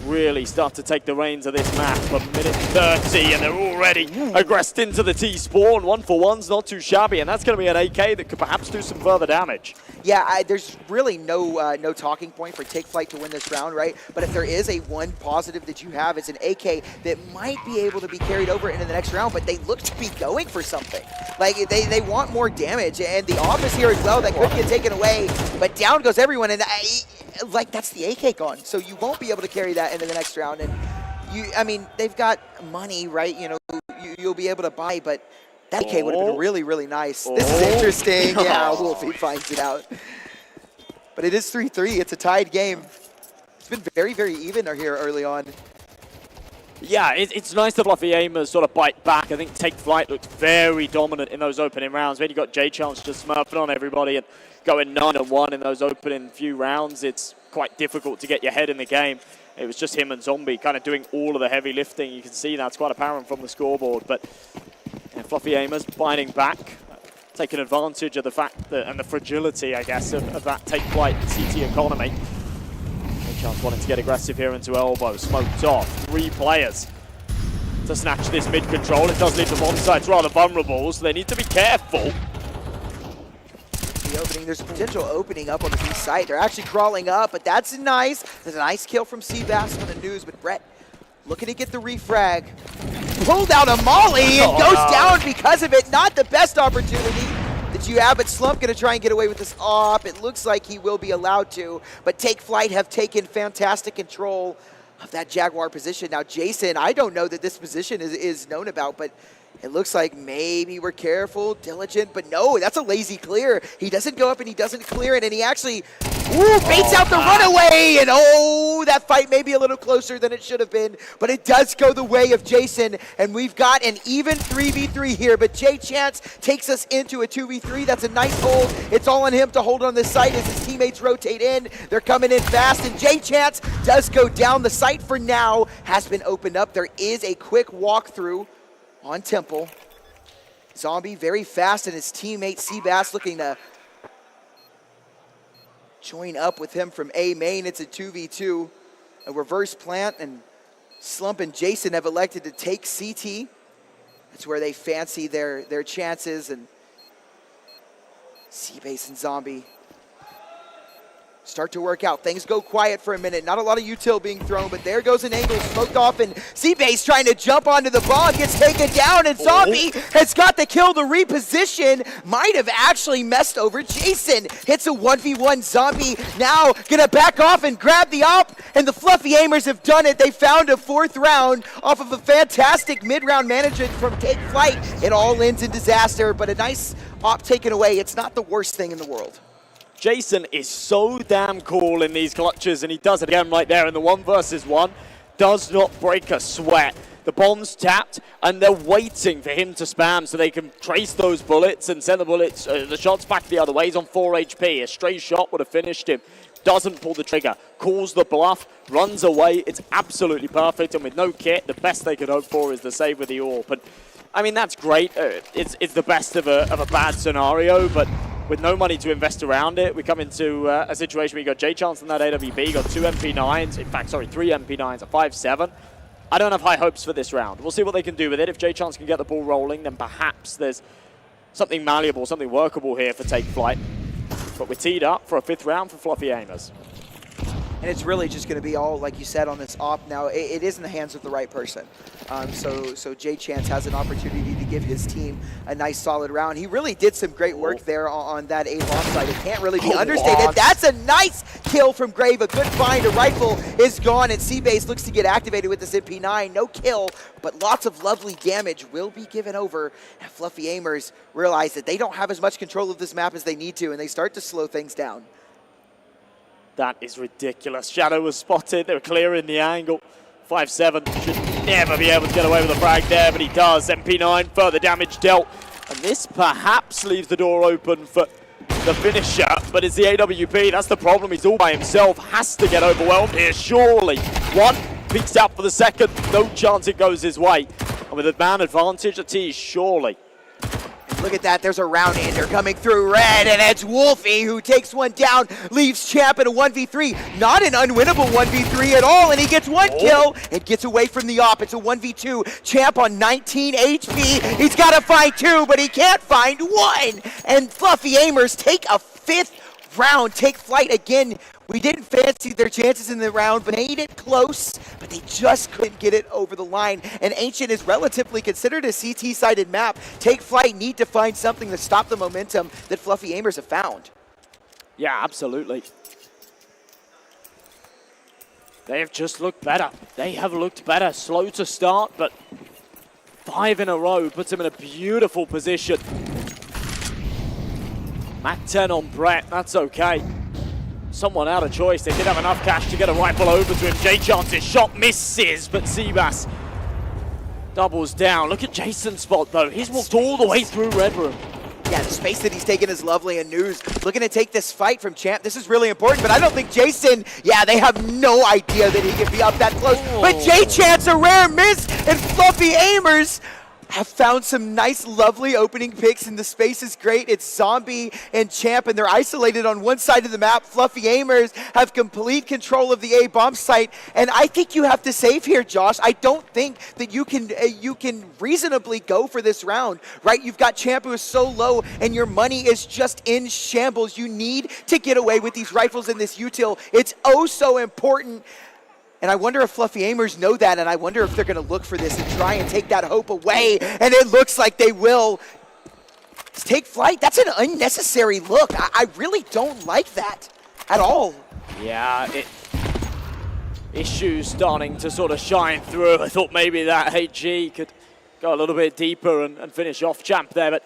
really start to take the reins of this map for minute 30, and they're already aggressed into the T-spawn. 1-for-1's not too shabby, and that's going to be an AK that could perhaps do some further damage. Yeah, there's really no talking point for Take Flight to win this round, right? But if there is a one positive that you have, it's an AK that might be able to be carried over into the next round, but they look to be going for something. Like, they want more damage, and the office here as well, that could get taken away, but down goes everyone, and like, that's the AK gone, so you won't be able to carry that into the next round. And I mean, they've got money, right? You know, you'll be able to buy, but that AK would have been really, really nice. This is interesting. Yeah, Wolfie finds it out. But it is 3-3. It's a tied game. It's been very, very even here early on. Yeah, it's nice that Fluffy Aimers sort of bite back. I think Take Flight looked very dominant in those opening rounds. When you got J-Chance just smurfing on everybody and going 9-1 in those opening few rounds, it's quite difficult to get your head in the game. It was just him and Zombie kind of doing all of the heavy lifting. You can see that's quite apparent from the scoreboard. But yeah, Fluffy Aimers biting back, taking advantage of the fact that, and the fragility, I guess, of that Take Flight CT economy. Chance wanting to get aggressive here into elbow, smoked off. 3 players to snatch this mid control. It does leave the bomb sites rather vulnerable, so they need to be careful. The opening, there's a potential opening up on the B site. They're actually crawling up, but that's nice. There's a nice kill from Seabass on the news, but Brett looking to get the refrag. Pulled out a molly and goes down because of it. Not the best opportunity that you have, but Slump going to try and get away with this op. It looks like he will be allowed to, but Take Flight have taken fantastic control of that Jaguar position. Now, Jason, I don't know that this position is known about, but it looks like maybe we're careful, diligent, but no, that's a lazy clear. He doesn't go up and he doesn't clear it, and he actually baits out the runaway, and that fight may be a little closer than it should have been, but it does go the way of Jason, and we've got an even 3v3 here, but J-Chance takes us into a 2v3. That's a nice hold. It's all on him to hold on this site as his teammates rotate in. They're coming in fast, and J-Chance does go down. The site for now has been opened up. There is a quick walkthrough on Temple. Zombie very fast, and his teammate Seabass looking to join up with him from A main. It's a 2v2, a reverse plant, and Slump and Jason have elected to take CT. That's where they fancy their chances, and Seabase and Zombie start to work out. Things go quiet for a minute. Not a lot of util being thrown, but there goes an angle smoked off, and Seabase trying to jump onto the bomb, gets taken down, and Zombie has got the kill. The reposition might have actually messed over Jason. Hits a 1v1. Zombie now gonna back off and grab the op, and the Fluffy Aimers have done it. They found a 4th round off of a fantastic mid-round management from Take Flight. It all ends in disaster, but a nice op taken away. It's not the worst thing in the world. Jason is so damn cool in these clutches, and he does it again right there in the 1v1. Does not break a sweat. The bomb's tapped, and they're waiting for him to spam so they can trace those bullets and send the shots back the other way. He's on 4 HP. A stray shot would have finished him. Doesn't pull the trigger, calls the bluff, runs away. It's absolutely perfect, and with no kit, the best they could hope for is the save with the AWP. And I mean, that's great. It's the best of a bad scenario, but with no money to invest around it, we come into a situation where you got J-Chance in that AWP, you got 2 MP9s, in fact, sorry, 3 MP9s, a 5-7. I don't have high hopes for this round. We'll see what they can do with it. If J-Chance can get the ball rolling, then perhaps there's something malleable, something workable here for Take Flight. But we're teed up for a 5th round for Fluffy Aimers. And it's really just going to be all, like you said, on this op now. It is in the hands of the right person. So J-Chance has an opportunity to give his team a nice solid round. He really did some great work there on that A-bomb side. It can't really be understated. That's a nice kill from Grave. A good find. A rifle is gone, and Seabase looks to get activated with this MP9. No kill, but lots of lovely damage will be given over. And Fluffy Aimers realize that they don't have as much control of this map as they need to, and they start to slow things down. That is ridiculous. Shadow was spotted. They were clearing the angle. 5-7 should never be able to get away with a frag there, but he does. MP9, further damage dealt. And this perhaps leaves the door open for the finisher, but it's the AWP. That's the problem. He's all by himself. Has to get overwhelmed here, surely. One, peeks out for the second. No chance it goes his way. And with a man advantage, a T, surely. Look at that, there's a round ender coming through red, and it's Wolfie who takes one down, leaves Champ in a 1v3. Not an unwinnable 1v3 at all, and he gets one kill and gets away from the op. It's a 1v2. Champ on 19 HP. He's got to find two, but he can't find one. And Fluffy Aimers take a 5th round, take flight again. We didn't fancy their chances in the round, but made it close, but they just couldn't get it over the line. And Ancient is relatively considered a CT-sided map. Take flight, need to find something to stop the momentum that Fluffy Aimers have found. Yeah, absolutely. They have just looked better. They have looked better. Slow to start, but 5 in a row puts him in a beautiful position. Mat 10 on Brett, that's okay. Someone out of choice. They did have enough cash to get a rifle over to him. J-Chance's shot misses, but Seabass doubles down. Look at Jason's spot, though. He's walked all the way through Red Room. Yeah, the space that he's taken is lovely, and News looking to take this fight from Champ. This is really important, but I don't think Jason, yeah, they have no idea that he can be up that close. Oh. But J-Chance, a rare miss, and Fluffy Aimers have found some nice, lovely opening picks, and the space is great. It's Zombie and Champ, and they're isolated on one side of the map. Fluffy Aimers have complete control of the A-bomb site, and I think you have to save here, Josh. I don't think that you can reasonably go for this round, right? You've got Champ who is so low, and your money is just in shambles. You need to get away with these rifles in this util. It's oh so important. And I wonder if Fluffy Aimers know that, and I wonder if they're going to look for this and try and take that hope away, and it looks like they will. Take flight, that's an unnecessary look. I really don't like that at all. Yeah, issues starting to sort of shine through. I thought maybe that HG could go a little bit deeper and finish off Champ there, but,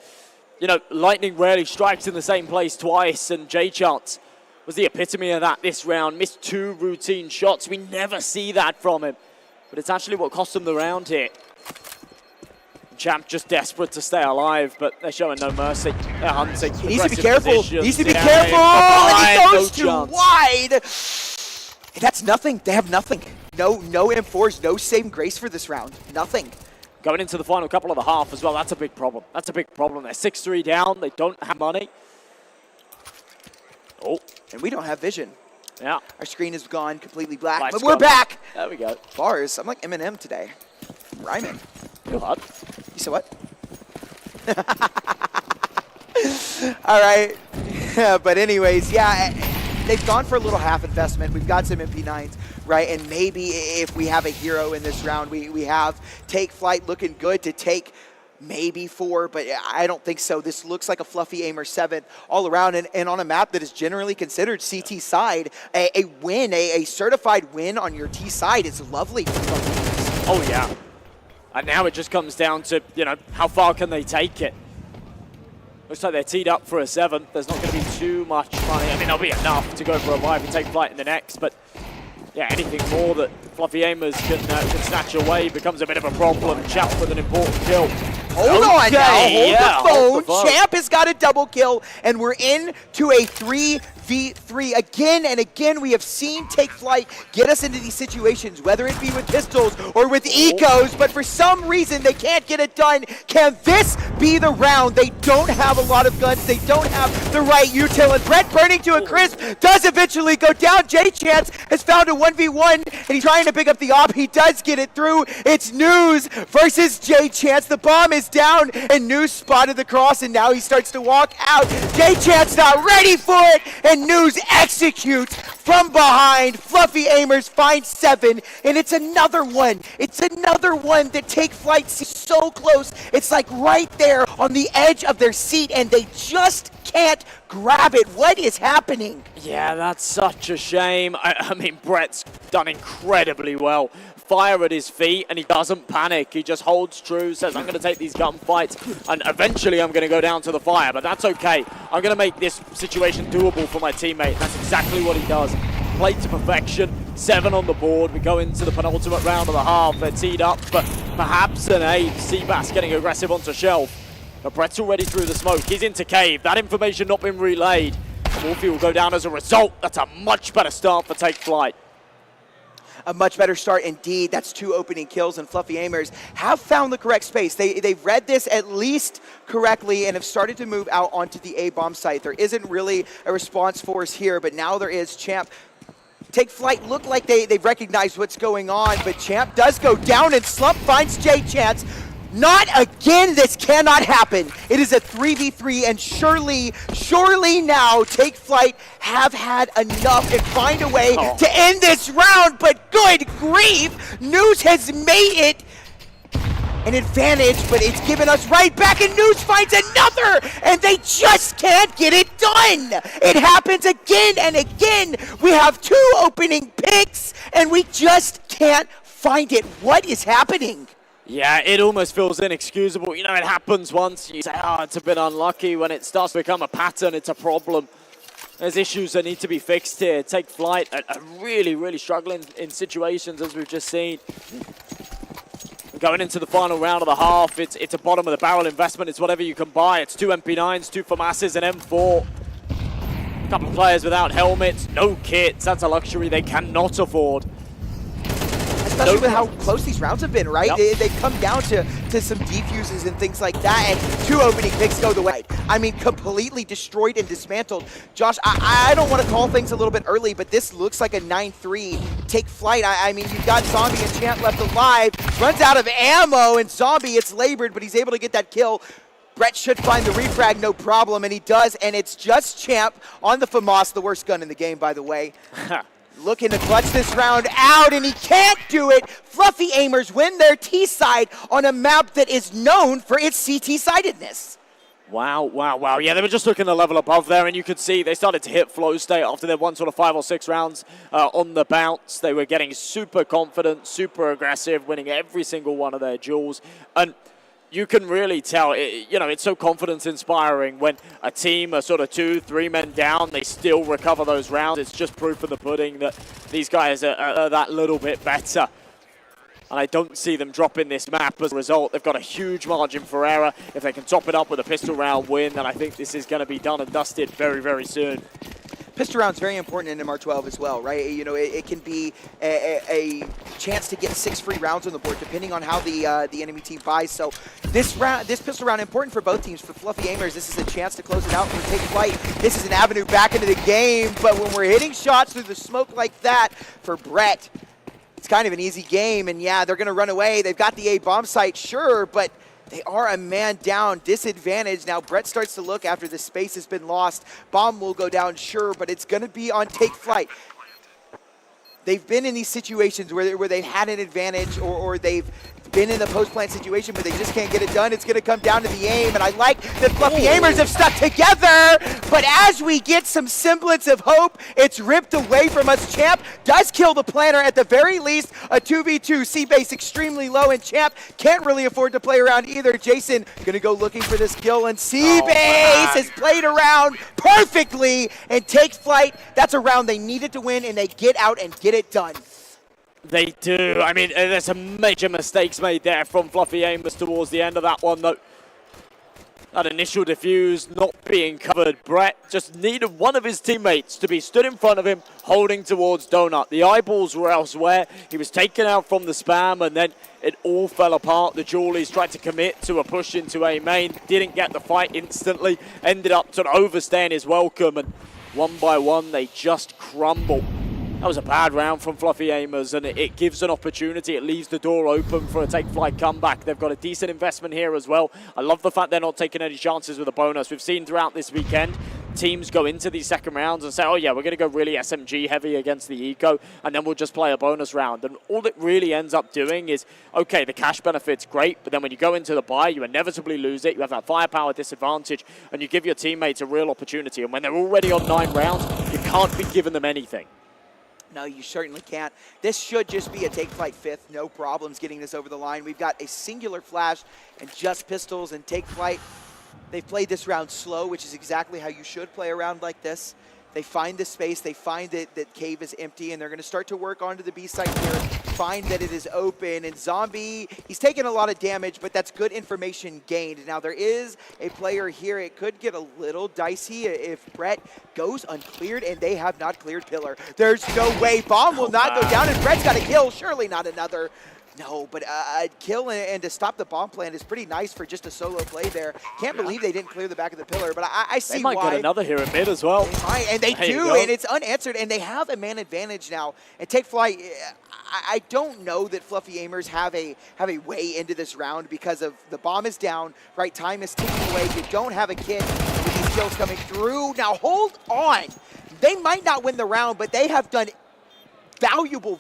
you know, lightning rarely strikes in the same place twice, and J-Chance was the epitome of that this round. Missed 2 routine shots. We never see that from him. But it's actually what cost him the round here. Champ just desperate to stay alive, but they're showing no mercy. They're hunting. He needs to be careful. He needs to be careful. And he goes too wide. That's nothing. They have nothing. No M4s, no saving grace for this round. Nothing. Going into the final couple of the half as well, that's a big problem. That's a big problem. They're 6-3 down. They don't have money. Oh, and we don't have vision. Yeah. Our screen is gone completely black, Light's but we're gone. back. There we go. Bars. I'm like Eminem today. Rhyming. You're hot. You said what? All right. But anyways, yeah, they've gone for a little half investment. We've got some MP9s, right? And maybe if we have a hero in this round, we have Take Flight looking good to take maybe 4, but I don't think so. This looks like a Fluffy Aimer 7 all around, and on a map that is generally considered CT side, a win, a certified win on your T side is lovely for Fluffy Aimers. Oh, yeah. And now it just comes down to, you know, how far can they take it? Looks like they're teed up for a 7. There's not going to be too much money. I mean, there'll be enough to go for a 5 and take flight in the next, but yeah, anything more that Fluffy Aimers can snatch away becomes a bit of a problem. Champ with an important kill. Hold on now, hold the phone. Champ has got a double kill, and we're into a 3v3. Again and again, we have seen Take Flight get us into these situations, whether it be with pistols or with ecos, but for some reason, they can't get it done. Can this be the round? They don't have a lot of guns. They don't have the right util, and Brett burning to a crisp does eventually go down. J-Chance has found a 1v1, and he's trying to pick up the op. He does get it through. It's News versus J-Chance. The bomb is down, and News spotted the cross, and now he starts to walk out. J-Chance not ready for it, and News executes from behind. Fluffy Aimers find 7, and it's another one. It's another one that Take Flight sees so close. It's like right there on the edge of their seat, and they just can't grab it. What is happening? Yeah, that's such a shame. I mean, Brett's done incredibly well. Fire at his feet, and he doesn't panic. He just holds true, says, I'm going to take these gunfights, and eventually I'm going to go down to the fire, but that's okay. I'm going to make this situation doable for my teammate. That's exactly what he does. played to perfection. 7 on the board. We go into the penultimate round of the half. They're teed up, but perhaps an 8. Seabass getting aggressive onto Shelf. But Brett's already through the smoke. He's into Cave. That information not been relayed. Morphe will go down as a result. That's a much better start for Take Flight. A much better start indeed. That's 2 opening kills, and Fluffy Aimers have found the correct space. They've read this at least correctly and have started to move out onto the A-bomb site. There isn't really a response force here, but now there is. Champ, Take Flight look like they've recognized what's going on, but Champ does go down, and Slump finds J-Chance. Not again, this cannot happen. It is a 3v3, and surely now Take Flight have had enough and find a way to end this round, but good grief, News has made it an advantage, but it's given us right back, and News finds another, and they just can't get it done. It happens again and again. We have 2 opening picks, and we just can't find it. What is happening? Yeah, it almost feels inexcusable. You know, it happens once. You say, oh, it's a bit unlucky. When it starts to become a pattern, it's a problem. There's issues that need to be fixed here. Take Flight are really struggling in situations, as we've just seen. Going into the final round of the half, it's a bottom of the barrel investment. It's whatever you can buy. It's 2 MP9s, 2 FAMASs, and M4. A couple of players without helmets, no kits. That's a luxury they cannot afford. Especially with how close these rounds have been, right? Yep. They've come down to some defuses and things like that, and 2 opening picks go the way. I mean, completely destroyed and dismantled. Josh, I don't want to call things a little bit early, but this looks like a 9-3 Take Flight. I mean, you've got Zombie and Champ left alive. Runs out of ammo, and Zombie, it's labored, but he's able to get that kill. Brett should find the refrag, no problem, and he does, and it's just Champ on the FAMAS, the worst gun in the game, by the way. Looking to clutch this round out, and he can't do it. Fluffy Aimers win their T-side on a map that is known for its CT-sidedness. Wow. Yeah, they were just looking a level above there, and you could see they started to hit flow state after their won sort of 5 or 6 rounds on the bounce. They were getting super confident, super aggressive, winning every single one of their duels. And you can really tell, it's so confidence-inspiring when a team are sort of 2-3 men down, they still recover those rounds. It's just proof of the pudding that these guys are that little bit better. And I don't see them dropping this map as a result. They've got a huge margin for error. If they can top it up with a pistol round win, then I think this is going to be done and dusted very soon. Pistol round's very important in MR12 as well, right? You know, it can be a chance to get 6 free rounds on the board, depending on how the enemy team buys. So this pistol round important for both teams. For Fluffy Aimers, this is a chance to close it out and Take Flight. This is an avenue back into the game, but when we're hitting shots through the smoke like that, for Brett, it's kind of an easy game, and yeah, they're going to run away. They've got the A-bomb site, sure, but they are a man down, disadvantage. Now Brett starts to look after the space has been lost. Bomb will go down, sure, but it's going to be on Take Flight. They've been in these situations where they've had an advantage or they've been in the post-plant situation, but they just can't get it done. It's going to come down to the aim, and I like that Fluffy Aimers have stuck together, but as we get some semblance of hope, it's ripped away from us. Champ does kill the planner at the very least. A 2v2, C-base extremely low, and Champ can't really afford to play around either. Jason going to go looking for this kill, and C-base has played around perfectly, and Take Flight, that's a round they needed to win, and they get out and get it done. They do. I mean, there's some major mistakes made there from Fluffy Aimers towards the end of that one, though. That initial defuse not being covered. Brett just needed one of his teammates to be stood in front of him, holding towards Donut. The eyeballs were elsewhere. He was taken out from the spam, and then it all fell apart. The Jewelies tried to commit to a push into A main, didn't get the fight instantly, ended up sort of overstaying his welcome, and one by one, they just crumble. That was a bad round from Fluffy Aimers, and it gives an opportunity. It leaves the door open for a Take Flight comeback. They've got a decent investment here as well. I love the fact they're not taking any chances with a bonus. We've seen throughout this weekend, teams go into these second rounds and say, oh yeah, we're going to go really SMG heavy against the eco, and then we'll just play a bonus round. And all it really ends up doing is, okay, the cash benefit's great, but then when you go into the buy, you inevitably lose it. You have that firepower disadvantage, and you give your teammates a real opportunity. And when they're already on 9 rounds, you can't be giving them anything. No, you certainly can't. This should just be a Take Flight 5th. No problems getting this over the line. We've got a singular flash and just pistols, and Take Flight, they've played this round slow, which is exactly how you should play a round like this. They find the space. They find that cave is empty, and they're going to start to work onto the B site here, find that it is open. And Zombie, he's taking a lot of damage, but that's good information gained. Now, there is a player here. It could get a little dicey if Brett goes uncleared, and they have not cleared Pillar. There's no way. Bomb will not go down, and Brett's got a kill. Surely not another. No, but a kill and to stop the bomb plant is pretty nice for just a solo play there. Can't believe they didn't clear the back of the Pillar, but I see why. They might get another here at mid as well. They might, and they do, and it's unanswered, and they have a man advantage now. And Take Flight, I don't know that Fluffy Aimers have a way into this round because of the bomb is down, right? Time is ticking away. You don't have a kit with these kills coming through. Now hold on. They might not win the round, but they have done valuable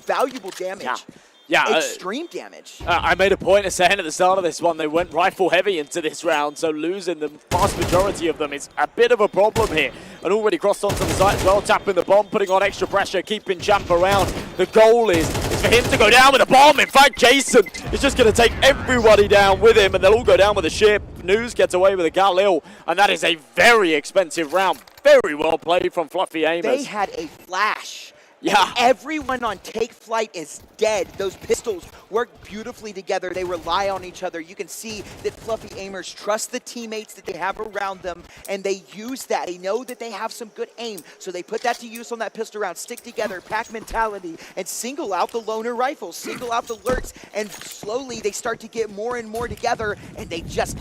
damage. Yeah, extreme damage. I made a point of saying at the start of this one, they went rifle heavy into this round, so losing the vast majority of them is a bit of a problem here. And already crossed onto the site as well, tapping the bomb, putting on extra pressure, keeping Champ around. The goal is for him to go down with a bomb. In fact, Jason is just going to take everybody down with him, and they'll all go down with a ship. News gets away with a Galil, and that is a very expensive round. Very well played from Fluffy Aimers. They had a flash. Yeah. And everyone on Take Flight is dead. Those pistols work beautifully together. They rely on each other. You can see that Fluffy Aimers trust the teammates that they have around them, and they use that. They know that they have some good aim, so they put that to use on that pistol round. Stick together, pack mentality, and single out the loner rifles, single out the lurks, and slowly they start to get more and more together, and they just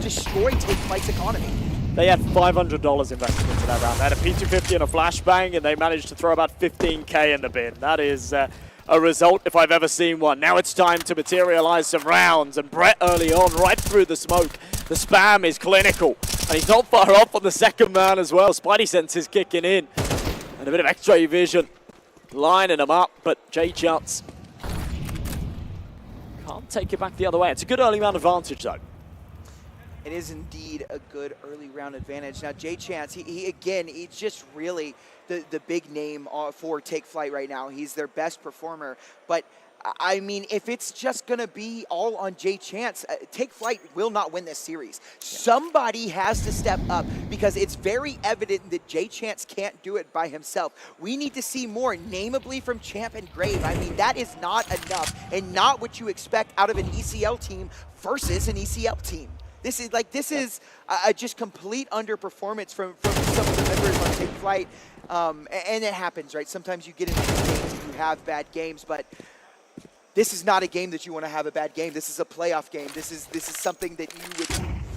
destroy Take Flight's economy. They had $500 invested into that round. They had a P250 and a flashbang, and they managed to throw about 15K in the bin. That is a result if I've ever seen one. Now it's time to materialize some rounds, and Brett early on, right through the smoke. The spam is clinical, and he's not far off on the second man as well. Spidey sense is kicking in, and a bit of X-ray vision lining them up, but J-Chance can't take it back the other way. It's a good early round advantage, though. It is indeed a good early round advantage. Now, J-Chance, he's just really the big name for Take Flight right now. He's their best performer. But, I mean, if it's just going to be all on J-Chance, Take Flight will not win this series. Yeah. Somebody has to step up because it's very evident that J-Chance can't do it by himself. We need to see more, namely from Champ and Grave. I mean, that is not enough and not what you expect out of an ECL team versus an ECL team. This is just complete underperformance from some of the members on Take Flight, and it happens, right? Sometimes you get into games and you have bad games, but this is not a game that you want to have a bad game. This is a playoff game. This is something that you would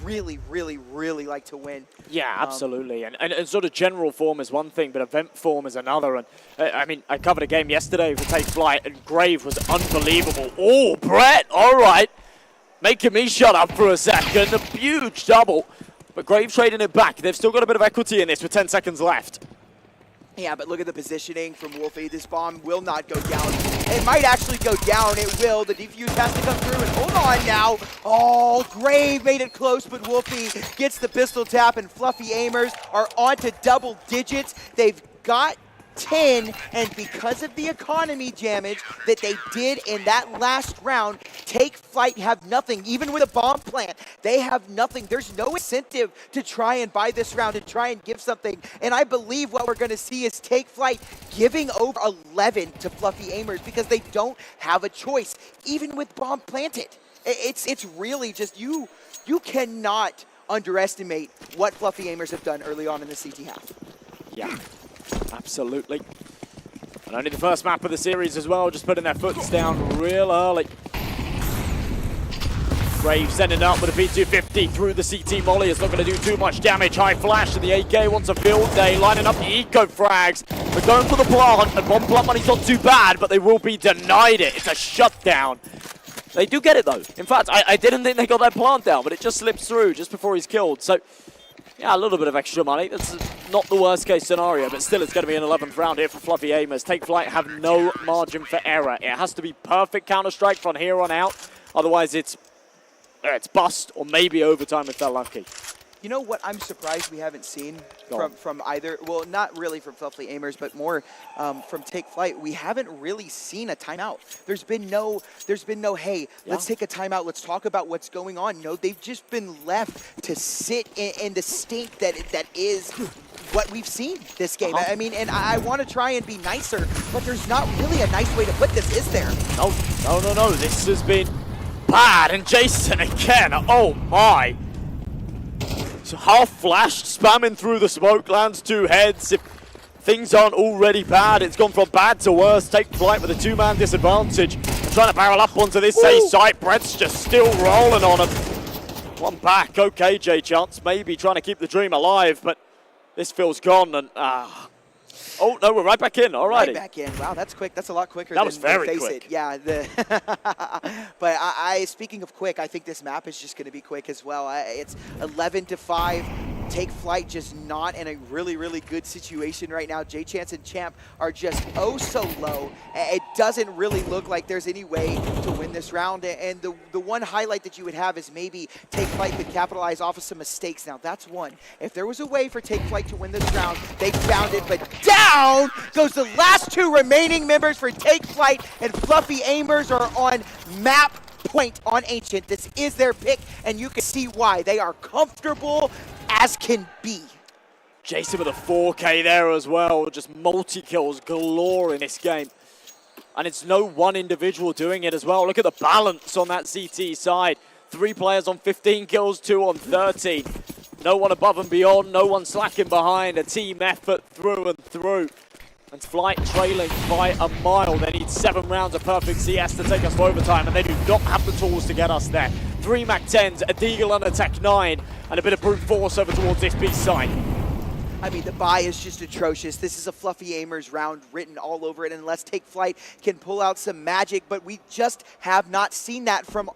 really, really, really like to win. Yeah, absolutely. And sort of general form is one thing, but event form is another. And I mean, I covered a game yesterday for Take Flight, and Grave was unbelievable. Oh, Brett, all right. Making me shut up for a second. A huge double. But Grave trading it back. They've still got a bit of equity in this with 10 seconds left. Yeah, but look at the positioning from Wolfie. This bomb will not go down. It might actually go down. It will. The defuse has to come through. And hold on now. Oh, Grave made it close, but Wolfie gets the pistol tap, and Fluffy Aimers are on to double digits. They've got 10, and because of the economy damage that they did in that last round, Take Flight have nothing. Even with a bomb plant, they have nothing. There's no incentive to try and buy this round and try and give something. And I believe what we're going to see is Take Flight giving over 11 to Fluffy Aimers because they don't have a choice, even with bomb planted. It's really just you cannot underestimate what Fluffy Aimers have done early on in the CT half. Yeah. Absolutely. And only the first map of the series as well, just putting their foots down real early. Grave sending up with a P250 through the CT molly. It's not going to do too much damage. High flash, and the AK wants a field day, lining up the eco frags. They're going for the plant, and bomb plant money's not too bad, but they will be denied it. It's a shutdown. They do get it, though. In fact, I didn't think they got that plant down, but it just slips through just before he's killed. So, yeah, a little bit of extra money. That's not the worst case scenario, but still it's going to be an 11th round here for Fluffy Aimers. Take Flight have no margin for error. It has to be perfect Counter-Strike from here on out. Otherwise, it's bust or maybe overtime if they're lucky. You know what I'm surprised we haven't seen Go on. from either, well, not really from Fluffy Aimers, but more from Take Flight. We haven't really seen a timeout. There's been no, hey, let's take a timeout, let's talk about what's going on. No, they've just been left to sit in the stink that is what we've seen this game. I mean, and I want to try and be nicer, but there's not really a nice way to put this, is there? No. This has been bad. And Jason again. Oh my. So half flashed, spamming through the smoke, lands 2 heads. If things aren't already bad, it's gone from bad to worse. Take Flight with a 2-man disadvantage. Trying to barrel up onto this A site. Brett's just still rolling on him. One back. Okay, J Chance maybe trying to keep the dream alive, but this feel's gone. And oh no, we're right back in. All right. Right back in. Wow, that's quick. That's a lot quicker. That was very Face quick. It. Yeah. But speaking of quick, I think this map is just going to be quick as well. It's 11-5. Take Flight just not in a really, really good situation right now. J Chance and Champ are just oh so low. It doesn't really look like there's any way to win this round. And the one highlight that you would have is maybe Take Flight could capitalize off of some mistakes. Now that's one. If there was a way for Take Flight to win this round, they found it. But down goes the last 2 remaining members for Take Flight, and Fluffy Aimers are on map point on Ancient. This is their pick, and you can see why. They are comfortable as can be. Jason with a 4K there as well. Just multi-kills galore in this game. And it's no one individual doing it as well. Look at the balance on that CT side. 3 players on 15 kills, 2 on 13. No one above and beyond, no one slacking behind. A team effort through and through. And Flight trailing by a mile. They need 7 rounds of perfect CS to take us to overtime, and they do not have the tools to get us there. 3 MAC-10s, a Deagle on attack 9, and a bit of brute force over towards this B side. I mean, the buy is just atrocious. This is a Fluffy Aimers round written all over it, and unless Take Flight can pull out some magic, but we just have not seen that from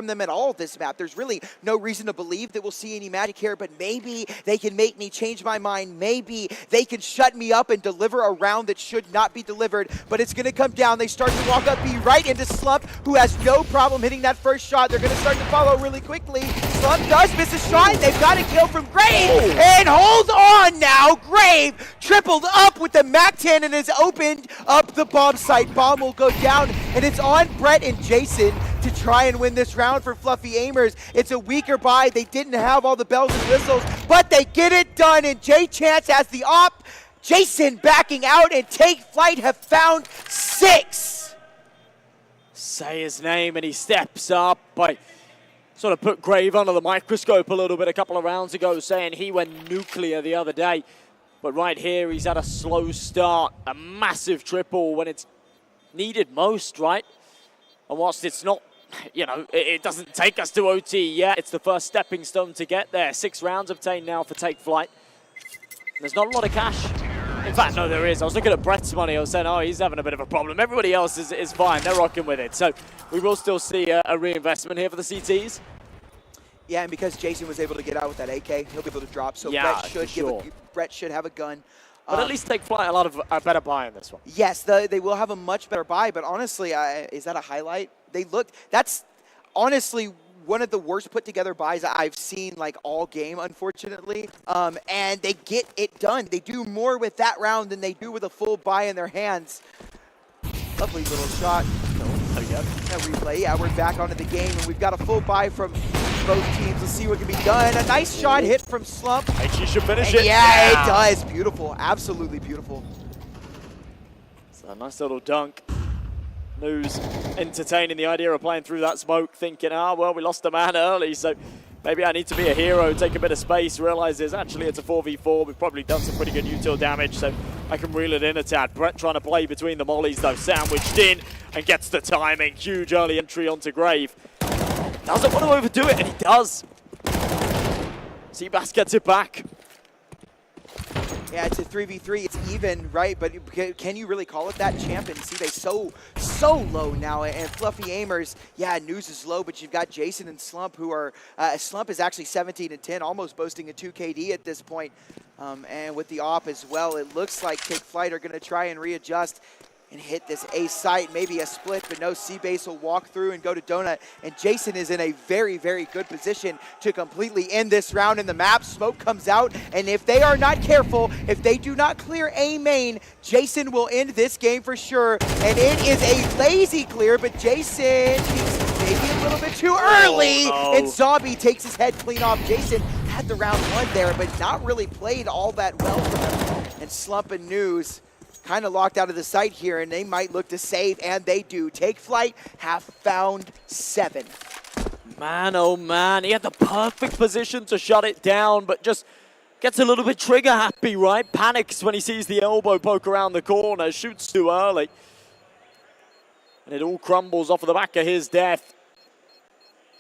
them at all this map. There's really no reason to believe that we'll see any magic here, but maybe they can make me change my mind. Maybe they can shut me up and deliver a round that should not be delivered, but it's going to come down. They start to walk up B right into Slump, who has no problem hitting that first shot. They're going to start to follow really quickly. Slump does miss a shot. They've got a kill from Grave, and hold on now. Grave tripled up with the MAC-10 and has opened up the bomb site. Bomb will go down, and it's on Brett and Jason to try and win this round for Fluffy Aimers. It's a weaker buy. They didn't have all the bells and whistles, but they get it done, and J Chance has the op. Jason backing out, and Take Flight have found 6. Say his name, and he steps up by sort of put Grave under the microscope a little bit a couple of rounds ago, saying he went nuclear the other day. But right here, he's had a slow start, a massive triple when it's needed most, right? And whilst it's not, you know, it doesn't take us to OT yet, it's the first stepping stone to get there. 6 rounds obtained now for Take Flight. There's not a lot of cash. In fact, no, there is. I was looking at Brett's money. I was saying, oh, he's having a bit of a problem. Everybody else is fine. They're rocking with it. So we will still see a reinvestment here for the CTs. Yeah, and because Jason was able to get out with that AK, he'll be able to drop. So Yeah, Brett should have a gun. But at least Take Flight a better buy in this one. Yes, they will have a much better buy. But honestly, is that a highlight? That's honestly one of the worst put together buys I've seen like all game, unfortunately. And they get it done. They do more with that round than they do with a full buy in their hands. Lovely little shot. There we go. That replay. Yeah, we're back onto the game, and we've got a full buy from both teams. Let's see what can be done. A nice shot hit from Slump. She should finish And it. yeah, it does. Beautiful. Absolutely beautiful. So a nice little dunk. News entertaining the idea of playing through that smoke, thinking, well, we lost a man early, so maybe I need to be a hero, take a bit of space, realizes actually it's a 4v4. We've probably done some pretty good util damage, so I can reel it in a tad. Brett trying to play between the mollies, though, sandwiched in and gets the timing. Huge early entry onto Grave. Doesn't want to overdo it, and he does. Seabass gets it back. Yeah, it's a 3v3. It's even, right? But can you really call it that, Champ? And see, they so low now. And Fluffy Aimers, yeah, News is low, but you've got Jason and Slump, who are Slump is actually 17-10, almost boasting a 2 KD at this point. And with the op as well, it looks like Take Flight are going to try and readjust. and hit this A site, maybe a split, but no, C-Base will walk through and go to Donut. And Jason is in a very, very good position to completely end this round in the map. Smoke comes out, and if they are not careful, if they do not clear A main, Jason will end this game for sure. And it is a lazy clear, but Jason peeks maybe a little bit too early, and Zombie takes his head clean off. Jason had the round one there, but not really played all that well for them. And Slump and News kind of locked out of the site here, and they might look to save, and they do. Take Flight have found 7. Man, oh man, he had the perfect position to shut it down, but just gets a little bit trigger happy, right? Panics when he sees the elbow poke around the corner, shoots too early. And it all crumbles off of the back of his death.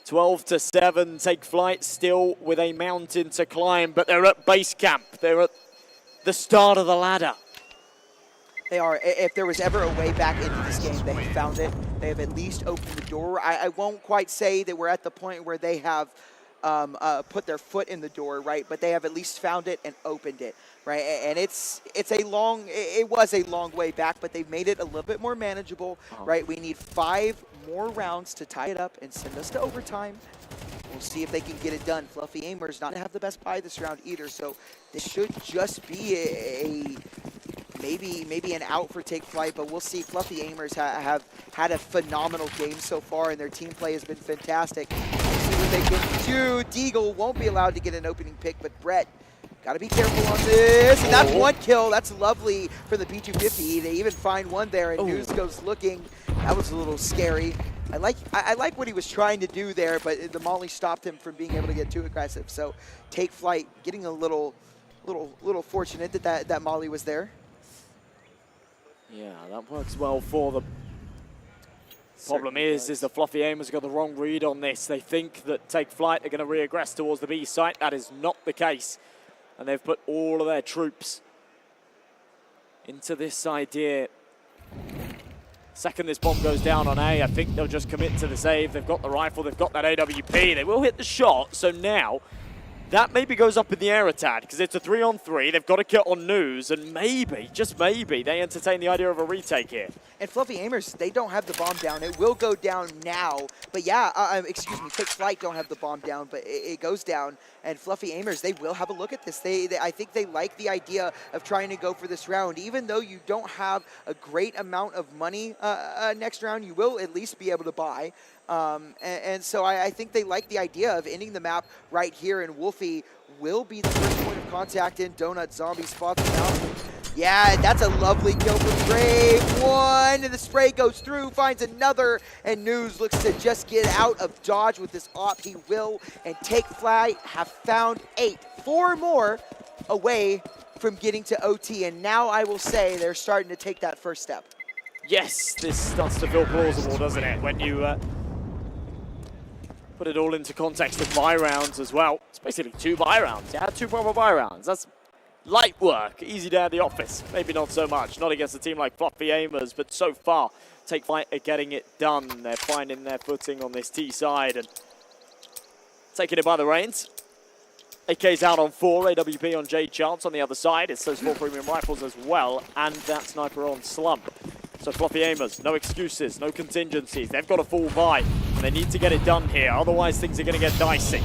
12-7, Take Flight still with a mountain to climb, but they're at base camp. They're at the start of the ladder. They are. If there was ever a way back into this game, they have found it. They have at least opened the door. I won't quite say that we're at the point where they have put their foot in the door, right? But they have at least found it and opened it, right? And it was a long way back, but they've made it a little bit more manageable, right? We need 5 more rounds to tie it up and send us to overtime. We'll see if they can get it done. Fluffy Aimers not have the best pie this round either, so this should just be maybe an out for Take Flight, but we'll see. Fluffy Aimers have had a phenomenal game so far, and their team play has been fantastic. We'll see what they can do. Deagle won't be allowed to get an opening pick, but Brett, got to be careful on this. And that's 1 kill. That's lovely for the P250. They even find one there, and News goes looking. That was a little scary. I like what he was trying to do there, but the molly stopped him from being able to get too aggressive. So Take Flight getting a little fortunate that molly was there. Yeah, that works well for them. Problem is the Fluffy Aimers got the wrong read on this. They think that Take Flight are going to regress towards the B site. That is not the case. And they've put all of their troops into this idea. Second this bomb goes down on A, I think they'll just commit to the save. They've got the rifle, they've got that AWP. They will hit the shot, so now that maybe goes up in the air a tad because it's a 3-on-3. They've got to kill on News, and maybe, just maybe, they entertain the idea of a retake here. And Fluffy Aimers, they don't have the bomb down. It will go down now. But yeah, excuse me, Take Flight don't have the bomb down, but it goes down. And Fluffy Aimers, they will have a look at this. I think they like the idea of trying to go for this round. Even though you don't have a great amount of money next round, you will at least be able to buy. And so I think they like the idea of ending the map right here, and Wolfie will be the first point of contact in. Donut Zombie spots him out. Yeah, that's a lovely kill from Brave. 1, and the spray goes through, finds another, and News looks to just get out of dodge with this op. He will, and Take Flight have found 8. 4 more away from getting to OT, and now I will say they're starting to take that first step. Yes, this starts to feel plausible, doesn't it? When you put it all into context of buy rounds as well. It's basically 2 buy rounds. You had 2 proper buy rounds. That's light work, easy day at the office. Maybe not so much, not against a team like Fluffy Aimers, but so far, Take Flight are getting it done. They're finding their footing on this T side and taking it by the reins. AK's out on 4, AWP on J Chance on the other side. It's those 4 premium rifles as well, and that sniper on Slump. So Fluffy Aimers, no excuses, no contingencies. They've got a full buy, and they need to get it done here. Otherwise, things are going to get dicey.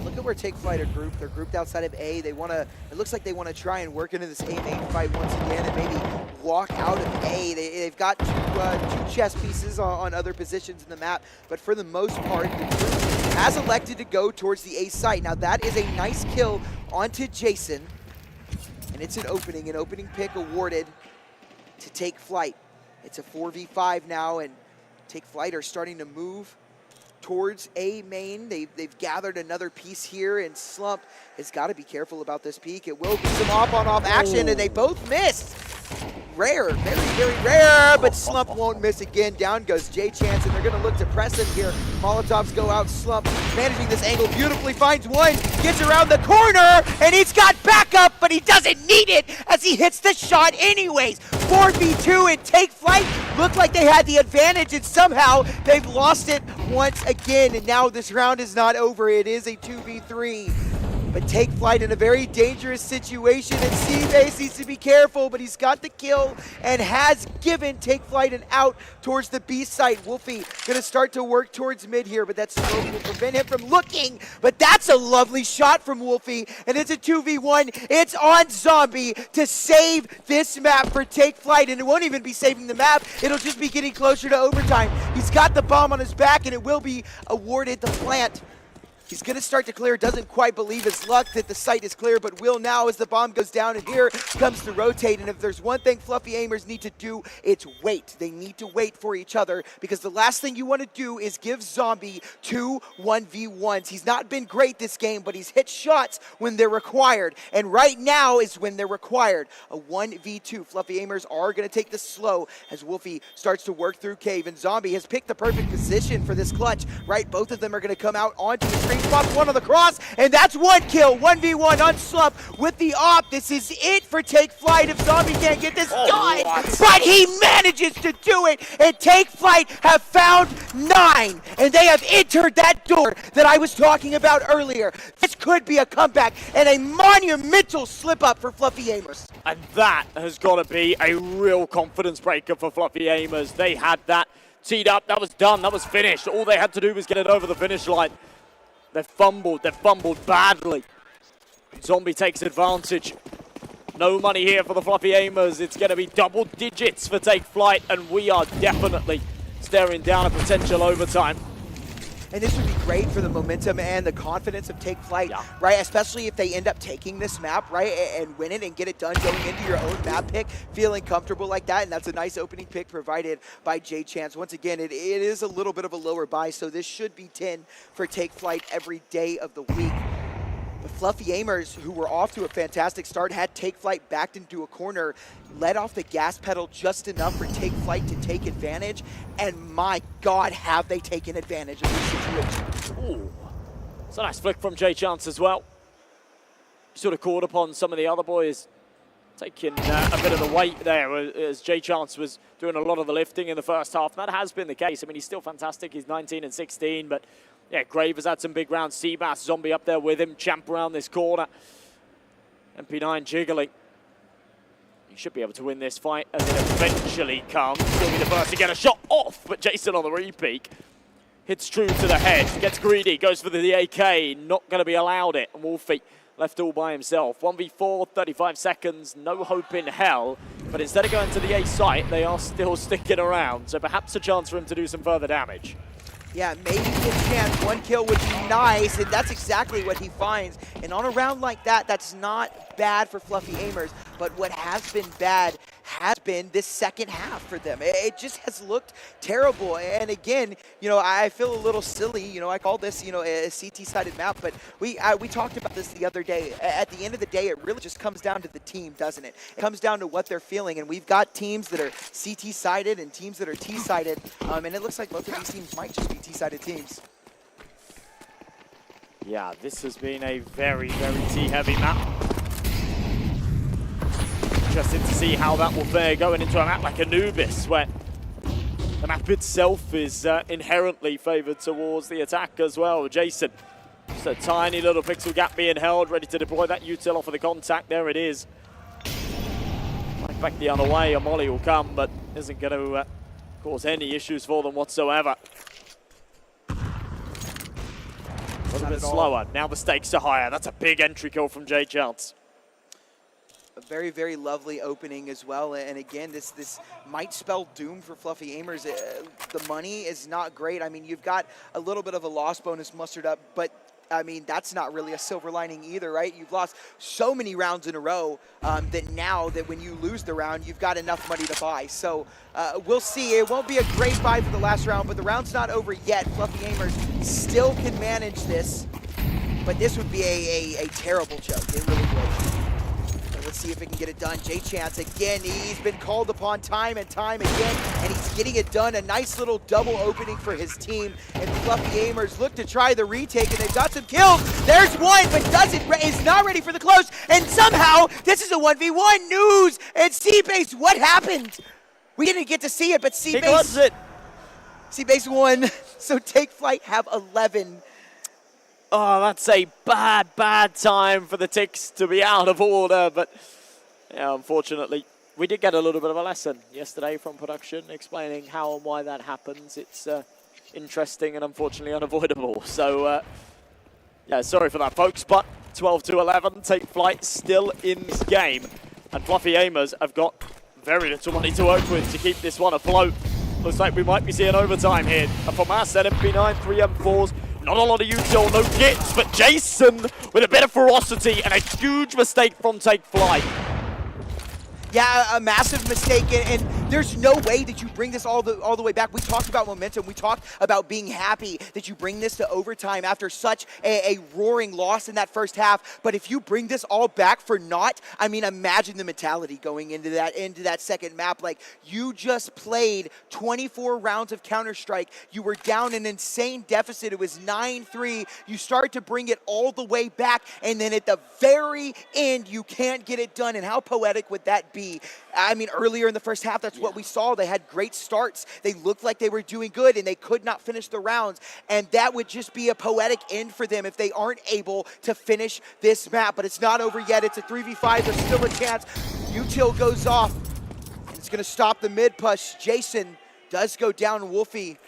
Look at where Take Flight are grouped. They're grouped outside of A. They want to. It looks like they want to try and work into this A main fight once again, and maybe walk out of A. They've got 2 chess pieces on other positions in the map, but for the most part, the group has elected to go towards the A site. Now that is a nice kill onto Jason. And it's an opening pick awarded to Take Flight. It's a 4v5 now, and Take Flight are starting to move towards A main. They've gathered another piece here, and Slump has got to be careful about this peek. It will be some off-on-off action, and they both missed. Rare, very, very rare, but Slump won't miss again. Down goes J Chance, and they're going to look to press him here. Molotovs go out. Slump managing this angle beautifully, finds one, gets around the corner, and he's got backup, but he doesn't need it as he hits the shot anyways. 4v2 and Take Flight looked like they had the advantage, and somehow they've lost it once again, and now this round is not over. It is a 2v3. But Take Flight in a very dangerous situation, and C-Base needs to be careful, but he's got the kill and has given Take Flight an out towards the B site. Wolfie gonna start to work towards mid here, but that smoke will prevent him from looking, but that's a lovely shot from Wolfie, and it's a 2v1. It's on Zombie to save this map for Take Flight, and it won't even be saving the map, it'll just be getting closer to overtime. He's got the bomb on his back, and it will be awarded the plant. He's going to start to clear, doesn't quite believe his luck that the site is clear, but will now as the bomb goes down, and here comes the rotate. And if there's one thing Fluffy Aimers need to do, it's wait. They need to wait for each other, because the last thing you want to do is give Zombie 2 1v1s. He's not been great this game, but he's hit shots when they're required, and right now is when they're required. A 1v2. Fluffy Aimers are going to take this slow as Wolfie starts to work through Cave, and Zombie has picked the perfect position for this clutch, right? Both of them are going to come out onto the screen. Spots one on the cross, and that's one kill. 1v1 on Slump with the op. This is it for Take Flight if Zombie can't get this done. But he manages to do it, and Take Flight have found 9, and they have entered that door that I was talking about earlier. This could be a comeback and a monumental slip-up for Fluffy Aimers. And that has got to be a real confidence breaker for Fluffy Aimers. They had that teed up, that was done, that was finished. All they had to do was get it over the finish line. They've fumbled badly. Zombie takes advantage. No money here for the Fluffy Aimers. It's going to be double digits for Take Flight, and we are definitely staring down a potential overtime. And this would be great for the momentum and the confidence of Take Flight, right? Especially if they end up taking this map, right, and win it and get it done going into your own map pick, feeling comfortable like that. And that's a nice opening pick provided by J Chance. Once again, it is a little bit of a lower buy, so this should be 10 for Take Flight every day of the week. The Fluffy Aimers, who were off to a fantastic start, had Take Flight backed into a corner, let off the gas pedal just enough for Take Flight to take advantage, and my God, have they taken advantage of this situation. Ooh, it's a nice flick from J Chance as well. Sort of caught upon some of the other boys taking a bit of the weight there as J Chance was doing a lot of the lifting in the first half. That has been the case. I mean, he's still fantastic. He's 19 and 16, but yeah, Grave has had some big rounds. Seabass, Zombie up there with him, champ around this corner. MP9 jiggling. He should be able to win this fight as it eventually comes. He'll be the first to get a shot off, but Jason on the repeat. Hits true to the head, gets greedy, goes for the AK, not going to be allowed it. And Wolfie left all by himself. 1v4, 35 seconds, no hope in hell. But instead of going to the A site, they are still sticking around. So perhaps a chance for him to do some further damage. Yeah, maybe a chance. One kill would be nice, and that's exactly what he finds. And on a round like that, that's not bad for Fluffy Aimers, but what has been bad has been this second half for them. It just has looked terrible. And again, you know, I feel a little silly. You know, I call this, you know, a CT-sided map, but we talked about this the other day. At the end of the day, it really just comes down to the team, doesn't it? It comes down to what they're feeling, and we've got teams that are CT-sided and teams that are T-sided, and it looks like both of these teams might just be T-sided teams. Yeah, this has been a very, very T-heavy map. Interesting to see how that will fare going into a map like Anubis, where the map itself is inherently favored towards the attack as well. Jason, just a tiny little pixel gap being held, ready to deploy that util off of the contact. There it is. Right back the other way, a molly will come, but isn't going to cause any issues for them whatsoever. A little bit slower. Now the stakes are higher. That's a big entry kill from J Chance. A very, very lovely opening as well. And again, this might spell doom for Fluffy Aimers. The money is not great. I mean, you've got a little bit of a loss bonus mustered up, but I mean, that's not really a silver lining either, right? You've lost so many rounds in a row that now that when you lose the round, you've got enough money to buy. So we'll see. It won't be a great buy for the last round, but the round's not over yet. Fluffy Aimers still can manage this, but this would be a terrible choke. It really would. Let's see if it can get it done. J Chance again, he's been called upon time and time again, and he's getting it done. A nice little double opening for his team. And Fluffy Aimers look to try the retake, and they've got some kills. There's one, but is not ready for the close. And somehow, this is a 1v1. News and C-Base, what happened? We didn't get to see it, but C-Base won. So Take Flight have 11. Oh, that's a bad time for the ticks to be out of order. But yeah, unfortunately, we did get a little bit of a lesson yesterday from production explaining how and why that happens. It's interesting and unfortunately unavoidable. So, yeah, sorry for that, folks. But 12-11, Take Flight still in this game. And Fluffy Aimers have got very little money to work with to keep this one afloat. Looks like we might be seeing overtime here. And from our set, MP9, 3M4s, not a lot of util, no gits, but Jason with a bit of ferocity and a huge mistake from Take Flight. Yeah, a massive mistake, and there's no way that you bring this all the way back. We talked about momentum. We talked about being happy that you bring this to overtime after such a roaring loss in that first half. But if you bring this all back for naught, I mean, imagine the mentality going into that second map. Like, you just played 24 rounds of Counter-Strike. You were down an insane deficit. It was 9-3. You start to bring it all the way back, and then at the very end, you can't get it done. And how poetic would that be? I mean, earlier in the first half, that's what we saw. They had great starts. They looked like they were doing good, and they could not finish the rounds. And that would just be a poetic end for them if they aren't able to finish this map. But it's not over yet. It's a 3v5. There's still a chance. Util goes off. It's going to stop the mid push. Jason does go down. Wolfie.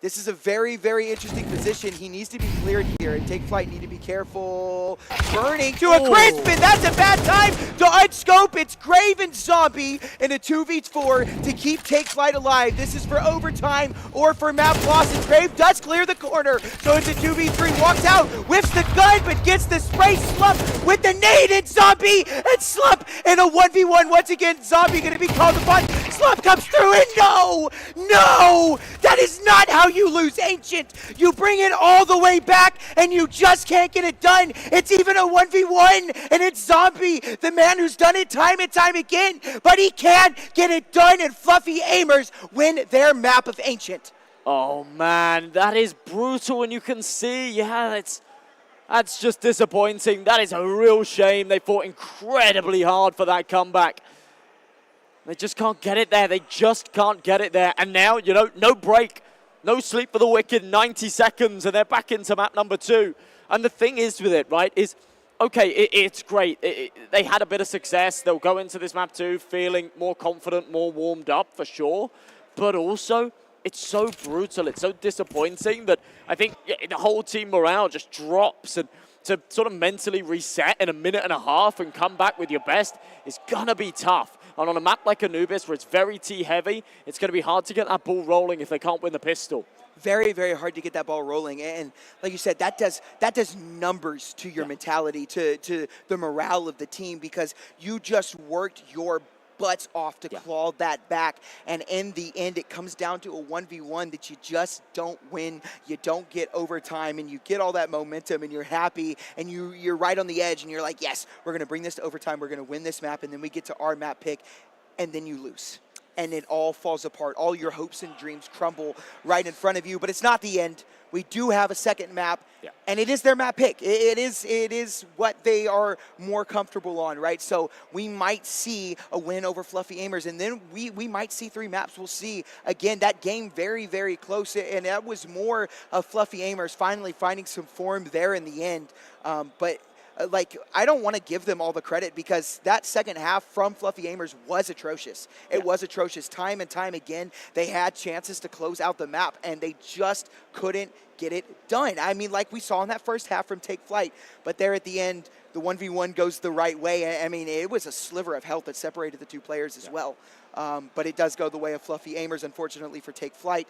This is a very, very interesting position. He needs to be cleared here, and Take Flight need to be careful. Burning to a crisp, and that's a bad time to unscope. It's Grave and Zombie in a 2v4 to keep Take Flight alive. This is for overtime or for map loss, and Grave does clear the corner. So it's a 2v3, walks out, whips the gun, but gets the spray. Slump with the nade, and Zombie and Slump in a 1v1. Once again, Zombie gonna be called upon. Slump comes through, and no, that is not how you lose Ancient. You bring it all the way back, and you just can't get it done. It's even a 1v1, and it's Zombie, the man who's done it time and time again, but he can't get it done, and Fluffy Aimers win their map of Ancient. Oh, man, that is brutal, and you can see, yeah, that's just disappointing. That is a real shame. They fought incredibly hard for that comeback. They just can't get it there. They just can't get it there. And now, you know, no break. No sleep for the wicked, 90 seconds, and they're back into map number 2. And the thing is with it, right, is, okay, it's great. They had a bit of success. They'll go into this map 2 feeling more confident, more warmed up, for sure. But also, it's so brutal. It's so disappointing that I think the whole team morale just drops. And to sort of mentally reset in a minute and a half and come back with your best is going to be tough. And on a map like Anubis, where it's very T-heavy, it's going to be hard to get that ball rolling if they can't win the pistol. Very, very hard to get that ball rolling. And like you said, that does numbers to your mentality, to the morale of the team, because you just worked your butts off to claw that back, and in the end it comes down to a 1v1 that you just don't win. You don't get overtime, and you get all that momentum, and you're happy, and you're right on the edge, and you're like, yes, we're going to bring this to overtime, we're going to win this map, and then we get to our map pick, and then you lose. And it all falls apart. All your hopes and dreams crumble right in front of you, but it's not the end. We do have a second map, and it is their map pick. It is what they are more comfortable on, right? So we might see a win over Fluffy Aimers, and then we might see 3 maps. We'll see. Again, that game very, very close, and that was more of Fluffy Aimers finally finding some form there in the end. But like, I don't want to give them all the credit, because that second half from Fluffy Aimers was atrocious. It was atrocious. Time and time again, they had chances to close out the map, and they just couldn't get it done. I mean, like we saw in that first half from Take Flight, but there at the end, the 1v1 goes the right way. I mean, it was a sliver of health that separated the 2 players as well. But it does go the way of Fluffy Aimers, unfortunately, for Take Flight.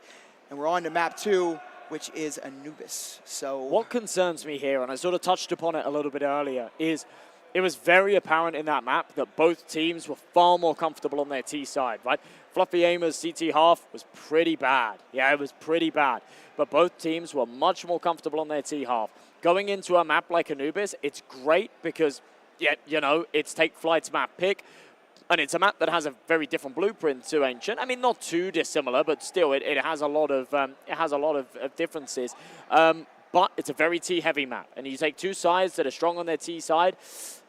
And we're on to map 2, which is Anubis. So what concerns me here, and I sort of touched upon it a little bit earlier, is it was very apparent in that map that both teams were far more comfortable on their T side, right? Fluffy Aimers' CT half was pretty bad. Yeah, it was pretty bad. But both teams were much more comfortable on their T half. Going into a map like Anubis, it's great because, yeah, you know, it's Take Flight's map pick. And it's a map that has a very different blueprint to Ancient. I mean, not too dissimilar, but still, it has a lot of differences. But it's a very T-heavy map, and you take 2 sides that are strong on their T side.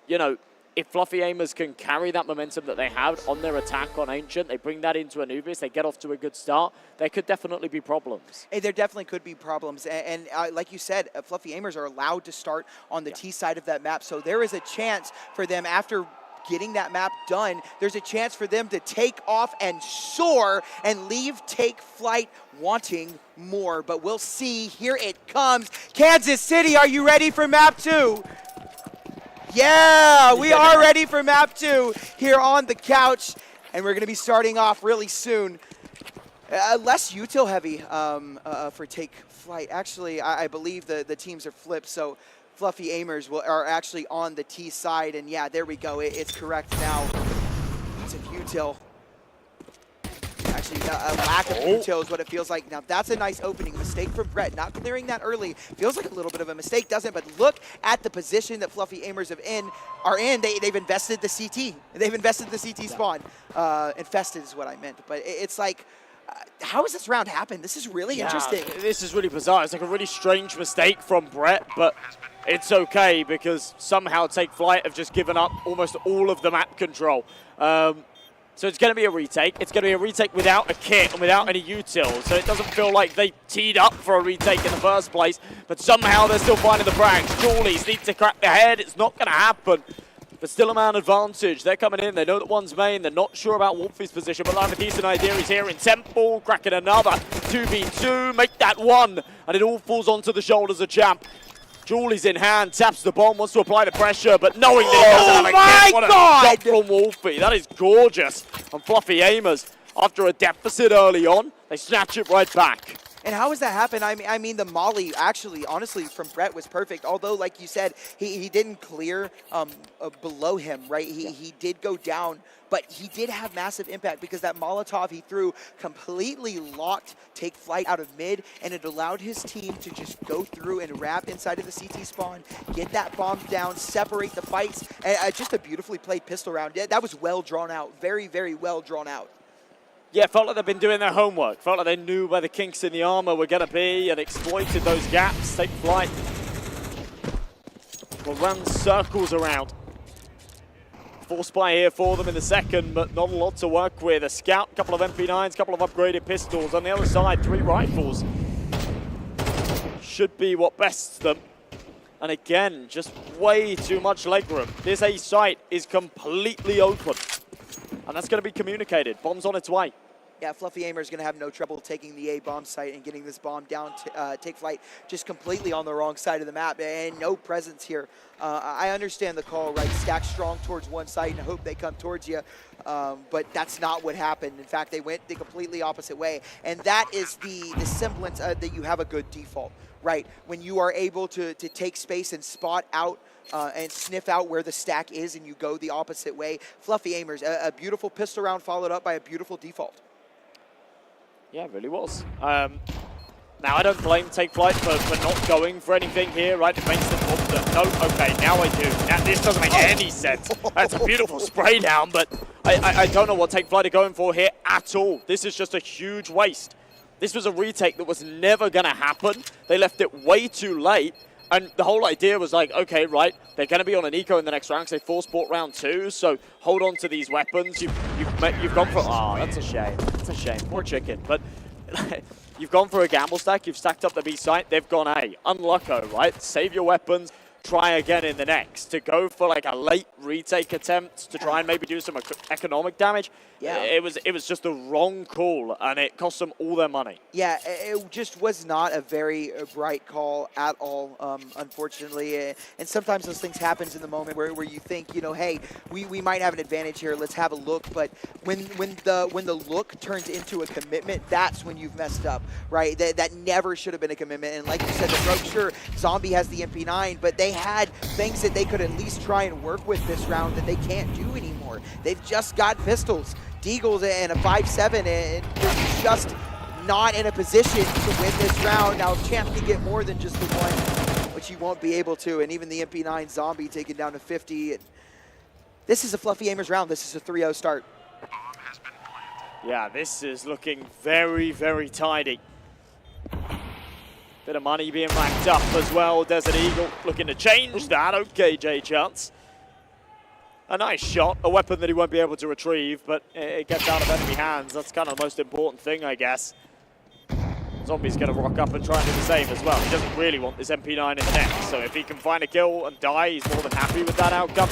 You know, if Fluffy Aimers can carry that momentum that they had on their attack on Ancient, they bring that into Anubis, they get off to a good start, there could definitely be problems. Hey, there definitely could be problems. And like you said, Fluffy Aimers are allowed to start on the T side of that map. So there is a chance for them after getting that map done, there's a chance for them to take off and soar and leave Take Flight wanting more. But we'll see. Here it comes. Kansas City, are you ready for map 2? Yeah, we are ready for map 2 here on the couch. And we're going to be starting off really soon. Less util heavy for Take Flight. Actually, I believe the teams are flipped. So Fluffy Aimers are actually on the T side, and yeah, there we go. It's correct now. It's a util. Actually, a lack of util is what it feels like. Now, that's a nice opening. Mistake from Brett, not clearing that early. Feels like a little bit of a mistake, doesn't it? But look at the position that Fluffy Aimers are in. They've invested the CT. They've invested the CT spawn. Infested is what I meant. But it's like, how has this round happened? This is really interesting. This is really bizarre. It's like a really strange mistake from Brett, but it's okay because somehow Take Flight have just given up almost all of the map control. So it's going to be a retake. It's going to be a retake without a kit and without any util. So it doesn't feel like they teed up for a retake in the first place, but somehow they're still finding the frags. Jawlies need to crack their head. It's not going to happen. But still a man advantage. They're coming in. They know that one's main. They're not sure about Wolfie's position, but they have a decent idea. He's here in Temple, cracking another 2v2. Make that one, and it all falls onto the shoulders of Champ. Jawley's in hand, taps the bomb, wants to apply the pressure, but knowing that he doesn't have a kit, what a shot from Wolfie. That is gorgeous. And Fluffy Aimers, after a deficit early on, they snatch it right back. And how has that happened? I mean, the molly actually, honestly, from Brett was perfect. Although, like you said, he didn't clear below him, right? He did go down, but he did have massive impact because that Molotov he threw completely locked Take Flight out of mid, and it allowed his team to just go through and wrap inside of the CT spawn, get that bomb down, separate the fights, and just a beautifully played pistol round. That was well drawn out, very, very well drawn out. Yeah, felt like they've been doing their homework. Felt like they knew where the kinks in the armor were going to be and exploited those gaps. Take Flight will run circles around. Force buy here for them in the second, but not a lot to work with. A scout, couple of MP9s, couple of upgraded pistols. On the other side, 3 rifles. Should be what bests them. And again, just way too much legroom. This A site is completely open. And that's going to be communicated. Bomb's on its way. Yeah, Fluffy Aimer is going to have no trouble taking the A bomb site and getting this bomb down to Take Flight just completely on the wrong side of the map, and no presence here. I understand the call, right? Stack strong towards one side and hope they come towards you, but that's not what happened. In fact, they went the completely opposite way, and that is the semblance that you have a good default, right? When you are able to take space and spot out and sniff out where the stack is and you go the opposite way. Fluffy Aimers, a beautiful pistol round followed up by a beautiful default. Yeah, it really was. Now, I don't blame Take Flight for not going for anything here, right? It makes them no, okay, now I do. Now, this doesn't make any sense. That's a beautiful spray down, but I don't know what Take Flight are going for here at all. This is just a huge waste. This was a retake that was never going to happen. They left it way too late. And the whole idea was like, okay, right, they're going to be on an eco in the next round because they force bought round 2, so hold on to these weapons. You've gone for, oh, that's a shame. That's a shame. Poor chicken. But you've gone for a gamble stack. You've stacked up the B site. They've gone A. Unlucko, right? Save your weapons. Try again in the next. To go for like a late retake attempt to try and maybe do some economic damage, yeah, it was just the wrong call, and it cost them all their money. Yeah, it just was not a very bright call at all, unfortunately. And sometimes those things happen in the moment where you think, you know, hey, we might have an advantage here. Let's have a look. But when the look turns into a commitment, that's when you've messed up, right? That never should have been a commitment. And like you said, the Rogue, sure, Zombie has the MP9, but they had things that they could at least try and work with this round that they can't do anymore. They've just got pistols, Deagles, and a 5.7, and they're just not in a position to win this round. Now, if Champ can get more than just the one, which he won't be able to, and even the MP9 Zombie taken down to 50. And this is a Fluffy Aimers round. This is a 3-0 start. Yeah, this is looking very, very tidy. Bit of money being racked up as well. Desert Eagle looking to change that. Okay, J-Chance. A nice shot, a weapon that he won't be able to retrieve, but it gets out of enemy hands. That's kind of the most important thing, I guess. Zombie's going to rock up and try and do the same as well. He doesn't really want this MP9 in the neck, so if he can find a kill and die, he's more than happy with that outcome.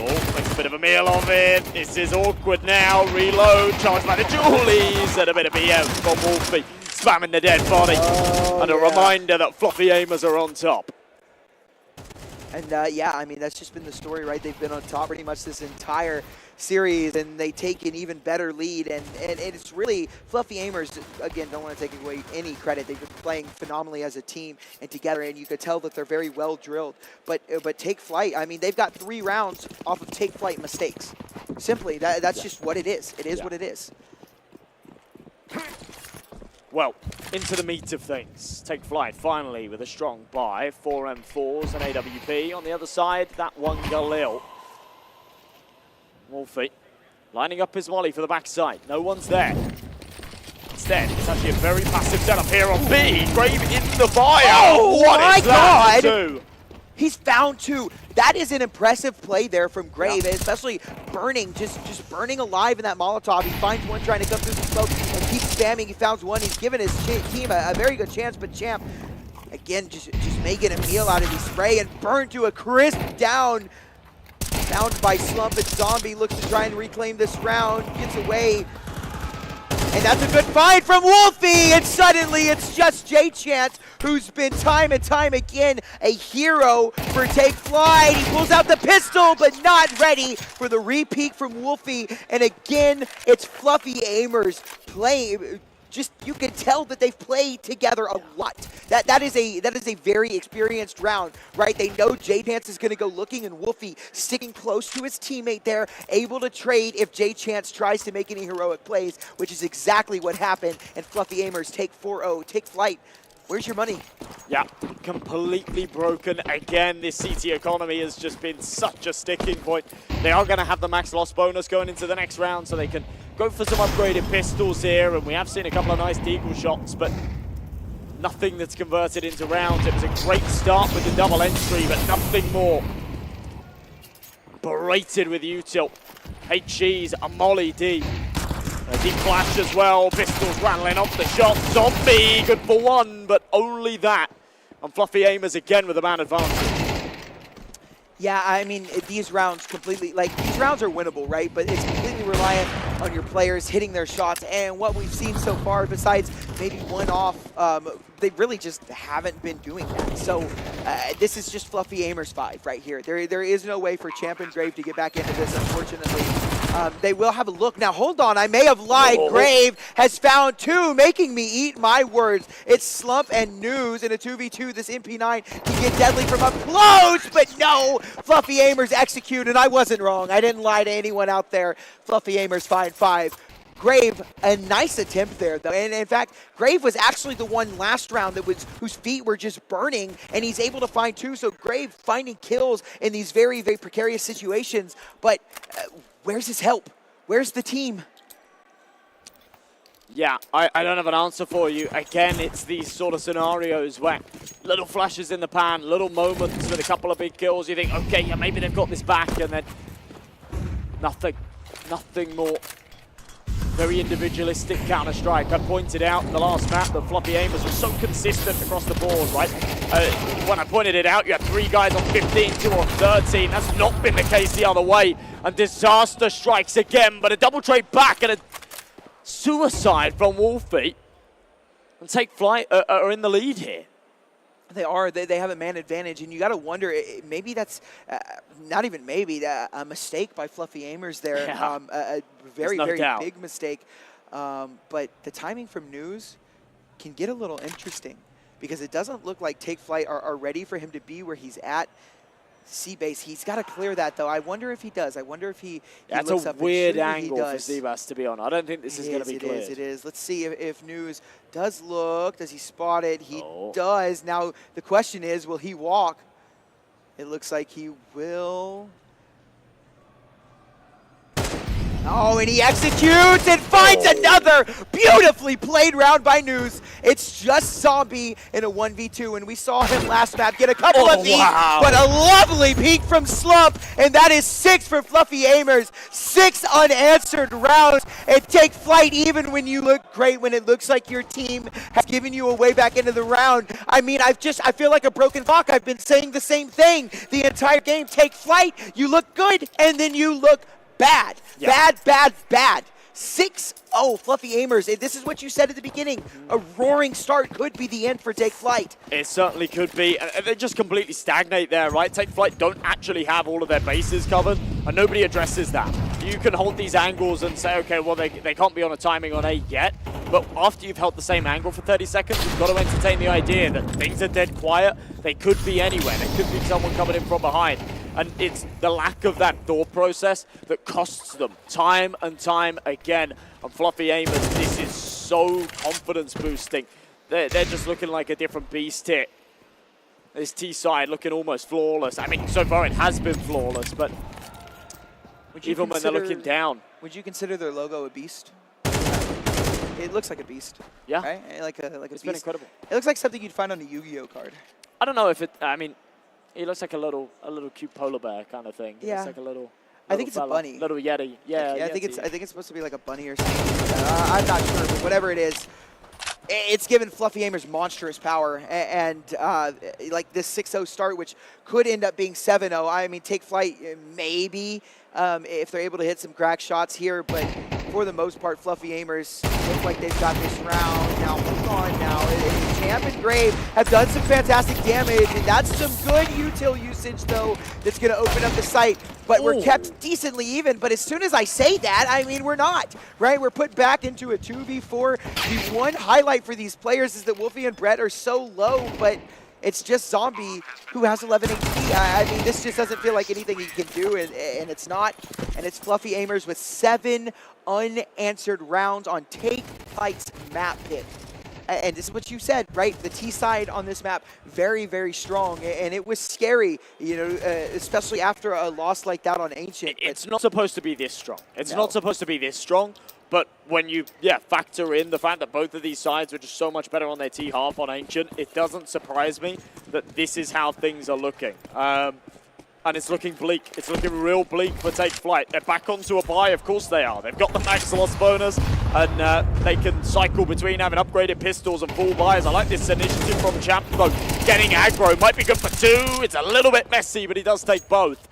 Oh, makes a bit of a meal of it. This is awkward now. Reload, charged by the Julies, and a bit of BM from Wolfie, spamming the dead body. And a reminder that Fluffy Aimers are on top. And yeah, I mean, that's just been the story, right? They've been on top pretty much this entire series, and they take an even better lead. And it's really, Fluffy Aimers, again, don't want to take away any credit. They've been playing phenomenally as a team and together, and you could tell that they're very well drilled. But Take Flight, I mean, they've got 3 rounds off of Take Flight mistakes. Simply, that's just what it is. It is what it is. Well, into the meat of things. Take Flight finally with a strong buy. 4 M4s and AWP. On the other side, that one Galil. Wolfie lining up his volley for the backside. No one's there. Instead, it's actually a very passive setup here on B. Grave in the fire. Oh, what my is that? God! He's found 2. That is an impressive play there from Grave, especially burning, just burning alive in that Molotov. He finds one trying to come through the smoke and keeps spamming. He found one. He's given his team a very good chance, but Champ, again, just making a meal out of his spray and burned to a crisp down. Found by Slump, and Zombie looks to try and reclaim this round, gets away. And that's a good find from Wolfie, and suddenly it's just J-Chance, who's been time and time again a hero for Take Flight. He pulls out the pistol, but not ready for the repeat from Wolfie. And again, it's Fluffy Aimers playing. Just, you can tell that they've played together a lot. That is a very experienced round, right? They know J-Dance is going to go looking, and Wolfie sticking close to his teammate there, able to trade if J-Chance tries to make any heroic plays, which is exactly what happened. And Fluffy Aimers take 4-0, Take Flight. Where's your money? Yeah, completely broken again. This CT economy has just been such a sticking point. They are going to have the max loss bonus going into the next round, so they can go for some upgraded pistols here. And we have seen a couple of nice deagle shots, but nothing that's converted into rounds. It was a great start with the double entry, but nothing more. Berated with util. Hey Cheese, a molly D. A deep flash as well, pistols rattling off the shot. Zombie, good for 1, but only that. And Fluffy Aimers again with a man advantage. Yeah, I mean, these rounds completely, these rounds are winnable, right? But it's completely reliant on your players hitting their shots. And what we've seen so far, besides maybe one off, they really just haven't been doing that. So this is just Fluffy Aimers 5 right here. There is no way for Champ and Grave to get back into this, unfortunately. They will have a look. Now, hold on. I may have lied. Oh. Grave has found 2, making me eat my words. It's Slump and News in a 2v2. This MP9 can get deadly from up close, but no. Fluffy Aimers execute, and I wasn't wrong. I didn't lie to anyone out there. Fluffy Aimers find 5. Grave, a nice attempt there, though. And in fact, Grave was actually the one last round whose feet were just burning, and he's able to find 2. So Grave finding kills in these very, very precarious situations. But where's his help? Where's the team? Yeah, I don't have an answer for you. Again, it's these sort of scenarios where little flashes in the pan, little moments with a couple of big kills. You think, okay, yeah, maybe they've got this back, and then nothing more. Very individualistic Counter-Strike. I pointed out in the last map that Fluffy Aimers was so consistent across the board, right? When I pointed it out, you had 3 guys on 15, 2 on 13. That's not been the case the other way. And disaster strikes again, but a double trade back and a suicide from Wolfie. And Take Flight are in the lead here. They are. They have a man advantage, and you got to wonder, maybe that's not even maybe a mistake by Fluffy Aimers there. Yeah. A very, no very doubt. big mistake. But the timing from News can get a little interesting because it doesn't look like Take Flight are ready for him to be where he's at. C-base, he's got to clear that, though. I wonder if he does. I wonder if he That's looks a up and weird surely angle he for does. Zebas to be on. I don't think this is going to be cleared. It is. Let's see if News does look. Does he spot it? He does. Now, the question is, will he walk? It looks like he will. Oh, and he executes and finds another beautifully played round by News. It's just Zombie in a 1v2, and we saw him last map get a couple of these, but a lovely peek from Slump, and that is 6 for Fluffy Aimers. 6 unanswered rounds, and take flight even when you look great, when it looks like your team has given you a way back into the round. I mean, I feel like a broken clock. I've been saying the same thing the entire game. Take flight, you look good, and then you look bad. Yeah. Bad. 6-0 Fluffy Aimers. This is what you said at the beginning. A roaring start could be the end for Take Flight. It certainly could be. They just completely stagnate there, right? Take Flight don't actually have all of their bases covered, and nobody addresses that. You can hold these angles and say, okay, well, they can't be on a timing on A yet, but after you've held the same angle for 30 seconds, you've got to entertain the idea that things are dead quiet. They could be anywhere. There could be someone coming in from behind. And it's the lack of that thought process that costs them time and time again. And Fluffy Aimers, this is so confidence boosting. They're just looking like a different beast here. This T side looking almost flawless. I mean, so far it has been flawless, but even when they're looking down. Would you consider their logo a beast? It looks like a beast. Yeah. Right? Like a It's beast. been incredible. It looks like something you'd find on a Yu-Gi-Oh card. I don't know if it, I mean, he looks like a little cute polar bear kind of thing. Yeah. Looks like a little I think it's fella. a bunny. Little yeti. Yeah, I think yeti. it's supposed to be like a bunny or something. I'm not sure, but whatever it is, it's given Fluffy Aimers monstrous power, and like this 6-0 start, which could end up being 7-0. I mean, Take Flight maybe if they're able to hit some crack shots here, but for the most part, Fluffy Aimers look like they've got this round. Now, hold on now. Champ and Grave have done some fantastic damage, and that's some good util usage, though, that's going to open up the site. But we're kept decently even, but as soon as I say that, I mean, we're not, right? We're put back into a 2v4. The one highlight for these players is that Wolfie and Brett are so low, but it's just Zombie who has 11 HP. I mean, this just doesn't feel like anything he can do, and it's not. And it's Fluffy Aimers with 7 unanswered rounds on Take Flight's map pick. And this is what you said, right? The T side on this map, very, very strong. And it was scary, you know, especially after a loss like that on Ancient. It's not supposed to be this strong. It's not supposed to be this strong. But when you, factor in the fact that both of these sides were just so much better on their T half on Ancient, it doesn't surprise me that this is how things are looking. And it's looking bleak. It's looking real bleak for Take Flight. They're back onto a buy, of course they are. They've got the max loss bonus, and they can cycle between having upgraded pistols and full buys. I like this initiative from Champ, though. Getting aggro might be good for 2. It's a little bit messy, but he does take both.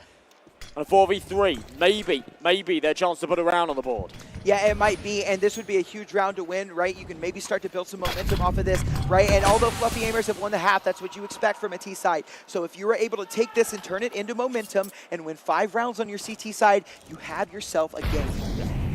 And a 4v3, maybe their chance to put a round on the board. Yeah, it might be, and this would be a huge round to win, right? You can maybe start to build some momentum off of this, right? And although Fluffy Aimers have won the half, that's what you expect from a T side. So if you were able to take this and turn it into momentum and win 5 rounds on your CT side, you have yourself a game.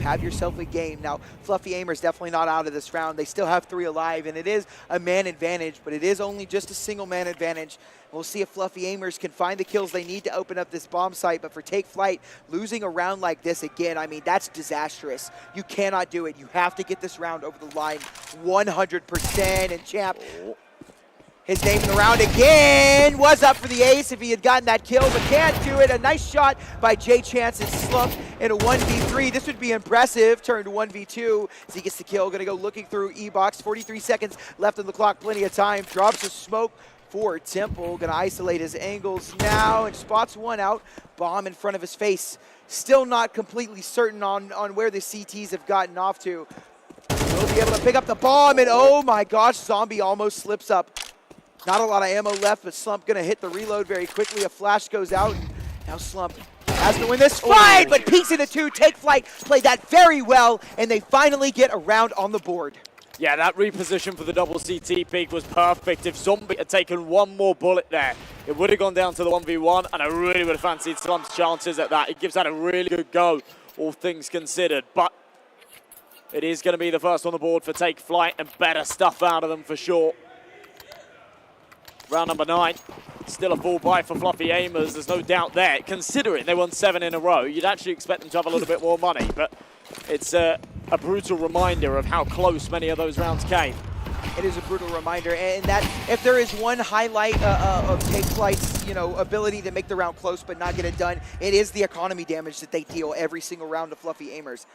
Have yourself a game. Now, Fluffy Aimers definitely not out of this round. They still have 3 alive, and it is a man advantage, but it is only just a single man advantage. We'll see if Fluffy Aimers can find the kills they need to open up this bomb site, but for Take Flight, losing a round like this again, I mean, that's disastrous. You cannot do it. You have to get this round over the line 100%, and Champ, his name in the round again was up for the ace if he had gotten that kill, but can't do it. A nice shot by Jay Chance and Slump in a 1v3. This would be impressive. Turn to 1v2 as he gets the kill. Gonna go looking through E-Box. 43 seconds left on the clock, plenty of time. Drops a smoke for Temple. Gonna isolate his angles now and spots one out. Bomb in front of his face. Still not completely certain on where the CTs have gotten off to. Will be able to pick up the bomb, and oh my gosh, Zombie almost slips up. Not a lot of ammo left, but Slump gonna hit the reload very quickly. A flash goes out, and now Slump has to win this fight, but peeks into 2. Take Flight played that very well, and they finally get a round on the board. Yeah, that reposition for the double CT peak was perfect. If Zombie had taken one more bullet there, it would have gone down to the 1v1, and I really would have fancied Slump's chances at that. It gives that a really good go, all things considered. But it is going to be the first on the board for Take Flight, and better stuff out of them for sure. Round number 9. Still a full buy for Fluffy Aimers, there's no doubt there. Considering they won 7 in a row, you'd actually expect them to have a little bit more money, but it's a brutal reminder of how close many of those rounds came. it is a brutal reminder. And that if there is one highlight of Take Flight's, ability to make the round close but not get it done, it is the economy damage that they deal every single round to Fluffy Aimers.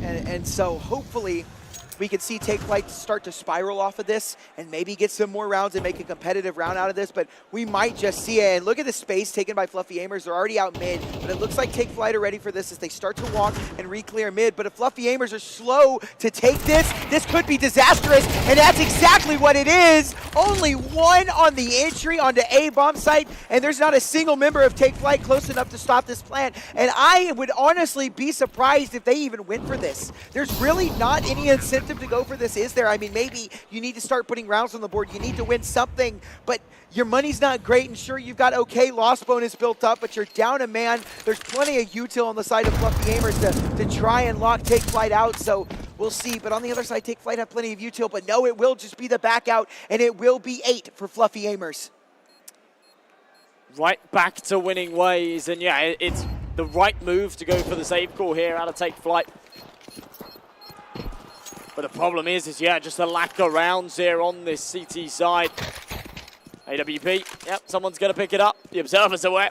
And so hopefully we could see Take Flight start to spiral off of this and maybe get some more rounds and make a competitive round out of this, but we might just see it. And look at the space taken by Fluffy Aimers. They're already out mid, but it looks like Take Flight are ready for this as they start to walk and re-clear mid. But if Fluffy Aimers are slow to take this could be disastrous, and that's exactly what it is. Only one on the entry onto A bomb site, and there's not a single member of Take Flight close enough to stop this plant. And I would honestly be surprised if they even went for this. There's really not any incentive to go for this, is there? I mean, maybe you need to start putting rounds on the board. You need to win something, but your money's not great, and sure, you've got okay loss bonus built up, but you're down a man. There's plenty of util on the side of Fluffy Aimers to try and lock Take Flight out, so we'll see. But on the other side, Take Flight have plenty of util, but no, it will just be the back out, and it will be 8 for Fluffy Aimers. Right back to winning ways, and yeah, it's the right move to go for the save call here out of Take Flight. But the problem is yeah, just a lack of rounds here on this CT side. AWP, yep, someone's going to pick it up. The observer's aware.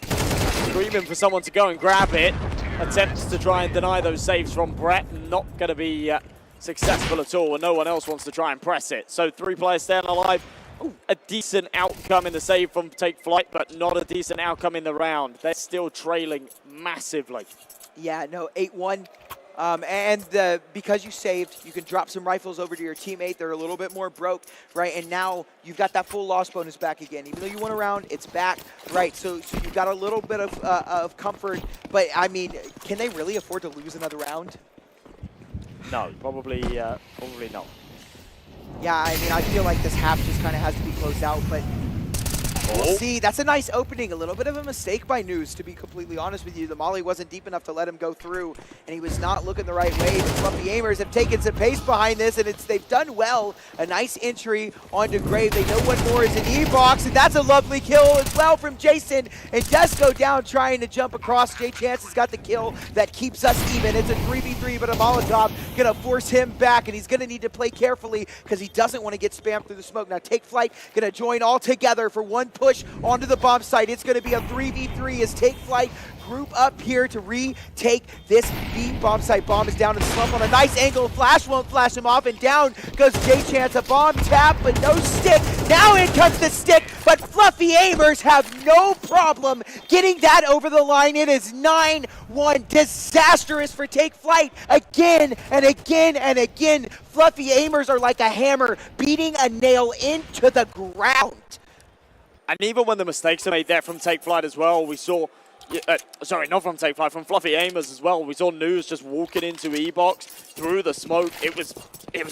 Screaming for someone to go and grab it. Attempts to try and deny those saves from Brett. Not going to be successful at all, and no one else wants to try and press it. So 3 players staying alive. Ooh, a decent outcome in the save from Take Flight, but not a decent outcome in the round. They're still trailing massively. Yeah, no, 8-1. Because you saved, you can drop some rifles over to your teammate. They're a little bit more broke, right? And now you've got that full loss bonus back again. Even though you won a round, it's back, right? So you've got a little bit of comfort. But, I mean, can they really afford to lose another round? No, probably not. Yeah, I mean, I feel like this half just kind of has to be closed out, but we'll see. That's a nice opening. A little bit of a mistake by News, to be completely honest with you. The molly wasn't deep enough to let him go through, and he was not looking the right way. The Fluffy Aimers have taken some pace behind this, and they've done well. A nice entry onto Grave. They know what more is in E-Box, and that's a lovely kill as well from Jason. And does go down trying to jump across. J Chance has got the kill that keeps us even. It's a 3v3, but a Molotov going to force him back, and he's going to need to play carefully because he doesn't want to get spammed through the smoke. Now Take Flight going to join all together for one push onto the bomb site. It's going to be a 3v3 as Take Flight group up here to retake this B bomb site. Bomb is down in the slump on a nice angle. Flash won't flash him off, and down goes J-Chance. A bomb tap, but no stick. Now in comes the stick, but Fluffy Aimers have no problem getting that over the line. It is 9-1. Disastrous for Take Flight again and again and again. Fluffy Aimers are like a hammer beating a nail into the ground. And even when the mistakes are made there from Take Flight as well, we saw, sorry, not from Take Flight, from Fluffy Aimers as well. We saw News just walking into E-Box through the smoke. It was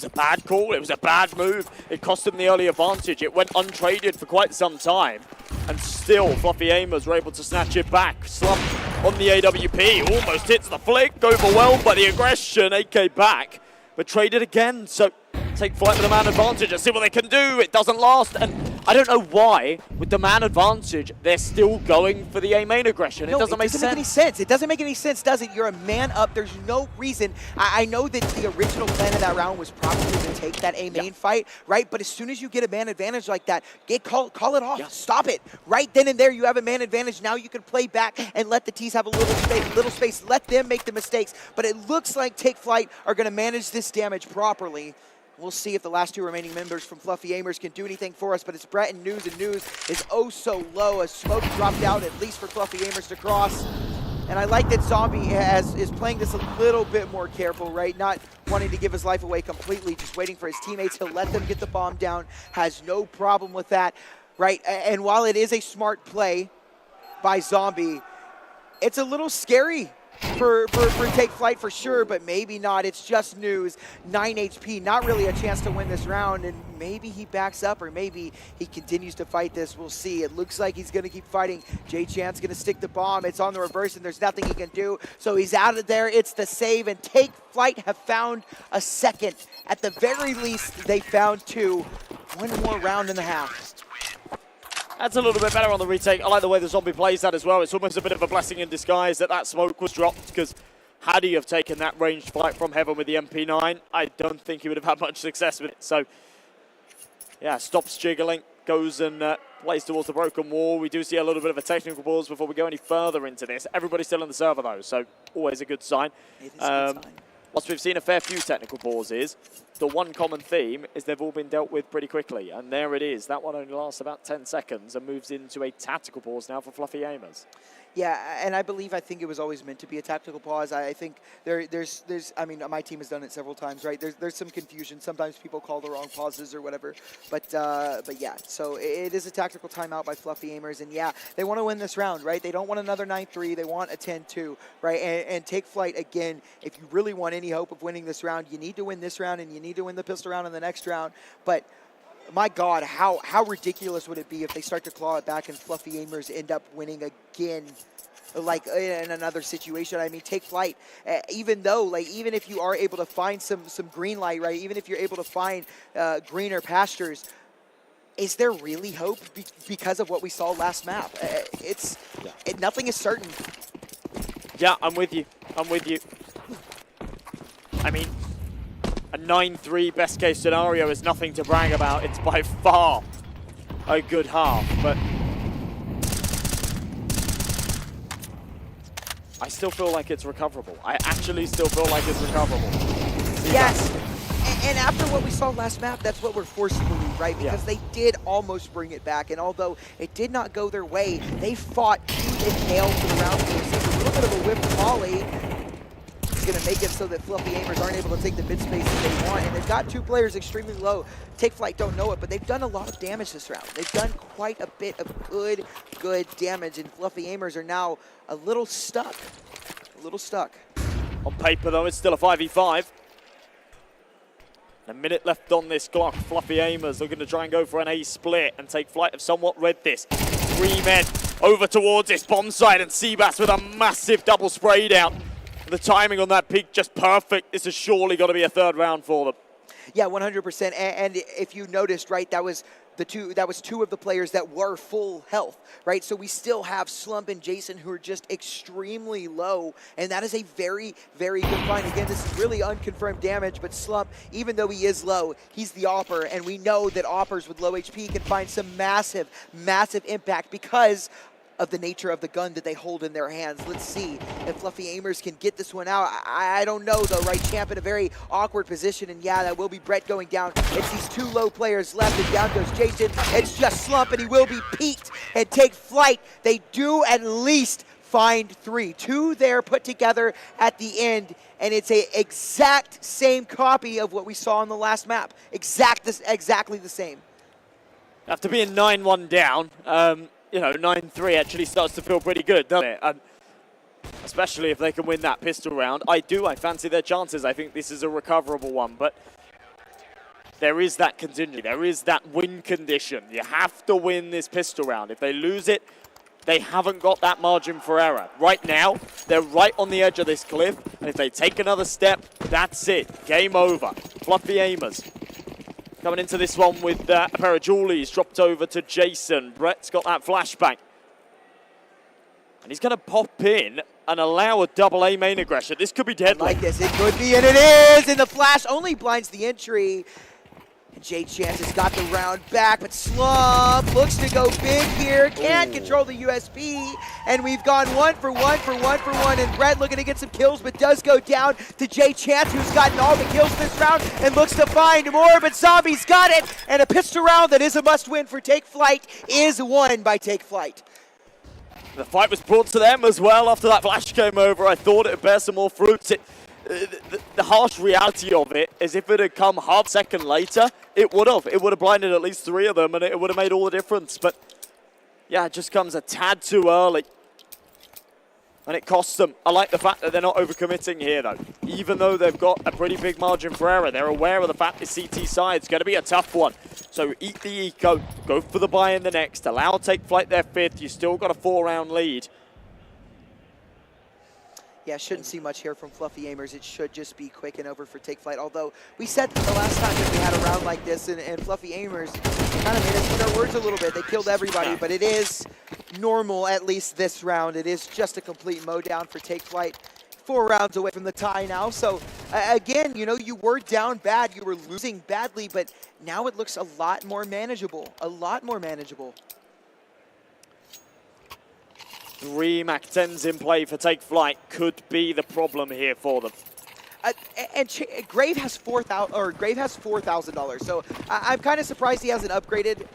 a bad call. It was a bad move. It cost him the early advantage. It went untraded for quite some time. And still, Fluffy Aimers were able to snatch it back. Slump on the AWP. Almost hits the flick. Overwhelmed by the aggression. AK back. But traded again. So Take Flight with a man advantage. Let's see what they can do. It doesn't last. And I don't know why, with the man advantage, they're still going for the A main aggression. It doesn't make sense. It doesn't make any sense, does it? You're a man up. There's no reason. I know that the original plan of that round was probably to take that A main fight, right? But as soon as you get a man advantage like that, call it off. Yeah. Stop it. Right then and there, you have a man advantage. Now you can play back and let the T's have a little space. Let them make the mistakes. But it looks like Take Flight are going to manage this damage properly. We'll see if the last 2 remaining members from Fluffy Aimers can do anything for us, but it's Brett and News is oh so low. A smoke dropped out, at least for Fluffy Aimers to cross. And I like that Zombie is playing this a little bit more careful, right? Not wanting to give his life away completely, just waiting for his teammates to let them get the bomb down. Has no problem with that, right? And while it is a smart play by Zombie, it's a little scary for Take Flight for sure, but maybe not. It's just News. 9 HP, not really a chance to win this round, and maybe he backs up or maybe he continues to fight this. We'll see. It looks like he's going to keep fighting. J-Chan's going to stick the bomb. It's on the reverse, and there's nothing he can do, so he's out of there. It's the save, and Take Flight have found a second. At the very least, they found 2. One more round and a half. That's a little bit better on the retake. I like the way the Zombie plays that as well. It's almost a bit of a blessing in disguise that smoke was dropped because Had he have taken that ranged flight from Heaven with the MP9, I don't think he would have had much success with it. So, yeah, stops jiggling, goes and plays towards the broken wall. We do see a little bit of a technical pause before we go any further into this. Everybody's still on the server, though, so always a good sign. It is a good sign. Whilst we've seen a fair few technical pauses, the one common theme is they've all been dealt with pretty quickly. And there it is. That one only lasts about 10 seconds and moves into a tactical pause now for Fluffy Aimers. Yeah, and I think it was always meant to be a tactical pause. I think there's I mean, my team has done it several times, right? There's some confusion. Sometimes people call the wrong pauses or whatever. But yeah, so it is a tactical timeout by Fluffy Aimers. And yeah, they want to win this round, right? They don't want another 9-3. They want a 10-2, right? And Take Flight, again, if you really want any hope of winning this round, you need to win this round and you need to win the pistol round in the next round. But my God, how ridiculous would it be if they start to claw it back and Fluffy Aimers end up winning again, like in another situation? I mean, Take Flight, even if you are able to find some green light, right? Even if you're able to find greener pastures, is there really hope because of what we saw last map? Nothing is certain. Yeah, I'm with you. I mean, a 9-3 best case scenario is nothing to brag about. It's by far a good half, but I still feel like it's recoverable. I actually still feel like it's recoverable. Yes, and after what we saw last map, that's what we're forced to believe, right? Because they did almost bring it back, and although it did not go their way, they fought tooth and nail for the round. So a little bit of a whipped volley is going to make it so that Fluffy Aimers aren't able to take the mid space that they want, and they've got two players extremely low. Take Flight don't know it, but they've done a lot of damage this round. They've done quite a bit of good damage, and Fluffy Aimers are now a little stuck. On paper, though, it's still a 5v5. A minute left on this clock. Fluffy Aimers looking to try and go for an A split and Take Flight have somewhat read this. 3 men over towards this bomb site, and Seabass with a massive double spray down. The timing on that peak just perfect. This has surely got to be a third round for them. Yeah, 100%. And if you noticed, right, that was two of the players that were full health, right? So we still have Slump and Jason who are just extremely low, and that is a very, very good find. Again, this is really unconfirmed damage, but Slump, even though he is low, he's the Opper, and we know that Oppers with low HP can find some massive, massive impact because of the nature of the gun that they hold in their hands. Let's see if Fluffy Aimers can get this one out. I don't know, though, right? Champ in a very awkward position, and yeah, that will be Brett going down. It's these two low players left, and down goes Jason. It's just Slump, and he will be peaked and Take Flight. They do at least find 3. 2 there put together at the end, and it's a exact same copy of what we saw on the last map. Exactly the same. After being 9-1 down, 9-3 actually starts to feel pretty good, doesn't it? And especially if they can win that pistol round. I fancy their chances. I think this is a recoverable one, but there is that contingency. There is that win condition. You have to win this pistol round. If they lose it, they haven't got that margin for error. Right now, they're right on the edge of this cliff, and if they take another step, that's it. Game over. Fluffy Aimers coming into this one with a pair of Julies dropped over to Jason. Brett's got that flashbang. And he's going to pop in and allow a double A main aggression. This could be deadly. I like this. It could be, and it is. And the flash only blinds the entry. And Jay Chance has got the round back, but Slump looks to go big here. Can't control the USP. And we've gone 1 for 1 for 1 for 1. And Brett looking to get some kills, but does go down to Jay Chance, who's gotten all the kills this round and looks to find more. But Zombie's got it. And a pistol round that is a must-win for Take Flight is won by Take Flight. The fight was brought to them as well after that flash came over. I thought it would bear some more fruits. The harsh reality of it is if it had come half second later, it would have. It would have blinded at least 3 of them, and it would have made all the difference. But yeah, it just comes a tad too early. And it costs them. I like the fact that they're not overcommitting here, though. Even though they've got a pretty big margin for error, they're aware of the fact this CT side's going to be a tough one. So eat the eco, go for the buy in the next, allow Take Flight their 5th. You still got a 4-round lead. Yeah, shouldn't see much here from Fluffy Aimers. It should just be quick and over for Take Flight. Although we said the last time that we had a round like this, and Fluffy Aimers kind of made us eat our words a little bit. They killed everybody, but it is normal, at least this round. It is just a complete mow down for Take Flight. 4 rounds away from the tie now. So again, you know, you were down bad, you were losing badly, but now it looks a lot more manageable. A lot more manageable. 3 MAC-10s in play for Take Flight could be the problem here for them. Grave has $4,000. So I'm kind of surprised he hasn't upgraded,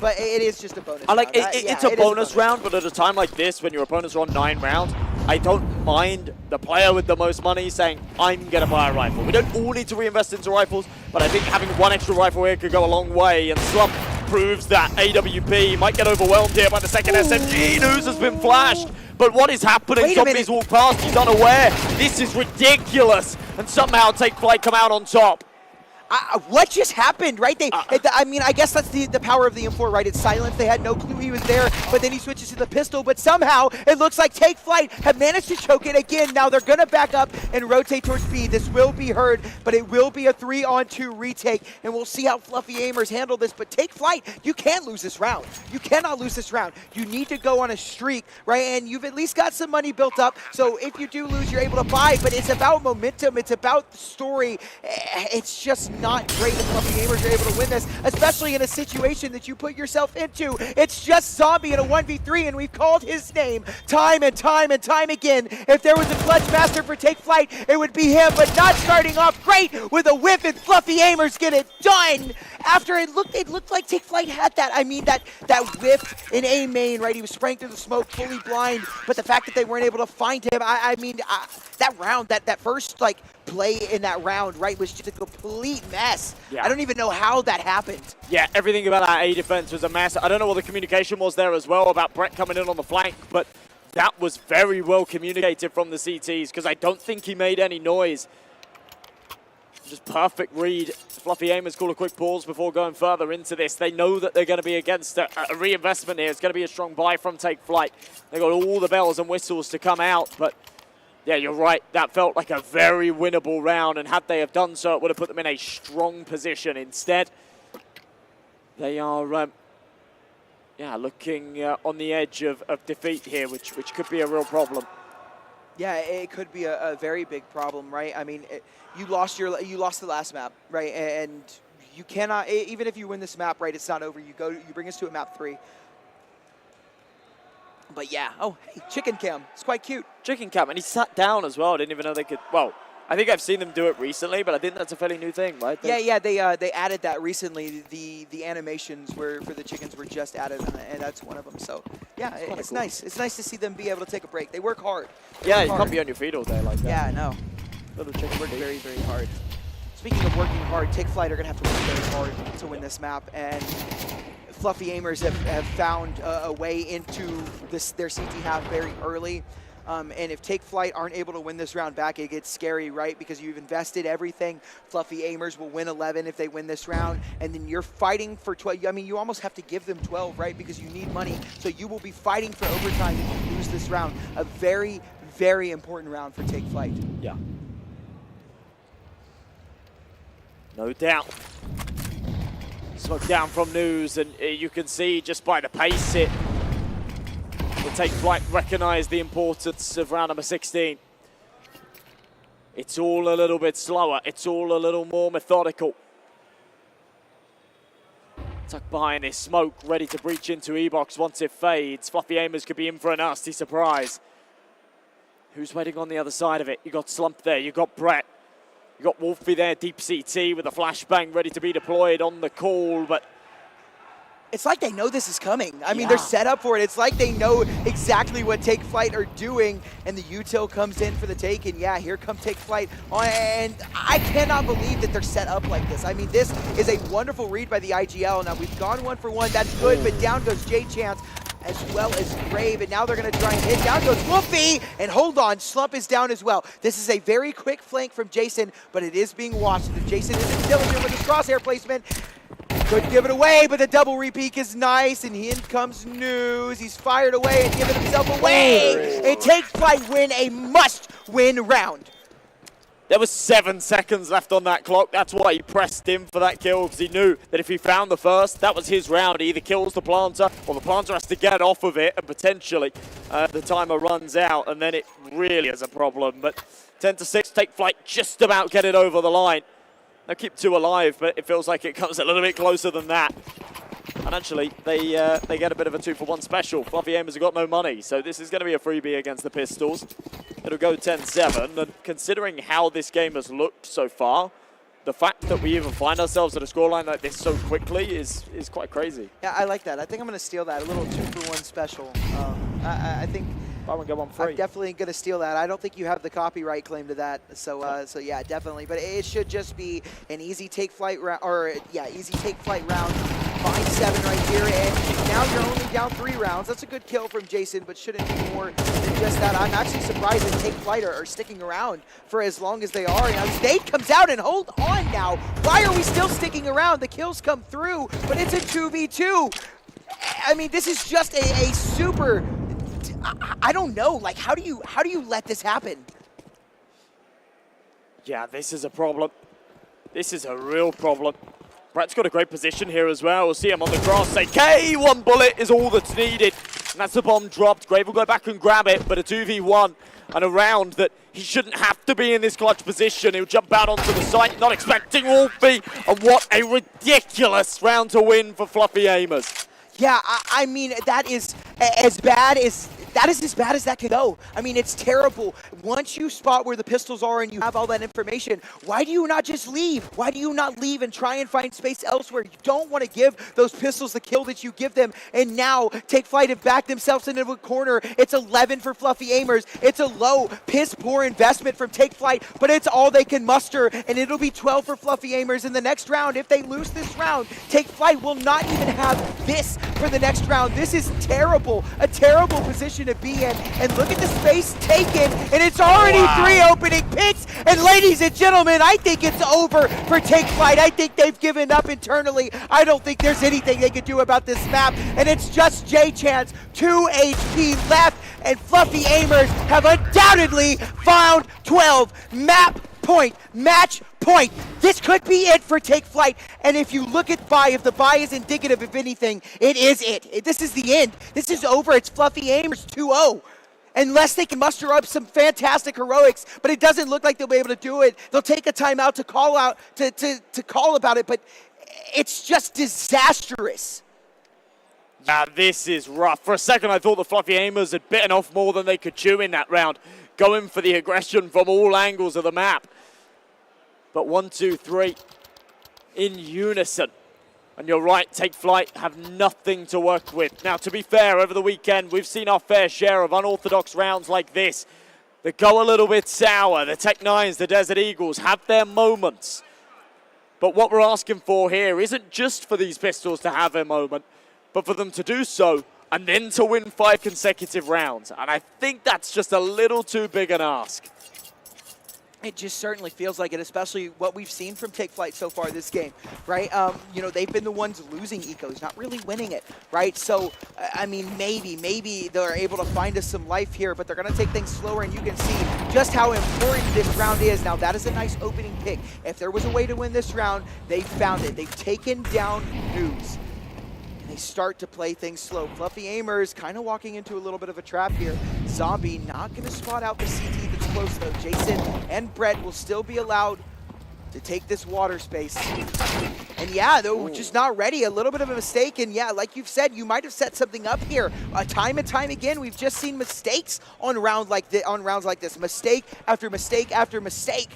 but it is just a bonus. I like round. it's a bonus round, but at a time like this, when your opponents are on 9 rounds, I don't mind the player with the most money saying, I'm going to buy a rifle. We don't all need to reinvest into rifles, but I think having 1 extra rifle here could go a long way, and Slump proves that AWP might get overwhelmed here by the second SMG. News has been flashed. But what is happening? Zombies walk past, he's unaware. This is ridiculous. And somehow Take Flight come out on top. What just happened, right? I mean, I guess that's the power of the M4, right? It's silence. They had no clue he was there, but then he switches to the pistol. But somehow, it looks like Take Flight have managed to choke it again. Now they're going to back up and rotate towards B. This will be heard, but it will be a 3-on-2 retake, and we'll see how Fluffy Aimers handle this. But Take Flight, you can't lose this round. You cannot lose this round. You need to go on a streak, right? And you've at least got some money built up, so if you do lose, you're able to buy. But it's about momentum. It's about the story. It's just not great if Fluffy Gamers are able to win this, especially in a situation that you put yourself into. It's just Zombie in a 1v3, and we've called his name time and time and time again. If there was a clutch master for Take Flight, it would be him, but not starting off great with a whip, and Fluffy Aimers get it done. After it looked like Take Flight had that. I mean, that whiff in A main, right? He was spraying through the smoke, fully blind, but the fact that they weren't able to find him, I mean, that round, that first, like, play in that round, right, was just a complete mess. Yeah. I don't even know how that happened. Yeah, everything about our A defense was a mess. I don't know what the communication was there as well about Brett coming in on the flank, but that was very well communicated from the CTs because I don't think he made any noise. Just perfect read. Fluffy Aimers call a quick pause before going further into this. They know that they're going to be against a reinvestment here. It's going to be a strong buy from Take Flight. They got all the bells and whistles to come out, but yeah, you're right. That felt like a very winnable round, and had they have done so, it would have put them in a strong position. Instead, they are, yeah, looking on the edge of defeat here, which could be a real problem. Yeah, it could be a very big problem, right? I mean, you lost the last map, right? And you cannot, even if you win this map, right? It's not over. You bring us to a map 3. But yeah, oh, hey, Chicken Cam. It's quite cute. Chicken Cam, and he sat down as well. I didn't even know they could, well, I think I've seen them do it recently, but I think that's a fairly new thing, right? Yeah, they added that recently. The animations for the chickens were just added, and that's one of them. So yeah, it's cool. Nice. It's nice to see them be able to take a break. They work hard. You can't be on your feet all day like that. Yeah, no. Little chicken work very, very hard. Speaking of working hard, Take Flight are gonna have to work very hard to win this map, and Fluffy Aimers have found a way into their CT half very early. And if Take Flight aren't able to win this round back, it gets scary, right? Because you've invested everything. Fluffy Aimers will win 11 if they win this round, and then you're fighting for 12. I mean, you almost have to give them 12, right? Because you need money. So you will be fighting for overtime if you lose this round. A very, very important round for Take Flight. Yeah. No doubt. Smoke down from News, and you can see just by the pace it will Take Flight recognize the importance of round number 16. It's all a little bit slower. It's all a little more methodical. Tucked behind this smoke, ready to breach into E-Box once it fades. Fluffy Aimers could be in for a nasty surprise. Who's waiting on the other side of it? You got Slump there, you got Brett. You got Wolfie there, deep CT with a flashbang ready to be deployed on the call, but it's like they know this is coming. I mean, they're set up for it. It's like they know exactly what Take Flight are doing, and the util comes in for the take, and yeah, here come Take Flight. And I cannot believe that they're set up like this. I mean, this is a wonderful read by the IGL. Now, we've gone 1 for 1. That's good, but down goes J-Chance, as well as Grave, and now they're going to try and hit. Down goes Wolfie, and hold on, Slump is down as well. This is a very quick flank from Jason, but it is being watched. If Jason isn't diligent with his crosshair placement, could give it away, but the double repeat is nice, and in comes News. He's fired away and giving himself away. And Take Flight win a must-win round. There was 7 seconds left on that clock. That's why he pressed in for that kill, because he knew that if he found the first, that was his round. He either kills the planter, or the planter has to get off of it, and potentially the timer runs out, and then it really is a problem. But 10-6, Take Flight just about get it over the line. They'll keep 2 alive, but it feels like it comes a little bit closer than that. And actually, they get a bit of a 2-for-1 special. Fluffy Aimers have got no money, so this is going to be a freebie against the Pistols. It'll go 10-7, and considering how this game has looked so far, the fact that we even find ourselves at a scoreline like this so quickly is quite crazy. Yeah, I like that. I think I'm going to steal that, a little 2-for-1 special. I think Buy one, get one free. I'm definitely going to steal that. I don't think you have the copyright claim to that, so yeah, definitely. But it should just be an easy take flight round, or yeah, easy take flight round. 5-7 right here, and now you're only down 3 rounds. That's a good kill from Jason, but shouldn't be more than just that. I'm actually surprised that Take Flight are sticking around for as long as they are. And now Snake comes out, and hold on now. Why are we still sticking around? The kills come through, but it's a 2v2. I mean, this is just a super, I don't know, like how do you let this happen? Yeah, this is a problem. This is a real problem. Brett's got a great position here as well. We'll see him on the grass say, K, 1 bullet is all that's needed. And that's the bomb dropped. Grave will go back and grab it, but a 2v1 and a round that he shouldn't have to be in this clutch position. He'll jump out onto the site, not expecting Wolfie. And what a ridiculous round to win for Fluffy Aimers. Yeah, I mean, that is as bad as that could go. I mean, it's terrible. Once you spot where the pistols are and you have all that information, why do you not just leave? Why do you not leave and try and find space elsewhere? You don't want to give those pistols the kill that you give them. And now Take Flight have backed themselves into a corner. It's 11 for Fluffy Aimers. It's a low, piss-poor investment from Take Flight, but it's all they can muster, and it'll be 12 for Fluffy Aimers in the next round. If they lose this round, Take Flight will not even have this for the next round. This is terrible, a terrible position to be in. And look at the space taken, and it's already 3 opening picks. And ladies and gentlemen, I think it's over for Take Flight. I think they've given up internally. I don't think there's anything they could do about this map, and it's just J-Chance, 2 HP left, and Fluffy Aimers have undoubtedly found 12 map point, match point. This could be it for Take Flight. And if you look at buy, if the buy is indicative of anything, it is it. This is the end. This is over. It's Fluffy Aimers 2-0. Unless they can muster up some fantastic heroics, but it doesn't look like they'll be able to do it. They'll take a timeout to call out, to call about it, but it's just disastrous. Now this is rough. For a second I thought the Fluffy Aimers had bitten off more than they could chew in that round, going for the aggression from all angles of the map. But 1, 2, 3 in unison. And you're right, Take Flight have nothing to work with. Now, to be fair, over the weekend, we've seen our fair share of unorthodox rounds like this that go a little bit sour. The Tech-9s, the Desert Eagles have their moments. But what we're asking for here isn't just for these pistols to have a moment, but for them to do so and then to win 5 consecutive rounds. And I think that's just a little too big an ask. It just certainly feels like it, especially what we've seen from Take Flight so far this game, right? You know, they've been the ones losing ecos, not really winning it, right? So, I mean, maybe they're able to find us some life here, but they're going to take things slower, and you can see just how important this round is. Now, that is a nice opening pick. If there was a way to win this round, they found it. They've taken down Nouns. They start to play things slow. Fluffy Aimers kind of walking into a little bit of a trap here. Zombie not going to spot out the CT that's close though. Jason and Brett will still be allowed to take this water space. And yeah, they're just not ready. A little bit of a mistake. And yeah, like you've said, you might have set something up here. Time and time again, we've just seen mistakes on rounds like this. Mistake after mistake after mistake.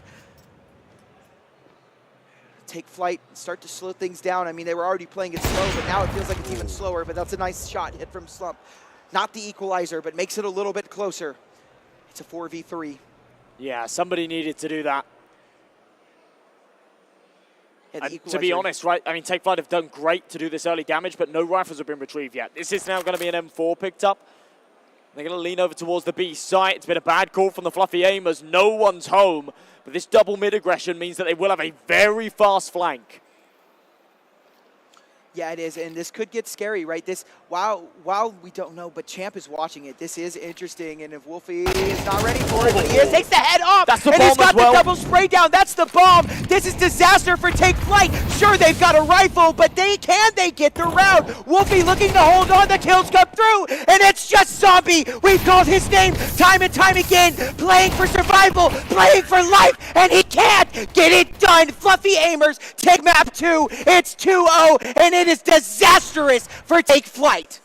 Take Flight, start to slow things down. I mean, they were already playing it slow, but now it feels like it's even slower. But that's a nice shot hit from Slump. Not the equalizer, but makes it a little bit closer. It's a 4v3. Yeah, somebody needed to do that. And to be honest, right, I mean, Take Flight have done great to do this early damage, but no rifles have been retrieved yet. This is now going to be an M4 picked up. They're going to lean over towards the B site. It's been a bad call from the Fluffy Aimers. No one's home. But this double mid aggression means that they will have a very fast flank. Yeah, it is, and this could get scary, right? This, while we don't know, but Champ is watching it. This is interesting, and if Wolfie is not ready for it, but he is, takes the head off, That's the and bomb he's got as well. the double spray down. That's the bomb. This is disaster for Take Flight. Sure, they've got a rifle, but they get the round? Wolfie looking to hold on. The kills come through, and it's just Zombie. We've called his name time and time again, playing for survival, playing for life, and he can't get it done. Fluffy Aimers take map 2. It's 2-0, and it is disastrous for Take Flight.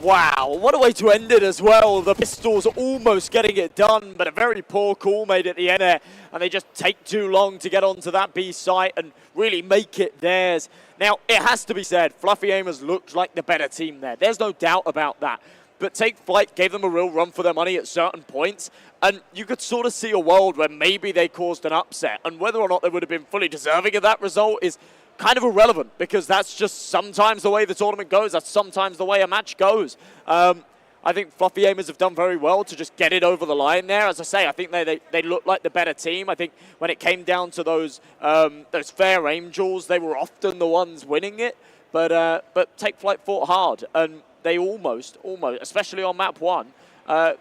Wow, what a way to end it as well. The Pistols almost getting it done, but a very poor call made at the end there, and they just take too long to get onto that B site and really make it theirs. Now, it has to be said, Fluffy Aimers looked like the better team there. There's no doubt about that. But Take Flight gave them a real run for their money at certain points, and you could sort of see a world where maybe they caused an upset, and whether or not they would have been fully deserving of that result is kind of irrelevant, because that's just sometimes the way the tournament goes. That's sometimes the way a match goes. I think Fluffy Aimers have done very well to just get it over the line there. As I say, I think they look like the better team. I think when it came down to those fair angels, they were often the ones winning it. But Take Flight fought hard, and they almost, especially on map 1,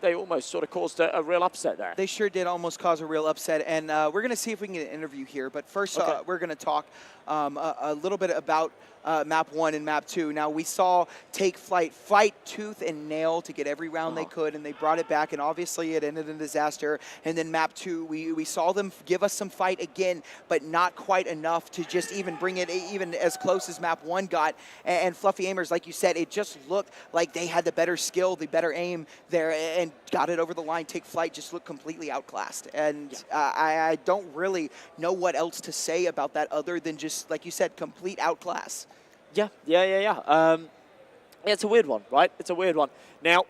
they almost sort of caused a real upset there. They sure did almost cause a real upset, and we're going to see if we can get an interview here. But first, we're going to talk a little bit about map 1 and map 2. Now, we saw Take Flight fight tooth and nail to get every round they could, and they brought it back, and obviously it ended in disaster. And then map 2, we saw them give us some fight again, but not quite enough to just even bring it even as close as map 1 got. And Fluffy Aimers, like you said, it just looked like they had the better skill, the better aim there, and got it over the line. Take Flight just looked completely outclassed. And I don't really know what else to say about that other than just, like you said, complete outclass. Yeah. It's a weird one, right? It's a weird one. Now,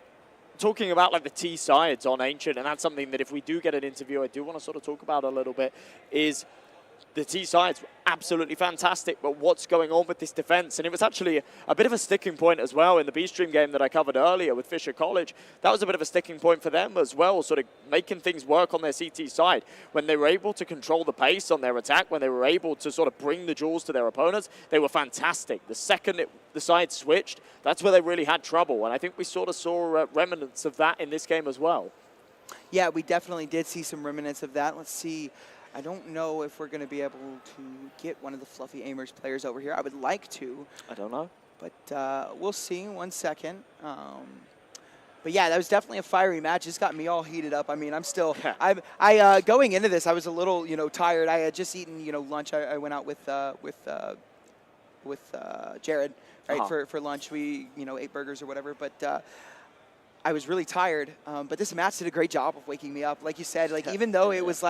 talking about like the T sides on Ancient, and that's something that if we do get an interview, I do want to sort of talk about a little bit, is the T sides were absolutely fantastic, but what's going on with this defense? And it was actually a bit of a sticking point as well in the B-Stream game that I covered earlier with Fisher College. That was a bit of a sticking point for them as well, sort of making things work on their CT side. When they were able to control the pace on their attack, when they were able to sort of bring the jewels to their opponents, they were fantastic. The second the side switched, that's where they really had trouble. And I think we sort of saw remnants of that in this game as well. Yeah, we definitely did see some remnants of that. Let's see. I don't know if we're going to be able to get one of the Fluffy Aimers players over here. I would like to. I don't know. But we'll see. 1 second. But yeah, that was definitely a fiery match. It's got me all heated up. I mean, I'm still. I going into this, I was a little, tired. I had just eaten, lunch. I went out with Jared, right, for lunch. We, ate burgers or whatever. But I was really tired, but this match did a great job of waking me up. Like you said, like even though it was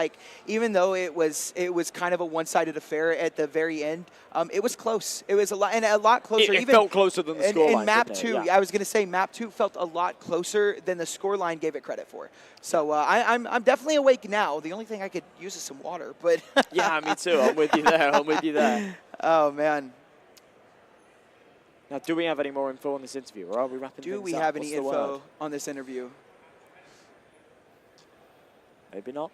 kind of a one-sided affair at the very end, it was close. It was a lot closer. It felt closer than the scoreline. In map 2, I was going to say map 2 felt a lot closer than the scoreline gave it credit for. So I'm definitely awake now. The only thing I could use is some water, but yeah, me too. I'm with you there. Oh man. Now, do we have any more info on this interview, or are we wrapping things up? Do we have any info on this interview? Maybe not.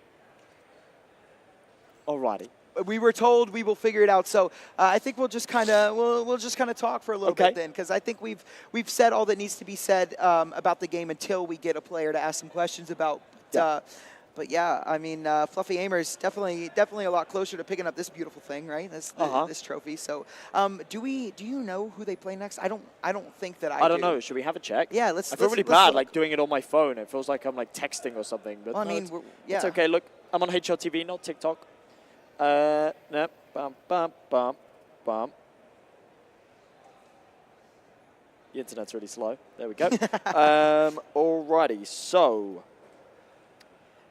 Alrighty. We were told we will figure it out, so I think we'll just kind of talk for a little bit then, because I think we've said all that needs to be said about the game until we get a player to ask some questions about. But yeah, I mean, Fluffy Aimers definitely a lot closer to picking up this beautiful thing, right? This trophy. So, do you know who they play next? I don't think that I do. don't know. Should we have a check? Yeah, I feel really bad, like doing it on my phone. It feels like I'm like texting or something. But well, no, I mean, it's okay. Look, I'm on HLTV, not TikTok. No, bum. The internet's really slow. There we go. Alrighty, so.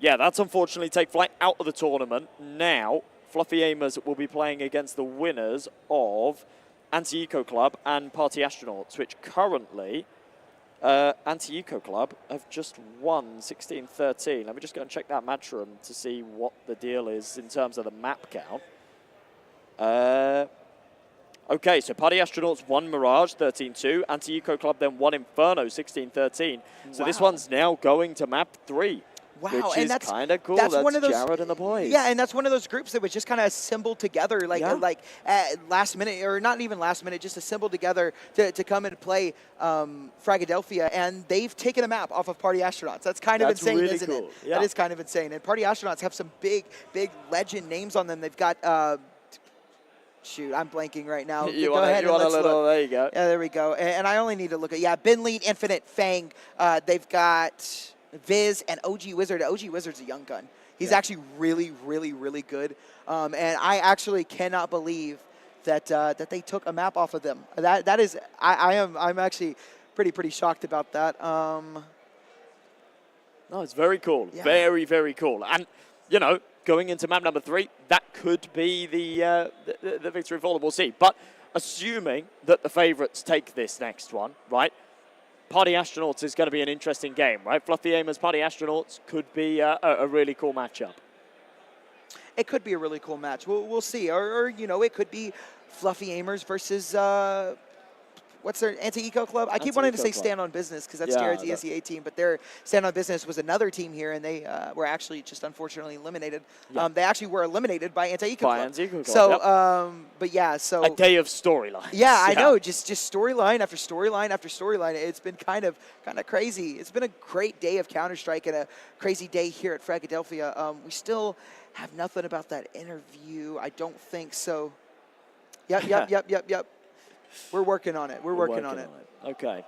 Yeah, that's unfortunately Take Flight out of the tournament. Now, Fluffy Aimers will be playing against the winners of Anti-Eco Club and Party Astronauts, which currently Anti-Eco Club have just won 16-13. Let me just go and check that match room to see what the deal is in terms of the map count. Okay, so Party Astronauts won Mirage 13-2. Anti-Eco Club then won Inferno 16-13. So this one's now going to map 3. Wow, which and is that's kind of cool. That's That's one of those. Jared and the boys. Yeah, and that's one of those groups that was just kind of assembled together, Yeah. like at last minute, or not even last minute, just assembled together to come and play Fragadelphia, and they've taken a map off of Party Astronauts. That's kind of That's insane, really isn't cool. it? Yeah. That is kind of insane. And Party Astronauts have some big legend names on them. They've got. Shoot, I'm blanking right now. You Go want ahead and a let's little? look. There you go. Yeah, there we go. And I only need to look at Ben Lead, Infinite, Fang. They've got Viz and OG Wizard. OG Wizard's a young gun. He's actually really good. And I actually cannot believe that that they took a map off of them. That is I'm actually pretty shocked about that. No, it's very cool. Yeah. Very cool. And going into map number 3, that could be the victory for all. We'll see. But assuming that the favorites take this next one, right? Party Astronauts is going to be an interesting game, right? Fluffy Aimers, Party Astronauts could be a really cool matchup. It could be a really cool match. We'll see. Or it could be Fluffy Aimers versus what's their Anti-Eco Club? I keep wanting to say Anti-Eco Club. Stand on Business because that's Jared's ESEA team, but their Stand on Business was another team here, and they were actually just unfortunately eliminated. Yeah. They actually were eliminated by Anti-Eco Club. Anti-Eco Club, So, but yeah, so a day of storylines. yeah, I know. Just storyline after storyline after storyline. It's been kind of crazy. It's been a great day of Counter-Strike and a crazy day here at Fragadelphia. We still have nothing about that interview. I don't think so. Yep. We're working on it. We're working on it. Okay.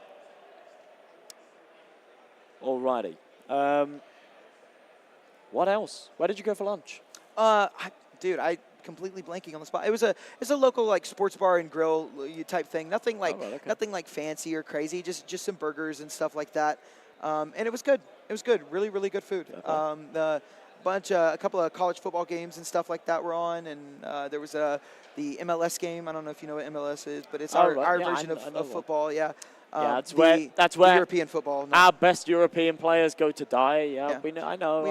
Alrighty. What else? Where did you go for lunch? Dude, I completely blanking on the spot. It's a local like sports bar and grill type thing. Nothing like nothing like fancy or crazy. Just some burgers and stuff like that. And it was good. It was good. Really good food. A couple of college football games and stuff like that were on, and there was the MLS game. I don't know if you know what MLS is, but it's our version of football. Yeah. That's where European football. No. Our best European players go to die. Yeah. I know.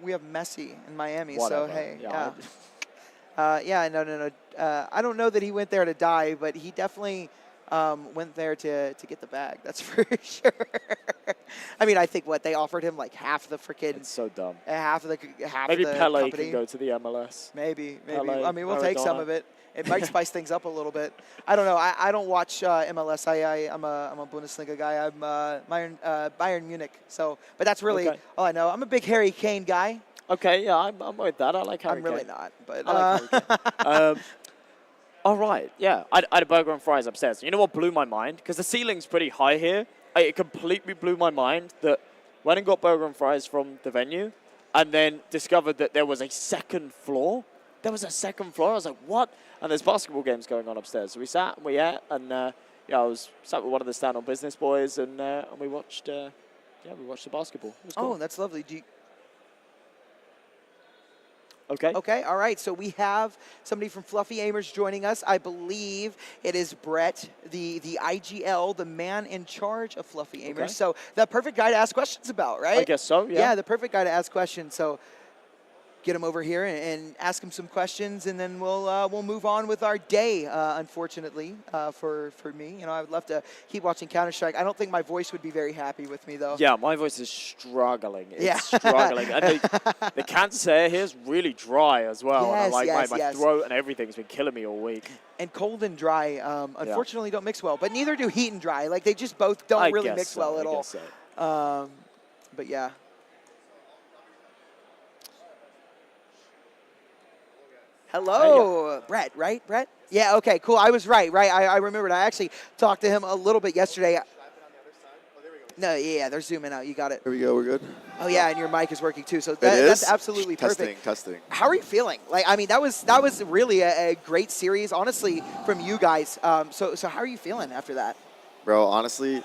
We have Messi in Miami. Whatever. So hey, Yeah, no. I don't know that he went there to die, but he definitely went there to get the bag. That's for sure. I mean, I think they offered him like half the freaking. It's so dumb. Maybe Maybe Pele company. can go to the MLS. Maybe. Pele, I mean, we'll take some Maradona. of it. It might spice things up a little bit. I don't know. I don't watch MLS. I'm a Bundesliga guy. I'm Bayern Munich. So, but that's really all I know. I'm a big Harry Kane guy. Okay, yeah, I'm with that. I like Harry I'm really Kane. not, but I like Harry Kane. All right, yeah. I had a burger and fries upstairs. You know what blew my mind? Because the ceiling's pretty high here. It completely blew my mind that went and got burger and fries from the venue and then discovered that there was a second floor. There was a second floor. I was like, what? And there's basketball games going on upstairs. So we sat and we ate, and I was sat with one of the Stand on Business boys, and we watched the basketball. It was cool. Oh, that's lovely. Okay. Okay, all right. So we have somebody from Fluffy Aimers joining us. I believe it is Brett, the IGL, the man in charge of Fluffy Aimers. Okay. So the perfect guy to ask questions about, right? I guess so, yeah. Yeah, the perfect guy to ask questions. So get him over here and ask him some questions, and then we'll move on with our day. Unfortunately, for me, I would love to keep watching Counter-Strike. I don't think my voice would be very happy with me though. Yeah, my voice is struggling. It's struggling. And the cancer here is really dry as well. Yes, and my yes. throat and everything's been killing me all week. And cold and dry, unfortunately, don't mix well. But neither do heat and dry. Like they just both don't really mix well at all. So. But yeah. Hello, Brett, right? Brett? Yeah, okay, cool. I was right. I remembered. I actually talked to him a little bit yesterday. No, yeah, they're zooming out. You got it. Here we go. We're good. Oh, yeah, and your mic is working too. So that's absolutely perfect. Testing. How are you feeling? Like, I mean, that was really a great series, honestly, from you guys. So how are you feeling after that? Bro, honestly,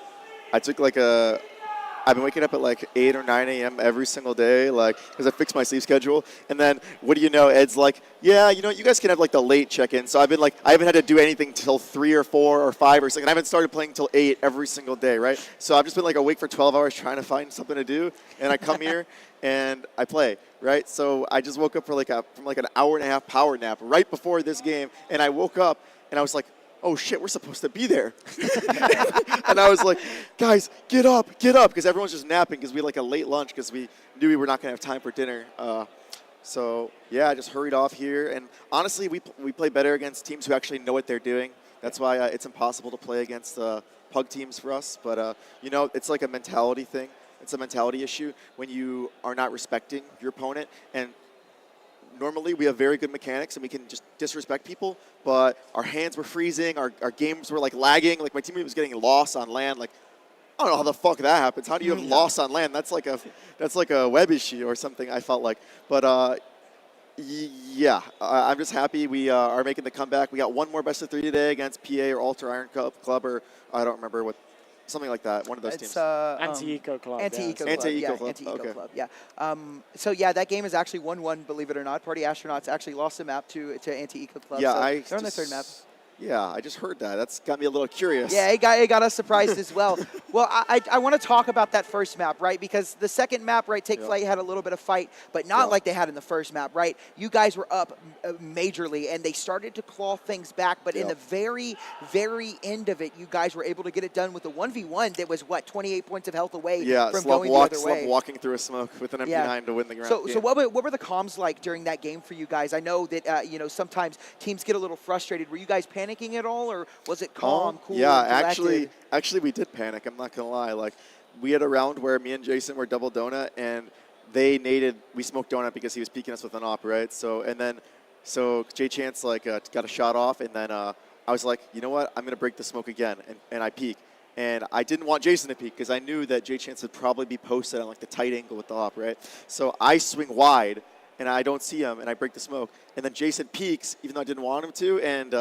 I've been waking up at like 8 or 9 a.m. every single day, because I fixed my sleep schedule. And then, what do you know, Ed's like, yeah, you guys can have like the late check-in. So I've been I haven't had to do anything till 3 or 4 or 5 or 6. And I haven't started playing till 8 every single day, right? So I've just been awake for 12 hours trying to find something to do. And I come here and I play, right? So I just woke up from an hour and a half power nap right before this game. And I woke up and I was like, oh shit, we're supposed to be there. And I was like, guys, get up, because everyone's just napping because we had like a late lunch because we knew we were not going to have time for dinner. So yeah, I just hurried off here. And honestly, we play better against teams who actually know what they're doing. That's why it's impossible to play against pug teams for us. But, you know, it's like a mentality thing. It's a mentality issue when you are not respecting your opponent. And normally we have very good mechanics and we can just disrespect people. But our hands were freezing. Our games were, like, lagging. Like, my teammate was getting lost on land. Like, I don't know how the fuck that happens. How do you have loss on land? That's like a web issue or something, I felt like. But, yeah, I'm just happy we are making the comeback. We got one more best of 3 today against PA or Alter Iron Club, or I don't remember what, something like that. One of those teams. Anti-Eco Club. Anti-Eco Club. Anti-Eco Club. Anti-Eco Okay. Club. Yeah. So yeah, that game is actually 1-1. Believe it or not, Party Astronauts actually lost the map to Anti-Eco Club. Yeah, so they're on their third map. Yeah, I just heard that. That's got me a little curious. Yeah, it got us surprised as well. Well, I want to talk about that first map, right? Because the second map, right, Take Flight had a little bit of fight, but not like they had in the first map, right? You guys were up majorly, and they started to claw things back, but in the very, very end of it, you guys were able to get it done with a 1v1 that was, what, 28 points of health away from going the other way. Walking through a smoke with an MP9 to win the ground. So what were the comms like during that game for you guys? I know that, you know, sometimes teams get a little frustrated. Were you guys panicking at all, or was it calm, cool? Yeah, collected? actually we did panic. I'm not gonna lie. Like, we had a round where me and Jason were double donut, and they naded. We smoked donut because he was peeking us with an op, right? So Jay Chance like got a shot off, and then I was like, you know what? I'm gonna break the smoke again, and I peek. And I didn't want Jason to peek because I knew that Jay Chance would probably be posted on like the tight angle with the op, right? So I swing wide, and I don't see him, and I break the smoke. And then Jason peeks, even though I didn't want him to, and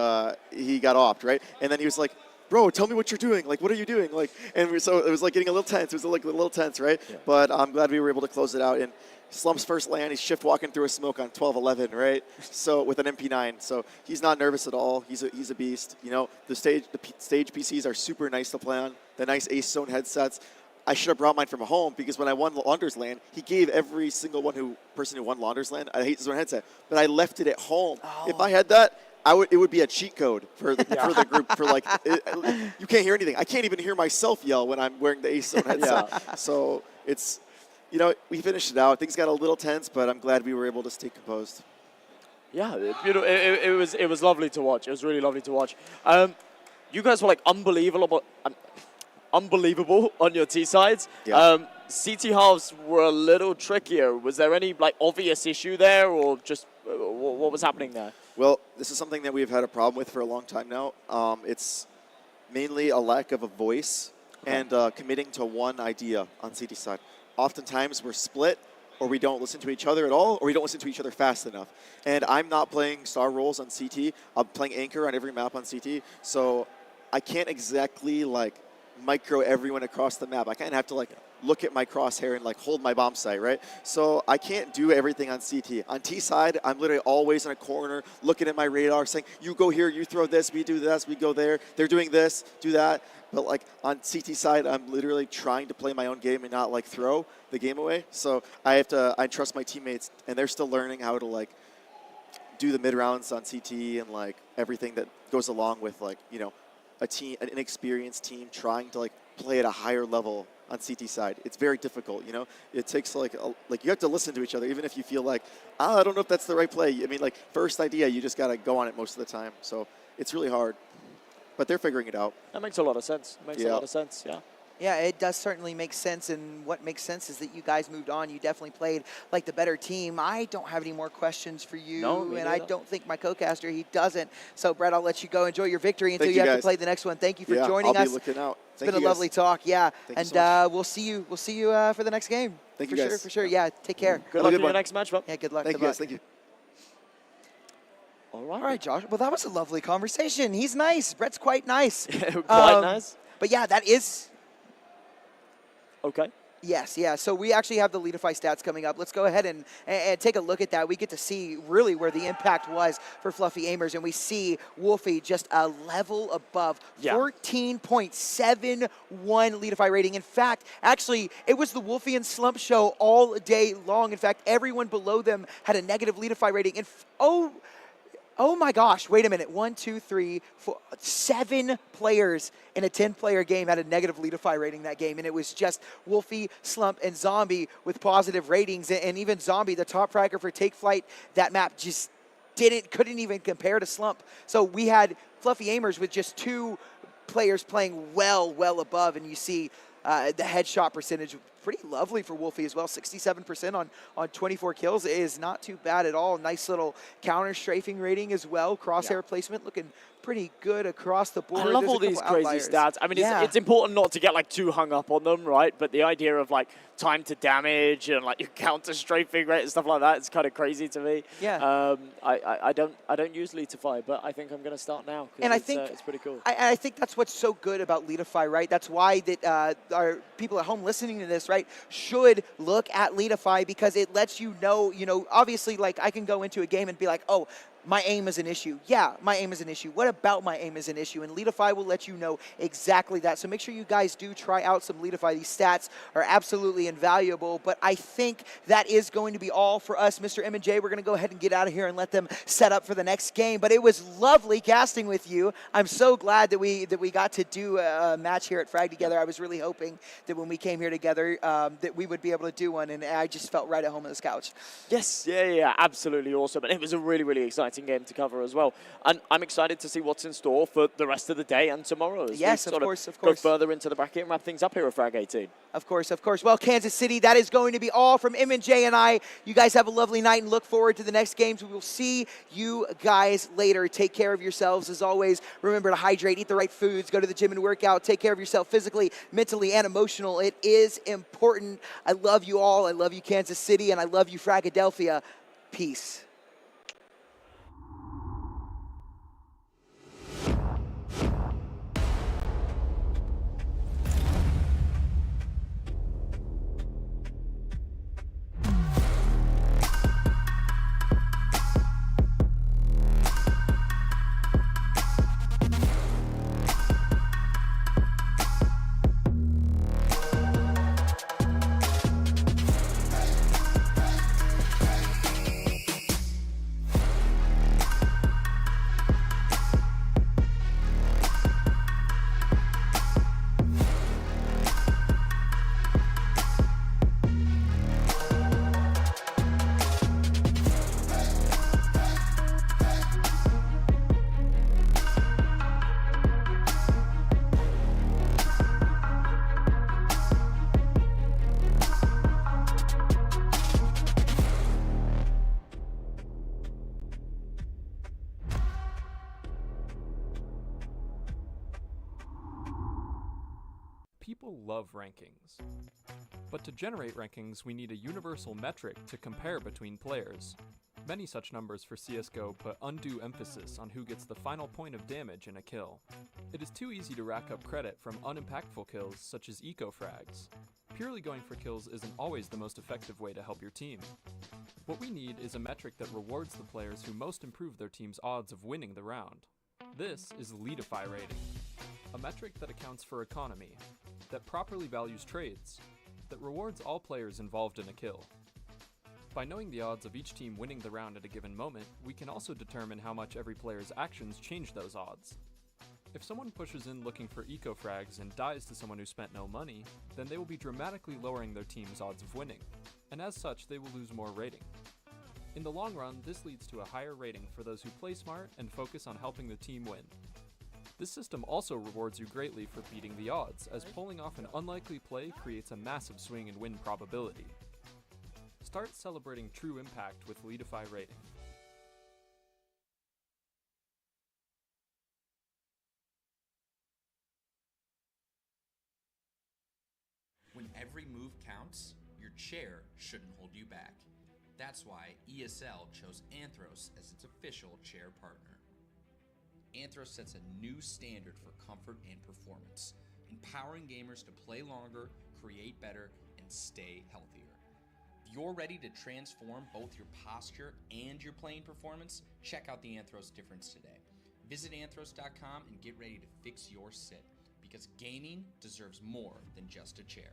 he got offed, right? And then he was like, bro, tell me what you're doing. Like, what are you doing? Like, and so it was like getting a little tense. It was like a little tense, right? Yeah. But I'm glad we were able to close it out. And Slump's first land, he's shift walking through a smoke on 12-11, right? So with an MP9, so he's not nervous at all. He's a beast. You know, the stage PCs are super nice to play on. The nice Ace Zone headsets. I should have brought mine from home because when I won Launder's Land, he gave every single person who won Launder's Land a Hate Zone headset. But I left it at home. Oh. If I had that, it would be a cheat code for the group. For like, you can't hear anything. I can't even hear myself yell when I'm wearing the Ace Zone headset. Yeah. So it's, you know, we finished it out. Things got a little tense, but I'm glad we were able to stay composed. Yeah, it was lovely to watch. It was really lovely to watch. You guys were like unbelievable on your T sides. Yeah. CT halves were a little trickier. Was there any like obvious issue there, or just what was happening there? Well, this is something that we've had a problem with for a long time now. It's mainly a lack of a voice and committing to one idea on CT side. Oftentimes we're split, or we don't listen to each other at all, or we don't listen to each other fast enough. And I'm not playing star roles on CT. I'm playing anchor on every map on CT, so I can't exactly like micro everyone across the map. I kind of have to like look at my crosshair and like hold my bomb site, right? So I can't do everything on CT. On T side, I'm literally always in a corner looking at my radar saying, you go here, you throw this, we do this, we go there. They're doing this, do that. But like on CT side, I'm literally trying to play my own game and not like throw the game away. So I trust my teammates, and they're still learning how to like do the mid rounds on CT and like everything that goes along with like, you know, an inexperienced team trying to like play at a higher level on CT side. It's very difficult, you know. It takes like you have to listen to each other, even if you feel like, I don't know if that's the right play. I mean, like first idea, you just gotta go on it most of the time. So it's really hard, but they're figuring it out. That makes a lot of sense. Makes a lot of sense. Yeah. Yeah, it does certainly make sense, and what makes sense is that you guys moved on. You definitely played like the better team. I don't have any more questions for you, and I don't think my co-caster, he doesn't. So, Brett, I'll let you go. Enjoy your victory until you have to play the next one. Thank you for joining us. I'll be looking out. It's been a lovely talk, yeah. And we'll see you for the next game. Thank you guys. For sure. Yeah, take care. Good luck in your next match, bro. Yeah, good luck. Thank you guys. Thank you. All right, Josh. Well, that was a lovely conversation. He's nice. Brett's quite nice. Quite nice. But yeah, that is... Okay. Yes, yeah. So we actually have the Leadify stats coming up. Let's go ahead and take a look at that. We get to see really where the impact was for Fluffy Aimers, and we see Wolfie just a level above, 14.71 Leadify rating. In fact, actually, it was the Wolfie and Slump show all day long. In fact, everyone below them had a negative Leadify rating. And Oh my gosh, wait a minute. 1, 2, 3, 4, 7 players in a 10-player game had a negative Leadify rating that game, and it was just Wolfie, Slump, and Zombie with positive ratings, and even Zombie, the top fragger for Take Flight, that map just couldn't even compare to Slump. So we had Fluffy Aimers with just 2 players playing well above, and you see the headshot percentage pretty lovely for Wolfie as well. 67% on 24 kills is not too bad at all. Nice little counter strafing rating as well. Crosshair placement looking pretty good across the board. I love all these crazy stats. I mean, it's important not to get like too hung up on them, right? But the idea of like time to damage and like your counter strafing rate and stuff like that is kind of crazy to me. Yeah. I don't use Leadify, but I think I'm going to start now. And I think it's pretty cool. I think that's what's so good about Leadify, right? That's why that our people at home listening to this, right, should look at Leadify, because it lets you know, obviously, like I can go into a game and be like, oh, my aim is an issue. Yeah, my aim is an issue. What about my aim is an issue? And Leadify will let you know exactly that. So make sure you guys do try out some Leadify. These stats are absolutely invaluable. But I think that is going to be all for us, Mr. M and J. We're going to go ahead and get out of here and let them set up for the next game. But it was lovely casting with you. I'm so glad that we got to do a match here at Frag together. I was really hoping that when we came here together that we would be able to do one. And I just felt right at home on this couch. Yes, yeah, absolutely awesome. And it was a really exciting game to cover as well. And I'm excited to see what's in store for the rest of the day and tomorrow as yes, we of course. go further into the bracket and wrap things up here at Frag 18. Of course. Well, Kansas City, that is going to be all from M&J and I. You guys have a lovely night and look forward to the next games. We will see you guys later. Take care of yourselves. As always, remember to hydrate, eat the right foods, go to the gym and work out. Take care of yourself physically, mentally, and emotional. It is important. I love you all. I love you, Kansas City, and I love you, Fragadelphia. Peace. People love rankings. But to generate rankings, we need a universal metric to compare between players. Many such numbers for CSGO put undue emphasis on who gets the final point of damage in a kill. It is too easy to rack up credit from unimpactful kills such as eco-frags. Purely going for kills isn't always the most effective way to help your team. What we need is a metric that rewards the players who most improve their team's odds of winning the round. This is Leadify rating, a metric that accounts for economy, that properly values trades, that rewards all players involved in a kill. By knowing the odds of each team winning the round at a given moment, we can also determine how much every player's actions change those odds. If someone pushes in looking for eco-frags and dies to someone who spent no money, then they will be dramatically lowering their team's odds of winning, and as such they will lose more rating. In the long run, this leads to a higher rating for those who play smart and focus on helping the team win. This system also rewards you greatly for beating the odds, as pulling off an unlikely play creates a massive swing in win probability. Start celebrating true impact with Leadify rating. When every move counts, your chair shouldn't hold you back. That's why ESL chose Anthros as its official chair partner. Anthros sets a new standard for comfort and performance, empowering gamers to play longer, create better, and stay healthier. If you're ready to transform both your posture and your playing performance, check out the Anthros difference today. Visit anthros.com and get ready to fix your sit, because gaming deserves more than just a chair.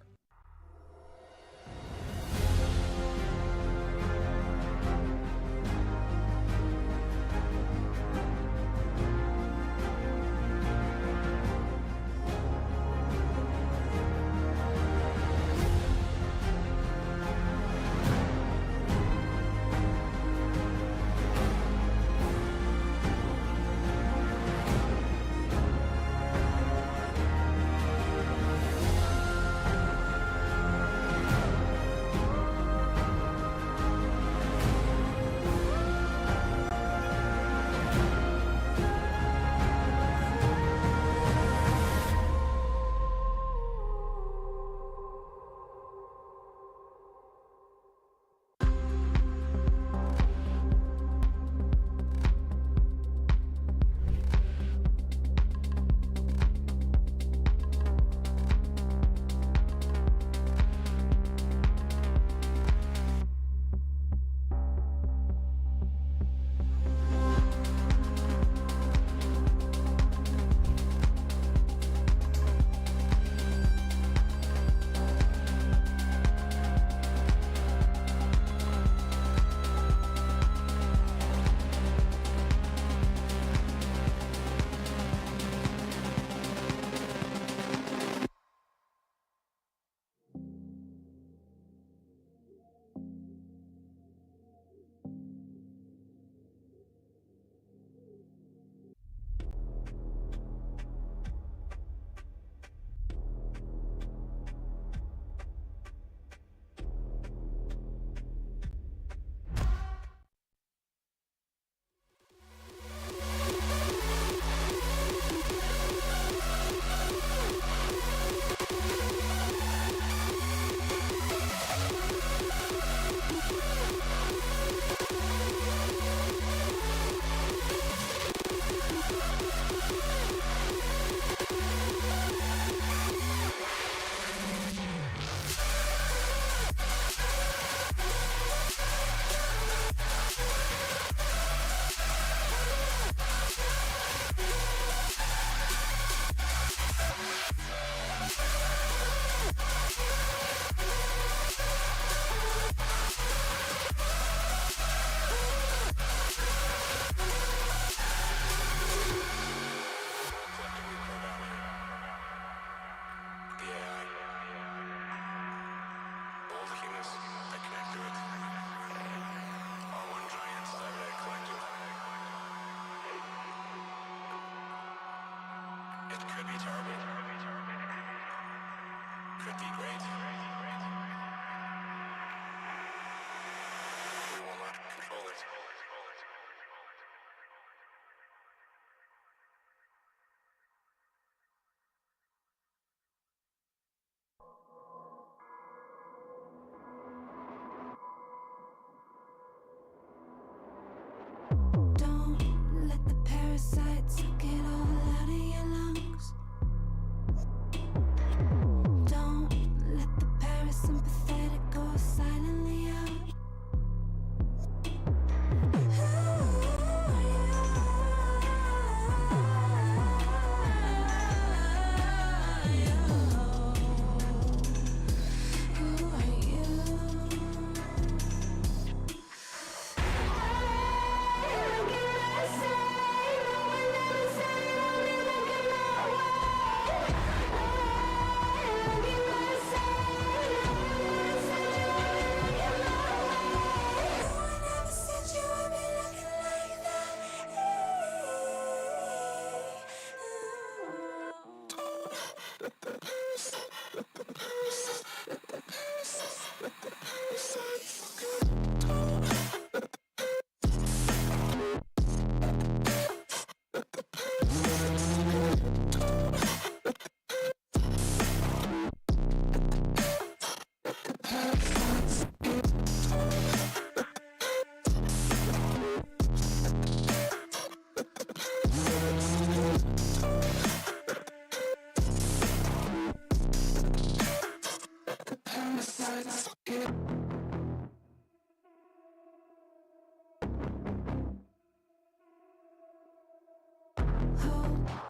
took it all out of your lungs. Don't let the parasympathetic go silently out.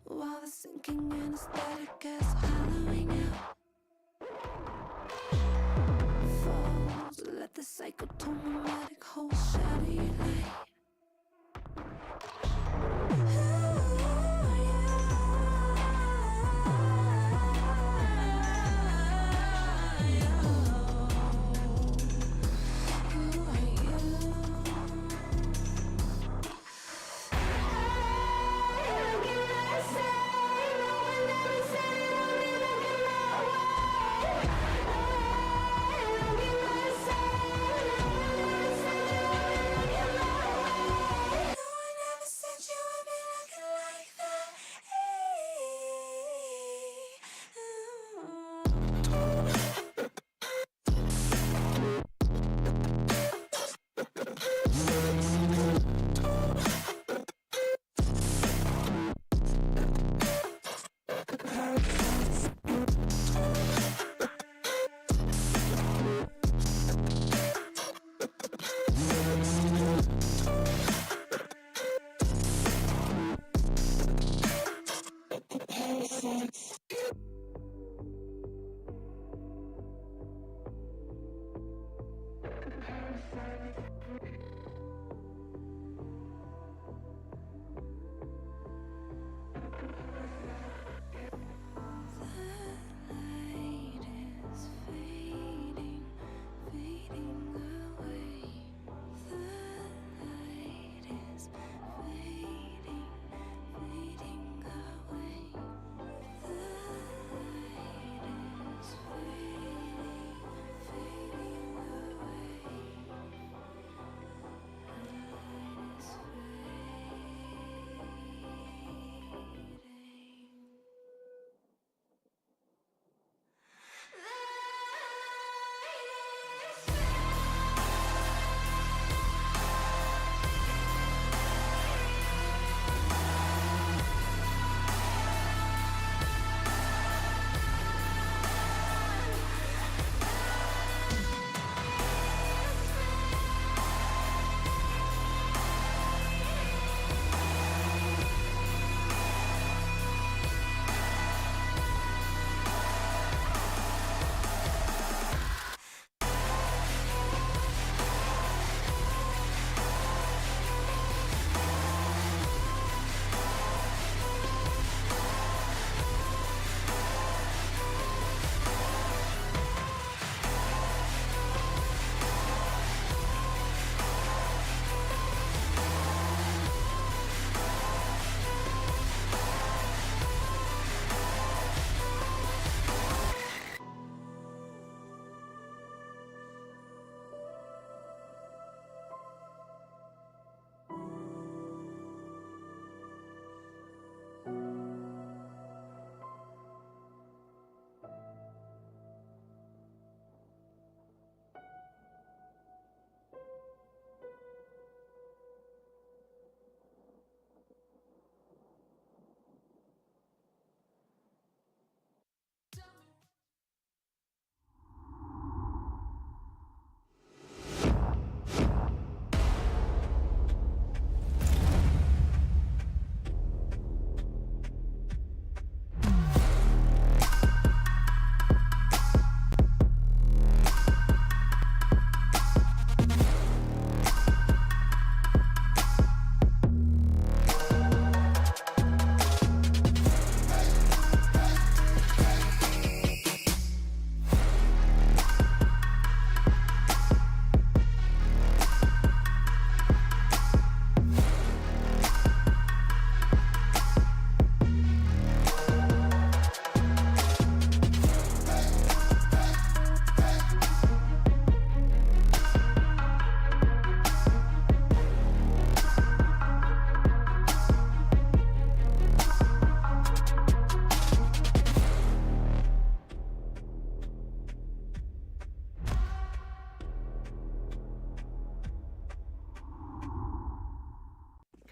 While the sinking anesthetic is hollowing out, falls, let the psychotomimetic whole shadow your light.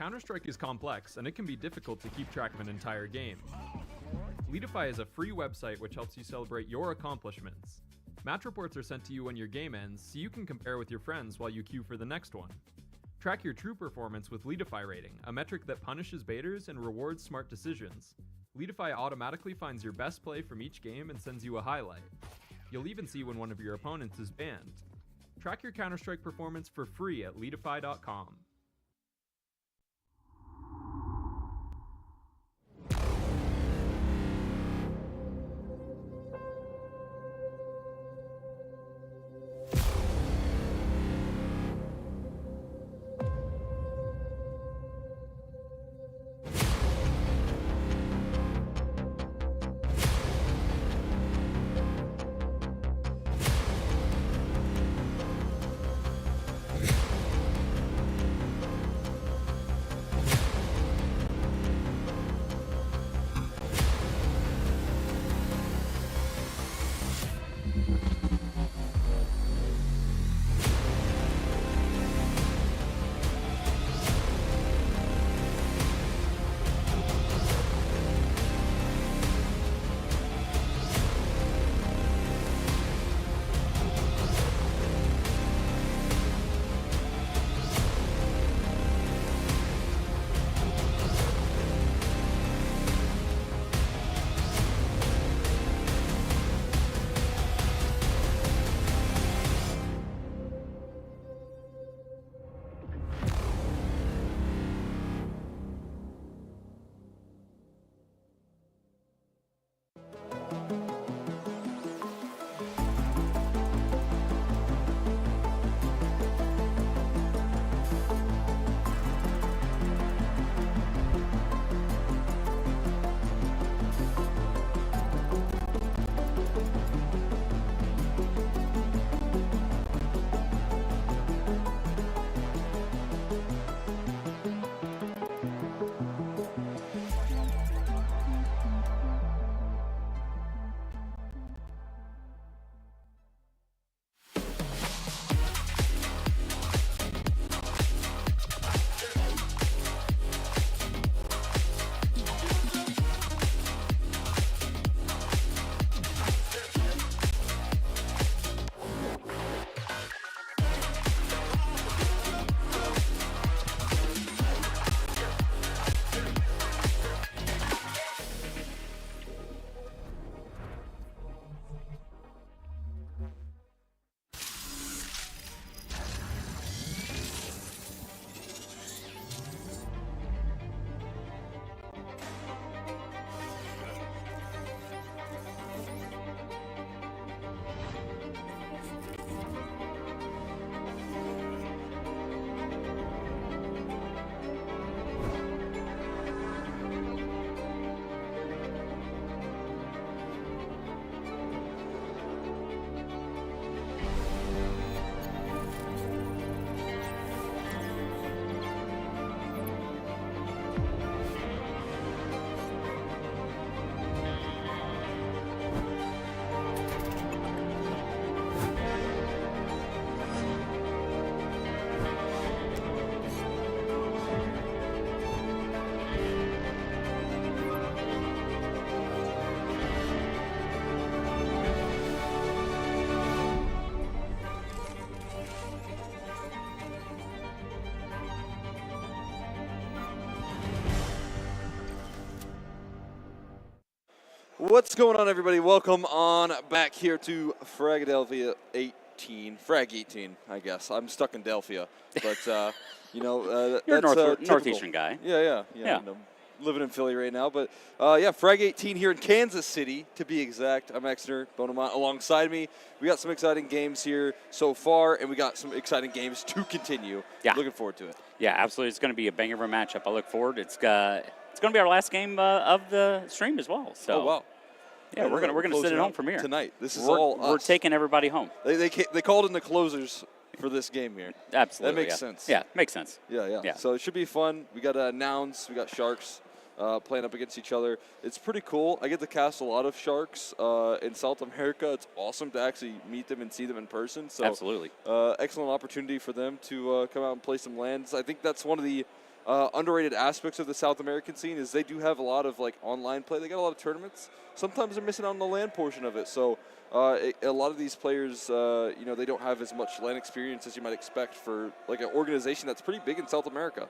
Counter-Strike is complex, and it can be difficult to keep track of an entire game. Leadify is a free website which helps you celebrate your accomplishments. Match reports are sent to you when your game ends, so you can compare with your friends while you queue for the next one. Track your true performance with Leadify Rating, a metric that punishes baiters and rewards smart decisions. Leadify automatically finds your best play from each game and sends you a highlight. You'll even see when one of your opponents is banned. Track your Counter-Strike performance for free at leadify.com. What's going on, everybody? Welcome on back here to Fragadelphia 18. Frag 18, I guess. I'm stuck in Delphia, but you know, You're that's a typical. northeastern guy. Yeah. You know, living in Philly right now, but yeah, Frag 18 here in Kansas City, to be exact. I'm Exner Bonamont alongside me. We got some exciting games here so far, and we got some exciting games to continue. Yeah. Looking forward to it. Yeah, absolutely. It's going to be a banger of a matchup. I look forward. It's going to be our last game of the stream as well. So. Oh wow. Yeah, we're gonna sit at home from here tonight. This is we're taking everybody home. They called in the closers for this game here. Absolutely, that makes sense. Yeah, makes sense. Yeah. So it should be fun. We got Nouns, we got Sharks playing up against each other. It's pretty cool. I get to cast a lot of Sharks in South America. It's awesome to actually meet them and see them in person. So absolutely, excellent opportunity for them to come out and play some lands. I think that's one of the underrated aspects of the South American scene is they do have a lot of like online play. They got a lot of tournaments. Sometimes they're missing out on the LAN portion of it. So a lot of these players, they don't have as much LAN experience as you might expect for like an organization that's pretty big in South America.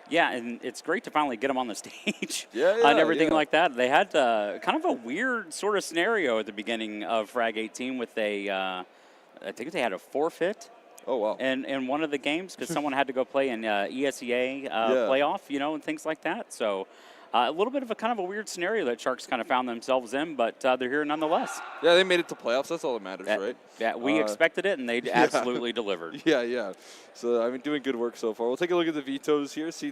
Yeah, and it's great to finally get them on the stage and everything like that. They had kind of a weird sort of scenario at the beginning of Frag 18 with I think they had a forfeit. Oh, wow. In one of the games because someone had to go play in ESEA playoff, and things like that. So a little bit of a kind of a weird scenario that Sharks kind of found themselves in, but they're here nonetheless. Yeah, they made it to playoffs. That's all that matters, right? Yeah, we expected it, and they absolutely delivered. Yeah. So, doing good work so far. We'll take a look at the vetoes here, see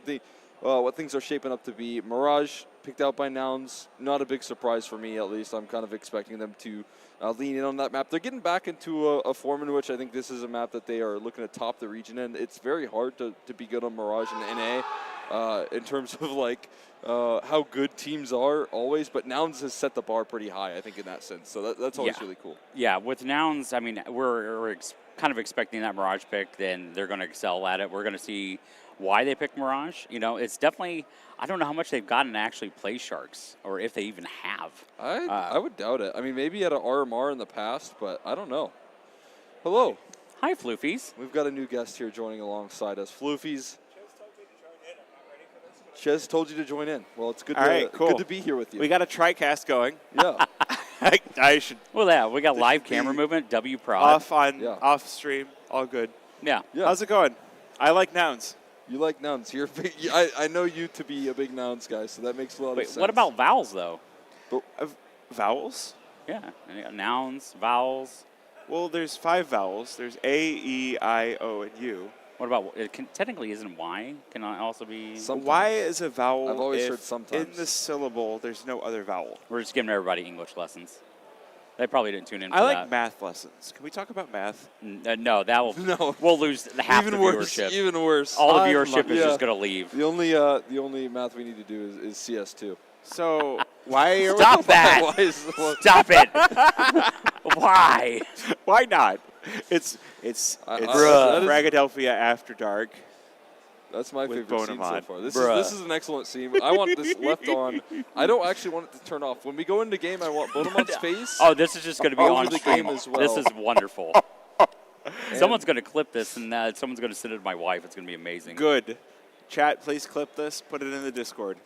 what things are shaping up to be. Mirage picked out by Nouns. Not a big surprise for me, at least. I'm kind of expecting them to lean in on that map. They're getting back into a form in which I think this is a map that they are looking to top the region in. It's very hard to be good on Mirage and NA in terms of how good teams are always, but Nouns has set the bar pretty high, I think, in that sense. So that's always really cool. Yeah, with Nouns, I mean, we're kind of expecting that Mirage pick, then they're going to excel at it. We're going to see why they picked Mirage. It's definitely, I don't know how much they've gotten to actually play Sharks, or if they even have. I would doubt it. I mean, maybe at an RMR in the past, but I don't know. Hello. Hi, Floofies. We've got a new guest here joining alongside us. Floofies. Ches told you to join in. Well, it's good. Good to be here with you. We got a TriCast going. Yeah. I should. Well, yeah, we got live camera movement. W prod off stream. All good. Yeah. How's it going? I like Nouns. You like Nouns. You're big, I know you to be a big Nouns guy, so that makes a lot of sense. What about vowels though? Vowels? Yeah. Nouns, vowels. Well, there's 5 vowels. There's A, E, I, O, and U. What about, technically isn't Y? Can I also be? Sometimes. Y is a vowel. I've always heard sometimes. In the syllable, there's no other vowel. We're just giving everybody English lessons. They probably didn't tune in for I like that. math lessons. Can we talk about math? No, that will. We'll lose half the viewership. Even worse. All the viewership is just going to leave. The only math we need to do is CS2. So why are Stop that! Stop it! Why? Why not? It's Fragadelphia After Dark. That's my with favorite scene so Bonamont. far. This is an excellent scene. I want this left on. I don't actually want it to turn off. When we go into game, I want Bonamont's face. Oh, this is just going to be on the stream game as well. This is wonderful. Someone's going to clip this, and someone's going to send it to my wife. It's going to be amazing. Good. Chat, please clip this. Put it in the Discord.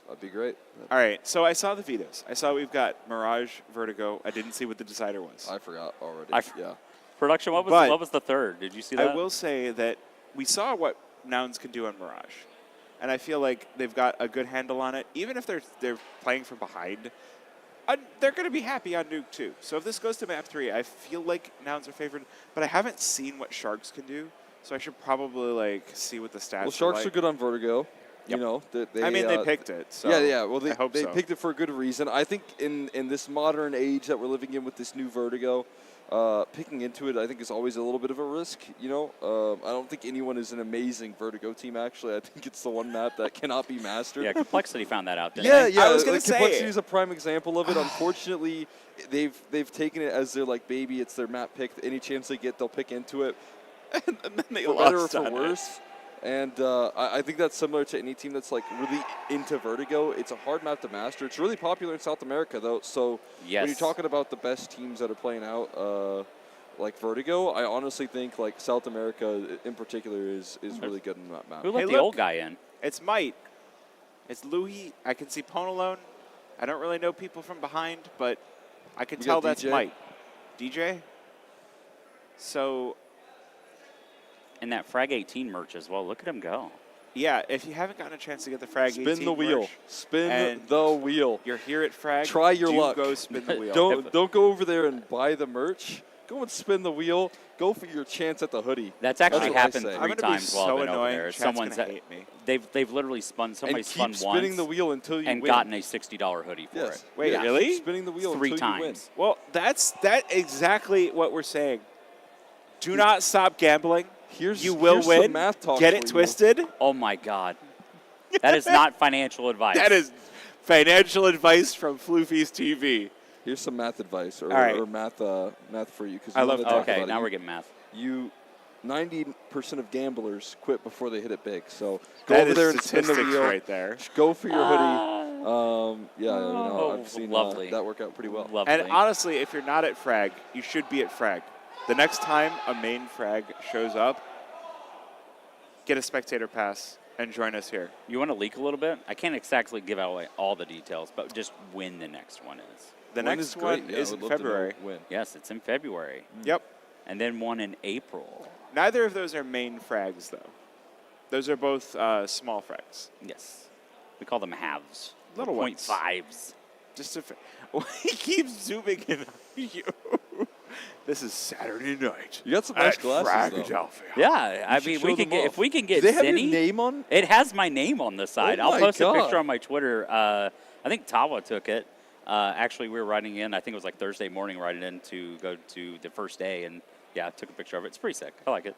That'd be great. All right, so I saw the vetoes. I saw we've got Mirage, Vertigo. I didn't see what the decider was. I forgot already. Yeah. Production, what was the third? Did you see that? I will say that we saw what Nouns can do on Mirage, and I feel like they've got a good handle on it. Even if they're playing from behind, they're going to be happy on Nuke too. So if this goes to map 3, I feel like Nouns are favored, but I haven't seen what Sharks can do, so I should probably see what the stats. Well, Sharks are good on Vertigo. Yep. You know, they picked it. So yeah. Well, they hope so. picked it for a good reason. I think in this modern age that we're living in with this new Vertigo, picking into it, I think, is always a little bit of a risk. I don't think anyone is an amazing Vertigo team. Actually, I think it's the one map that cannot be mastered. Yeah, Complexity found that out. Yeah. I was going to say Complexity is a prime example of it. Unfortunately, they've taken it as their baby. It's their map pick. Any chance they get, they'll pick into it. and then they for lost better or for on worse. And I think that's similar to any team that's really into Vertigo. It's a hard map to master. It's really popular in South America, though. So when you're talking about the best teams that are playing out like Vertigo, I honestly think South America in particular is really good in that map. Who let the old guy in? It's Might. It's Louis. I can see Ponalone. I don't really know people from behind, but I can tell that's DJ. Might. DJ? So... And that Frag 18 merch as well. Look at him go. Yeah, if you haven't gotten a chance to get the Frag 18 Spin the wheel. merch, Spin the wheel. You're here at Frag. Try your luck. Go spin the wheel. Don't go over there and buy the merch. Go and spin the wheel. Go for your chance at the hoodie. That's actually happened what I say. 3 times while I've been over there. Chat's Someone's gonna hate me. They've literally spun. Somebody spun keep once spinning the wheel until you and win. gotten a $60 hoodie for it. Wait, Yeah. really? Keep spinning the wheel 3 until you win. times. Well, that's exactly what we're saying. Do not stop gambling. You will here's win. some math talk Get for it you. twisted. Oh my God. That is not financial advice. That is financial advice from Floofy's TV. Here's some math advice or, All right. or math for you. Cause I love to that. talk Okay, about now it. we're getting math. You 90% of gamblers quit before they hit it big. So go That over is there and spin the statistics wheel. right there. Just go for your hoodie. I've seen lovely. that work out pretty well. Lovely. And honestly, if you're not at Frag, you should be at Frag. The next time a main Frag shows up, get a spectator pass and join us here. You want to leak a little bit? I can't exactly give away all the details, but just when the next one is. The next one is in February. When. Yes, it's in February. Yep. And then one in April. Neither of those are main frags, though. Those are both small frags. Yes. We call them halves. Little or ones. 0.5s. Just to he keeps zooming in on you. This is Saturday night. You got some nice at glasses, though. Fragadelphia. Yeah, I should mean, show we can them get off. if we can Do get they have your Zinni. name on? It has my name on the side. Oh I'll my post a God. picture on my Twitter. I think Tawa took it. Actually, we were riding in. I think it was like Thursday morning, riding in to go to the first day, and yeah, I took a picture of it. It's pretty sick. I like it.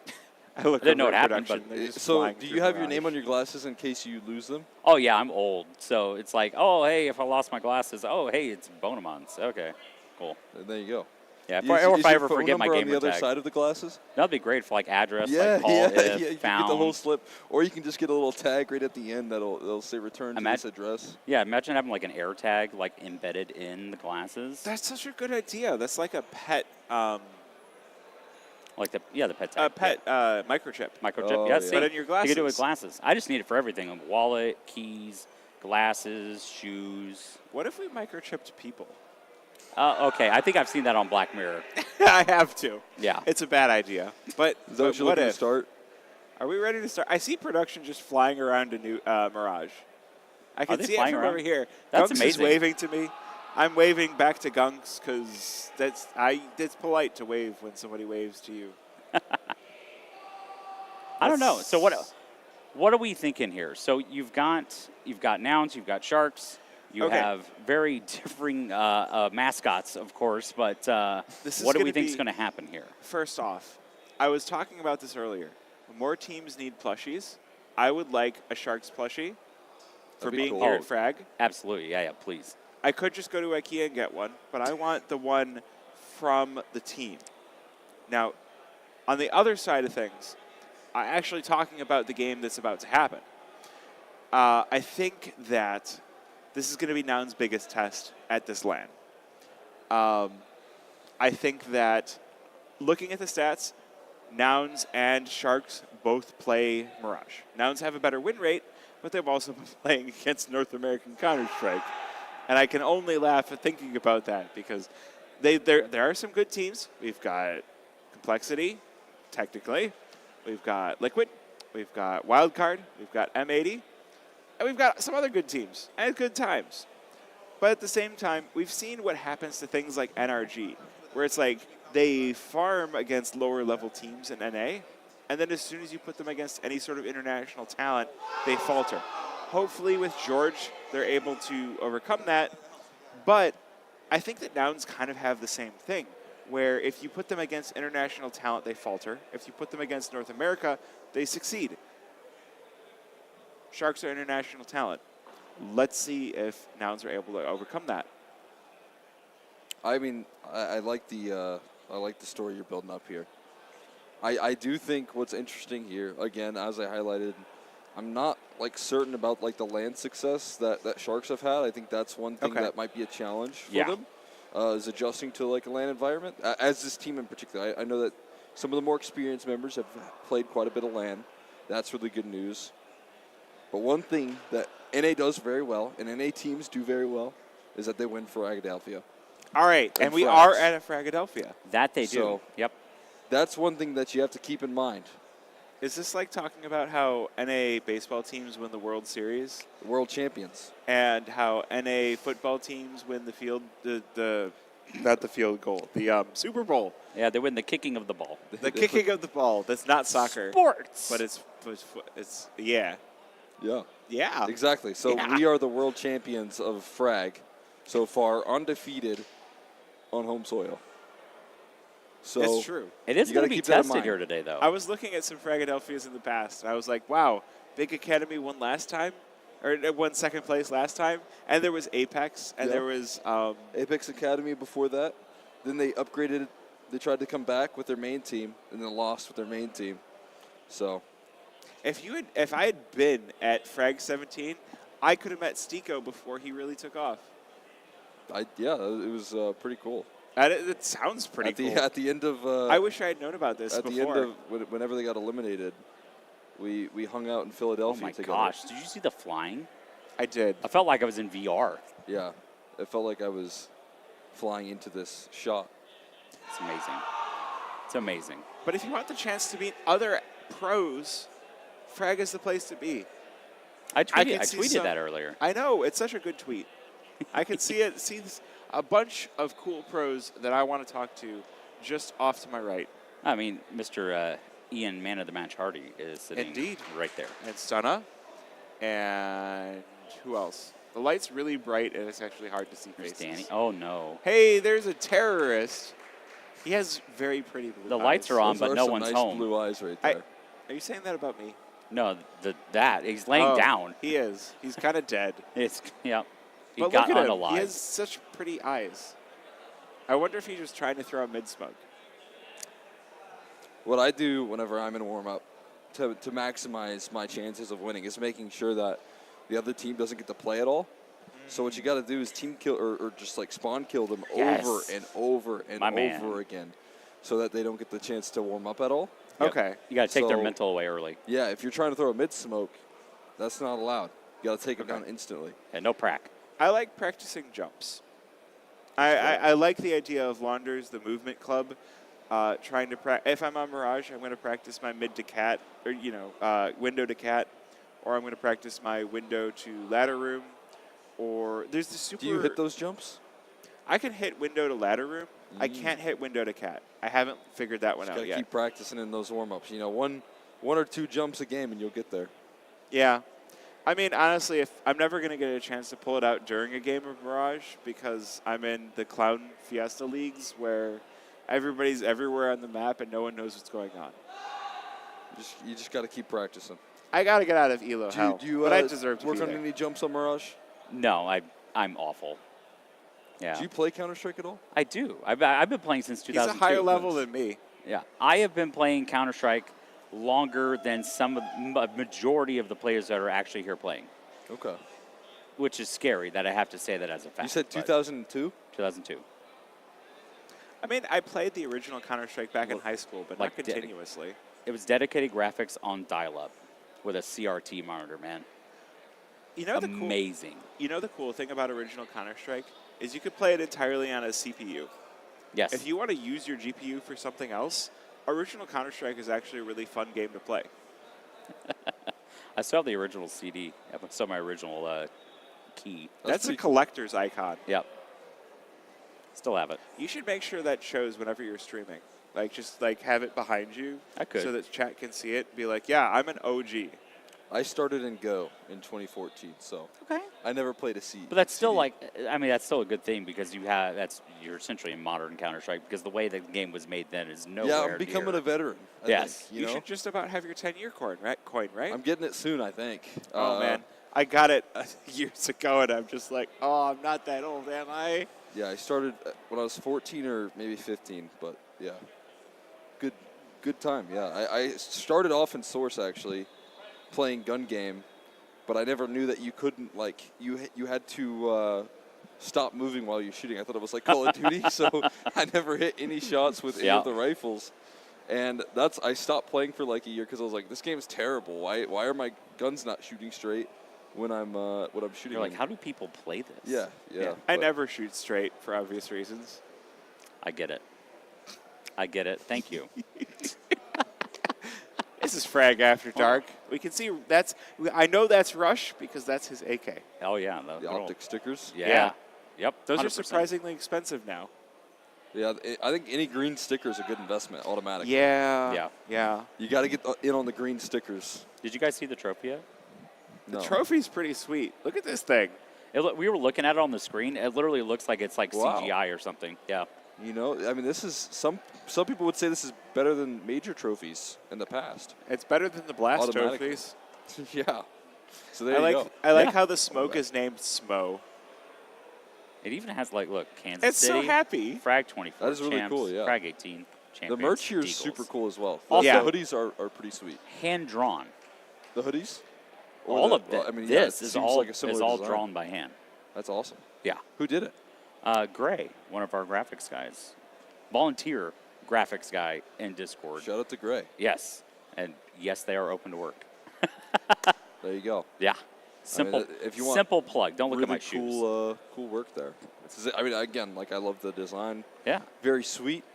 I didn't know what happened, but So do you have your name on your glasses in case you lose them? oh yeah, I'm old, so it's like, oh hey, if I lost my glasses, oh hey, it's Bonemon's. Okay, cool. There you go. Yeah, Is- or is if I your ever phone forget my number gamer on the other tag. side of the glasses? That'd be great for like address, Yeah, like call yeah, if, yeah. You can found. get the whole slip, or you can just get a little tag right at the end that'll say return to this address. Yeah, imagine having like an air tag like embedded in the glasses. That's such a good idea. That's like a pet. Like the pet tag. A pet microchip. Microchip. Oh, yeah, yeah. see, But in your you can do it with glasses. glasses. I just need it for everything: a wallet, keys, glasses, shoes. What if we microchipped people? Okay, I think I've seen that on Black Mirror. I have to. Yeah. It's a bad idea. But, Is that what you're what looking if? to start? Are we ready to start? I see production just flying around a new Mirage. I can they see it flying from around? over here. That's Gunks amazing. is waving to me. I'm waving back to Gunks because it's polite to wave when somebody waves to you. I don't know. So what are we thinking here? So you've got nouns, you've got sharks, you Okay. have very differing mascots, of course. But This is what do we gonna think is be- going to happen here? First off, I was talking about this earlier. More teams need plushies. I would like a Sharks plushie for That'd be being cool. here at Frag. Absolutely, yeah, please. I could just go to IKEA and get one, but I want the one from the team. Now, on the other side of things, I'm actually talking about the game that's about to happen. I think that this is going to be Noun's biggest test at this LAN. I think that looking at the stats, Nouns and Sharks both play Mirage. Nouns have a better win rate, but they've also been playing against North American Counter-Strike. And I can only laugh at thinking about that because there are some good teams. We've got Complexity, technically. We've got Liquid. We've got Wildcard. We've got M80. And we've got some other good teams and good times. But at the same time, we've seen what happens to things like NRG, where it's like they farm against lower level teams in NA, and then as soon as you put them against any sort of international talent, they falter. Hopefully with George, they're able to overcome that. But I think that Nouns kind of have the same thing, where if you put them against international talent, they falter. If you put them against North America, they succeed. Sharks are international talent. Let's see if Nouns are able to overcome that. I mean, I like the story you're building up here. I do think what's interesting here, again, as I highlighted, I'm not like certain about like the land success that Sharks have had. I think that's one thing that might be a challenge for them, is adjusting to like a land environment. As this team in particular, I know that some of the more experienced members have played quite a bit of land. That's really good news. But one thing that NA does very well, and NA teams do very well, is that they win for Fragadelphia. All right, and we Frags. are at a Fragadelphia. That they do. So, yep. That's one thing that you have to keep in mind. Is this like talking about how NA baseball teams win the World Series? The world champions. And how NA football teams win the field, not the field goal, the Super Bowl. Yeah, they win the kicking of the ball. The kicking of the ball. That's not soccer. Sports. But it's yeah. Yeah. Yeah. Exactly. So we are the world champions of Frag so far, undefeated on home soil. So That's true. It is you going gotta to be keep that in tested mind. here today, though. I was looking at some Fragadelphias in the past, and I was like, wow, Big Academy won last time, or won second place last time, and there was Apex, and Yeah. there was Apex Academy before that. Then they upgraded They tried to come back with their main team and then lost with their main team. So, if I had been at Frag 17, I could have met Stico before he really took off. yeah, it was pretty cool. It sounds pretty cool. At the end of, I wish I had known about this at before. the end of whenever they got eliminated, we hung out in Philadelphia Oh my together. gosh! Did you see the flying? I did. I felt like I was in VR. Yeah, it felt like I was flying into this shot. It's amazing. It's amazing. But if you want the chance to meet other pros, Frag is the place to be. I can see tweeted that earlier. I know, it's such a good tweet. I can see a bunch of cool pros that I want to talk to just off to my right. I mean, Mr. Ian Man of the Match Hardy is sitting Indeed. right there. And Stunna. And who else? The light's really bright, and it's actually hard to see There's faces. Danny. Oh, no. Hey, there's a terrorist. He has very pretty blue The eyes. lights are on, Those but no some one's nice home. blue eyes right there. Are you saying that about me? No, that. He's laying Oh, down. He is. He's kind of dead. Yep. He But got look at him. unalive. He has such pretty eyes. I wonder if he's just trying to throw a mid-smoke. What I do whenever I'm in warm-up to maximize my chances of winning is making sure that the other team doesn't get to play at all. So what you got to do is team kill or just like spawn kill them Yes. over and over and My over man. again, so that they don't get the chance to warm up at all. Yep. Okay. You got to take their So- mental away early. Yeah, if you're trying to throw a mid smoke, that's not allowed. You got to take them Okay. down instantly. And no prac. I like practicing jumps. I like the idea of Launders, the movement club, trying to if I'm on Mirage, I'm going to practice my mid to cat, or window to cat, or I'm going to practice my window to ladder room, or there's the super. Do you hit those jumps? I can hit window to ladder room. I can't hit window to cat. I haven't figured that one Just out gotta yet. keep practicing in those warm ups. You know, one or two jumps a game, and you'll get there. Yeah. I mean, honestly, if I'm never going to get a chance to pull it out during a game of Mirage because I'm in the Clown Fiesta leagues where everybody's everywhere on the map and no one knows what's going on. You just got to keep practicing. I got to get out of Elo hell, Do you but I deserve to work be on there. any jumps on Mirage? No, I'm awful. Yeah. Do you play Counter-Strike at all? I do. I've been playing since He's 2002. a higher level than me. Yeah. I have been playing Counter-Strike longer than a majority of the players that are actually here playing. Okay. Which is scary that I have to say that as a fact. You said but 2002? 2002. I mean, I played the original Counter-Strike back in high school, but like not continuously. It was dedicated graphics on dial-up with a CRT monitor, man. You know Amazing. The cool thing about original Counter-Strike is you could play it entirely on a CPU. Yes. If you want to use your GPU for something else, original Counter-Strike is actually a really fun game to play. I still have the original CD. I still have my original key. That's a collector's icon. Yep. Still have it. You should make sure that shows whenever you're streaming. Just have it behind you. I could. So that chat can see it. Be like, yeah, I'm an OG. I started in Go in 2014, so okay. I never played a CD. But that's still that's still a good thing because you're essentially a modern Counter-Strike because the way the game was made then is nowhere Yeah, I'm becoming near. a veteran. I Yes. think, You know? should just about have your 10-year coin, right? I'm getting it soon, I think. Oh, man. I got it years ago, and I'm just like, oh, I'm not that old, am I? Yeah, I started when I was 14 or maybe 15, but yeah. Good time, yeah. I started off in Source, actually, playing gun game, but I never knew that you couldn't, you had to stop moving while you're shooting. I thought it was like Call of Duty, so I never hit any shots with any of the rifles. And I stopped playing for like a year because I was like, this game's terrible. Why are my guns not shooting straight when I'm shooting? You're like, how do people play this? Yeah. I never shoot straight for obvious reasons. I get it. Thank you. This is Frag After Dark. We can see I know that's Rush because that's his AK. Oh, yeah. The optic stickers? Yeah. Yep. Those 100%. are surprisingly expensive now. Yeah, I think any green sticker is a good investment automatically. Yeah. You got to get in on the green stickers. Did you guys see the trophy yet? The trophy's pretty sweet. Look at this thing. We were looking at it on the screen. It literally looks like it's like Wow. CGI or something. Yeah. You know, I mean, this is some people would say this is better than major trophies in the past. It's better than the Blast Automatically. trophies. Yeah. So there you go. I like how the smoke is named Smo. It even has like, look, Kansas It's City. so happy. Frag 24. That is really champs, cool, yeah. Frag 18. The Champions, merch here is Eagles. super cool as well. Also, The hoodies are pretty sweet. Hand drawn. The hoodies? Or All the- of well, I mean, yeah, this it is seems all like a similar design. drawn by hand. That's awesome. Yeah. Who did it? Gray, one of our graphics guys, volunteer graphics guy in Discord. Shout out to Gray. Yes, and yes, they are open to work. There you go. Yeah. Simple, I mean, if you want simple plug. Don't look really at my shoes. cool work there. I mean, again, like I love the design. Yeah. Very sweet.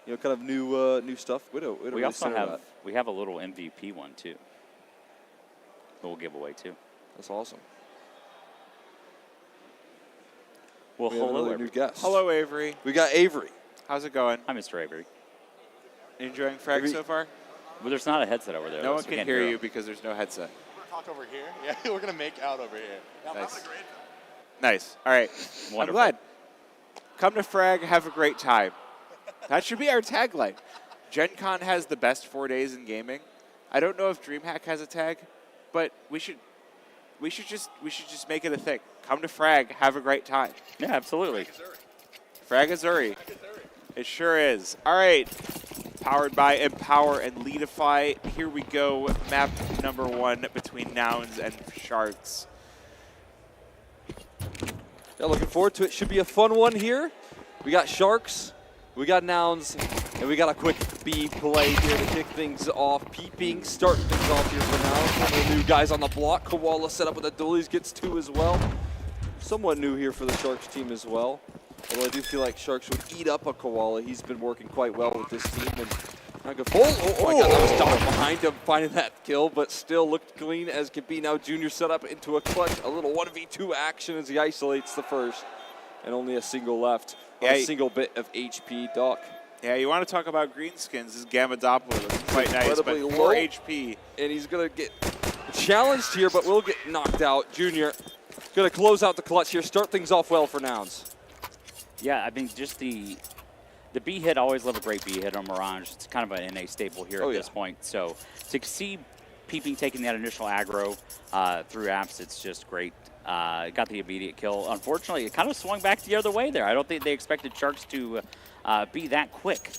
You know, kind of new stuff. We We also have a little MVP one too. That we'll give away too. That's awesome. Well, We have hello, another new guest. Hello, Avery. We got Avery. How's it going? Hi, Mr. Avery. Enjoying Frag so far? Well, there's not a headset over there. No though, one so we can can't hear him. you because there's no headset. Talk over here. Yeah, we're gonna make out over here. Nice. Nice. All right. I'm Wonderful. glad. Come to Frag, have a great time. That should be our tagline. Gen Con has the best 4 days in gaming. I don't know if DreamHack has a tag, but we should just make it a thing. Come to Frag, have a great time. Yeah, absolutely. Fragazuri. It sure is. All right. Powered by Empower and Leadify. Here we go. Map number 1 between Nouns and Sharks. Yeah, looking forward to it. Should be a fun one here. We got Sharks, we got Nouns, and we got a quick B play here to kick things off. Peeping, starting things off here for Nouns. One of the new guys on the block. Koala set up with the dualies, gets 2 as well. Somewhat new here for the Sharks team as well. Although I do feel like Sharks would eat up a Koala. He's been working quite well with this team. And not good. Oh my God, that was Dom behind him, finding that kill, but still looked clean as can be. Now Junior set up into a clutch, a little 1v2 action as he isolates the first. And only a single left. Yeah, A single bit of HP, Doc. Yeah, you want to talk about greenskins. This Gamma Doppler looks quite nice, but Incredibly 4 low. HP. And he's going to get challenged here, but will get knocked out. Junior going to close out the clutch here, start things off well for Nouns. Yeah, I mean, just the B hit, always love a great B hit on Mirage. It's kind of an NA staple here at this point. So to see Peeping taking that initial aggro through apps, it's just great. Got the immediate kill. Unfortunately, it kind of swung back the other way there. I don't think they expected Sharks to be that quick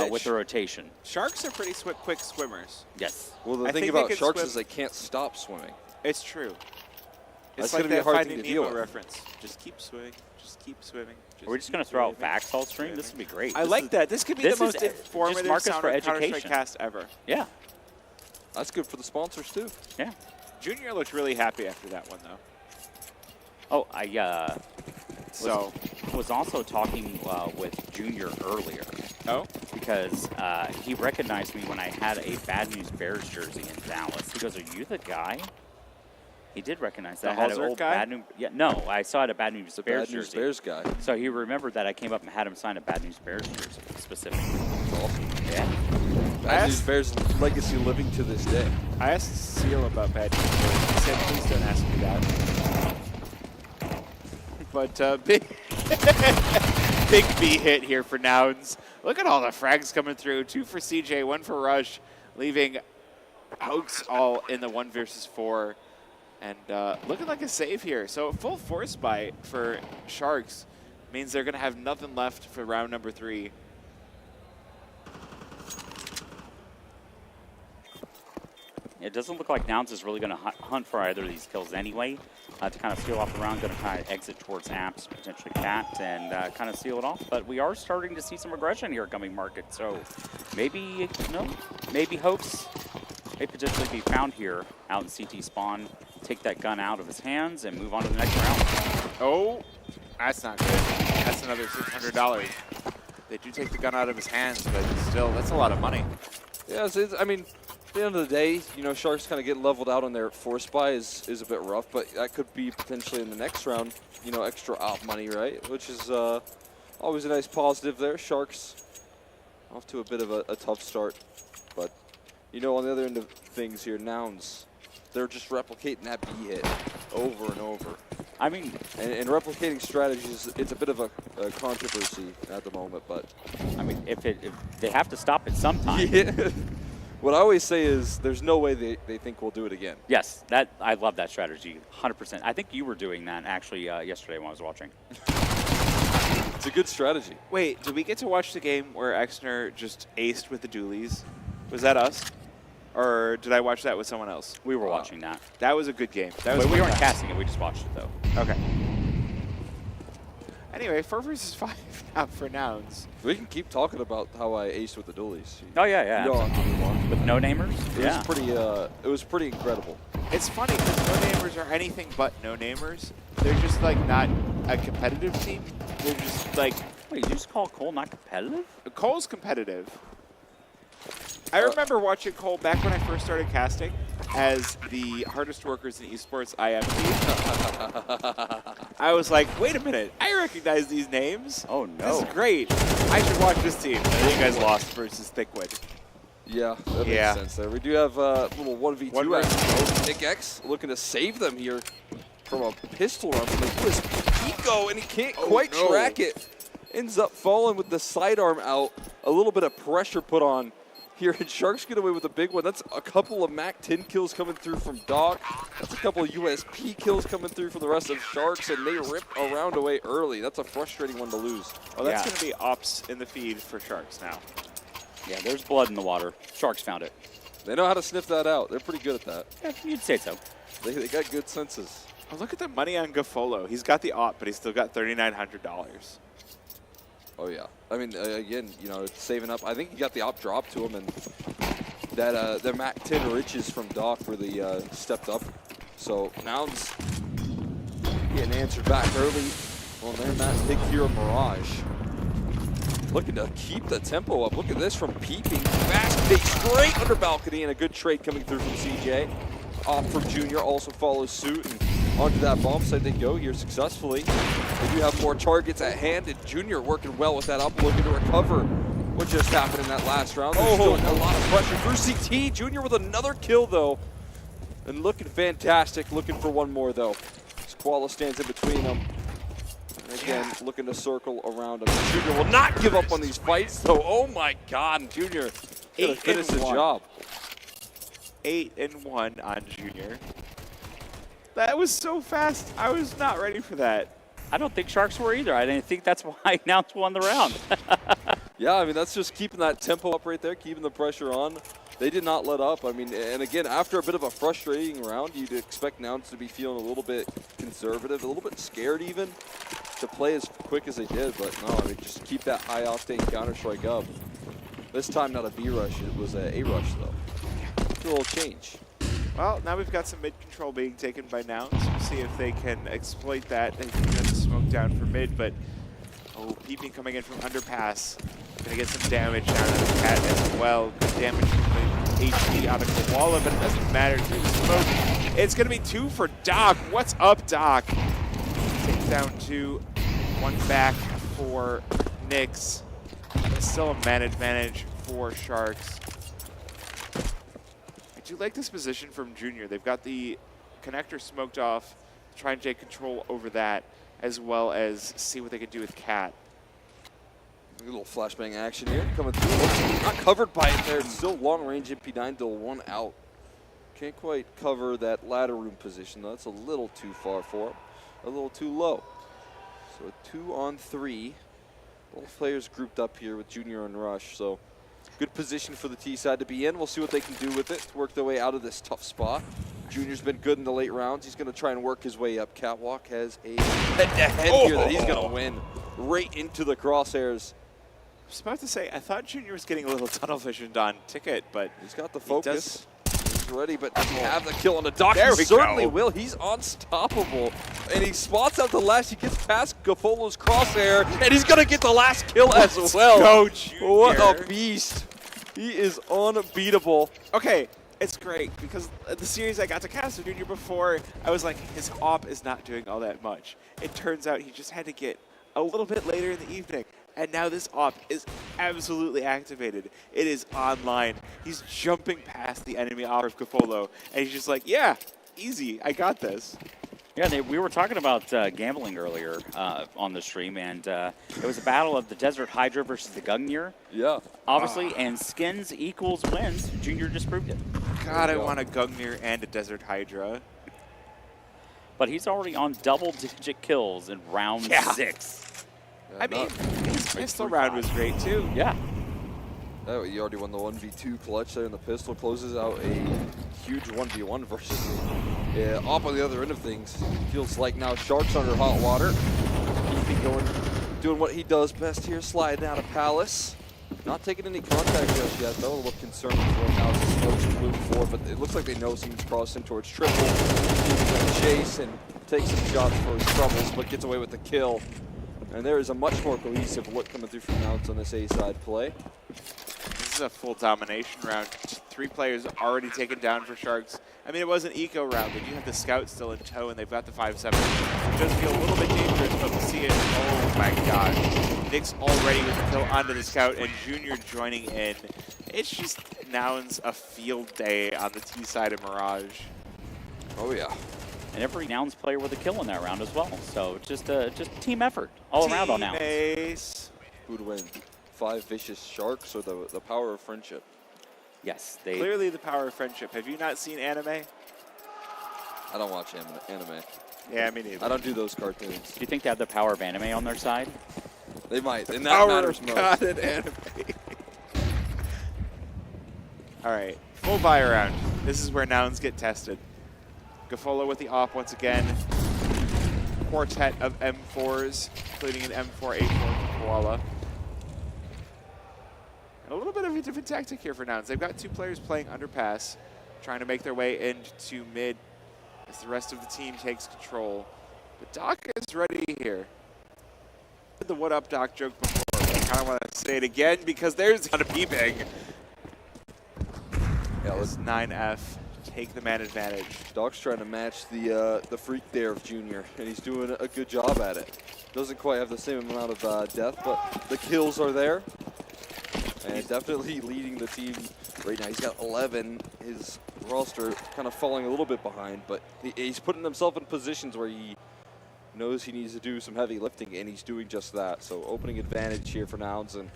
with the rotation. Sharks are pretty quick swimmers. Yes. Well, the thing about Sharks is they can't stop swimming. It's true. It's That's like going to be a that hard Finding thing to deal Nemo with. reference. Just keep swimming. Just keep swimming. Are we just going to throw out facts all stream? This would be great. I like that. This could be the most just informative mark us sound for of Counter-Strike education. cast ever. Yeah. That's good for the sponsors, too. Yeah. Junior looked really happy after that one, though. Oh, I was also talking with Junior earlier. Oh? Because he recognized me when I had a Bad News Bears jersey in Dallas. He goes, "Are you the guy?" He did recognize that. The I had an Halzert old guy? Bad News. Yeah, no, I saw it at Bad News Bears Bad News jersey. Bears guy. So he remembered that I came up and had him sign a Bad News Bears jersey specifically. Awesome. Yeah. Bad News Bears legacy living to this day. I asked Seal about Bad News Bears. He said, please don't ask me that. But big, big B hit here for Nouns. Look at all the frags coming through. 2 for CJ, 1 for Rush, leaving Hoax all in the 1 versus 4. And looking like a save here. So a full force buy for Sharks means they're going to have nothing left for round number 3. It doesn't look like Nouns is really going to hunt for either of these kills anyway. To kind of seal off the round, going to kind of exit towards apps, potentially Cat, and kind of seal it off. But we are starting to see some aggression here coming market. So maybe, maybe Hoax may potentially be found here out in CT spawn. Take that gun out of his hands and move on to the next round. Oh, that's not good. That's another $600. They do take the gun out of his hands, but still, that's a lot of money. Yeah, I mean, at the end of the day, you know, Sharks kind of get leveled out on their force buy is a bit rough, but that could be potentially in the next round, you know, extra op money, right? Which is always a nice positive there. Sharks off to a bit of a tough start, but, you know, on the other end of things here, Nouns, they're just replicating that B hit over and over. I mean, and replicating strategies, it's a bit of a controversy at the moment, but I mean, if they have to stop it sometime. Yeah. What I always say is there's no way they think we'll do it again. Yes, I love that strategy, 100%. I think you were doing that actually yesterday when I was watching. It's a good strategy. Wait, did we get to watch the game where Exner just aced with the dualies? Was that us? Or did I watch that with someone else? We were watching that. That was a good game. That was But we weren't fantastic. casting it. We just watched it, though. Okay. Anyway, 4 versus 5 now for Nouns. We can keep talking about how I aced with the dualies. Oh, yeah. You don't have to move on. With no-namers? It was pretty incredible. It's funny because no-namers are anything but no-namers. They're just like not a competitive team. They're just like... Wait, you just call Cole not competitive? Cole's competitive. I remember watching Cole back when I first started casting as the hardest workers in esports IMT. I was like, wait a minute, I recognize these names. Oh, no. This is great. I should watch this team. And then you guys lost versus Thickwood. Yeah, that makes sense there. We do have a little 1v2 action. Nick X looking to save them here from a pistol run from the US Pico, and he can't quite track it. Ends up falling with the sidearm out. A little bit of pressure put on here, and Sharks get away with a big one. That's a couple of MAC-10 kills coming through from Doc. That's a couple of USP kills coming through from the rest of Sharks, and they rip a round away early. That's a frustrating one to lose. Well, that's going to be ops in the feed for Sharks now. Yeah, there's blood in the water. Sharks found it. They know how to sniff that out. They're pretty good at that. Yeah, you'd say so. They got good senses. Oh, look at the money on Gafolo. He's got the op, but he's still got $3,900. Oh, yeah. I mean, again, you know, it's saving up. I think he got the op drop to him, and that the MAC-10 riches from Doc really stepped up. So Nouns getting answered back early on their Matt's big hero Mirage. Looking to keep the tempo up. Look at this from Peeping. Fast pace straight under balcony, and a good trade coming through from CJ. Off from Junior also follows suit, and onto that bomb site they go here successfully. They do have more targets at hand, and Junior working well with that up, looking to recover what just happened in that last round. There's still a lot of pressure through CT. Junior with another kill, though, and looking fantastic. Looking for one more, though. Squala stands in between them. And again, looking to circle around him. Junior will not give up on these fights, though. Oh, my God. Junior gonna finish the job. 8-1 on Junior. That was so fast. I was not ready for that. I don't think Sharks were either. I didn't think that's why Nouns won the round. Yeah, I mean, that's just keeping that tempo up right there, keeping the pressure on. They did not let up. I mean, and again, after a bit of a frustrating round, you'd expect Nouns to be feeling a little bit conservative, a little bit scared even, to play as quick as they did. But no, I mean, just keep that high-octane Counter-Strike up. This time, not a B rush. It was a rush, though. A little change. Well, now we've got some mid control being taken by Nouns. We'll see if they can exploit that. They can get the smoke down for mid, but Peeping coming in from underpass. Gonna get some damage down on the cat as well. Good damage from the HP out of Koala, but it doesn't matter. Through the smoke. It's gonna be 2 for Doc. What's up, Doc? Takes down 2. 1 back for Knicks. It's still a manage for Sharks. I do like this position from Junior. They've got the connector smoked off, try and take control over that, as well as see what they can do with Cat. A little flashbang action here coming through. Not covered by it there. It's still long range MP9 till 1 out. Can't quite cover that ladder room position, though. That's a little too far for him. A little too low. So a 2-on-3. Both players grouped up here with Junior and Rush. So good position for the T side to be in. We'll see what they can do with it to work their way out of this tough spot. Junior's been good in the late rounds. He's going to try and work his way up. Catwalk has a head-to-head here that he's going to win right into the crosshairs. I was about to say, I thought Junior was getting a little tunnel visioned on Ticket, but he's got the focus. He's ready, but does he have the kill on the Doc? There He certainly will. He's unstoppable. And he spots out the last. He gets past Gafolo's crosshair, and he's going to get the last kill as well. Go, Junior. What a beast. He is unbeatable. Okay, it's great because the series I got to cast with Junior before, I was like, his op is not doing all that much. It turns out he just had to get a little bit later in the evening. And now this op is absolutely activated. It is online. He's jumping past the enemy op of Gafolo, and he's just like, yeah, easy, I got this. Yeah, we were talking about gambling earlier on the stream, and it was a battle of the Desert Hydra versus the Gungnir. Yeah. Obviously, and skins equals wins. Junior just proved it. God, I want a Gungnir and a Desert Hydra. But he's already on double-digit kills in round 6. I mean, his pistol round was great too. Yeah. Oh, you already won the 1v2 clutch there, and the pistol closes out a huge 1v1 versus the Op on the other end of things. Feels like now Shark's under hot water. Keeping going, doing what he does best here, sliding out of Palace. Not taking any contact just yet, though. A little concerned for now. The smokes moving forward, but it looks like they know someone's crossing towards triple. He's going to chase and take some shots for his troubles, but gets away with the kill. And there is a much more cohesive look coming through from Nouns on this A-side play. This is a full domination round. 3 players already taken down for Sharks. I mean, it was an eco round. They do have the scout still in tow, and they've got the 5-7. It does feel a little bit dangerous, but we'll see it. Oh, my God. Nick's already with the kill onto the scout, and Junior joining in. It's just Nouns a field day on the T side of Mirage. Oh, yeah. And every Nouns player with a kill in that round as well. So just a team effort all around on Nouns. Ace. Who'd win? 5 vicious Sharks or the power of friendship? Yes. Clearly the power of friendship. Have you not seen anime? I don't watch anime. Yeah, me neither. I don't do those cartoons. Do you think they have the power of anime on their side? They might, and that matters most. God in anime. All right, full buy round. This is where Nouns get tested. Gafolo with the op once again. Quartet of M4s, including an M4 A4 from Koala. And a little bit of a different tactic here for Nouns. They've got 2 players playing underpass, trying to make their way into mid as the rest of the team takes control. But Doc is ready here. I did the what up Doc joke before, but I kind of want to say it again because there's going to be big. Yeah, let's 9F. Take the man advantage. Doc's trying to match the freak there of Junior, and he's doing a good job at it. Doesn't quite have the same amount of death, but the kills are there. And definitely leading the team right now. He's got 11. His roster kind of falling a little bit behind, but he's putting himself in positions where he knows he needs to do some heavy lifting, and he's doing just that. So opening advantage here for Nouns and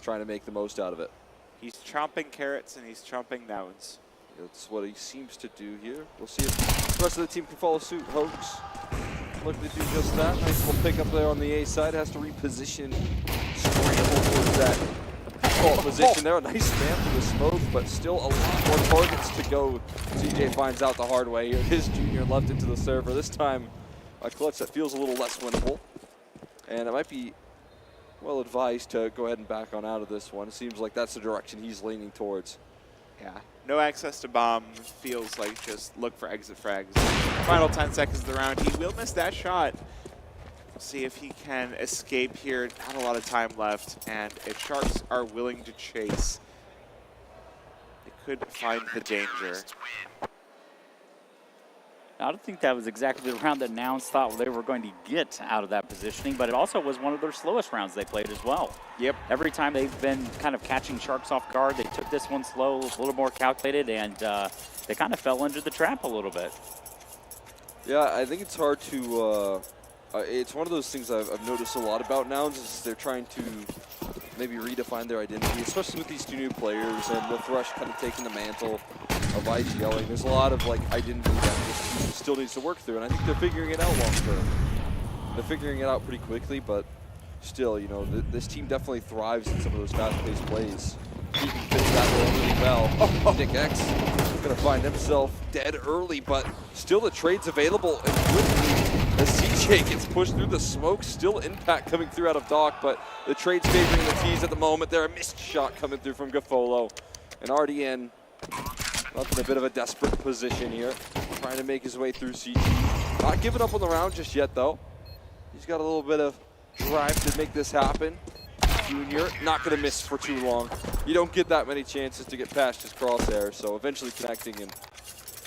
trying to make the most out of it. He's chomping carrots and he's chomping Nouns. That's what he seems to do here. We'll see if the rest of the team can follow suit. Hoax looking to do just that. Nice little pick up there on the A side. Has to reposition, scramble towards that default position there. A nice spam for the smoke, but still a lot more targets to go. CJ finds out the hard way here. His Junior left into the server. This time a clutch that feels a little less winnable. And it might be well advised to go ahead and back on out of this one. It seems like that's the direction he's leaning towards. Yeah, no access to bomb. Feels like just look for exit frags. Final 10 seconds of the round. He will miss that shot. We'll see if he can escape here. Not a lot of time left. And if Sharks are willing to chase, they could find the danger. I don't think that was exactly the round that Nouns thought they were going to get out of that positioning, but it also was one of their slowest rounds they played as well. Yep. Every time they've been kind of catching Sharks off guard, they took this one slow, a little more calculated, and they kind of fell into the trap a little bit. Yeah, I think it's hard to, it's one of those things I've noticed a lot about Nouns is they're trying to maybe redefine their identity, especially with these 2 new players and with Rush kind of taking the mantle of IGLing. There's a lot of like identity that this team still needs to work through, and I think they're figuring it out long term. They're figuring it out pretty quickly, but still, you know, this team definitely thrives in some of those fast-paced plays. He fits that role really well. Nick X going to find himself dead early, but still the trade's available and quickly as CJ gets pushed through the smoke. Still impact coming through out of Doc, but the trade's favoring the T's at the moment. There a missed shot coming through from Gafolo. And RDN left in a bit of a desperate position here, trying to make his way through CT. Not giving up on the round just yet, though. He's got a little bit of drive to make this happen. Junior, not going to miss for too long. You don't get that many chances to get past his crosshair, so eventually connecting in.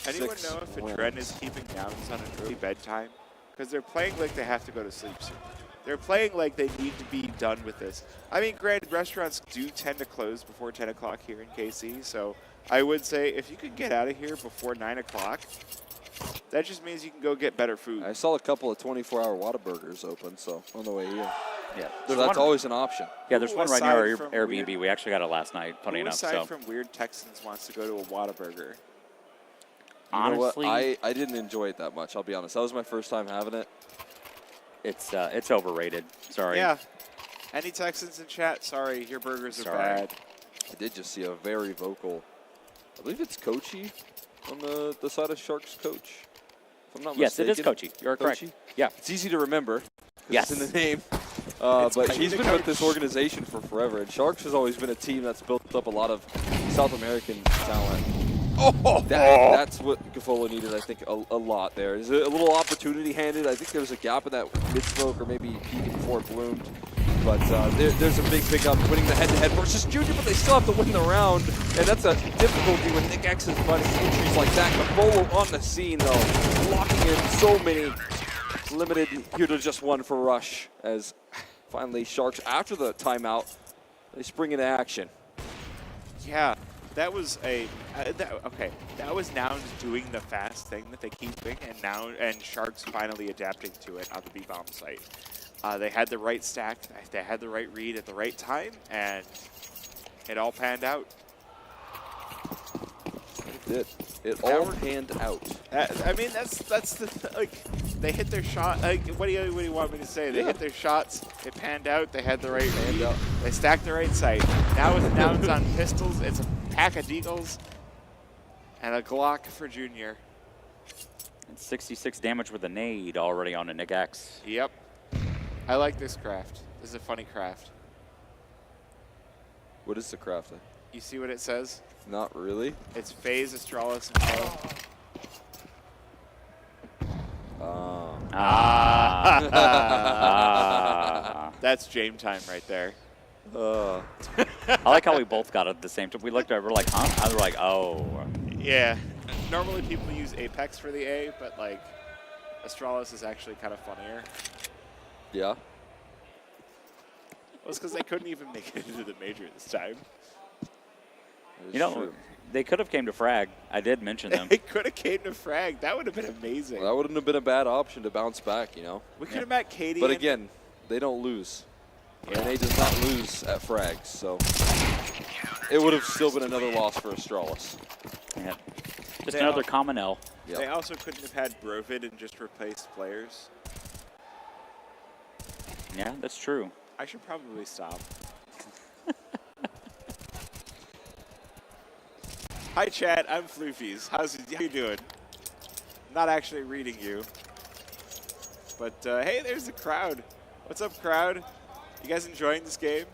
Anyone know if Adren is keeping Nouns on an early bedtime? Because they're playing like they have to go to sleep soon. They're playing like they need to be done with this. I mean, granted, restaurants do tend to close before 10 o'clock here in KC, so I would say if you could get out of here before 9 o'clock, that just means you can go get better food. I saw a couple of 24-hour Whataburgers open, so on the way here. Yeah, so that's always an option. Yeah, there's one right near our Airbnb. We actually got it last night, funny enough. Aside from Weird Texans wants to go to a Whataburger. Honestly, I didn't enjoy it that much, I'll be honest. That was my first time having it. It's overrated. Sorry. Yeah. Any Texans in chat? Sorry, your burgers are bad. I did just see a very vocal, I believe it's Coachy on the side of Sharks coach. If I'm not Yes, mistaken. it is Coachy. You're correct. Coachy? Yeah. It's easy to remember. Yes. It's in the name. But he's been with this organization for forever, and Sharks has always been a team that's built up a lot of South American talent. That's what Gafola needed, I think, a lot there. Is it a little opportunity handed? I think there was a gap in that mid-smoke or maybe peaking before it bloomed. But there's a big pickup winning the head-to-head versus Junior, but they still have to win the round. And that's a difficulty when Nick X is fighting injuries like that. Gafola on the scene, though, locking in so many. Limited here to just one for Rush as finally Sharks, after the timeout, they spring into action. Yeah, that was that was Nouns doing the fast thing that they keep doing, and Sharks finally adapting to it on the B-bomb site. They had the right stack, they had the right read at the right time, and it all panned out. It did. It all panned out. I mean, that's they hit their shot. Like, what do you want me to say? They hit their shots. It panned out. They had the right read. They stacked the right sight. Now with Nouns on pistols, it's a pack of deagles and a Glock for Junior. And 66 damage with a nade already on a Nick X. Yep. I like this craft. This is a funny craft. What is the craft? You see what it says? Not really. It's Phase, Astralis, and Poe. That's Jame time right there. I like how we both got it at the same time. We looked over, we're like, huh? And we're like, oh. Yeah. Normally people use Apex for the A, but like Astralis is actually kind of funnier. Yeah. Well, it's because they couldn't even make it into the major this time. You know, they could have came to Frag. I did mention them. They could have came to Frag. That would have been amazing. Well, that wouldn't have been a bad option to bounce back, you know. We could have met Katie. But again, they don't lose. Yeah. And they does not lose at Frags, so it would have still been another loss for Astralis. Yeah. Just another common L. Yep. They also couldn't have had Brovid and just replaced players. Yeah, that's true. I should probably stop. Hi, chat. I'm Floofies. How you doing? Not actually reading you. But, hey, there's the crowd. What's up, crowd? You guys enjoying this game?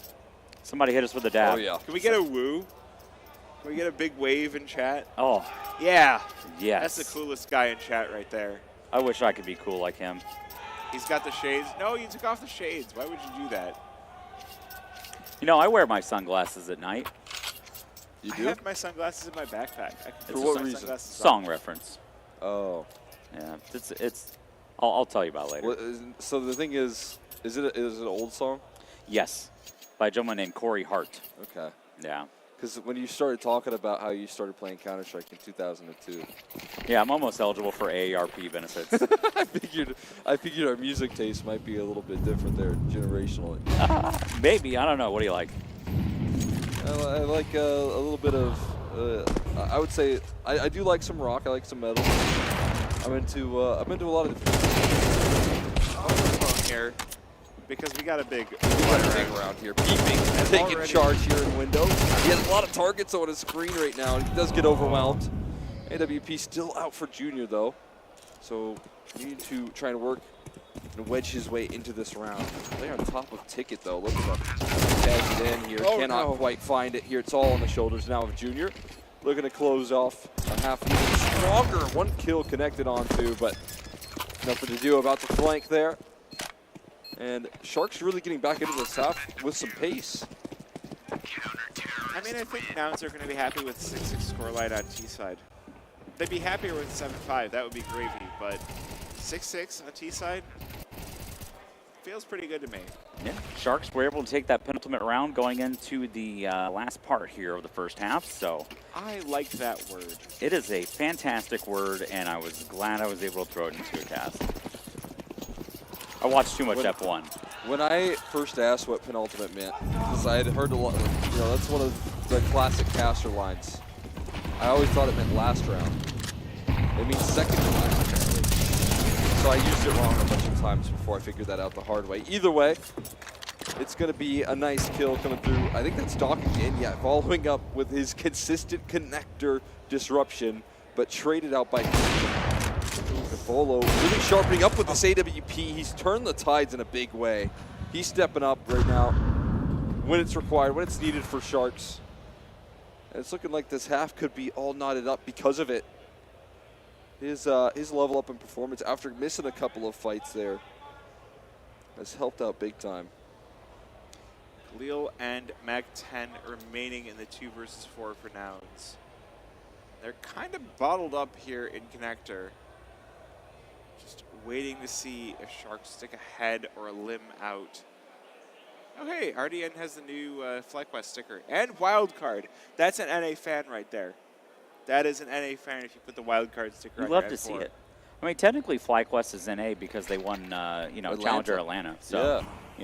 Somebody hit us with a dab. Oh, yeah. Can we get a woo? Can we get a big wave in chat? Oh. Yeah. Yes. That's the coolest guy in chat right there. I wish I could be cool like him. He's got the shades. No, you took off the shades. Why would you do that? You know, I wear my sunglasses at night. You I do? have my sunglasses in my backpack. For what reason? Song reference. Oh. Yeah, it's. I'll tell you about it later. Well, so the thing is it an old song? Yes, by a gentleman named Corey Hart. Okay. Yeah. Because when you started talking about how you started playing Counter-Strike in 2002. Yeah, I'm almost eligible for AARP benefits. I figured our music taste might be a little bit different there, generationally. Maybe, I don't know. What do you like? I like a little bit of. I would say I do like some rock. I like some metal. I'm into a lot of different. Phone here, because we got a big round here. Beeping, taking charge here in window. He has a lot of targets on his screen right now. He does get overwhelmed. AWP still out for Junior though, so we need to try and work and wedge his way into this round. They're on top of Ticket though. Looks like cash it in here. Cannot quite find it here. It's all on the shoulders now of Junior. Looking to close off a half even stronger. One kill connected onto, but nothing to do about the flank there. And Sharks really getting back into this half with some pace. I mean, I think Nouns are going to be happy with 6-6 scoreline on T-side. They'd be happier with 7-5. That would be gravy, but 6-6 on T-side feels pretty good to me. Yeah, Sharks were able to take that penultimate round going into the last part here of the first half, so. I like that word. It is a fantastic word, and I was glad I was able to throw it into a cast. I watched too much F1. When I first asked what penultimate meant, because I had heard a lot, you know, that's one of the classic caster lines. I always thought it meant last round. It means second to last, apparently. So So I used it wrong a bunch of times before I figured that out the hard way. Either way, it's going to be a nice kill coming through. I think that's Doc again, yeah, following up with his consistent connector disruption, but traded out by Bolo. Really sharpening up with this AWP. He's turned the tides in a big way. He's stepping up right now when it's required, when it's needed for Sharks. And it's looking like this half could be all knotted up because of it. His level up in performance after missing a couple of fights there has helped out big time. Khalil and Mag-10 remaining in the 2 versus 4 for Nouns. They're kind of bottled up here in Connector. Just waiting to see if Sharks stick a head or a limb out. Oh, hey, RDN has the new FlyQuest sticker. And Wildcard. That's an NA fan right there. That is an NA fan if you put the Wildcard sticker on You your love to see M4. it. I mean, technically, FlyQuest is NA because they won, Challenger Atlanta. So,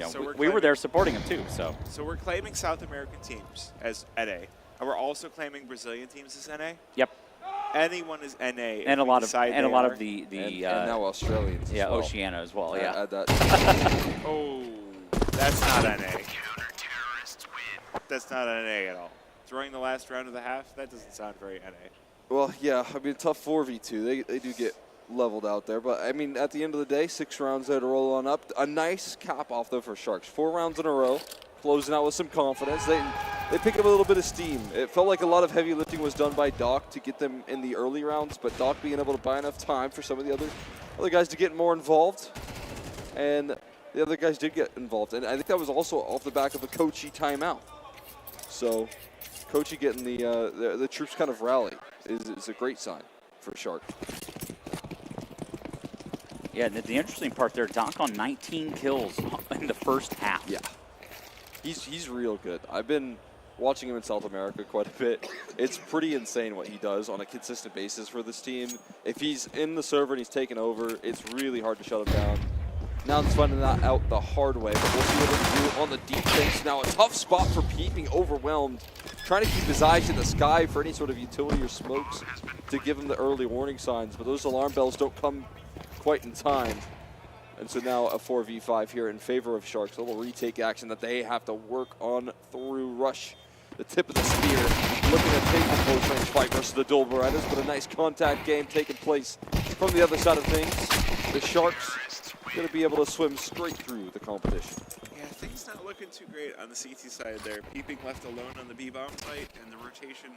So we were there supporting them too. So we're claiming South American teams as NA. And we're also claiming Brazilian teams as NA? Yep. Anyone is NA. And a lot of the and now Australians. Yeah, as well. Oceania as well. Yeah. Add that. Oh, that's not NA. That's not NA at all. Throwing the last round of the half, that doesn't sound very NA. Well, yeah, I mean, tough 4v2. They do get leveled out there. But, I mean, at the end of the day, 6 rounds there to roll on up. A nice cap off, though, for Sharks. 4 rounds in a row, closing out with some confidence. They pick up a little bit of steam. It felt like a lot of heavy lifting was done by Doc to get them in the early rounds, but Doc being able to buy enough time for some of the other guys to get more involved. And the other guys did get involved. And I think that was also off the back of a coachy timeout. So coachy getting the troops kind of rally is a great sign for Shark. Yeah, the interesting part there, Doc on 19 kills in the first half. Yeah, he's real good. I've been watching him in South America quite a bit. It's pretty insane what he does on a consistent basis for this team. If he's in the server and he's taking over, it's really hard to shut him down. Now it's finding that out the hard way, but we'll see what he can do on the defense. Now a tough spot for Pete, being overwhelmed. Trying to keep his eyes in the sky for any sort of utility or smokes to give him the early warning signs, but those alarm bells don't come quite in time. And so now a 4v5 here in favor of Sharks. A little retake action that they have to work on through. Rush, the tip of the spear, looking at taking the close range fight versus the Dual Berettas, but a nice contact game taking place from the other side of things. The Sharks going to be able to swim straight through the competition. Yeah, things not looking too great on the CT side there. Peeping left alone on the B-bomb site, and the rotation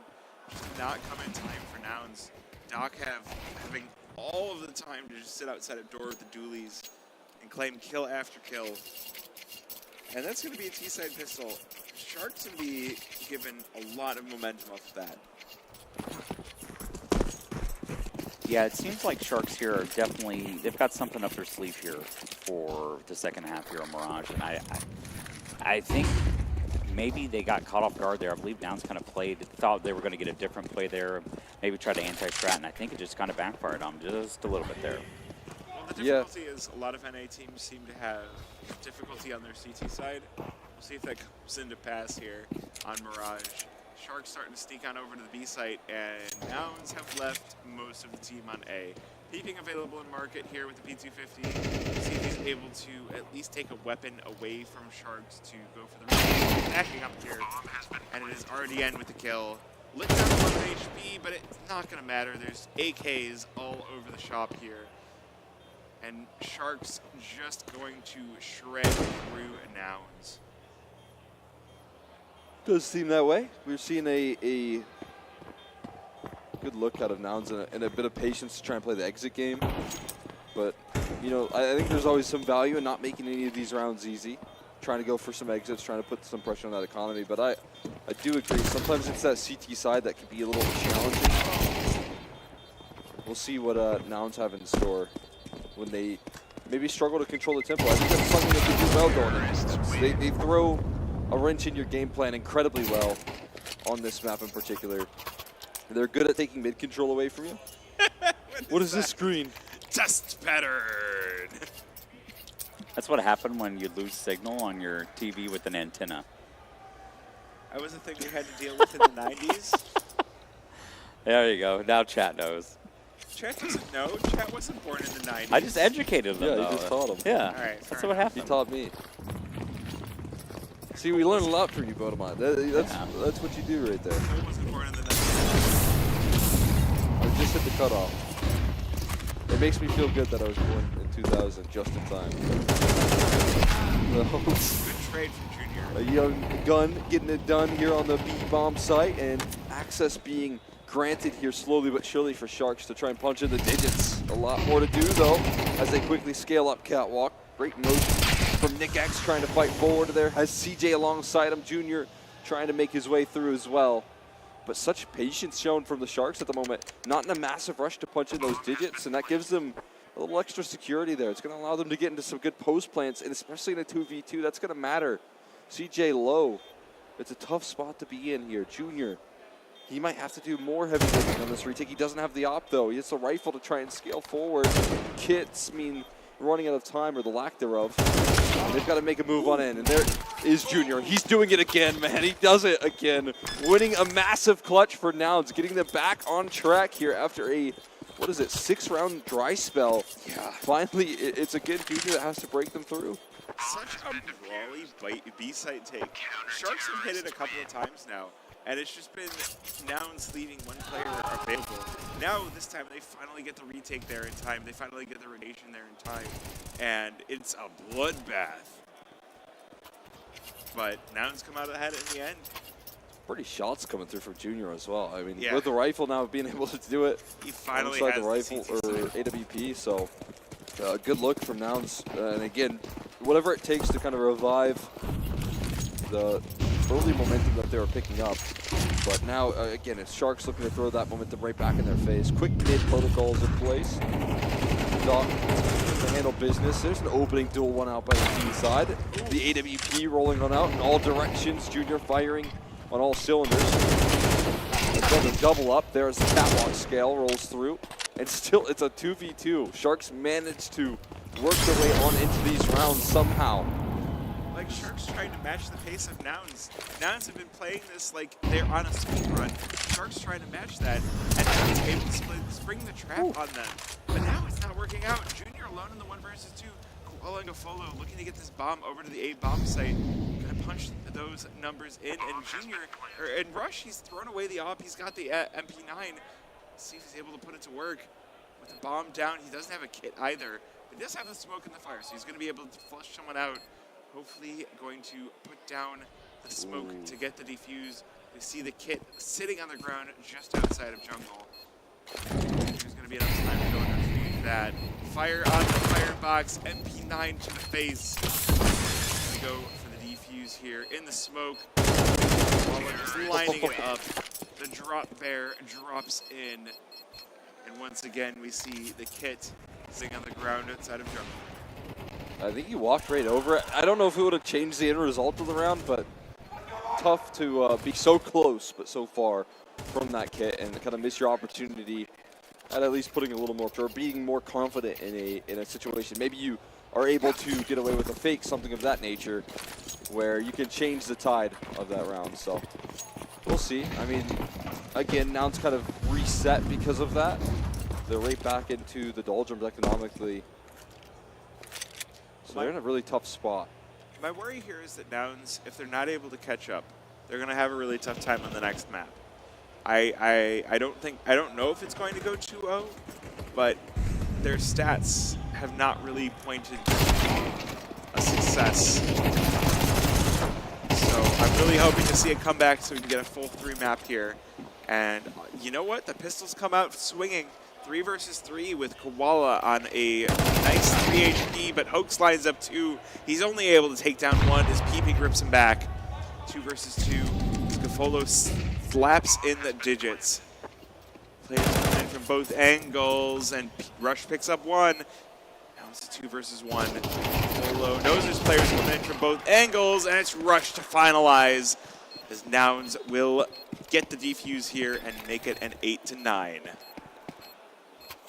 just did not come in time for Nouns. Doc having all of the time to just sit outside a door with the dualies and claim kill after kill. And that's going to be a T-side pistol. Sharks going to be given a lot of momentum off of that. Yeah, it seems like Sharks here are definitely, they've got something up their sleeve here for the second half here on Mirage. And I think maybe they got caught off guard there. I believe Nouns kind of thought they were going to get a different play there, maybe try to anti-strat, and I think it just kind of backfired on them just a little bit there. Well, the difficulty is a lot of NA teams seem to have difficulty on their CT side. We'll see if that comes into pass here on Mirage. Sharks starting to sneak on over to the B site, and Nouns have left most of the team on A. Peeping available in market here with the P250. See if he's able to at least take a weapon away from Sharks to go for the rebound. Backing up here, and it is RDN with the kill. Lit down to 1 HP, but it's not going to matter. There's AKs all over the shop here. And Sharks just going to shred through Nouns. Does seem that way. We're seeing a good look out of Nouns and a bit of patience to try and play the exit game. But, you know, I think there's always some value in not making any of these rounds easy. Trying to go for some exits, trying to put some pressure on that economy. But I do agree. Sometimes it's that CT side that can be a little challenging. We'll see what Nouns have in store when they maybe struggle to control the tempo. I think that's something that they do well going. They throw a wrench in your game plan incredibly well on this map in particular. They're good at taking mid control away from you. What is this screen? Test pattern. That's what happened when you lose signal on your TV with an antenna. That was a thing we had to deal with in the 90s. There you go. Now chat knows. Chat doesn't know. Chat wasn't born in the 90s. I just educated them. Yeah, though. you just taught him. Yeah, All right, that's fair what happened. He taught me. See, we learned a lot from you, Bodemont. That's what you do right there. I wasn't born in the 90s. I just hit the cutoff. It makes me feel good that I was born in 2000, just in time. Good trade from Junior. A young gun getting it done here on the B bomb site, and access being granted here slowly but surely for Sharks to try and punch in the digits. A lot more to do though as they quickly scale up catwalk. Great motion from Nick X trying to fight forward there. Has CJ alongside him, Junior trying to make his way through as well. But such patience shown from the Sharks at the moment. Not in a massive rush to punch in those digits, and that gives them a little extra security there. It's going to allow them to get into some good post plants, and especially in a 2v2, that's going to matter. CJ low. It's a tough spot to be in here. Junior, he might have to do more heavy lifting on this retake. He doesn't have the op, though. He has the rifle to try and scale forward. Kits mean running out of time, or the lack thereof. They've got to make a move on in, and there is Junior. He's doing it again, man. He does it again. Winning a massive clutch for Nouns, getting them back on track here after a, 6-round dry spell. Yeah. Finally, it's again Junior that has to break them through. Such a brawly B-side take. Sharks have hit it a couple of times now, and it's just been Nouns leaving one player available. Now, this time, they finally get the retake there in time. They finally get the rotation there in time, and it's a bloodbath. But Nouns come out ahead in the end. Pretty shots coming through from Junior as well. I mean, Yeah. with the rifle now being able to do it, He finally alongside has the rifle CT or AWP, so good look from Nouns. And again, whatever it takes to kind of revive the early momentum that they were picking up. But now, again, it's Sharks looking to throw that momentum right back in their face. Quick mid protocols in place. Doc to handle business. There's an opening dual one out by the team side. The AWP rolling on out in all directions. Junior firing on all cylinders. Another double up. There's the catwalk scale rolls through. And still, it's a 2v2. Sharks managed to work their way on into these rounds somehow. Like, Sharks trying to match the pace of Nouns. Nouns have been playing this like they're on a speed run. Sharks trying to match that, and Nouns able to spring the trap on them. But now it's not working out. Junior alone in the 1 versus 2. Koala and Gafolo looking to get this bomb over to the A bomb site. Gonna punch those numbers in, and Junior, in Rush, he's thrown away the op. He's got the MP9. See if he's able to put it to work. With the bomb down, he doesn't have a kit either. But he does have the smoke in the fire, so he's going to be able to flush someone out. Hopefully going to put down the smoke to get the defuse. We see the kit sitting on the ground just outside of jungle. There's going to be enough time to go and retrieve that. Fire on the firebox, MP9 to the face. Going to go for the defuse here in the smoke. Just lining it up. The drop bear drops in. And once again, we see the kit sitting on the ground outside of jungle. I think he walked right over it. I don't know if it would have changed the end result of the round, but tough to be so close but so far from that kit and kind of miss your opportunity at least putting a little more, or being more confident in a situation. Maybe you are able to get away with a fake, something of that nature, where you can change the tide of that round. So we'll see. I mean, again, Nouns kind of reset because of that. They're right back into the doldrums economically. So they're in a really tough spot. My worry here is that Nouns, if they're not able to catch up, they're going to have a really tough time on the next map. I don't know if it's going to go 2-0, but their stats have not really pointed to a success. So I'm really hoping to see a comeback so we can get a full 3 map here. And you know what? The pistols come out swinging. 3 versus 3 with Koala on a nice 3 HP, but Hoax lines up 2. He's only able to take down 1 as PP grips him back. 2 versus 2. Gafolo slaps in the digits. Players come in from both angles, and Rush picks up 1. Now it's a 2 versus 1. Gafolo knows his players come in from both angles, and it's Rush to finalize, as Nouns will get the defuse here and make it an 8-9.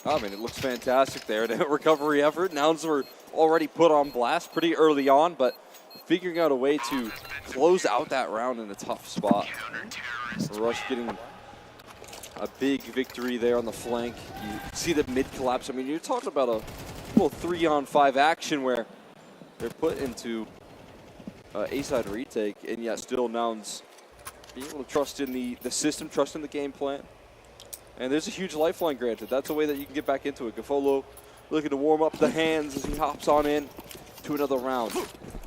I mean, it looks fantastic there. A recovery effort. Nouns were already put on blast pretty early on, but figuring out a way to close out that round in a tough spot. Rush getting a big victory there on the flank. You see the mid collapse. I mean, you're talking about a little 3-on-5 action where they're put into A-side retake, and yet still Nouns being able to trust in the system, trust in the game plan. And there's a huge lifeline granted. That's a way that you can get back into it. Gafolo looking to warm up the hands as he hops on in to another round.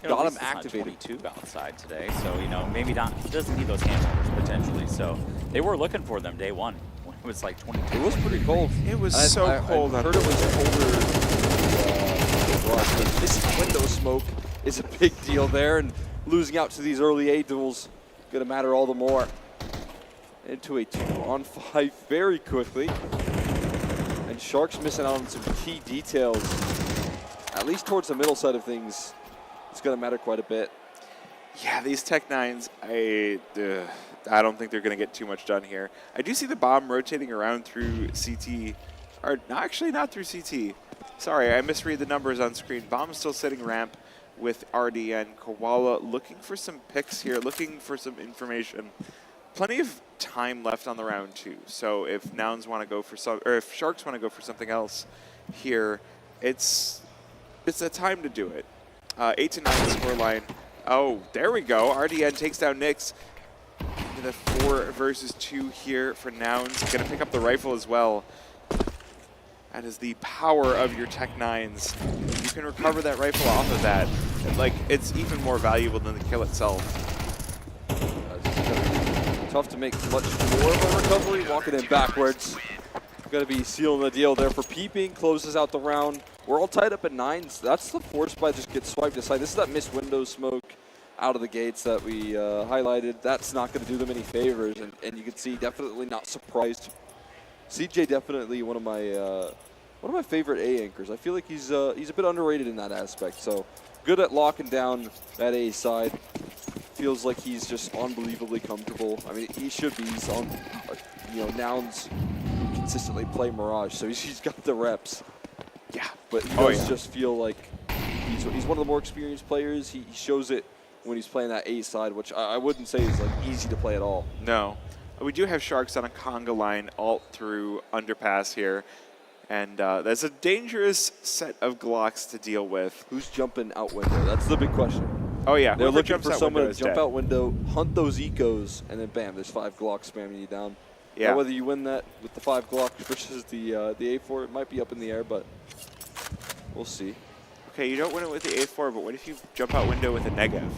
Got him activated. 22 outside today, so maybe not. He doesn't need those hand orders potentially. So they were looking for them day one when it was like 22. It was pretty cold. It was so cold. I heard it was colder. This window smoke is a big deal there, and losing out to these early A duels gonna matter all the more. Into a 2-on-5 very quickly, and Sharks missing out on some key details. At least towards the middle side of things, it's going to matter quite a bit. Yeah, these Tech-9s, I don't think they're going to get too much done here. I do see the bomb rotating around through CT, or actually not through CT. Sorry, I misread the numbers on screen. Bomb's still sitting ramp with RDN. Koala looking for some picks here, looking for some information. Plenty of time left on the round 2. So if Nouns want to go for some, or if Sharks want to go for something else here, it's a time to do it. 8-9 scoreline. Oh, there we go. RDN takes down Nyx. Into the 4 versus 2 here for Nouns. Going to pick up the rifle as well. That is the power of your Tech-9s. You can recover that rifle off of that. Like, it's even more valuable than the kill itself. Tough to make much more of a recovery. Walking in backwards. Going to be sealing the deal there for Peeping. Closes out the round. We're all tied up at 9s. That's the force by just gets swiped aside. This is that missed window smoke out of the gates that we highlighted. That's not going to do them any favors. And you can see definitely not surprised. CJ definitely one of my favorite A anchors. I feel like he's a bit underrated in that aspect. So good at locking down that A side. Feels like he's just unbelievably comfortable. I mean, he should be. He's on, Nouns consistently play Mirage, so he's got the reps. Yeah. But he does just feel like he's one of the more experienced players. He shows it when he's playing that A side, which I wouldn't say is like easy to play at all. No. We do have Sharks on a conga line alt through underpass here. And that's a dangerous set of Glocks to deal with. Who's jumping out window? That's the big question. Oh, yeah. They're looking for someone to jump out window, hunt those ecos, and then bam, there's 5 Glocks spamming you down. Yeah. Now, whether you win that with the 5 Glocks versus the A4, it might be up in the air, but we'll see. Okay, you don't win it with the A4, but what if you jump out window with a negative?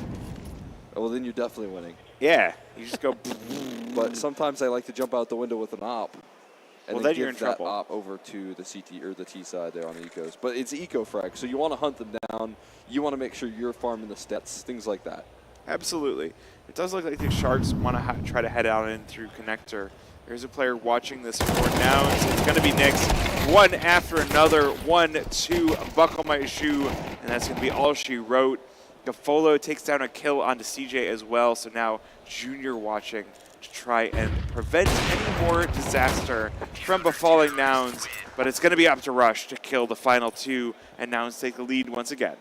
Oh, well, then you're definitely winning. Yeah, you just go. But sometimes I like to jump out the window with an op. And Well, then then you're give in that trouble. op over to the CT or the T side there on the ecos. But it's eco frag, so you want to hunt them down. You want to make sure you're farming the stats, things like that. Absolutely. It does look like the Sharks want to try to head out in through connector. There's a player watching this for Nouns. It's going to be Nyx. One after another. 1, 2, buckle my shoe. And that's going to be all she wrote. Gafolo takes down a kill onto CJ as well. So now Junior watching to try and prevent any more disaster from befalling Nouns. But it's going to be up to Rush to kill the final 2. And Nouns take the lead once again.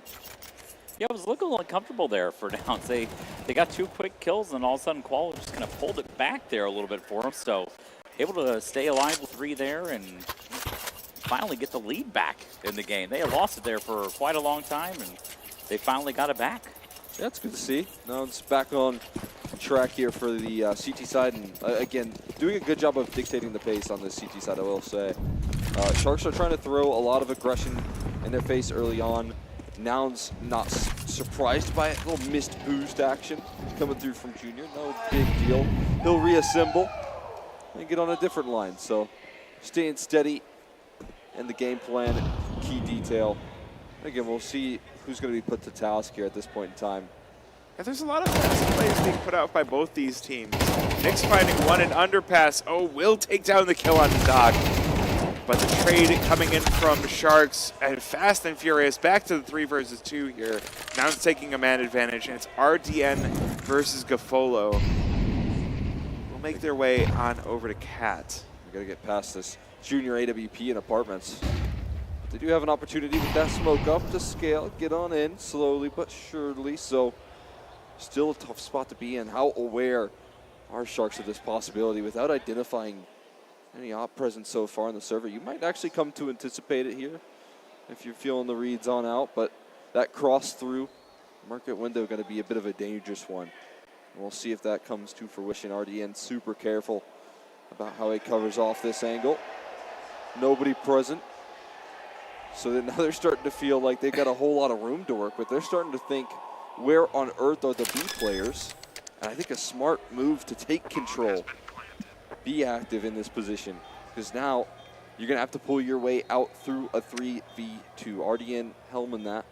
Yeah, it was looking uncomfortable there for Nouns. They got 2 quick kills, and all of a sudden Koala just kind of pulled it back there a little bit for them. So able to stay alive with 3 there and finally get the lead back in the game. They had lost it there for quite a long time, and they finally got it back. Yeah, it's good to see. Nouns back on track here for the CT side, and again, doing a good job of dictating the pace on the CT side, I will say. Sharks are trying to throw a lot of aggression in their face early on. Nouns not surprised by it. A little missed boost action coming through from Junior. No big deal. He'll reassemble and get on a different line. So staying steady and the game plan, key detail. Again, we'll see who's going to be put to task here at this point in time. Yeah, there's a lot of fast plays being put out by both these teams. Nyx finding one in underpass. Oh, will take down the kill on the dock. But the trade coming in from Sharks and fast and furious back to the 3 versus 2 here. Now it's taking a man advantage, and it's RDN versus Gafolo. Will make their way on over to Cat. We got to get past this Junior AWP in apartments. They do have an opportunity with that smoke up to scale, get on in slowly but surely. So still a tough spot to be in. How aware are Sharks of this possibility without identifying any op presence so far on the server. You might actually come to anticipate it here if you're feeling the reads on out, but that cross through market window going to be a bit of a dangerous one. We'll see if that comes to fruition. RDN super careful about how he covers off this angle. Nobody present. So then now they're starting to feel like they've got a whole lot of room to work with. They're starting to think, where on earth are the B players? And I think a smart move to take control, be active in this position, because now you're going to have to pull your way out through a 3v2. RDN helming that.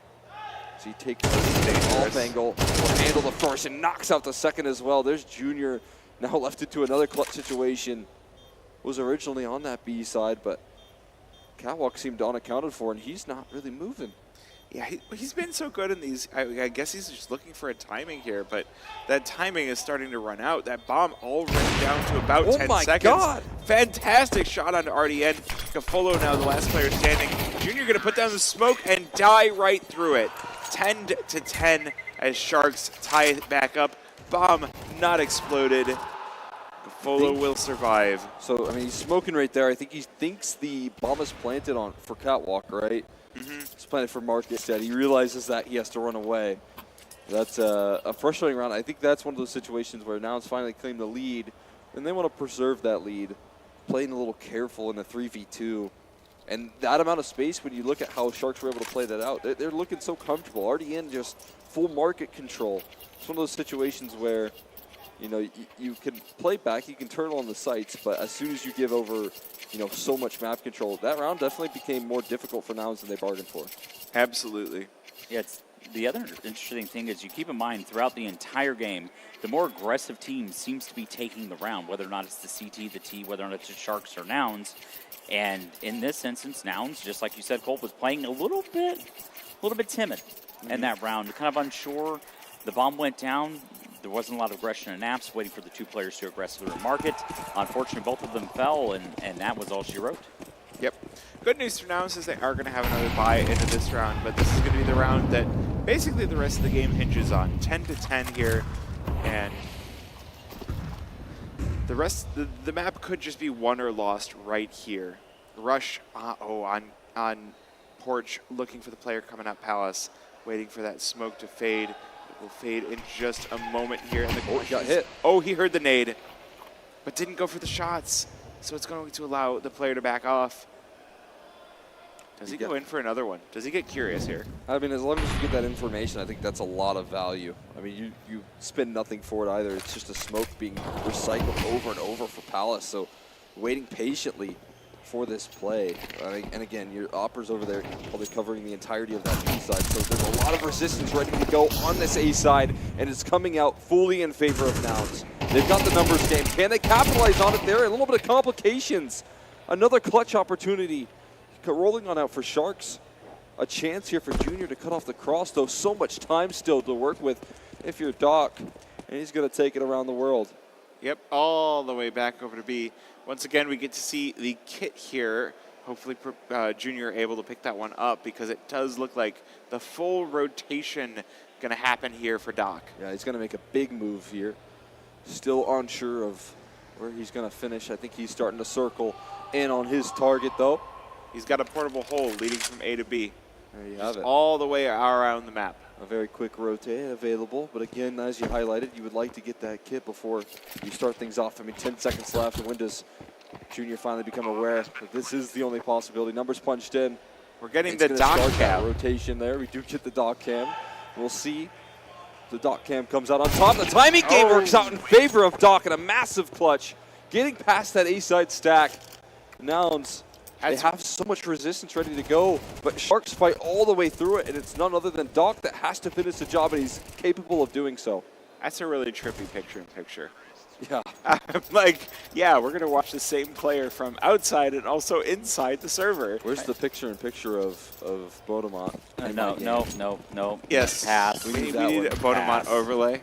So he takes the off angle, will handle the first and knocks out the second as well. There's Junior now left into another clutch situation. Was originally on that B side, but Catwalk seemed unaccounted for, and he's not really moving. Yeah, he's been so good in these. I guess he's just looking for a timing here, but that timing is starting to run out. That bomb already down to about 10 seconds. Oh my God! Fantastic shot on RDN. Cafolo now the last player standing. Junior going to put down the smoke and die right through it. 10-10 as Sharks tie it back up. Bomb not exploded. Cafolo will survive. So, I mean, he's smoking right there. I think he thinks the bomb is planted on for Catwalk, right? It's planted for Mark instead. He realizes that he has to run away. That's a frustrating round. I think that's one of those situations where Nouns finally claim the lead, and they want to preserve that lead, playing a little careful in the 3v2. And that amount of space, when you look at how Sharks were able to play that out, they're looking so comfortable. RDN just full market control. It's one of those situations where, you know, you can play back, you can turn on the sights, but as soon as you give over, you know, so much map control, that round definitely became more difficult for Nouns than they bargained for. Absolutely. Yeah, the other interesting thing is you keep in mind throughout the entire game, the more aggressive team seems to be taking the round, whether or not it's the CT, the T, whether or not it's the Sharks or Nouns. And in this instance, Nouns, just like you said, Colt, was playing a little bit timid in that round, kind of unsure. The bomb went down. There wasn't a lot of aggression in Naps, waiting for the two players to aggressively remark it. Unfortunately, both of them fell, and that was all she wrote. Yep. Good news for Nouns is they are going to have another bye into this round, but this is going to be the round that basically the rest of the game hinges on. 10-10 here, and the rest, the map could just be won or lost right here. Rush, on porch, looking for the player coming up Palace, waiting for that smoke to fade. It will fade in just a moment here. And the got hit. Oh, he heard the nade, but didn't go for the shots. So it's going to allow the player to back off. Does he go in for another one? Does he get curious here? I mean, as long as you get that information, I think that's a lot of value. I mean, you spend nothing for it either. It's just a smoke being recycled over and over for Palace. So waiting patiently for this play. And again, your Opper's over there probably covering the entirety of that B side. So there's a lot of resistance ready to go on this A side, and it's coming out fully in favor of Nouns. They've got the numbers game. Can they capitalize on it there? A little bit of complications. Another clutch opportunity rolling on out for Sharks. A chance here for Junior to cut off the cross, though. So much time still to work with if you're Doc, and he's going to take it around the world. Yep, all the way back over to B. Once again, we get to see the kit here. Hopefully Junior able to pick that one up, because it does look like the full rotation going to happen here for Doc. Yeah, he's going to make a big move here. Still unsure of where he's going to finish. I think he's starting to circle in on his target, though. He's got a portable hole leading from A to B. There you have it. All the way around the map. A very quick rotate available, but again, as you highlighted, you would like to get that kit before you start things off. I mean, 10 seconds left, and when does Junior finally become aware that this is the only possibility? Numbers punched in. We're getting the Doc cam rotation there. We do get the Doc cam. We'll see. The Doc cam comes out on top. The timing game works out in favor of Doc, and a massive clutch. Getting past that A-side stack. Nouns, they have so much resistance ready to go, but Sharks fight all the way through it, and it's none other than Doc that has to finish the job, and he's capable of doing so. That's a really trippy picture-in-picture. Yeah. Like, yeah, we're going to watch the same player from outside and also inside the server. Where's the picture-in-picture of Bodemont? No. Yes. Pass. We need a Bodemont overlay.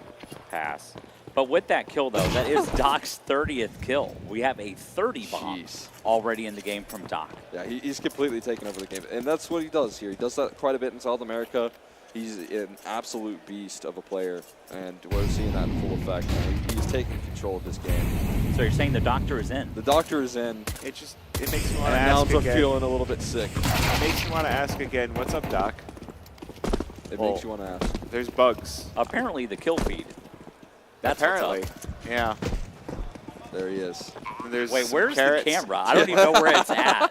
Pass. But with that kill, though, that is Doc's 30th kill. We have a 30 bomb already in the game from Doc. Yeah, he's completely taken over the game. And that's what he does here. He does that quite a bit in South America. He's an absolute beast of a player, and we're seeing that in full effect now. He's taking control of this game. So you're saying the doctor is in? The doctor is in. It makes me want to And ask Nouns are again. feeling a little bit sick. It makes me want to ask again. What's up, Doc? It makes you want to ask. There's bugs. Apparently the kill feed. That's Apparently. what's up. Yeah. There he is. And there's Wait, some where's carrots. the camera? I don't even know where it's at.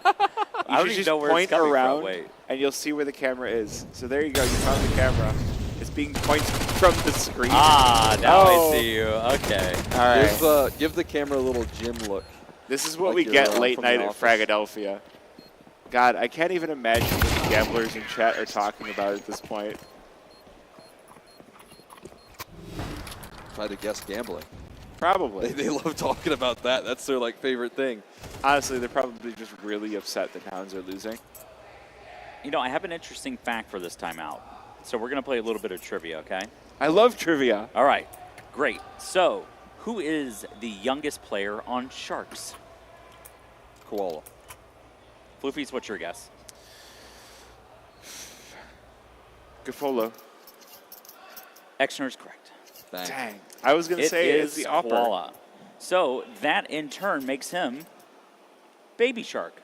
I don't You should even just know where point it's coming around, from. Wait. and you'll see where the camera is. So there you go. You found the camera. It's being pointed from the screen. Ah, now Oh. I see you. Okay. All right. Give the camera a little gym look. This is what like we you're, get late from night The at Office. Fragadelphia. God, I can't even imagine what the gamblers in chat are talking about at this point. If I had to guess, gambling. Probably. They love talking about that. That's their like favorite thing. Honestly, they're probably just really upset that Nouns are losing. You know, I have an interesting fact for this timeout. So we're going to play a little bit of trivia, okay? I love trivia. All right. Great. So, who is the youngest player on Sharks? Koala. Floofies, what's your guess? Gafolo. Exner's correct. Dang. I was going to say it's the upper. Koala. So that in turn makes him Baby Shark.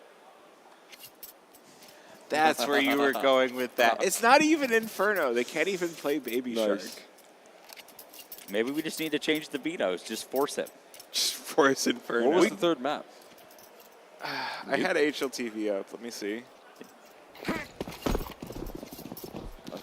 That's where you were going with that. It's not even Inferno. They can't even play Baby Shark. Maybe we just need to change the vetoes. Just force it. Just force Inferno. What was the third map? I had HLTV up. Let me see. I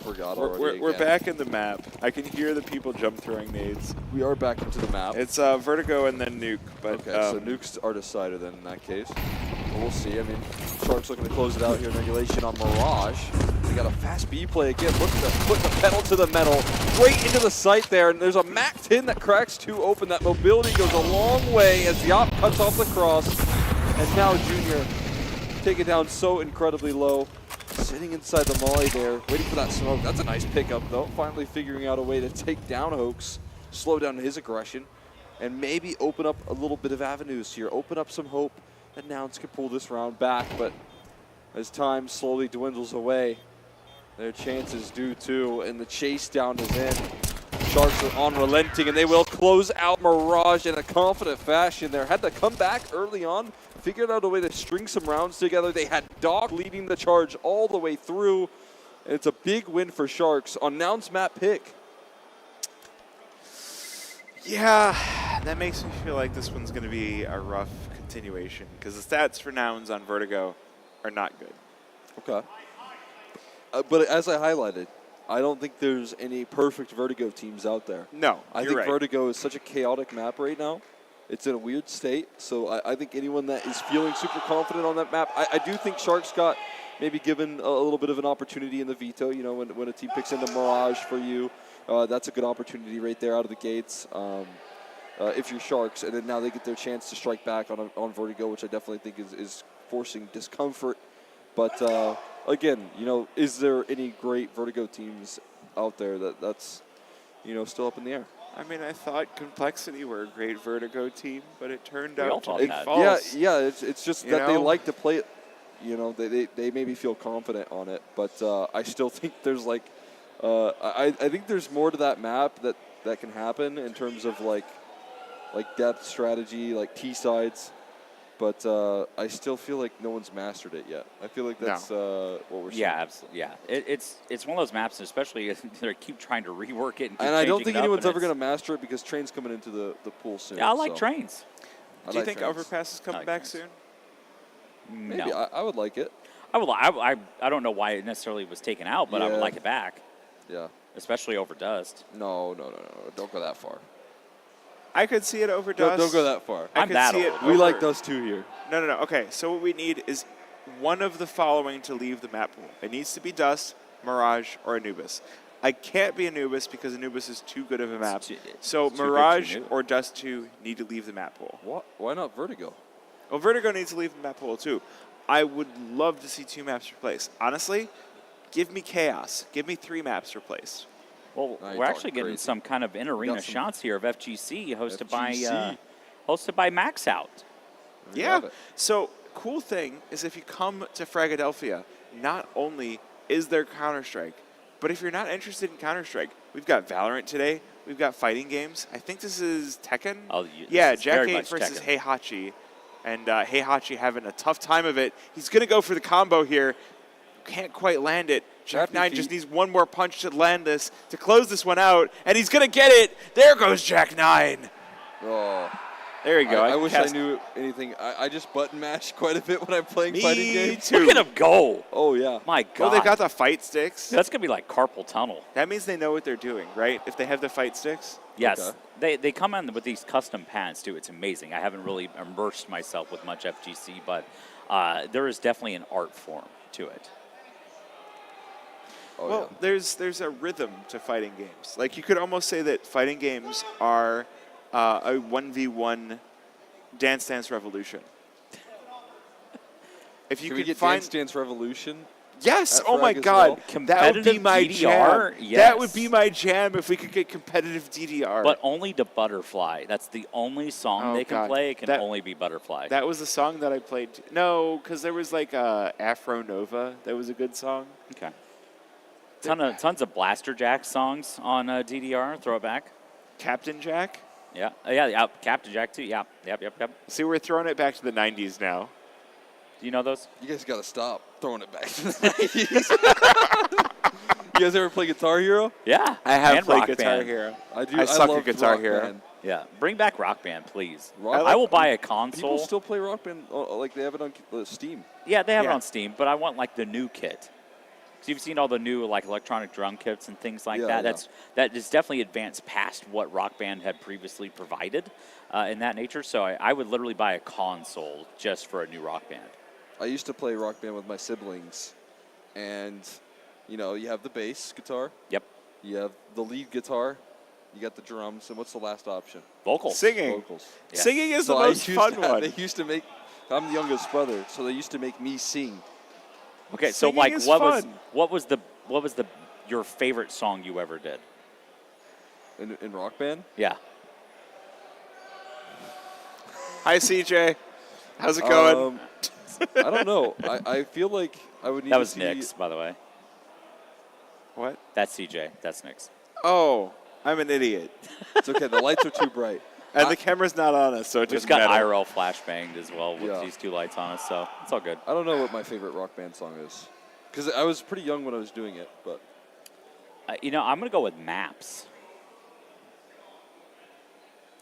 forgot already. We're back in the map. I can hear the people jump throwing nades. We are back into the map. It's Vertigo and then Nuke. But Okay, so nukes are decided then in that case. But we'll see. I mean, Sharks looking to close it out here in regulation on Mirage. They got a fast B play again. Looking to put the pedal to the metal. Straight into the sight there. And there's a Mac 10 that cracks 2 open. That mobility goes a long way as the op cuts off the cross. And now Junior taken down so incredibly low. Sitting inside the molly there, waiting for that smoke. That's a nice pickup, though. Finally figuring out a way to take down Hoax, slow down his aggression, and maybe open up a little bit of avenues here. Open up some hope that Nouns can pull this round back. But as time slowly dwindles away, their chances do too, and the chase down is in. Sharks are unrelenting, and they will close out Mirage in a confident fashion there. Had to come back early on, figured out a way to string some rounds together. They had Doc leading the charge all the way through. And it's a big win for Sharks on Nouns map pick. yeah, that makes me feel like this one's going to be a rough continuation because the stats for Nouns on Vertigo are not good. Okay. But as I highlighted, I don't think there's any perfect Vertigo teams out there. No, I you're think right. Vertigo is such a chaotic map right now. It's in a weird state, so I think anyone that is feeling super confident on that map, I do think Sharks got maybe given a little bit of an opportunity in the veto. You know, when a team picks into Mirage for you, that's a good opportunity right there out of the gates if you're Sharks. And then now they get their chance to strike back on Vertigo, which I definitely think is forcing discomfort. But again, you know, is there any great Vertigo teams out there that's, you know, still up in the air? I mean, I thought Complexity were a great Vertigo team, but it turned We all out to thought be that. false. Yeah, it's just You that they know? like to play it. You know, they maybe feel confident on it, but I still think there's like, I think there's more to that map that can happen in terms of like depth strategy, like T sides. But I still feel like no one's mastered it yet. I feel like that's what we're seeing. Yeah, absolutely. Yeah, it's one of those maps, especially they keep trying to rework it. And I don't think anyone's ever going to. to master it because Train's coming into the pool soon. Yeah, I like so. Trains. Do you think Overpass is coming back soon? Maybe. No. I would like it. I don't know why it necessarily was taken out, but I would Yeah. like it back. Yeah. Especially over Dust. No. Don't go that far. I could see it over Dust. Don't go that far. I I'm could that see old. it We over- like Dust too here. No. Okay, so what we need is one of the following to leave the map pool. It needs to be Dust, Mirage, or Anubis. I can't be Anubis because Anubis is too good of a map. So it's too good to Mirage Anubis. or Dust 2 need to leave the map pool. What? Why not Vertigo? Well, Vertigo needs to leave the map pool too. I would love to see 2 maps replaced. Honestly, give me Chaos. Give me 3 maps replaced. Well, Now you're we're actually talking getting crazy. some kind of in-arena got some- shots here of FGC hosted FGC. by Max Out. We Yeah. love it. So, cool thing is if you come to Fragadelphia, not only is there Counter-Strike, But if you're not interested in Counter-Strike, we've got Valorant today. We've got fighting games. I think this is Tekken. Oh, yeah, this is Jack very 8 much versus Tekken. Heihachi. And Heihachi having a tough time of it. He's going to go for the combo here. Can't quite land it. Jack 9 just needs one more punch to land this, to close this one out. And he's going to get it. There goes Jack 9. Oh. There you go. I wish I knew anything. I just button mash quite a bit when I'm playing fighting games. too. Look at him go. Oh, yeah. My God. Well, they've got the fight sticks. That's going to be like carpal tunnel. That means they know what they're doing, right? If they have the fight sticks? Yes. They come in with these custom pads, too. It's amazing. I haven't really immersed myself with much FGC, but there is definitely an art form to it. Oh, Well, there's a rhythm to fighting games. Like, you could almost say that fighting games are a 1v1 Dance Dance Revolution. If you Can we could get find Dance Dance Revolution? Yes! at Oh my Frag as God! well? That would be Competitive my DDR? jam. Yes. That would be my jam if we could get competitive DDR. But only to Butterfly. That's the only song Oh, they can God. play. It can That- only be Butterfly. that was the song that I played. No, because there was like Afro Nova. That was a good song. Okay. Tons of Blaster Jack songs on DDR. Throw it back. Captain Jack. Yeah. Yeah. Captain Jack too. Yeah. Yep. See, we're throwing it back to the 90s now. Do you know those? You guys got to stop throwing it back to the 90s. You guys ever play Guitar Hero? Yeah. I have and played Rock Guitar Band. Hero. I suck at love Guitar Rock Hero. Band. Yeah. Bring back Rock Band, please. Rock I will buy a People console. still play Rock Band, like they have it on Steam. Yeah, they have it Yeah. on Steam, but I want like the new kit. So you've seen all the new like electronic drum kits and things like that. That is definitely advanced past what Rock Band had previously provided in that nature. So I would literally buy a console just for a new Rock Band. I used to play Rock Band with my siblings, and you know, you have the bass guitar. Yep. You have the lead guitar. You got the drums, and what's the last option? Vocals. Singing. Vocals. Yes. Singing is So the I most used fun to have- one. They used to make. I'm the youngest brother, so they used to make me sing. Okay, so Singing like is what fun. was your favorite song you ever did? In Rock Band. Yeah. Hi, CJ. How's it going? I don't know. I feel like I would need That to was see. Nick's, by the way. What? That's CJ. That's Nick's. Oh, I'm an idiot. It's okay. The lights are too bright. And the camera's not on us, so it We just doesn't got matter. IRL flashbanged as well with Yeah. these two lights on us, so it's all good. I don't know what my favorite Rock Band song is, because I was pretty young when I was doing it. But You know, I'm gonna go with Maps.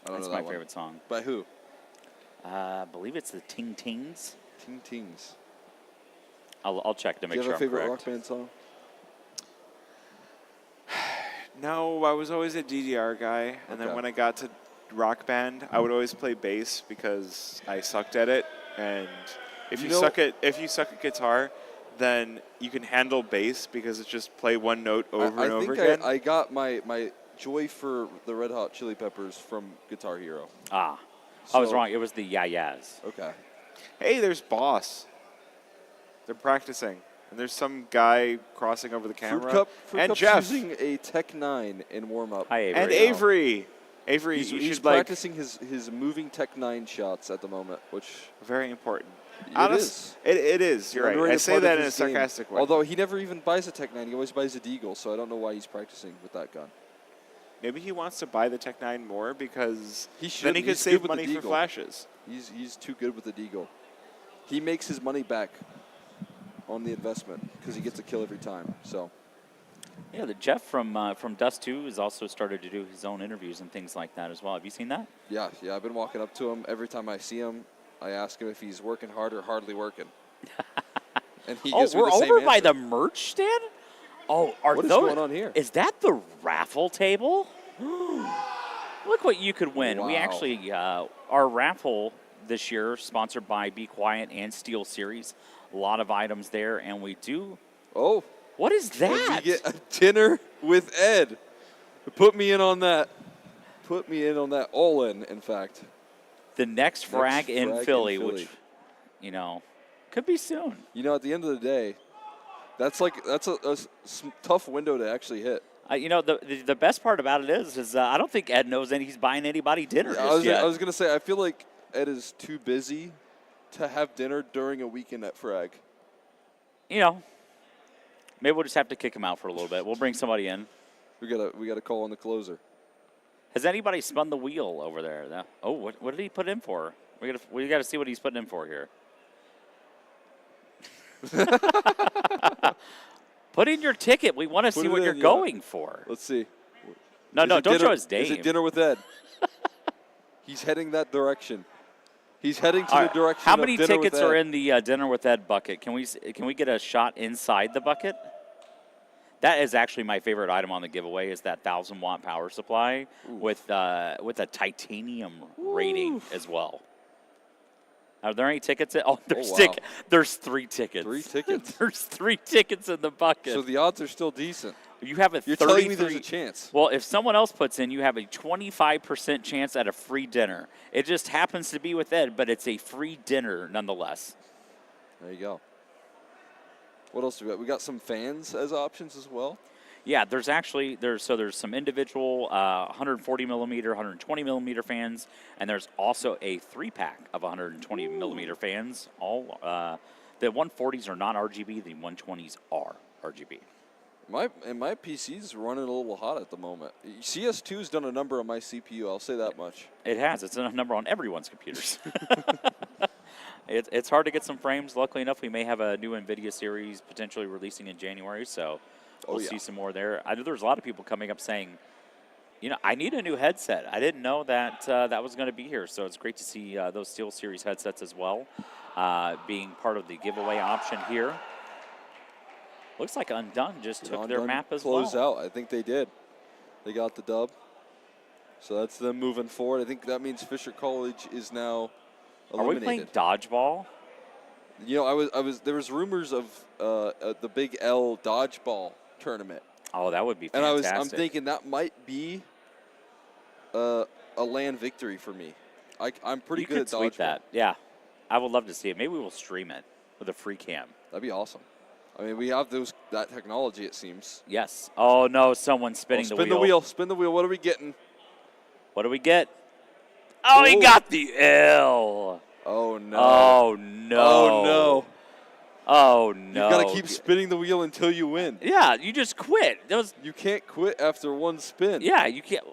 I don't That's know my that one. favorite song. By who? I believe it's the Ting Tings. Ting Tings. I'll check to Do make you sure have a I'm favorite correct. Rock Band song? No, I was always a DDR guy, and then Okay. when I got to Rock Band, I would always play bass because I sucked at it. And if You you know- suck at guitar, then you can handle bass because it's just play one note over and over again. I got my joy for the Red Hot Chili Peppers from Guitar Hero. I was So- wrong. It was the Yeah-Yeahs. Okay. Hey, there's Boss. They're practicing, and there's some guy crossing over the camera. Fruit and Cup's Jeff using a Tech 9 in warm up. Hi, Avery. and Avery. Avery, He's, you he's should like practicing his moving Tech 9 shots at the moment, which very important. it is. It is. You're An right. I underrated say part of that in a his game. sarcastic way. Although he never even buys a Tech 9, he always buys a Deagle, so I don't know why he's practicing with that gun. Maybe he wants to buy the Tech 9 more because He should. then he could He's save good with money the for Deagle. flashes. He's too good with the Deagle. He makes his money back on the investment because he gets a kill every time. So Yeah, the Jeff from Dust 2 has also started to do his own interviews and things like that as well. Have you seen that? yeah, I've been walking up to him every time I see him. I ask him if he's working hard or hardly working. And he gives me we're the same over by answer. the merch stand? Oh, are What is those going on here? Is that the raffle table? Look what you could win. We Wow. actually our raffle this year sponsored by Be Quiet and Steel Series. A lot of items there, and we do. Oh, What is and that? we get a dinner with Ed. Put me in on that. Put me in on that. All in fact. The next frag in frag in Philly, Philly. which you know could be soon. You know, at the end of the day, that's a tough window to actually hit. You know, the best part about it is I don't think Ed knows he's buying anybody dinner Yeah, just yet. I was gonna say I feel like Ed is too busy to have dinner during a weekend at Frag. You know, Maybe we'll just have to kick him out for a little bit. We'll bring somebody in. We got to call on the closer. Has anybody spun the wheel over there? Oh, what did he put in for? We got to see what he's putting in for here. Put in your ticket. We want to see what you're going for. Let's see. No, don't show his name. Is it dinner with Ed? He's heading that direction. He's heading to the direction. How many of dinner tickets with Ed. are in the dinner with Ed bucket? Can we get a shot inside the bucket? That is actually my favorite item on the giveaway. Is that 1,000-watt power supply with a titanium rating as well. Are there any tickets? There's 3 tickets. 3 tickets. There's 3 tickets in the bucket. So the odds are still decent. You have a You're 33. telling me there's a chance. Well, if someone else puts in, you have a 25% chance at a free dinner. It just happens to be with Ed, but it's a free dinner nonetheless. There you go. What else do we got? We got some fans as options as well. Yeah, there's some individual 140 millimeter, 120 millimeter fans, and there's also a 3-pack of 120 millimeter fans. All the 140s are not RGB, the 120s are RGB. My PC's running a little hot at the moment. CS2's done a number on my CPU. I'll say that much. It has. It's a number on everyone's computers. It's hard to get some frames. Luckily enough, we may have a new NVIDIA series potentially releasing in January, so we'll see some more there. I know there's a lot of people coming up saying, I need a new headset. I didn't know that that was going to be here, so it's great to see those SteelSeries headsets as well being part of the giveaway option here. Looks like Undone just took their map as well. Close out. I think they did. They got the dub. So that's them moving forward. I think that means Fisher College is now eliminated. Are we playing dodgeball? There was rumors of the Big L dodgeball tournament. Oh, that would be fantastic. And I'm thinking that might be a land victory for me. I'm pretty good at dodgeball. You could tweet that. Yeah. I would love to see it. Maybe we'll stream it with a free cam. That'd be awesome. I mean, we have that technology, it seems. Yes. Oh, no, someone's spinning the wheel. Spin the wheel. Spin the wheel. What are we getting? What do we get? Oh, he got the L. Oh, no. Oh, no. Oh, no. Oh, no. You've got to keep spinning the wheel until you win. Yeah, you just quit. You can't quit after one spin. Yeah, you can't.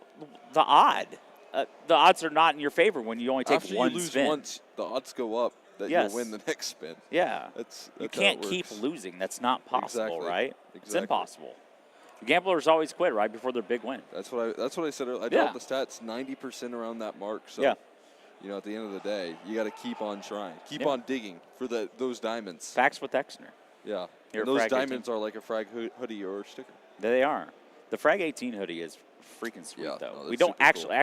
The odds are not in your favor when you only take after one you lose spin. Once, the odds go up that you'll win the next spin. Yeah. That's you how can't it keep works. losing. That's not possible, right? Exactly. It's impossible. The gamblers always quit right before their big win. That's what I said earlier. I dropped the stats 90% around that mark. So, at the end of the day, you got to keep on trying. Keep on digging for those diamonds. Facts with Exner. Yeah. And those diamonds are like a Frag hoodie or a sticker. They are. The Frag 18 hoodie is freaking sweet, though. No, we don't actually,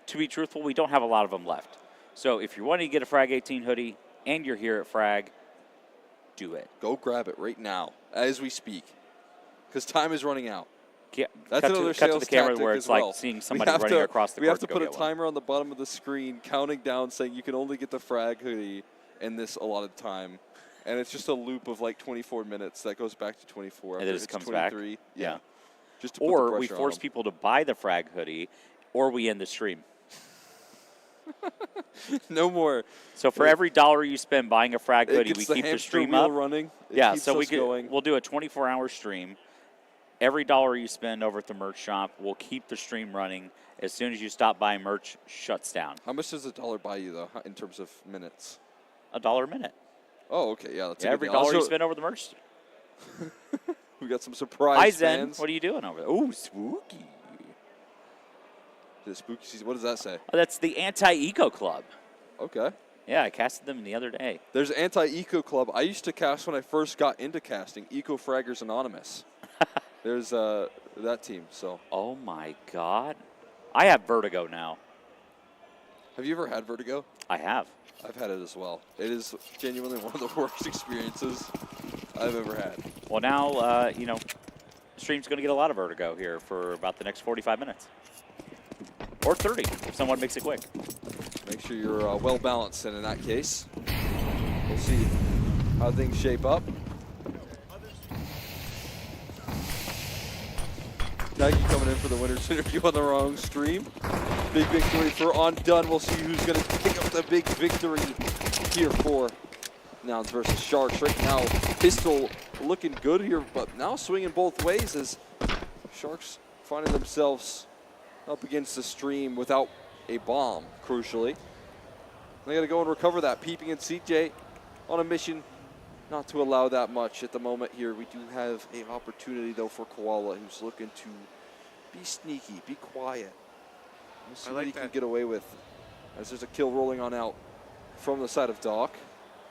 to be truthful, we don't have a lot of them left. So if you're wanting to get a Frag 18 hoodie and you're here at Frag, do it. Go grab it right now as we speak because time is running out. Yeah, that's another cut to the camera tactic where it's as well. like seeing somebody running across the court. We have to go put a get timer on the bottom of the screen counting down saying you can only get the Frag hoodie in this allotted time. And it's just a loop of like 24 minutes that goes back to 24. And it just comes back. Yeah. Just to or put the we pressure force on people to buy the Frag hoodie, or we end the stream. No more. So for every $1 you spend buying a Frag hoodie, we keep the stream up. Running. So we'll do a 24-hour stream. Every $1 you spend over at the merch shop, we'll keep the stream running. As soon as you stop buying merch, shuts down. How much does $1 buy you though, in terms of minutes? $1 a minute. Oh, okay, yeah. That's every $1 you spend over the merch. We got some surprise Hi, Zen. fans. What are you doing over there? Ooh, spooky. The spooky season. What does that say? Oh, that's the Anti-Eco Club. Okay. Yeah, I casted them the other day. There's Anti-Eco Club. I used to cast when I first got into casting. Eco Fraggers Anonymous. There's that team. So. Oh my God, I have vertigo now. Have you ever had vertigo? I have. I've had it as well. It is genuinely one of the worst experiences I've ever had. Well, now, stream's going to get a lot of vertigo here for about the next 45 minutes. Or 30, if someone makes it quick. Make sure you're well balanced, and in that case, we'll see how things shape up. Nagy coming in for the winner's interview on the wrong stream. Big victory for Undone. We'll see who's going to pick up the big victory here for Nouns versus Sharks. Right now, Pistol looking good here, but now swinging both ways as Sharks finding themselves up against the stream without a bomb, crucially. They got to go and recover that. Peeping and CJ on a mission not to allow that much at the moment here. We do have an opportunity, though, for Koala, who's looking to be sneaky, be quiet. We'll see what he can get away with as there's a kill rolling on out from the side of Doc,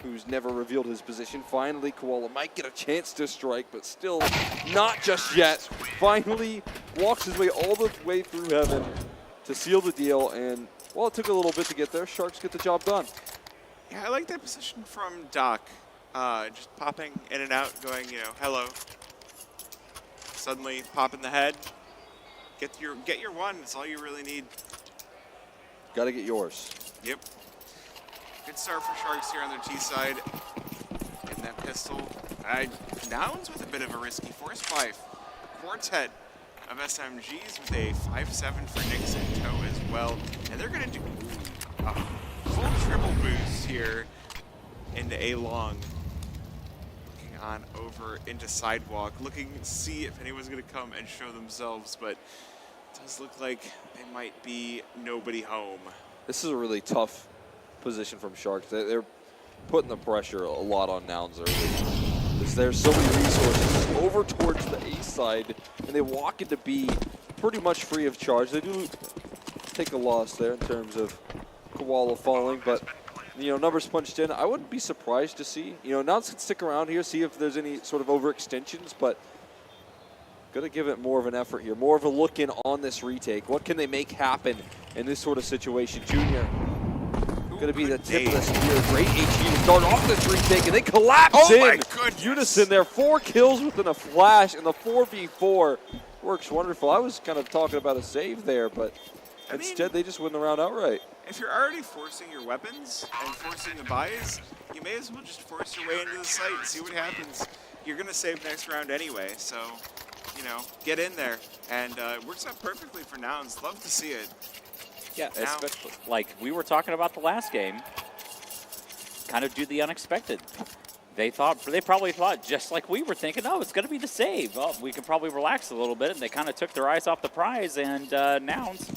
who's never revealed his position. Finally, Koala might get a chance to strike, but still not just yet. Finally walks his way all the way through heaven to seal the deal, and well, it took a little bit to get there. Sharks get the job done. Yeah, I like that position from Doc. Just popping in and out, going, hello. Suddenly pop in the head. Get your one. That's all you really need. Got to get yours. Yep. Good start for Sharks here on their T side. Getting that pistol. Nouns with a bit of a risky force 5. Quartet of SMGs with a 5-7 for Nix in tow as well. And they're going to do a full triple boost here into A long. Looking on over into sidewalk. Looking to see if anyone's going to come and show themselves. But it does look like they might be nobody home. This is a really tough position from Sharks. They're putting the pressure a lot on Nouns early. There's so many resources over towards the A side, and they walk into B pretty much free of charge. They do take a loss there in terms of Koala falling, but numbers punched in. I wouldn't be surprised to see. Nouns can stick around here, see if there's any sort of overextensions, but gonna give it more of an effort here, more of a look in on this retake. What can they make happen in this sort of situation? Junior gonna be the tip of the spear. Great HE to start off this retake, and they collapse in unison there. 4 kills within a flash, and the 4v4 works wonderful. I was kind of talking about a save there, but instead they just win the round outright. If you're already forcing your weapons and forcing the buys, you may as well just force your way into the site and see what happens. You're gonna save next round anyway, so get in there. And it works out perfectly for Nouns. Love to see it. Yeah, especially like we were talking about the last game, kind of do the unexpected. They probably thought, just like we were thinking, oh, it's going to be the save. Well, we can probably relax a little bit, and they kind of took their eyes off the prize, and Nouns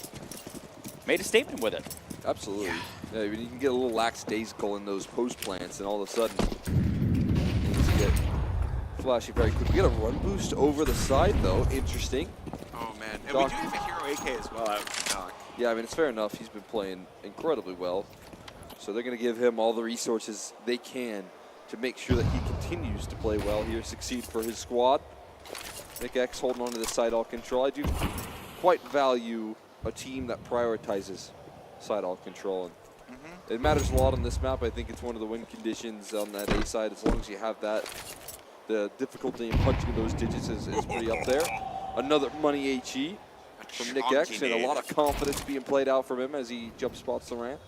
made a statement with it. Absolutely. Yeah, you can get a little lackadaisical in those post plants, and all of a sudden, things get flashy very quick. We get a run boost over the side, though. Interesting. Oh, man. And we do have a hero AK as well out of Doc. Yeah, I mean, it's fair enough. He's been playing incredibly well. So they're going to give him all the resources they can to make sure that he continues to play well here, succeed for his squad. Nick X holding on to the side all control. I do quite value a team that prioritizes side all control. And it matters a lot on this map. I think it's one of the win conditions on that A side. As long as you have that, the difficulty in punching those digits is pretty up there. Another money HE from Nick X, and a lot of confidence being played out from him as he jump spots the ramp.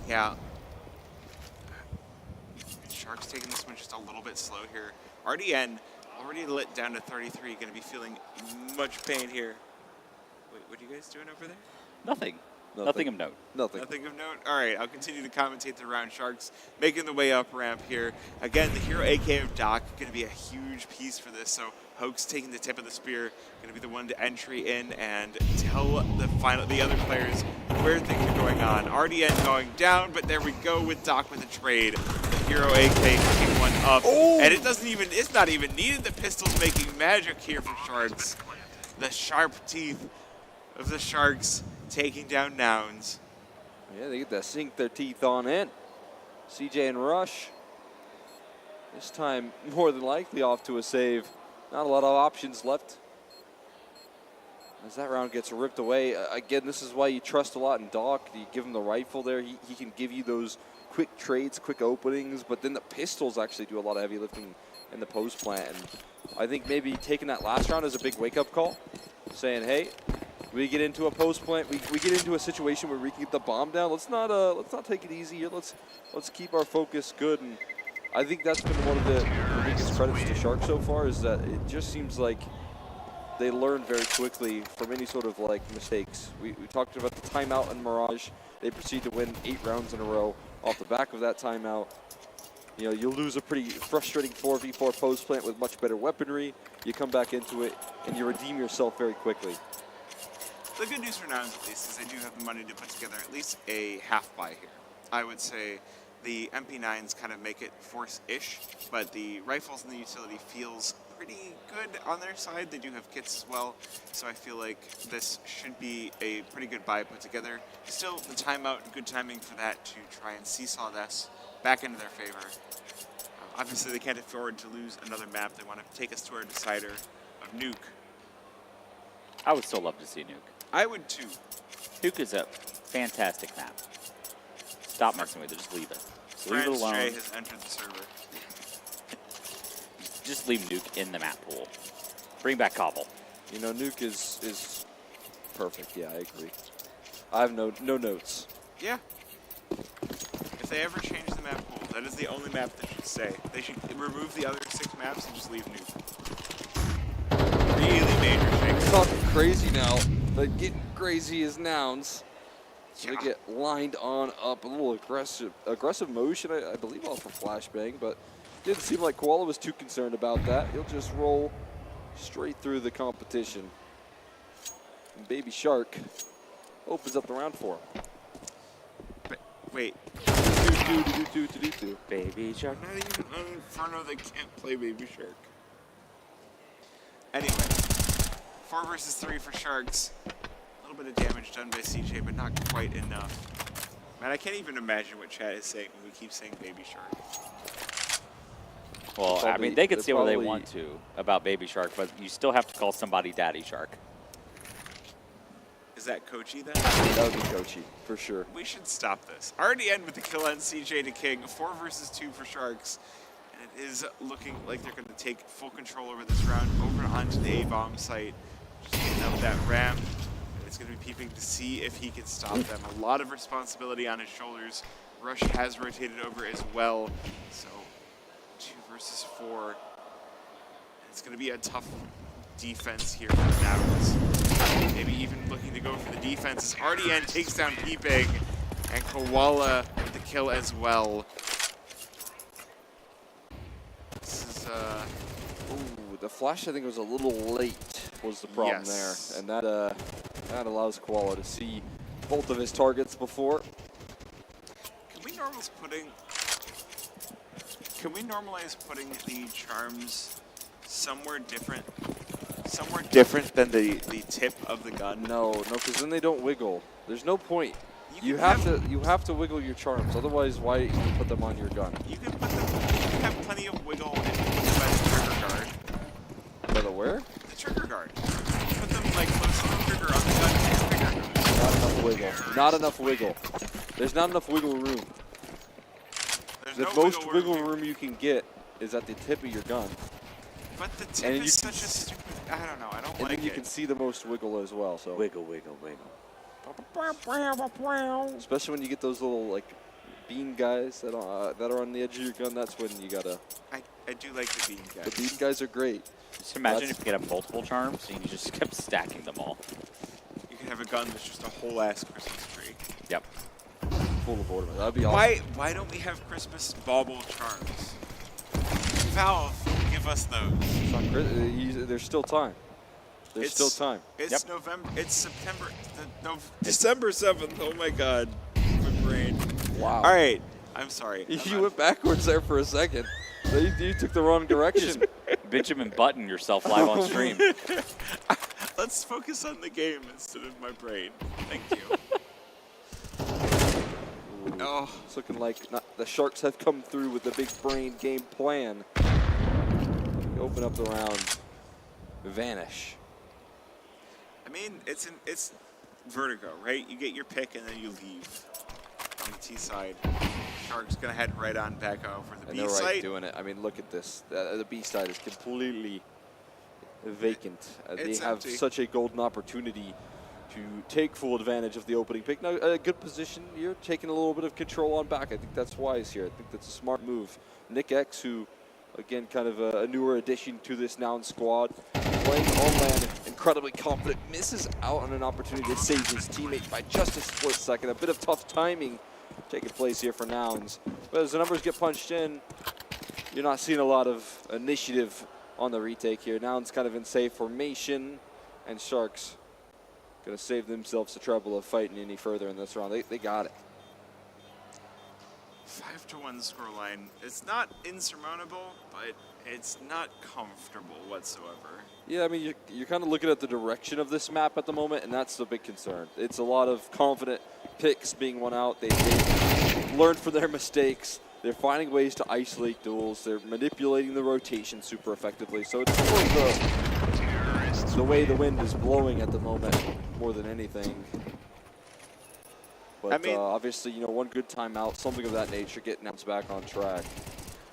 Yeah. Sharks taking this one just a little bit slow here. RDN already lit down to 33, going to be feeling much pain here. Wait, what are you guys doing over there? Nothing. Nothing of note. Nothing. Nothing of note? All right, I'll continue to commentate the round. Sharks making the way up ramp here. Again, the hero AK of Doc going to be a huge piece for this. So Hoax taking the tip of the spear, going to be the one to entry in and tell the other players where things are going on. RDN going down, but there we go with Doc with a trade. The hero AK picking one up, and it's not even needed. The pistol's making magic here for Sharks. The sharp teeth of the Sharks taking down Nouns. Yeah, they get to sink their teeth on in. CJ and Rush, this time more than likely off to a save. Not a lot of options left as that round gets ripped away. Again, this is why you trust a lot in Doc. You give him the rifle there. He can give you those quick trades, quick openings, but then the pistols actually do a lot of heavy lifting in the post plant. And I think maybe taking that last round is a big wake-up call, saying, hey, we get into a post plant, we get into a situation where we can get the bomb down. Let's not take it easy here. Let's keep our focus good. And I think that's been one of the biggest credits to Sharks so far, is that it just seems like they learn very quickly from any sort of mistakes. We talked about the timeout in Mirage. They proceed to win 8 rounds in a row off the back of that timeout. You know, you lose a pretty frustrating 4v4 post plant with much better weaponry. You come back into it, and you redeem yourself very quickly. The good news for Nouns, at least, is they do have the money to put together at least a half buy here. I would say the MP9s kind of make it force-ish, but the rifles and the utility feels pretty good on their side. They do have kits as well, so I feel like this should be a pretty good buy put together. Still, the timeout, good timing for that to try and seesaw this back into their favor. Obviously, they can't afford to lose another map. They want to take us to our decider of Nuke. I would still love to see Nuke. I would too. Nuke is a fantastic map. Stop messing with it. Just leave it. Just leave it Franz alone. J has entered the server. Just leave Nuke in the map pool. Bring back Cobble. You know, Nuke is perfect. Yeah, I agree. I have no notes. Yeah. If they ever change the map pool, that is the only map that should stay. They should remove the other 6 maps and just leave Nuke. Really major shakes. Talking crazy now. Like getting crazy as Nouns. So they get lined on up, a little aggressive motion, I believe, off of flashbang, but didn't seem like Koala was too concerned about that. He'll just roll straight through the competition. And Baby Shark opens up the round for him. Wait. Baby Shark. Not even on Inferno, they can't play Baby Shark. Anyway, 4 versus 3 for Sharks. A little bit of damage done by CJ, but not quite enough. Man, I can't even imagine what chat is saying when we keep saying Baby Shark. Well, I mean, they could say what they want to about Baby Shark, but you still have to call somebody Daddy Shark. Is that Kochi then? That would be Kochi, for sure. We should stop this. Already end with the kill on CJ to King. 4 versus 2 for Sharks. And it is looking like they're going to take full control over this round, over onto the A-bomb site. Just getting up that ramp. It's going to be peeping to see if he can stop them. A lot of responsibility on his shoulders. Rush has rotated over as well. So 2 versus 4. It's going to be a tough defense here for Nouns. Maybe even looking to go for the defense as RDN takes down Peeping and Koala with the kill as well. This is Ooh, the flash I think was a little late was the problem there. And that allows Koala to see both of his targets before. Can we normalize putting the charms somewhere different than the tip of the gun? No, because then they don't wiggle. There's no point. You have to wiggle your charms. Otherwise, why even put them on your gun? You can put them. You have plenty of wiggle by the trigger guard. By the where? The trigger guard. Put them like close to the trigger on the gun. Not enough wiggle. Not enough wiggle. There's not enough wiggle room. The most wiggle room you can get is at the tip of your gun. But the tip is such a stupid. I don't know. I don't like it. And then you can see the most wiggle as well. So wiggle, wiggle, wiggle. Especially when you get those little like bean guys that are on the edge of your gun. That's when you gotta. I do like the bean guys. The bean guys are great. Just imagine if you could have multiple charms and you just kept stacking them all. You can have a gun that's just a whole ass Christmas tree. Yep. Full of ornament. That'd be awesome. Why don't we have Christmas bauble charms? Valve, give us those. There's still time. There's still time. It's November. It's September. December 7th. Oh my God, my brain. Wow. All right. I'm sorry. You went backwards there for a second. You took the wrong direction. Benjamin Button yourself live on stream. Let's focus on the game instead of my brain. Thank you. Oh, it's looking like the Sharks have come through with the big brain game plan. Open up the round. Vanish. I mean, it's Vertigo, right? You get your pick and then you leave. On the T side, Sharks gonna head right on back over the B And they're side. right doing it. I mean, look at this. The B side is completely vacant. They have empty. such a golden opportunity to take full advantage of the opening pick. Now, a good position here, taking a little bit of control on back. I think that's wise here. I think that's a smart move. Nick X, who, again, kind of a newer addition to this Nouns squad, playing on land, incredibly confident, misses out on an opportunity to save his teammate by just a split second. A bit of tough timing taking place here for Nouns. But as the numbers get punched in, you're not seeing a lot of initiative on the retake here. Nouns kind of in safe formation, and Sharks going to save themselves the trouble of fighting any further in this round. They got it. 5-1 scoreline. It's not insurmountable, but it's not comfortable whatsoever. Yeah, I mean, you're kind of looking at the direction of this map at the moment, and that's the big concern. It's a lot of confident picks being won out. They've learned from their mistakes. They're finding ways to isolate duels. They're manipulating the rotation super effectively. So it's more of the way the wind is blowing at the moment more than anything. But I mean, obviously, one good timeout, something of that nature, get Nouns back on track.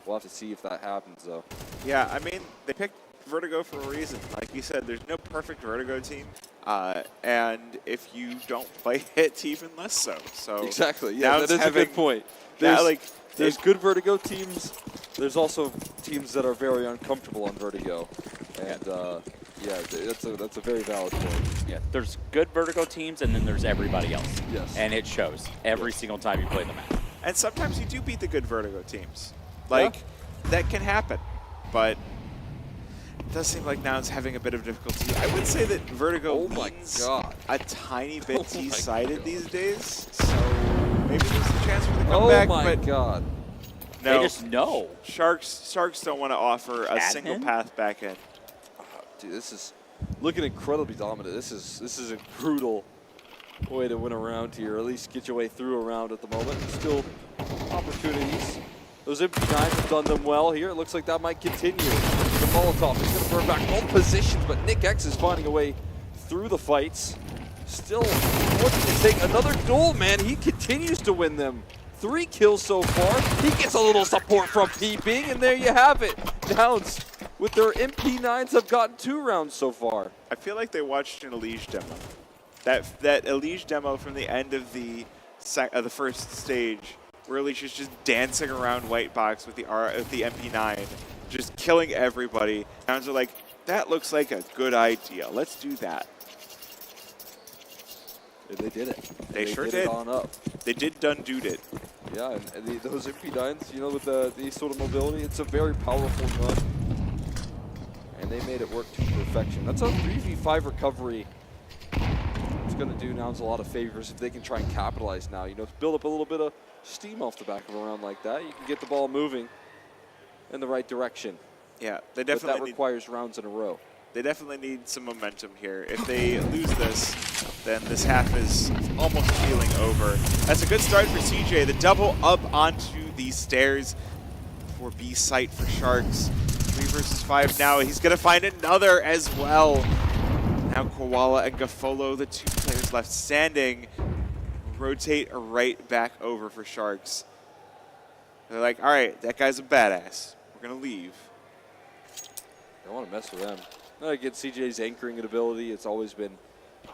We'll have to see if that happens, though. Yeah, I mean, they picked Vertigo for a reason. Like you said, there's no perfect Vertigo team. And if you don't play it, even less so. So exactly, yeah, that is a good point. There's good Vertigo teams. There's also teams that are very uncomfortable on Vertigo. And yeah, that's a very valid point. Yeah, there's good Vertigo teams, and then there's everybody else. Yes. And it shows every single time you play the map. And sometimes you do beat the good Vertigo teams. That can happen. But it does seem like Nouns having a bit of difficulty. I would say that Vertigo leans a tiny bit T-sided these days. So maybe there's a chance for the comeback. Oh my God. No. They just know. Sharks don't want to offer a single path back in. Dude, this is looking incredibly dominant. This is a brutal way to win a round here, or at least get your way through a round at the moment. Still opportunities. Those MP9s have done them well here. It looks like that might continue. The Molotov is going to burn back all positions, but Nick X is finding a way through the fights. Still looking to take another duel, man. He continues to win them. 3 kills so far. He gets a little support from Peeping, and there you have it. Nouns with their MP9s have gotten 2 rounds so far. I feel like they watched an Elige demo. That Elige demo from the end of the first stage, where Elige is just dancing around White Box with the MP9, just killing everybody. Nouns are like, that looks like a good idea. Let's do that. And they did it. They sure did. did. It on up. They did done-doed it. Yeah, and those MP9s, with these sort of mobility, it's a very powerful gun. And they made it work to perfection. That's a 3v5 recovery. It's going to do Nouns a lot of favors if they can try and capitalize now. Build up a little bit of steam off the back of a round like that. You can get the ball moving in the right direction. Yeah, they definitely but that requires rounds in a row. They definitely need some momentum here. If they lose this, then this half is almost feeling over. That's a good start for CJ. The double up onto the stairs for B site for Sharks. 3 versus 5 now. He's going to find another as well. Now Koala and Gafolo, the 2 players left standing, rotate right back over for Sharks. They're like, all right, that guy's a badass. We're going to leave. Don't want to mess with them. Again, CJ's anchoring ability, it's always been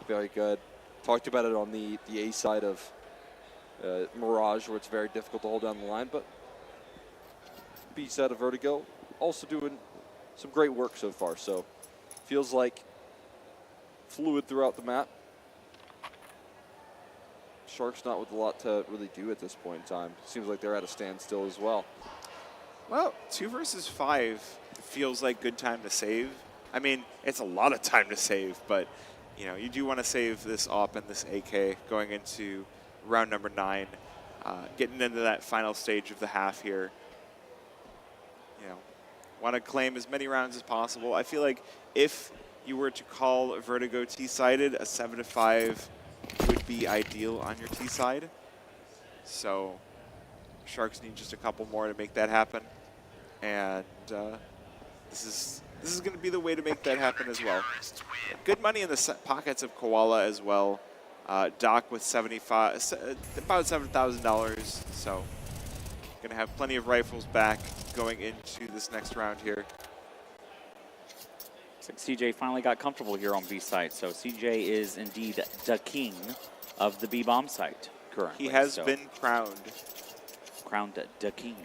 very good. Talked about it on the A side of Mirage, where it's very difficult to hold down the line, but B side of Vertigo also doing some great work so far. So feels like fluid throughout the map. Sharks not with a lot to really do at this point in time. Seems like they're at a standstill as well. Well, 2 versus 5 feels like good time to save. I mean, it's a lot of time to save, but you do want to save this AWP and this AK going into round number 9, getting into that final stage of the half here. Want to claim as many rounds as possible. I feel like if you were to call Vertigo T-sided, a 7-5 would be ideal on your T-side. So Sharks need just a couple more to make that happen. And this is going to be the way to make that happen as well. Good money in the pockets of Koala as well. Doc with about $7,000. So going to have plenty of rifles back going into this next round here. Looks like CJ finally got comfortable here on B site. So CJ is indeed the king of the B-bomb site currently. He has been crowned. Crowned the king.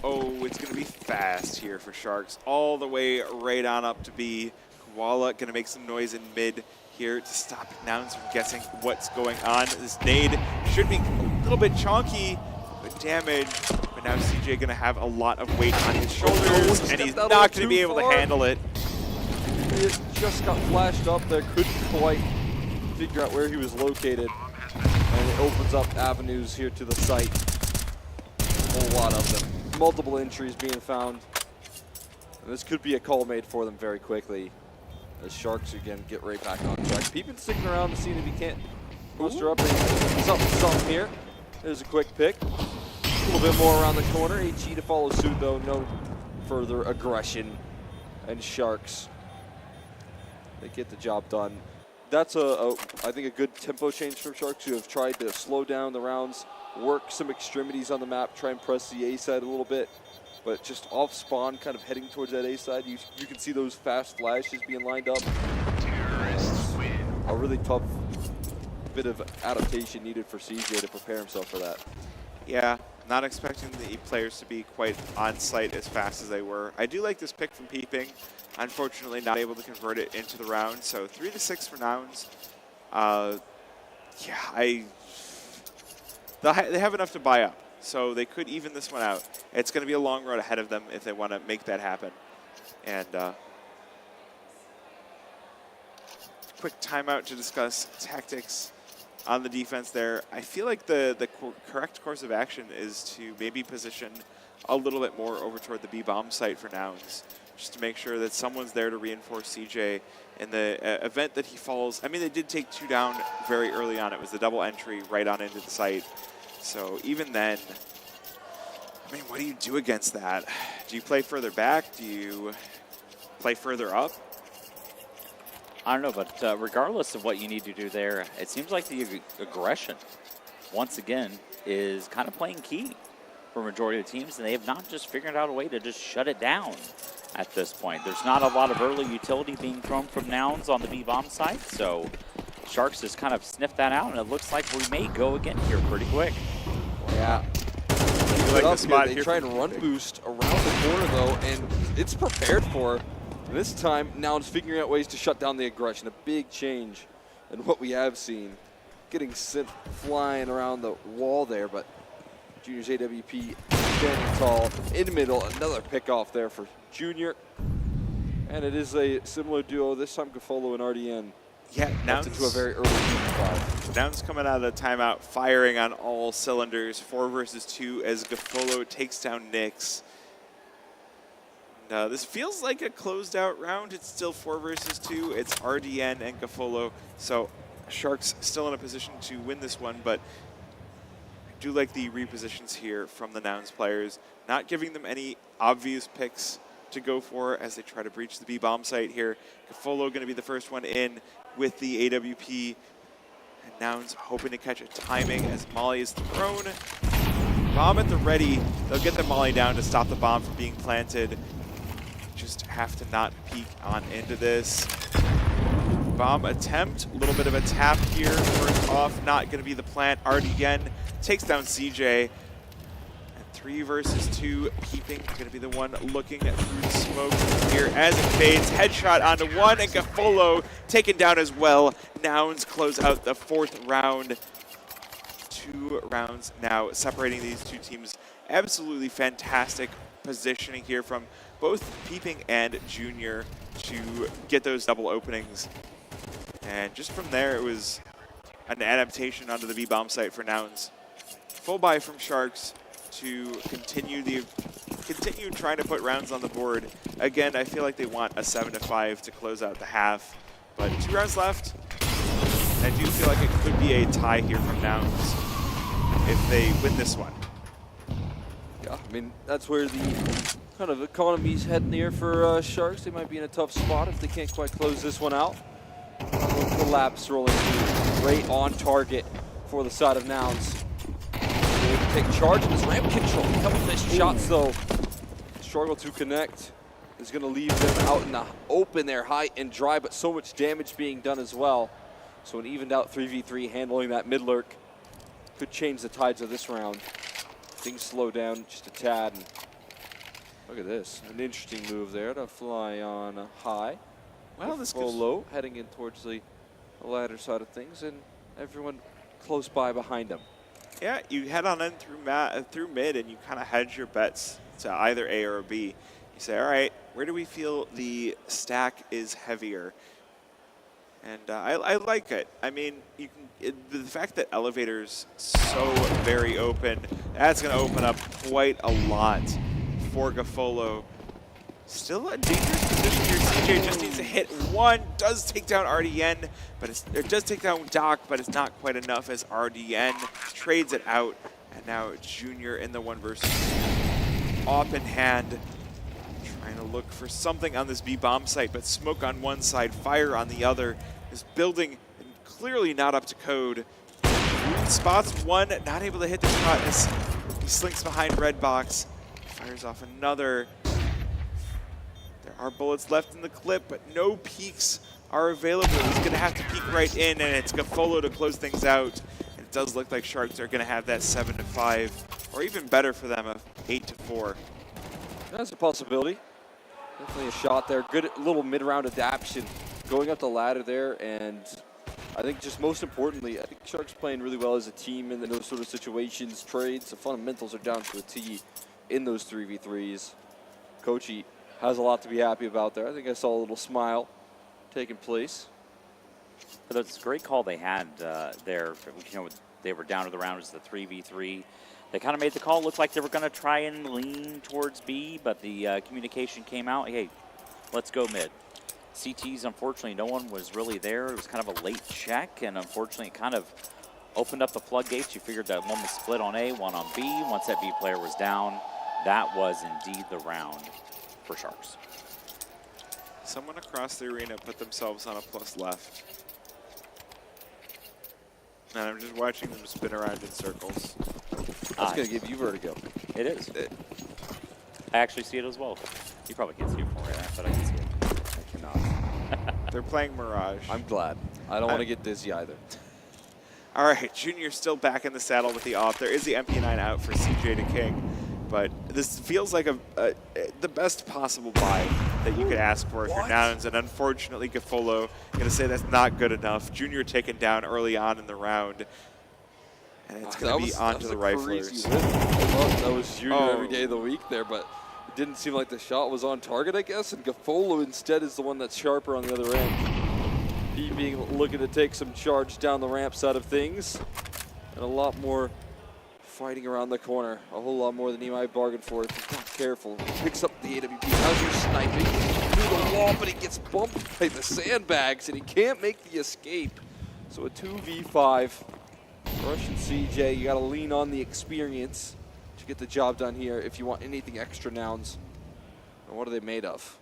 Oh, it's going to be fast here for Sharks. All the way right on up to B. Koala going to make some noise in mid. here to stop Nouns from guessing what's going on. This nade should be a little bit chonky, but damage. But now CJ going to have a lot of weight on his shoulders, and he's not going to be able to handle it. He just got flashed up there, couldn't quite figure out where he was located. And it opens up avenues here to the site. A whole lot of them. Multiple entries being found. And this could be a call made for them very quickly. The Sharks again get right back on track. Peepin sticking around to see if he can't poster up something here. There's a quick pick. A little bit more around the corner. HE to follow suit though. No further aggression. And Sharks, they get the job done. That's I think a good tempo change from Sharks, who have tried to slow down the rounds, work some extremities on the map, try and press the A side a little bit. But just off spawn, kind of heading towards that A side, you can see those fast flashes being lined up. A really tough bit of adaptation needed for CJ to prepare himself for that. Yeah, not expecting the players to be quite on site as fast as they were. I do like this pick from Peeping. Unfortunately, not able to convert it into the round. So 3-6 for Nouns. Yeah, they have enough to buy up. So they could even this one out. It's going to be a long road ahead of them if they want to make that happen. And quick timeout to discuss tactics on the defense there. I feel like the correct course of action is to maybe position a little bit more over toward the B-bomb site for Nouns, just to make sure that someone's there to reinforce CJ in the event that he falls. I mean, they did take 2 down very early on. It was the double entry right on into the site. So even then, I mean, what do you do against that? Do you play further back? Do you play further up? I don't know, but regardless of what you need to do there, it seems like the aggression, once again, is kind of playing key for a majority of the teams, and they have not just figured out a way to just shut it down at this point. There's not a lot of early utility being thrown from Nouns on the B-bomb side, so Sharks just kind of sniffed that out, and it looks like we may go again here pretty quick. Yeah. Like the spot they here try and run boost around the corner, though, and it's prepared for. And this time, Nouns figuring out ways to shut down the aggression. A big change in what we have seen. Getting sent flying around the wall there, but Junior's AWP standing tall in the middle. Another pick off there for Junior. And it is a similar duo, this time Gafolo and RDN. Yeah, Nouns into a very early five. Nouns coming out of the timeout, firing on all cylinders. 4 versus 2 as Gafolo takes down Nyx. This feels like a closed out round. It's still 4 versus 2. It's RDN and Gafolo. So Sharks still in a position to win this one, but I do like the repositions here from the Nouns players. Not giving them any obvious picks to go for as they try to breach the B-bomb site here. Gafolo going to be the first one in with the AWP. And Nouns hoping to catch a timing as Molly is thrown. Bomb at the ready. They'll get the Molly down to stop the bomb from being planted. Just have to not peek on into this. Bomb attempt. A little bit of a tap here. First off, not going to be the plant. RDN takes down CJ. 3 versus 2, Peeping going to be the one looking through the smoke here as it fades. Headshot onto 1, and Gafolo taken down as well. Nouns close out the 4th round. 2 rounds now separating these two teams. Absolutely fantastic positioning here from both Peeping and Junior to get those double openings. And just from there, it was an adaptation onto the B-bomb site for Nouns. Full buy from Sharks to continue trying to put rounds on the board. Again, I feel like they want a 7-5 to close out the half, but 2 rounds left. I do feel like it could be a tie here from Nouns if they win this one. Yeah, I mean, that's where the kind of economy's heading here for Sharks. They might be in a tough spot if they can't quite close this one out. Collapse rolling through, right on target for the side of Nouns. Take charge of his ramp control. A couple missed shots though. Struggle to connect is going to leave them out in the open there, high and dry, but so much damage being done as well. So an evened out 3v3 handling that mid lurk could change the tides of this round. Things slow down just a tad. And look at this, an interesting move there to fly on high. Well, this goes low, heading in towards the the ladder side of things, and everyone close by behind him. Yeah, you head on in through mid, and you kind of hedge your bets to either A or B. You say, all right, where do we feel the stack is heavier? And I like it. I mean, the fact that elevator's so very open, that's going to open up quite a lot for Gafolo. Still a dangerous position here. CJ just needs to hit one. Does take down RDN, but it does take down Doc, but it's not quite enough as RDN trades it out. And now Junior in the 1 versus op in hand, trying to look for something on this B bomb site, but smoke on one side, fire on the other. This building clearly not up to code. Spots one, not able to hit the shot as he slinks behind red box. Fires off another. There are bullets left in the clip, but no peeks are available. He's going to have to peek right in, and it's Gafolo to close things out. And it does look like Sharks are going to have that 7-5, or even better for them, a 8-4. That's a possibility. Definitely a shot there. Good little mid-round adaptation going up the ladder there, and I think just most importantly, I think Sharks playing really well as a team in those sort of situations. Trades, the fundamentals are down to a T in those 3v3s. Coachy has a lot to be happy about there. I think I saw a little smile taking place. But that's a great call they had there. You know, they were down to the round as the 3v3. They kind of made the call look like they were going to try and lean towards B, but the communication came out, hey, let's go mid. CTs, unfortunately, no one was really there. It was kind of a late check, and unfortunately it kind of opened up the floodgates. You figured that one was split on A, one on B. Once that B player was down, that was indeed the round for Sharks. Someone across the arena put themselves on a plus left. And I'm just watching them spin around in circles. That's going to give you vertigo. It is. I actually see it as well. You probably can't see it from where I'm at, but I can see it. I cannot. They're playing Mirage. I'm glad. I don't want to get dizzy either. All right, Junior's still back in the saddle with the off. There is the MP9 out for CJ to King. But this feels like the best possible buy that you could ask for if you're Nouns. And unfortunately, Gafolo going to say that's not good enough. Junior taken down early on in the round. And it's going to be onto the riflers. That was Junior every day of the week there, but it didn't seem like the shot was on target, I guess. And Gafolo instead is the one that's sharper on the other end. He looking to take some charge down the ramp side of things. And a lot more fighting around the corner, a whole lot more than he might bargain for if he's not careful. He picks up the AWP. How's he sniping through the wall, but he gets bumped by the sandbags, and he can't make the escape. So a 2v5. Rush and CJ, you got to lean on the experience to get the job done here if you want anything extra, Nouns. And what are they made of?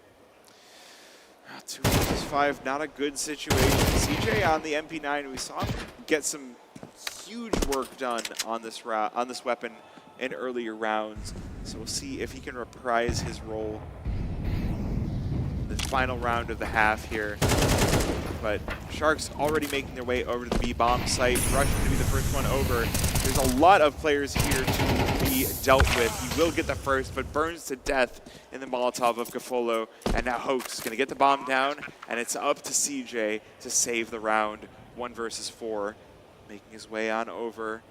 2 versus 5, not a good situation. CJ on the MP9, we saw him get some huge work done on this weapon in earlier rounds. So we'll see if he can reprise his role in the final round of the half here. But Sharks already making their way over to the B bomb site. Rush to be the first one over. There's a lot of players here to be dealt with. He will get the first, but burns to death in the Molotov of Gafolo. And now Hoax is going to get the bomb down, and it's up to CJ to save the round. 1 versus 4. Making his way on over.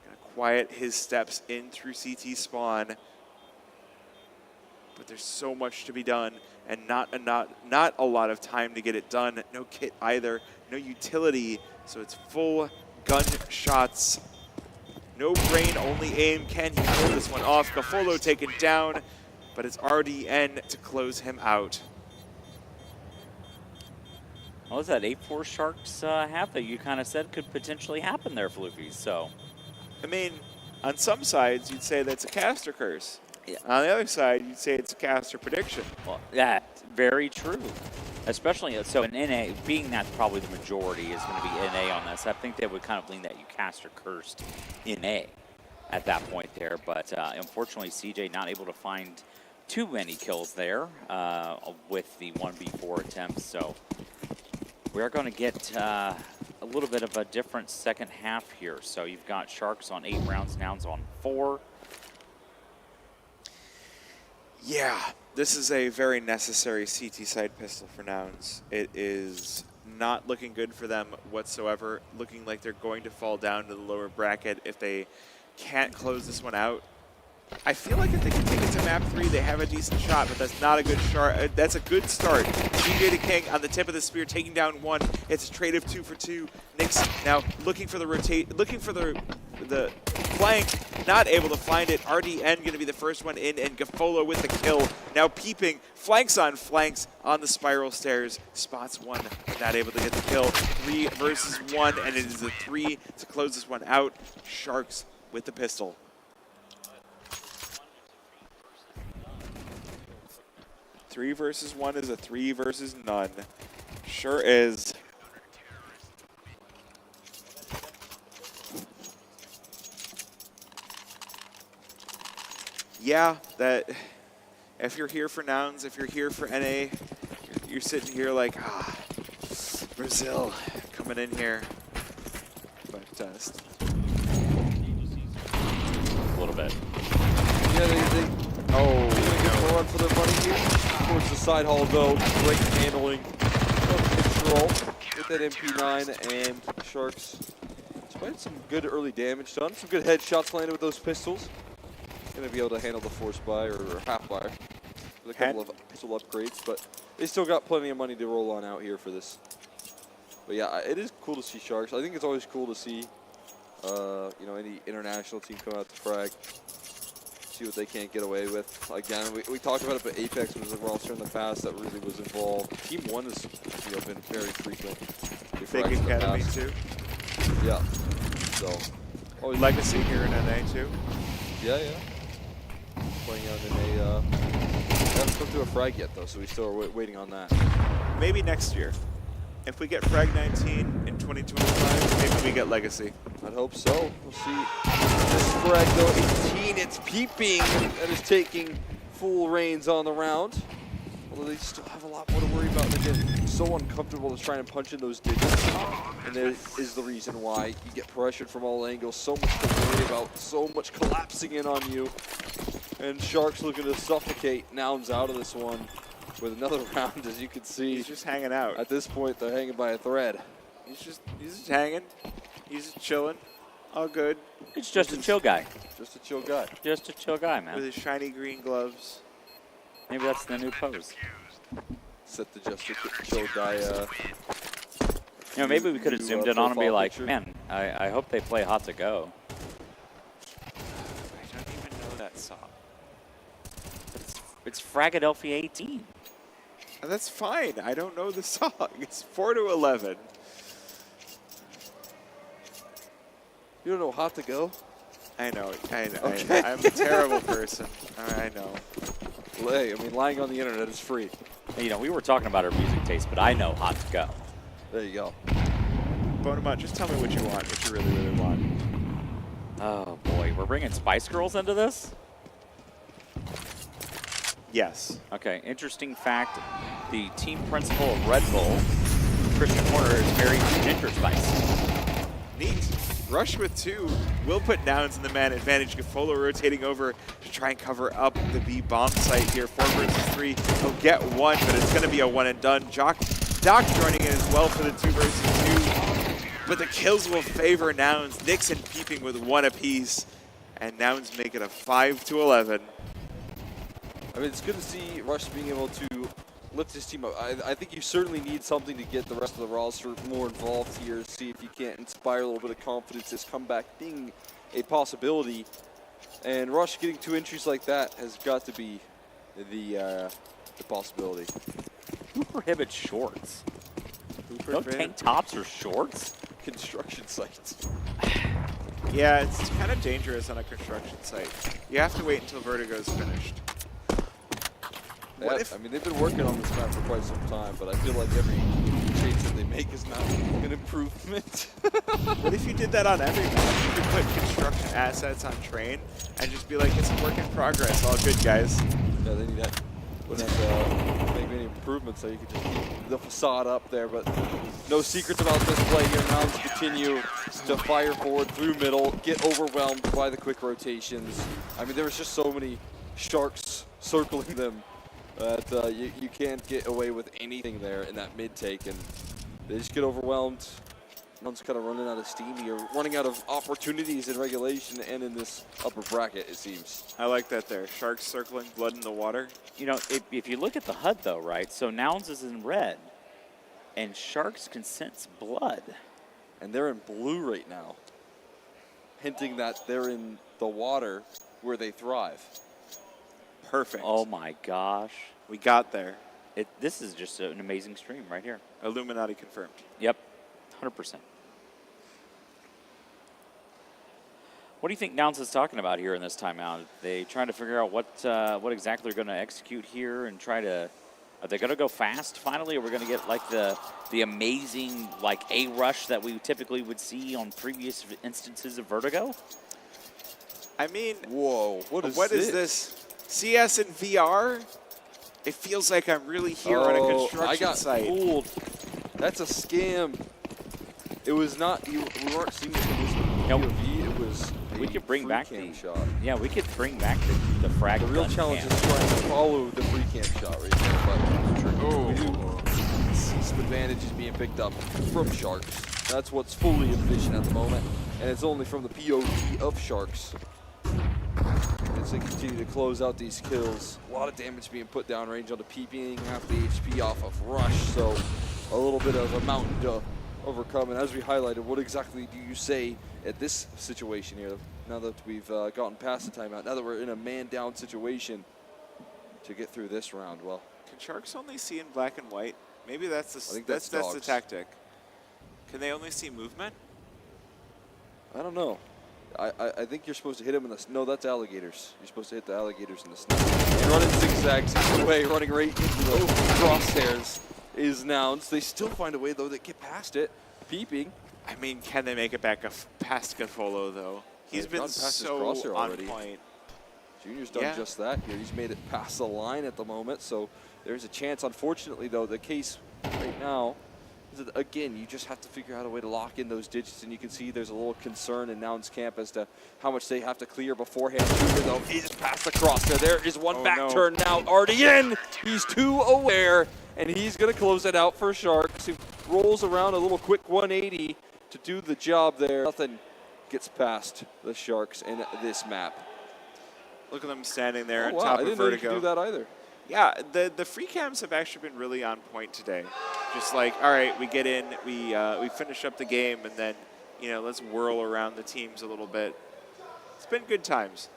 Gonna quiet his steps in through CT spawn. But there's so much to be done, and not a lot of time to get it done. No kit either, no utility, so it's full gunshots. No brain, only aim. Can he pull this one off? Gafolo taken down, but it's RDN to close him out. What was that 8-4 Sharks half that you kind of said could potentially happen there, Floofy? So, I mean, on some sides you'd say that's a caster curse. Yeah. On the other side, you'd say it's a caster prediction. Well, yeah, very true. Especially so in NA, being that probably the majority is going to be NA on this. I think they would kind of lean that you caster cursed NA at that point there. But unfortunately, CJ not able to find too many kills there with the 1v4 attempts. So we're going to get a little bit of a different second half here. So you've got Sharks on 8 rounds, Nouns on 4. Yeah, this is a very necessary CT side pistol for Nouns. It is not looking good for them whatsoever. Looking like they're going to fall down to the lower bracket if they can't close this one out. I feel like if they can take it to map 3, they have a decent shot, but that's not a good start. That's a good start. DJ the King on the tip of the spear, taking down 1. It's a trade of 2 for 2. Nyx now looking for the the flank, not able to find it. RDN going to be the first one in, and Gafolo with the kill. Now peeping, flanks on the spiral stairs. Spots 1, not able to get the kill. 3 versus 1, and it is a 3 to close this one out. Sharks with the pistol. 3 versus 1 is a 3 versus none. Sure is. Yeah, that if you're here for Nouns, if you're here for NA, you're sitting here like, Brazil coming in here. But a little bit. Yeah, they going to get a run for their money here. Towards the side hall though, great handling of control with that MP9, and Sharks, despite some good early damage done, some good headshots landed with those pistols, going to be able to handle the force buy or half buy with a couple of pistol upgrades, but they still got plenty of money to roll on out here for this. But yeah, it is cool to see Sharks. I think it's always cool to see, you know, any international team come out to frag. See what they can't get away with. Again, we talked about it, but Apex was a roster in the past that really was involved. Team 1 has been very frequent. Big Academy too. Yeah. So, Legacy here in NA too. Yeah. Playing out in a. Haven't come to a frag yet though, so we still are waiting on that. Maybe next year. If we get Frag 19 in 2025, maybe we get Legacy. I'd hope so. We'll see. This Frag though, 18, it's peeping that is taking full reins on the round. Although they still have a lot more to worry about. They're getting so uncomfortable to try and punch in those digits. And that is the reason why you get pressured from all angles. So much to worry about, so much collapsing in on you. And Sharks looking to suffocate Nouns out of this one with another round, as you can see. He's just hanging out. At this point, they're hanging by a thread. He's just hanging. He's just chilling. All good. It's just a chill guy. Just a chill guy. Just a chill guy, man. With his shiny green gloves. Maybe that's the new pose. Set the just a chill guy. You know, maybe we could have zoomed in on him and be like, picture. man, I hope they play Hot to Go. I don't even know that song. It's Fragadelphia 18. That's fine. I don't know the song. It's 4-11. You don't know Hot to Go? I know. Okay. I'm a terrible person. I know. Hey, I mean, lying on the internet is free. You know, we were talking about our music taste, but I know Hot to Go. There you go. Bonamont, just tell me what you want, what you really, really want. Oh, boy. We're bringing Spice Girls into this? Yes. Okay, interesting fact. The team principal of Red Bull, Christian Horner, is married to Ginger Spice. Neat. Rush with 2 will put Nouns in the man advantage. Gafolo rotating over to try and cover up the B bomb site here. 4 versus 3. He'll get 1, but it's going to be a 1 and done. Doc joining in as well for the 2 versus 2. But the kills will favor Nouns. Nixon peeping with 1 apiece. And Nouns make it a 5-11. I mean, it's good to see Rush being able to lift his team up. I think you certainly need something to get the rest of the roster more involved here, see if you can't inspire a little bit of confidence, this comeback being a possibility. And Rush getting 2 entries like that has got to be the possibility. Who prohibits shorts? No tank tops or shorts? Construction sites. Yeah, it's kind of dangerous on a construction site. You have to wait until Vertigo's finished. Yeah, I mean, they've been working on this map for quite some time, but I feel like every change that they make is not an improvement. What if you did that on every map? You could put construction assets on train and just be like, it's a work in progress. All good, guys. Yeah, they need that. Wouldn't have to make any improvements, so you could just keep the facade up there. But no secrets about this play here. Nouns continue to fire forward through middle, get overwhelmed by the quick rotations. I mean, there was just so many Sharks circling them that you can't get away with anything there in that mid take. And they just get overwhelmed. Nouns kind of running out of steam here, running out of opportunities in regulation and in this upper bracket, it seems. I like that there. Sharks circling, blood in the water. You know, if you look at the HUD, though, right, so Nouns is in red, and Sharks can sense blood. And they're in blue right now, hinting that they're in the water where they thrive. Perfect. Oh, my gosh. We got there. This is just an amazing stream right here. Illuminati confirmed. Yep, 100%. What do you think Nouns is talking about here in this timeout? They trying to figure out what exactly they're going to execute here and try to. Are they going to go fast finally, or we're going to get like the amazing like A rush that we typically would see on previous instances of Vertigo? I mean, whoa! What is this? CS and VR? It feels like I'm really here on a construction site. I got fooled. That's a scam. It was not. We weren't seeing it in this POV. It was. We could bring back the shot. Yeah, we could bring back the frag. The real challenge is trying to follow the free cam shot right there. But we do cease the advantages being picked up from Sharks. That's what's fully in vision at the moment, and it's only from the POV of Sharks. As they continue to close out these kills, a lot of damage being put down range on the peeping, half the HP off of Rush, so a little bit of a mountain to overcome. And as we highlighted, what exactly do you say at this situation here, now that we've gotten past the timeout, now that we're in a man-down situation to get through this round? Well, can Sharks only see in black and white? Maybe that's the, I think that's the dogs. tactic. Can they only see movement? I don't know. I think you're supposed to hit him in the... No, that's alligators. You're supposed to hit the alligators in the snow. And running zigzags away, running right into the crosshairs is Nouns. They still find a way, though, to get past it. Peeping. I mean, can they make it back past Gafolo, though? He's been so on point. Junior's done just that here. He's made it past the line at the moment, so there's a chance. Unfortunately, though, the case right now is that, again, you just have to figure out a way to lock in those digits, and you can see there's a little concern in Nouns camp as to how much they have to clear beforehand. Junior, though, is past the crosshair. There is one turn now. Already in. He's too aware, and he's going to close it out for Sharks. He rolls around a little quick 180 to do the job there. Nothing gets past the Sharks in this map. Look at them standing there on wow, top I of didn't know you Vertigo. could do that either. Yeah, the free cams have actually been really on point today. Just like, all right, we get in, we finish up the game, and then, you know, let's whirl around the teams a little bit. It's been good times.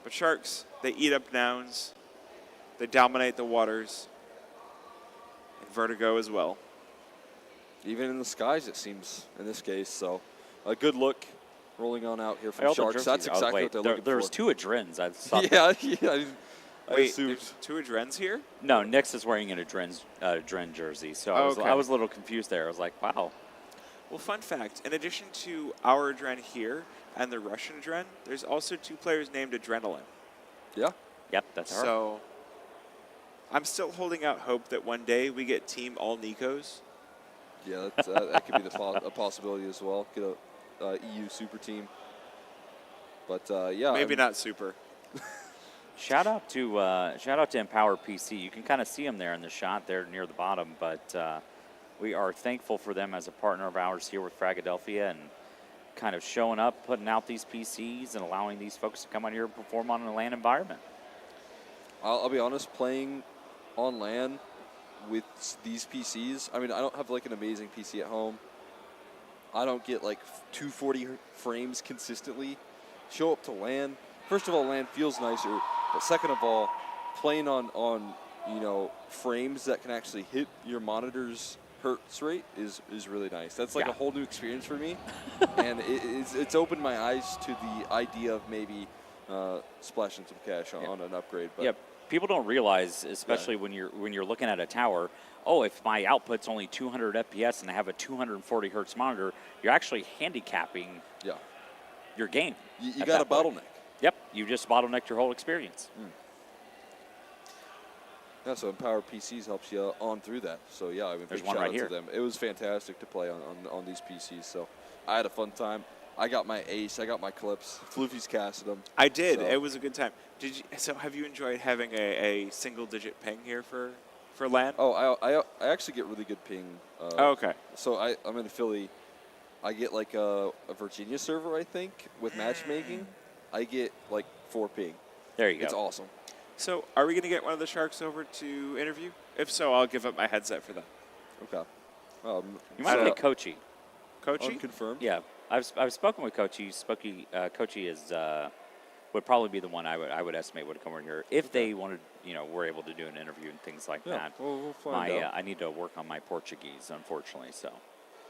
But Sharks, they eat up Nouns. They dominate the waters. And Vertigo as well. Even in the skies, it seems, in this case. So a good look rolling on out here from Sharks. That's exactly what they're looking for. There's two Adrens. I saw yeah. Wait, there's two Adrens here? No, Nix is wearing an Adren jersey, so I was a little confused there. I was like, wow. Well, fun fact, in addition to our Adren here and the Russian Adren, there's also two players named Adrenaline. Yeah? Yep, that's her. So I'm still holding out hope that one day we get Team All Nikos. Yeah, that could be a possibility as well. Get a EU super team. But yeah, maybe not super. Shout out to Empower PC. You can kind of see them there in the shot there near the bottom, but we are thankful for them as a partner of ours here with Fragadelphia and kind of showing up, putting out these PCs, and allowing these folks to come out here and perform on a LAN environment. I'll be honest, playing on LAN with these PCs, I mean, I don't have like an amazing PC at home. I don't get like 240 frames consistently. Show up to LAN. First of all, LAN feels nicer, but second of all, playing on you know, frames that can actually hit your monitor's hertz rate is really nice. That's like a whole new experience for me, and it's opened my eyes to the idea of maybe splashing some cash on an upgrade. But people don't realize, especially when you're looking at a tower, oh, if my output's only 200 FPS and I have a 240 hertz monitor, you're actually handicapping your game. You got a bottleneck. Yep, you just bottlenecked your whole experience. Yeah, so Empower PCs helps you on through that. So yeah, I mean, There's big one shout right out here. to them. It was fantastic to play on these PCs. So I had a fun time. I got my ace. I got my clips. Floofy's casted them. I did. So. It was a good time. So have you enjoyed having a single-digit ping here for for LAN? Oh, I actually get really good ping. Okay. So I'm in Philly. I get like a Virginia server, I think, with matchmaking. I get like 4 ping. There you go. It's awesome. So are we going to get one of the Sharks over to interview? If so, I'll give up my headset for them. Okay. You might be Kochi. Kochi? Unconfirmed? Yeah. I've spoken with Kochi. Kochi is would probably be the one I would estimate would come over here if they wanted, were able to do an interview and things like that. We'll find out. I need to work on my Portuguese, unfortunately. So.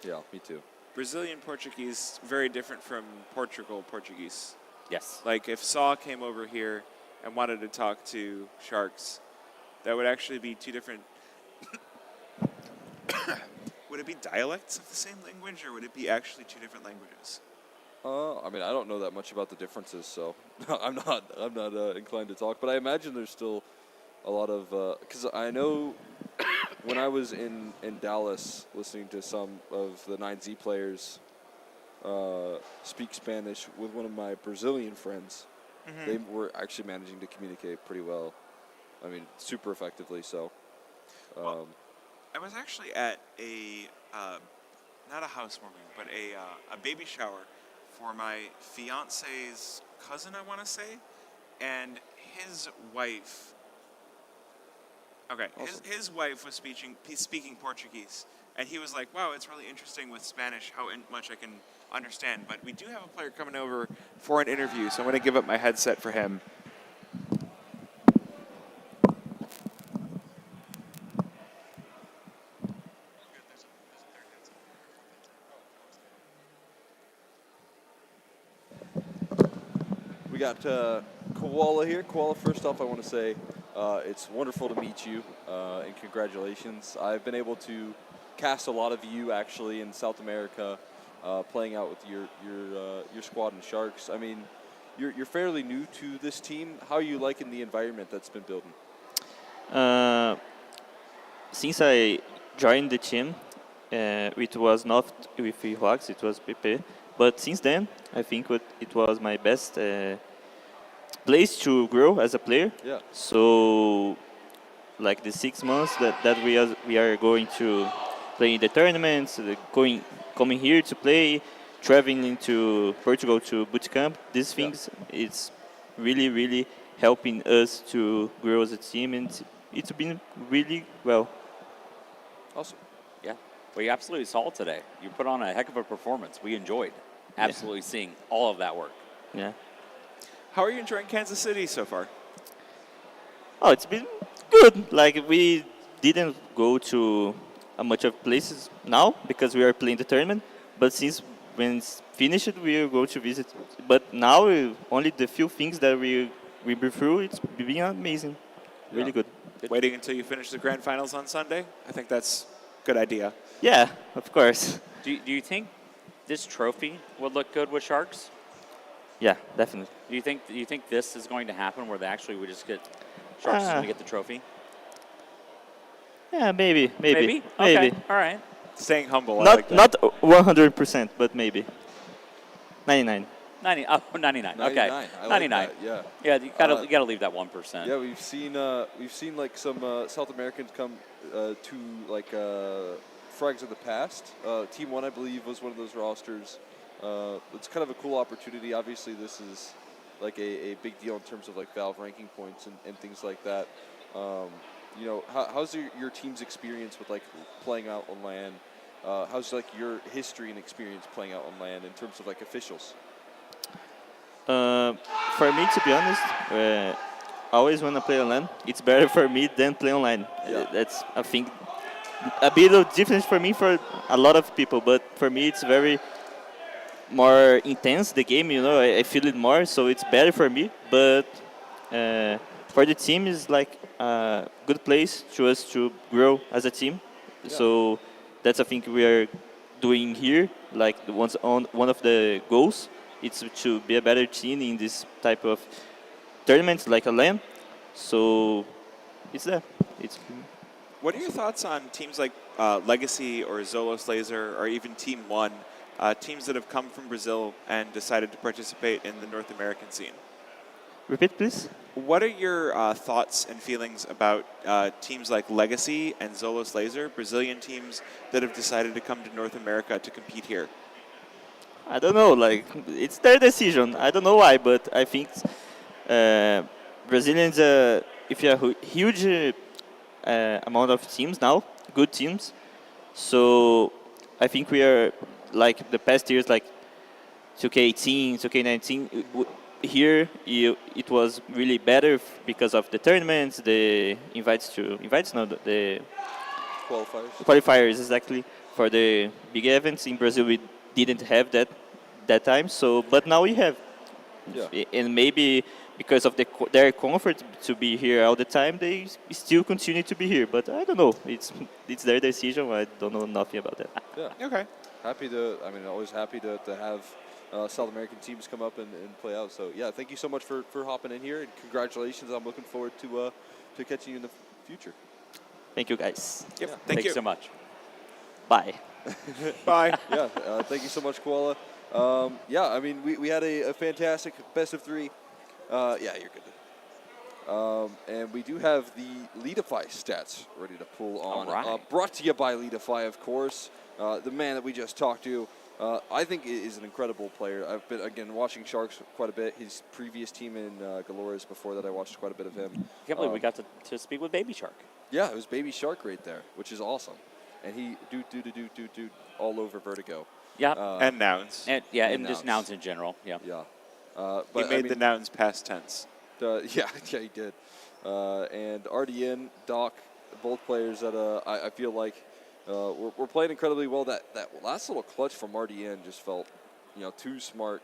Yeah, me too. Brazilian Portuguese, very different from Portugal Portuguese. Yes. Like if Saw came over here and wanted to talk to Sharks, that would actually be 2 different. Would it be dialects of the same language, or would it be actually 2 different languages? I mean, I don't know that much about the differences, so I'm not inclined to talk. But I imagine there's still a lot of because I know when I was in Dallas listening to some of the 9Z players speak Spanish with one of my Brazilian friends, they were actually managing to communicate pretty well. I mean, super effectively. So. I was actually at a not a housewarming, but a baby shower for my fiance's cousin, I want to say, and his wife. Okay, awesome. his wife was speaking Portuguese, and he was like, "Wow, it's really interesting with Spanish how much I can understand." But we do have a player coming over for an interview, so I'm going to give up my headset for him. We got Koala here. Koala, first off, I want to say it's wonderful to meet you and congratulations. I've been able to cast a lot of you actually in South America, playing out with your squad in Sharks. I mean, you're fairly new to this team. How are you liking the environment that's been building? Since I joined the team, it was not with Hawks, it was PP. But since then, I think it was my best place to grow as a player. Yeah. So, like the 6 months that we are going to play in the tournaments, coming here to play, traveling to Portugal to boot camp, these things, it's really, really helping us to grow as a team, and it's been really well. Awesome. Yeah. Well, you absolutely saw it today. You put on a heck of a performance. We enjoyed absolutely seeing all of that work. Yeah. How are you enjoying Kansas City so far? Oh, it's been good. Like, we didn't go to a much of places now because we are playing the tournament. But since when it's finished, we will go to visit. But now, only the few things that we been through, it's been amazing. Really good. Waiting until you finish the grand finals on Sunday? I think that's a good idea. Yeah, of course. Do you think this trophy would look good with Sharks? Yeah, definitely. Do you think this is going to happen where they actually would just get Sharks is going to get the trophy? Yeah, maybe. Okay. All right. Staying humble. Not I like that. not 100%, but maybe 99. 99. Okay. 99. I like 99. that, yeah. Yeah, you gotta leave that 1%. Yeah, we've seen like some South Americans come to like frags of the past. Team 1, I believe, was one of those rosters. It's kind of a cool opportunity. Obviously, this is like a big deal in terms of like Valve ranking points and things like that. How's your team's experience with like playing out on LAN? How's like your history and experience playing out on LAN in terms of like officials? For me, to be honest, always when I play on LAN, it's better for me than play online. That's, I think, a bit of difference for me for a lot of people, but for me it's very more intense, the game, I feel it more, so it's better for me. But for the team, is like a good place to us to grow as a team. Yeah. So that's I think we are doing here. Like one of the goals, it's to be a better team in this type of tournaments like a LAN. So it's there. What are your thoughts on teams like Legacy or Zolos Laser or even Team 1, teams that have come from Brazil and decided to participate in the North American scene? Repeat, please. What are your thoughts and feelings about teams like Legacy and Zolos Laser, Brazilian teams that have decided to come to North America to compete here? I don't know. Like, it's their decision. I don't know why, but I think Brazilians, if you have a huge amount of teams now, good teams. So I think we are like the past years, like 2K18, 2K19. Here, it was really better because of the tournaments, the the qualifiers exactly for the big events. In Brazil, we didn't have that time. So, but now we have. Yeah. And maybe because of their comfort to be here all the time, they still continue to be here. But I don't know. It's their decision. I don't know nothing about that. Yeah. Okay. Always happy to have South American teams come up and play out. So, yeah, thank you so much for hopping in here, and congratulations. I'm looking forward to catching you in the future. Thank you, guys. Yep. Yeah. Thank you so much. Bye. Bye. Yeah, thank you so much, Koala. We had a fantastic best of 3. You're good. And we do have the Leadify stats ready to pull on. All right. Brought to you by Leadify, of course. The man that we just talked to, I think is an incredible player. I've been, again, watching Sharks quite a bit. His previous team in Galores, before that I watched quite a bit of him. I can't believe we got to speak with Baby Shark. Yeah, it was Baby Shark right there, which is awesome. And he do all over Vertigo. Yeah. And Nouns. And just Nouns in general. Yeah. Yeah. He made the Nouns past tense. Yeah, he did. And RDN, Doc, both players that I feel like we're playing incredibly well. That last little clutch from RDN just felt, too smart.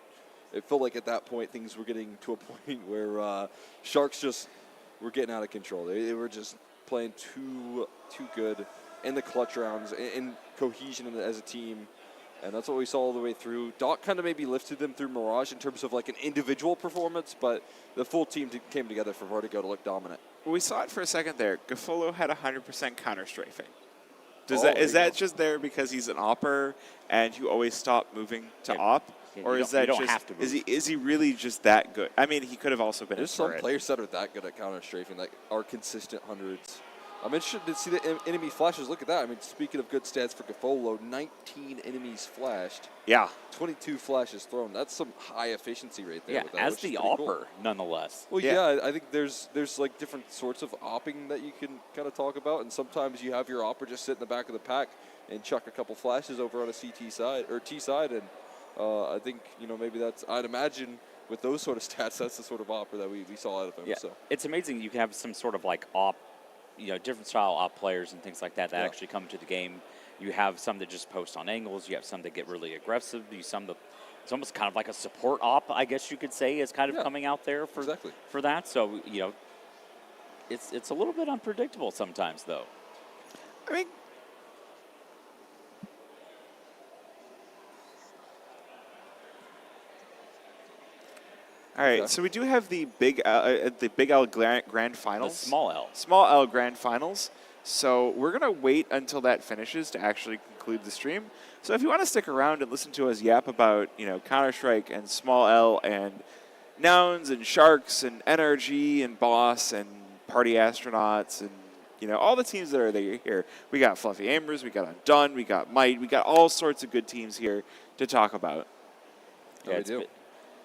It felt like at that point things were getting to a point where Sharks just were getting out of control. They were just playing too good in the clutch rounds, in cohesion as a team. And that's what we saw all the way through. Doc kind of maybe lifted them through Mirage in terms of like an individual performance, but the full team came together for Vertigo to look dominant. Well, we saw it for a second there. Gafolo had 100% counter strafing. Is that just there because he's an opper and you always stop moving to op? Or is that just, is he really just that good? I mean, he could have also been. There's some players that are that good at counter strafing, that are consistent hundreds. I'm interested to see the enemy flashes. Look at that. I mean, speaking of good stats for Gafolo, 19 enemies flashed. Yeah. 22 flashes thrown. That's some high efficiency right there. Yeah, with that, as the opper, cool. nonetheless. Well, yeah, I think there's like different sorts of opping that you can kind of talk about, and sometimes you have your opper just sit in the back of the pack and chuck a couple flashes over on a CT side or T side, and I think maybe that's. I'd imagine with those sort of stats, that's the sort of opper that we saw out of him. Yeah, so it's amazing you can have some sort of like op. Different style op players and things like that actually come to the game. You have some that just post on angles. You have some that get really aggressive. It's almost kind of like a support op, I guess you could say, is kind of coming out there for that. So it's a little bit unpredictable sometimes, though. I mean, all right, so we do have the Big L Grand Finals. The Small L. Small L Grand Finals. So we're going to wait until that finishes to actually conclude the stream. So if you want to stick around and listen to us yap about, Counter-Strike and Small L and Nouns and Sharks and NRG and Boss and Party Astronauts and, all the teams that are here. We got Fluffy Aimers, we got Undone, we got Might, we got all sorts of good teams here to talk about. Yeah,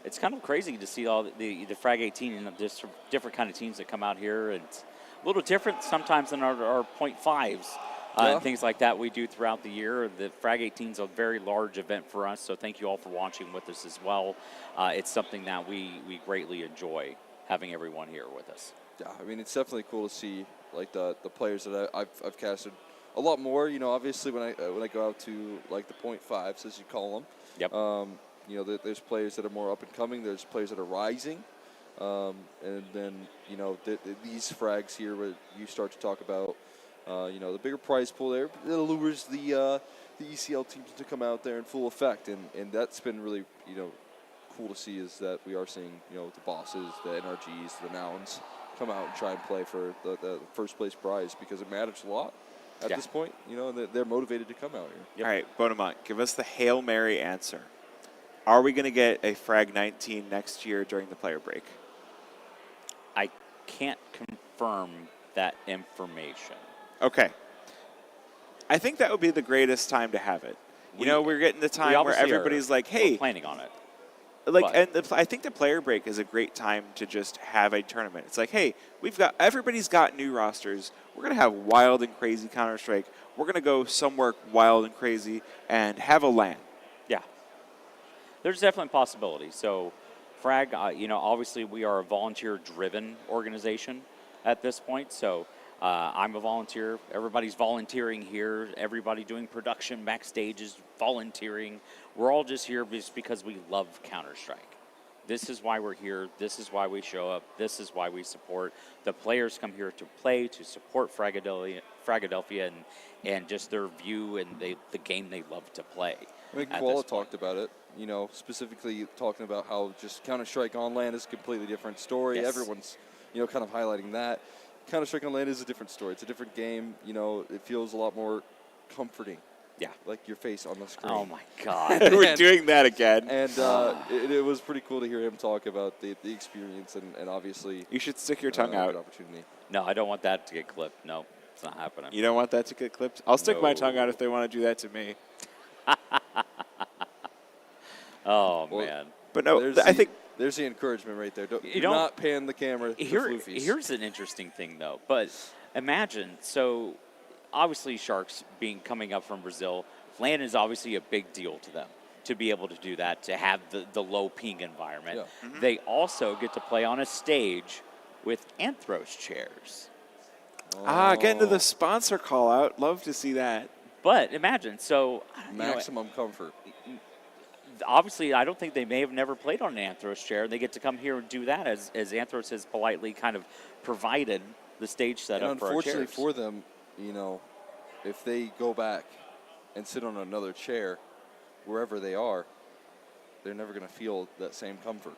it's kind of crazy to see all the Frag 18 and just different kind of teams that come out here. And it's a little different sometimes than our .5s and things like that we do throughout the year. The Frag 18 is a very large event for us, so thank you all for watching with us as well. It's something that we greatly enjoy having everyone here with us. Yeah, I mean, it's definitely cool to see like the players that I've casted a lot more. Obviously when I go out to like the .5s, as you call them. Yep. There's players that are more up and coming. There's players that are rising, and then these frags here, where you start to talk about, the bigger prize pool there, it allures the ECL teams to come out there in full effect, and that's been really cool to see, is that we are seeing the bosses, the NRGs, the Nouns come out and try and play for the first place prize, because it matters a lot at this point. They're motivated to come out here. Yep. All right, Bonamont, give us the Hail Mary answer. Are we going to get a Frag 19 next year during the player break? I can't confirm that information. Okay. I think that would be the greatest time to have it. We're getting the time where everybody's like, hey. We're planning on it. I think the player break is a great time to just have a tournament. It's like, hey, everybody's got new rosters. We're going to have wild and crazy Counter-Strike. We're going to go somewhere wild and crazy and have a LAN. Yeah. There's definitely a possibility. So, Frag, obviously we are a volunteer-driven organization at this point. So, I'm a volunteer. Everybody's volunteering here. Everybody doing production backstage is volunteering. We're all just here just because we love Counter-Strike. This is why we're here. This is why we show up. This is why we support. The players come here to play, to support Fragadelphia and just their view and the game they love to play. I mean, Koala talked about it, specifically talking about how just Counter-Strike on LAN is a completely different story. Yes. Everyone's, kind of highlighting that. Counter-Strike on LAN is a different story. It's a different game. It feels a lot more comforting. Yeah. Like your face on the screen. Oh, my God. We're doing that again. And it was pretty cool to hear him talk about the experience and obviously. You should stick your tongue out. Opportunity. No, I don't want that to get clipped. No, it's not happening. You don't want that to get clipped? I'll stick my tongue out if they want to do that to me. Man. But no, I think there's the encouragement right there. Do not pan the camera. Here's an interesting thing, though. But imagine, so obviously Sharks coming up from Brazil, LAN is obviously a big deal to them to be able to do that, to have the low ping environment. Yeah. Mm-hmm. They also get to play on a stage with Anthros chairs. Getting to the sponsor call out. Love to see that. But imagine, so maximum comfort. Obviously, I don't think they may have never played on an Anthros chair. They get to come here and do that as Anthros has politely kind of provided the stage setup and for our unfortunately chairs. for them, if they go back and sit on another chair, wherever they are, they're never going to feel that same comfort.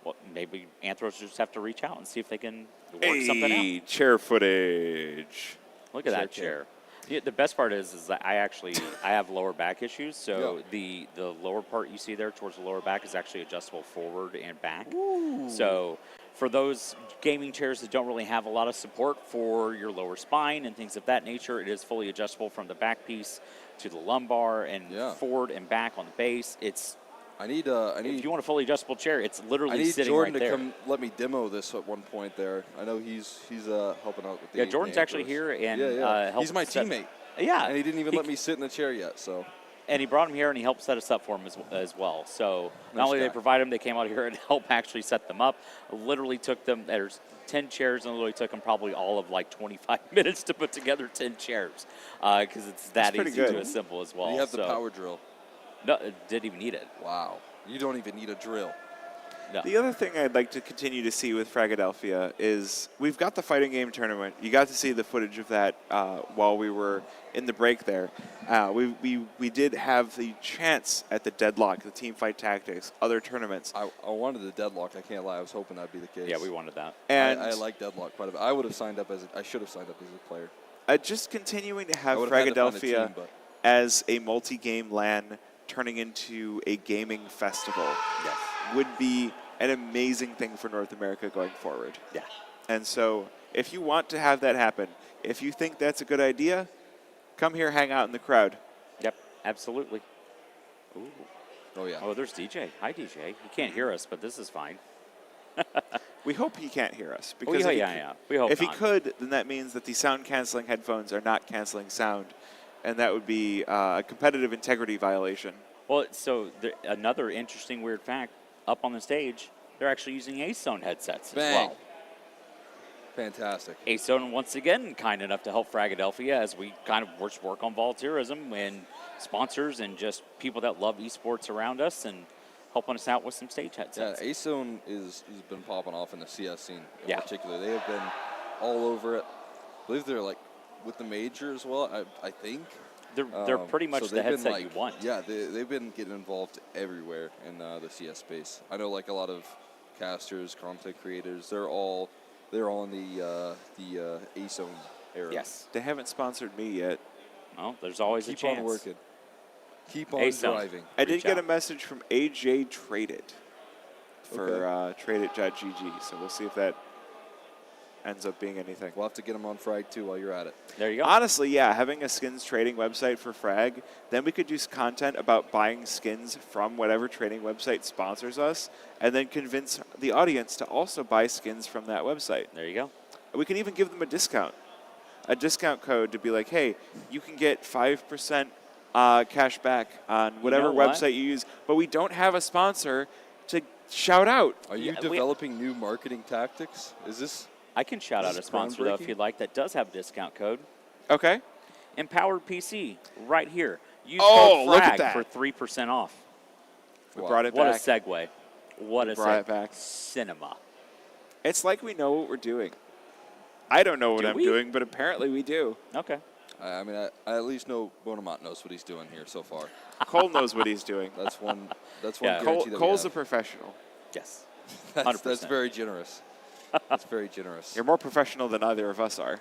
Well, maybe Anthros just have to reach out and see if they can work something out. Chair footage. Look at that chair. Yeah, the best part is that I have lower back issues, so the lower part you see there towards the lower back is actually adjustable forward and back. Ooh. So for those gaming chairs that don't really have a lot of support for your lower spine and things of that nature, it is fully adjustable from the back piece to the lumbar and forward and back on the base. If you want a fully adjustable chair, it's literally sitting Jordan right there. to come let me demo this at one point there. I know he's helping out with the Jordan's actually here and he's my teammate. Yeah, and he didn't even let me sit in the chair yet. So. And he brought him here and he helped set us up for him as well. So not only they provide them, they came out here and helped actually set them up. Literally took them. There's 10 chairs and literally took them probably all of like 25 minutes to put together 10 chairs because it's that easy to assemble as well. You have the power drill. No, didn't even need it. Wow. You don't even need a drill. No. The other thing I'd like to continue to see with Fragadelphia is we've got the fighting game tournament. You got to see the footage of that while we were in the break there. We did have the chance at the Deadlock, the Team Fight Tactics, other tournaments. I wanted the Deadlock. I can't lie. I was hoping that'd be the case. Yeah, we wanted that. And I like Deadlock quite a bit. I would have signed up I should have signed up as a player. Just continuing to have Fragadelphia as a multi-game LAN turning into a gaming festival would be an amazing thing for North America going forward. Yeah. And so if you want to have that happen, if you think that's a good idea, come here, hang out in the crowd. Yep, absolutely. Ooh. Oh, yeah. Oh, there's DJ. Hi, DJ. He can't hear us, but this is fine. We hope he can't hear us. Because we hope if not. he could, then that means that the sound-canceling headphones are not canceling sound, and that would be a competitive integrity violation. Well, so another interesting weird fact, up on the stage, they're actually using AceZone headsets as well. Fantastic. AceZone, once again, kind enough to help Fragadelphia as we kind of work on volunteerism and sponsors and just people that love esports around us and helping us out with some stage headsets. Yeah, AceZone has been popping off in the CS scene in particular. They have been all over it. I believe they're like with the major as well, I think. They're pretty much the headset you want. Yeah, they've been getting involved everywhere in the CS space. I know like a lot of casters, content creators, they're all in the AceZone era. Yes. They haven't sponsored me yet. Well, there's always a chance. Keep on working. Keep on driving. I did get a message from AJ Traded for tradeit.gg, so we'll see if that ends up being anything. We'll have to get them on Frag too while you're at it. There you go. Honestly, yeah, having a skins trading website for Frag, then we could do content about buying skins from whatever trading website sponsors us, and then convince the audience to also buy skins from that website. There you go. We can even give them a discount code to be like, hey, you can get 5% cash back on whatever website you use, but we don't have a sponsor to shout out. Are you developing new marketing tactics? Is this? I can shout out a sponsor though if you'd like that does have a discount code. Okay. Empowered PC right here. Use Oh, code look at FRAG that. for 3% off. We brought it What back. a segue. What a brought it segue. back. Cinema. It's like we know what we're doing. I don't know what Do I'm we? doing, but apparently we do. Okay. I mean, I at least know Bonamont knows what he's doing here so far. Cole knows what he's doing. That's one. That's Yeah. one. Cole, guarantee that Cole's a we professional. Yes. have. That's 100%. very generous. That's very generous. You're more professional than either of us are.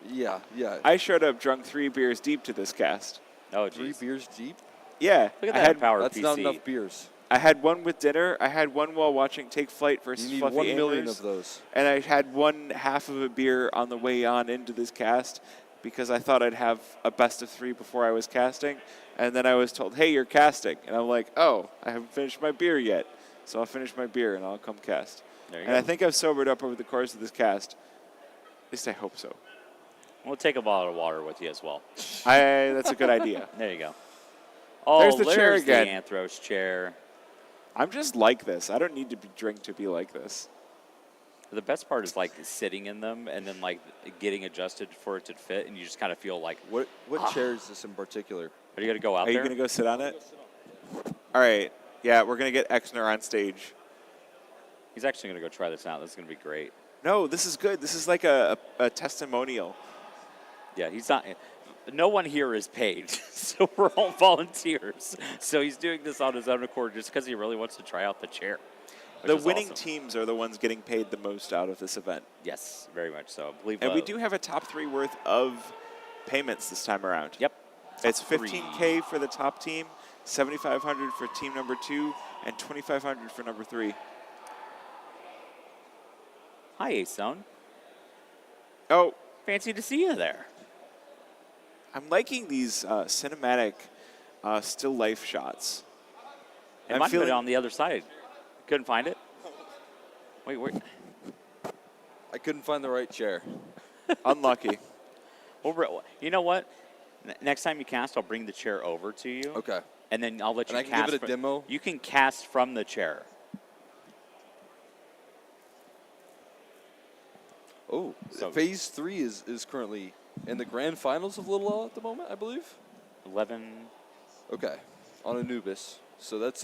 Yeah, yeah. I showed up drunk 3 beers deep to this cast. Oh, 3 geez. beers deep. Yeah. Look at I that had, Empowered That's PC. not enough beers. I had one with dinner. I had one while watching Take Flight versus You need Fluffy 1 million Amers, of those. and I had one half of a beer on the way on into this cast because I thought I'd have a best of 3 before I was casting. And then I was told, hey, you're casting. And I'm like, oh, I haven't finished my beer yet. So I'll finish my beer and I'll come cast. There you And go. I think I've sobered up over the course of this cast. At least I hope so. We'll take a bottle of water with you as well. That's a good idea. There you go. Oh, There's the chair there's again. the Anthros chair. I'm just like this. I don't need to drink to be like this. The best part is like sitting in them and then like getting adjusted for it to fit, and you just kind of feel like. What chair is this in particular? Are you gonna go out Are there? you going to go sit on it? All right. Yeah, we're going to get Exner on stage. He's actually gonna go try this out. This is gonna be great. No, this is good. This is like a testimonial. Yeah, he's not. No one here is paid, so we're all volunteers. So he's doing this on his own accord just because he really wants to try out the chair. The is winning awesome. teams are the ones getting paid the most out of this event. Yes, very much so. I believe. And we do have a top 3 worth of payments this time around. Yep. It's Top 3. $15K for the top team, $7,500 for team number 2, and $2,500 for number 3. Hi, Ace-Zone. Oh, Fancy to see you there. I'm liking these cinematic still life shots. It I'm might have feeling been on the other side. Couldn't find it. Wait. I couldn't find the right chair. unlucky. You know what? Next time you cast, I'll bring the chair over to you. Okay. And then I'll let you And I can cast. give it a demo? You can cast from the chair. Oh, So- Phase 3 is currently in the grand finals of Little L at the moment, I believe. 11. Okay, on Anubis. So that's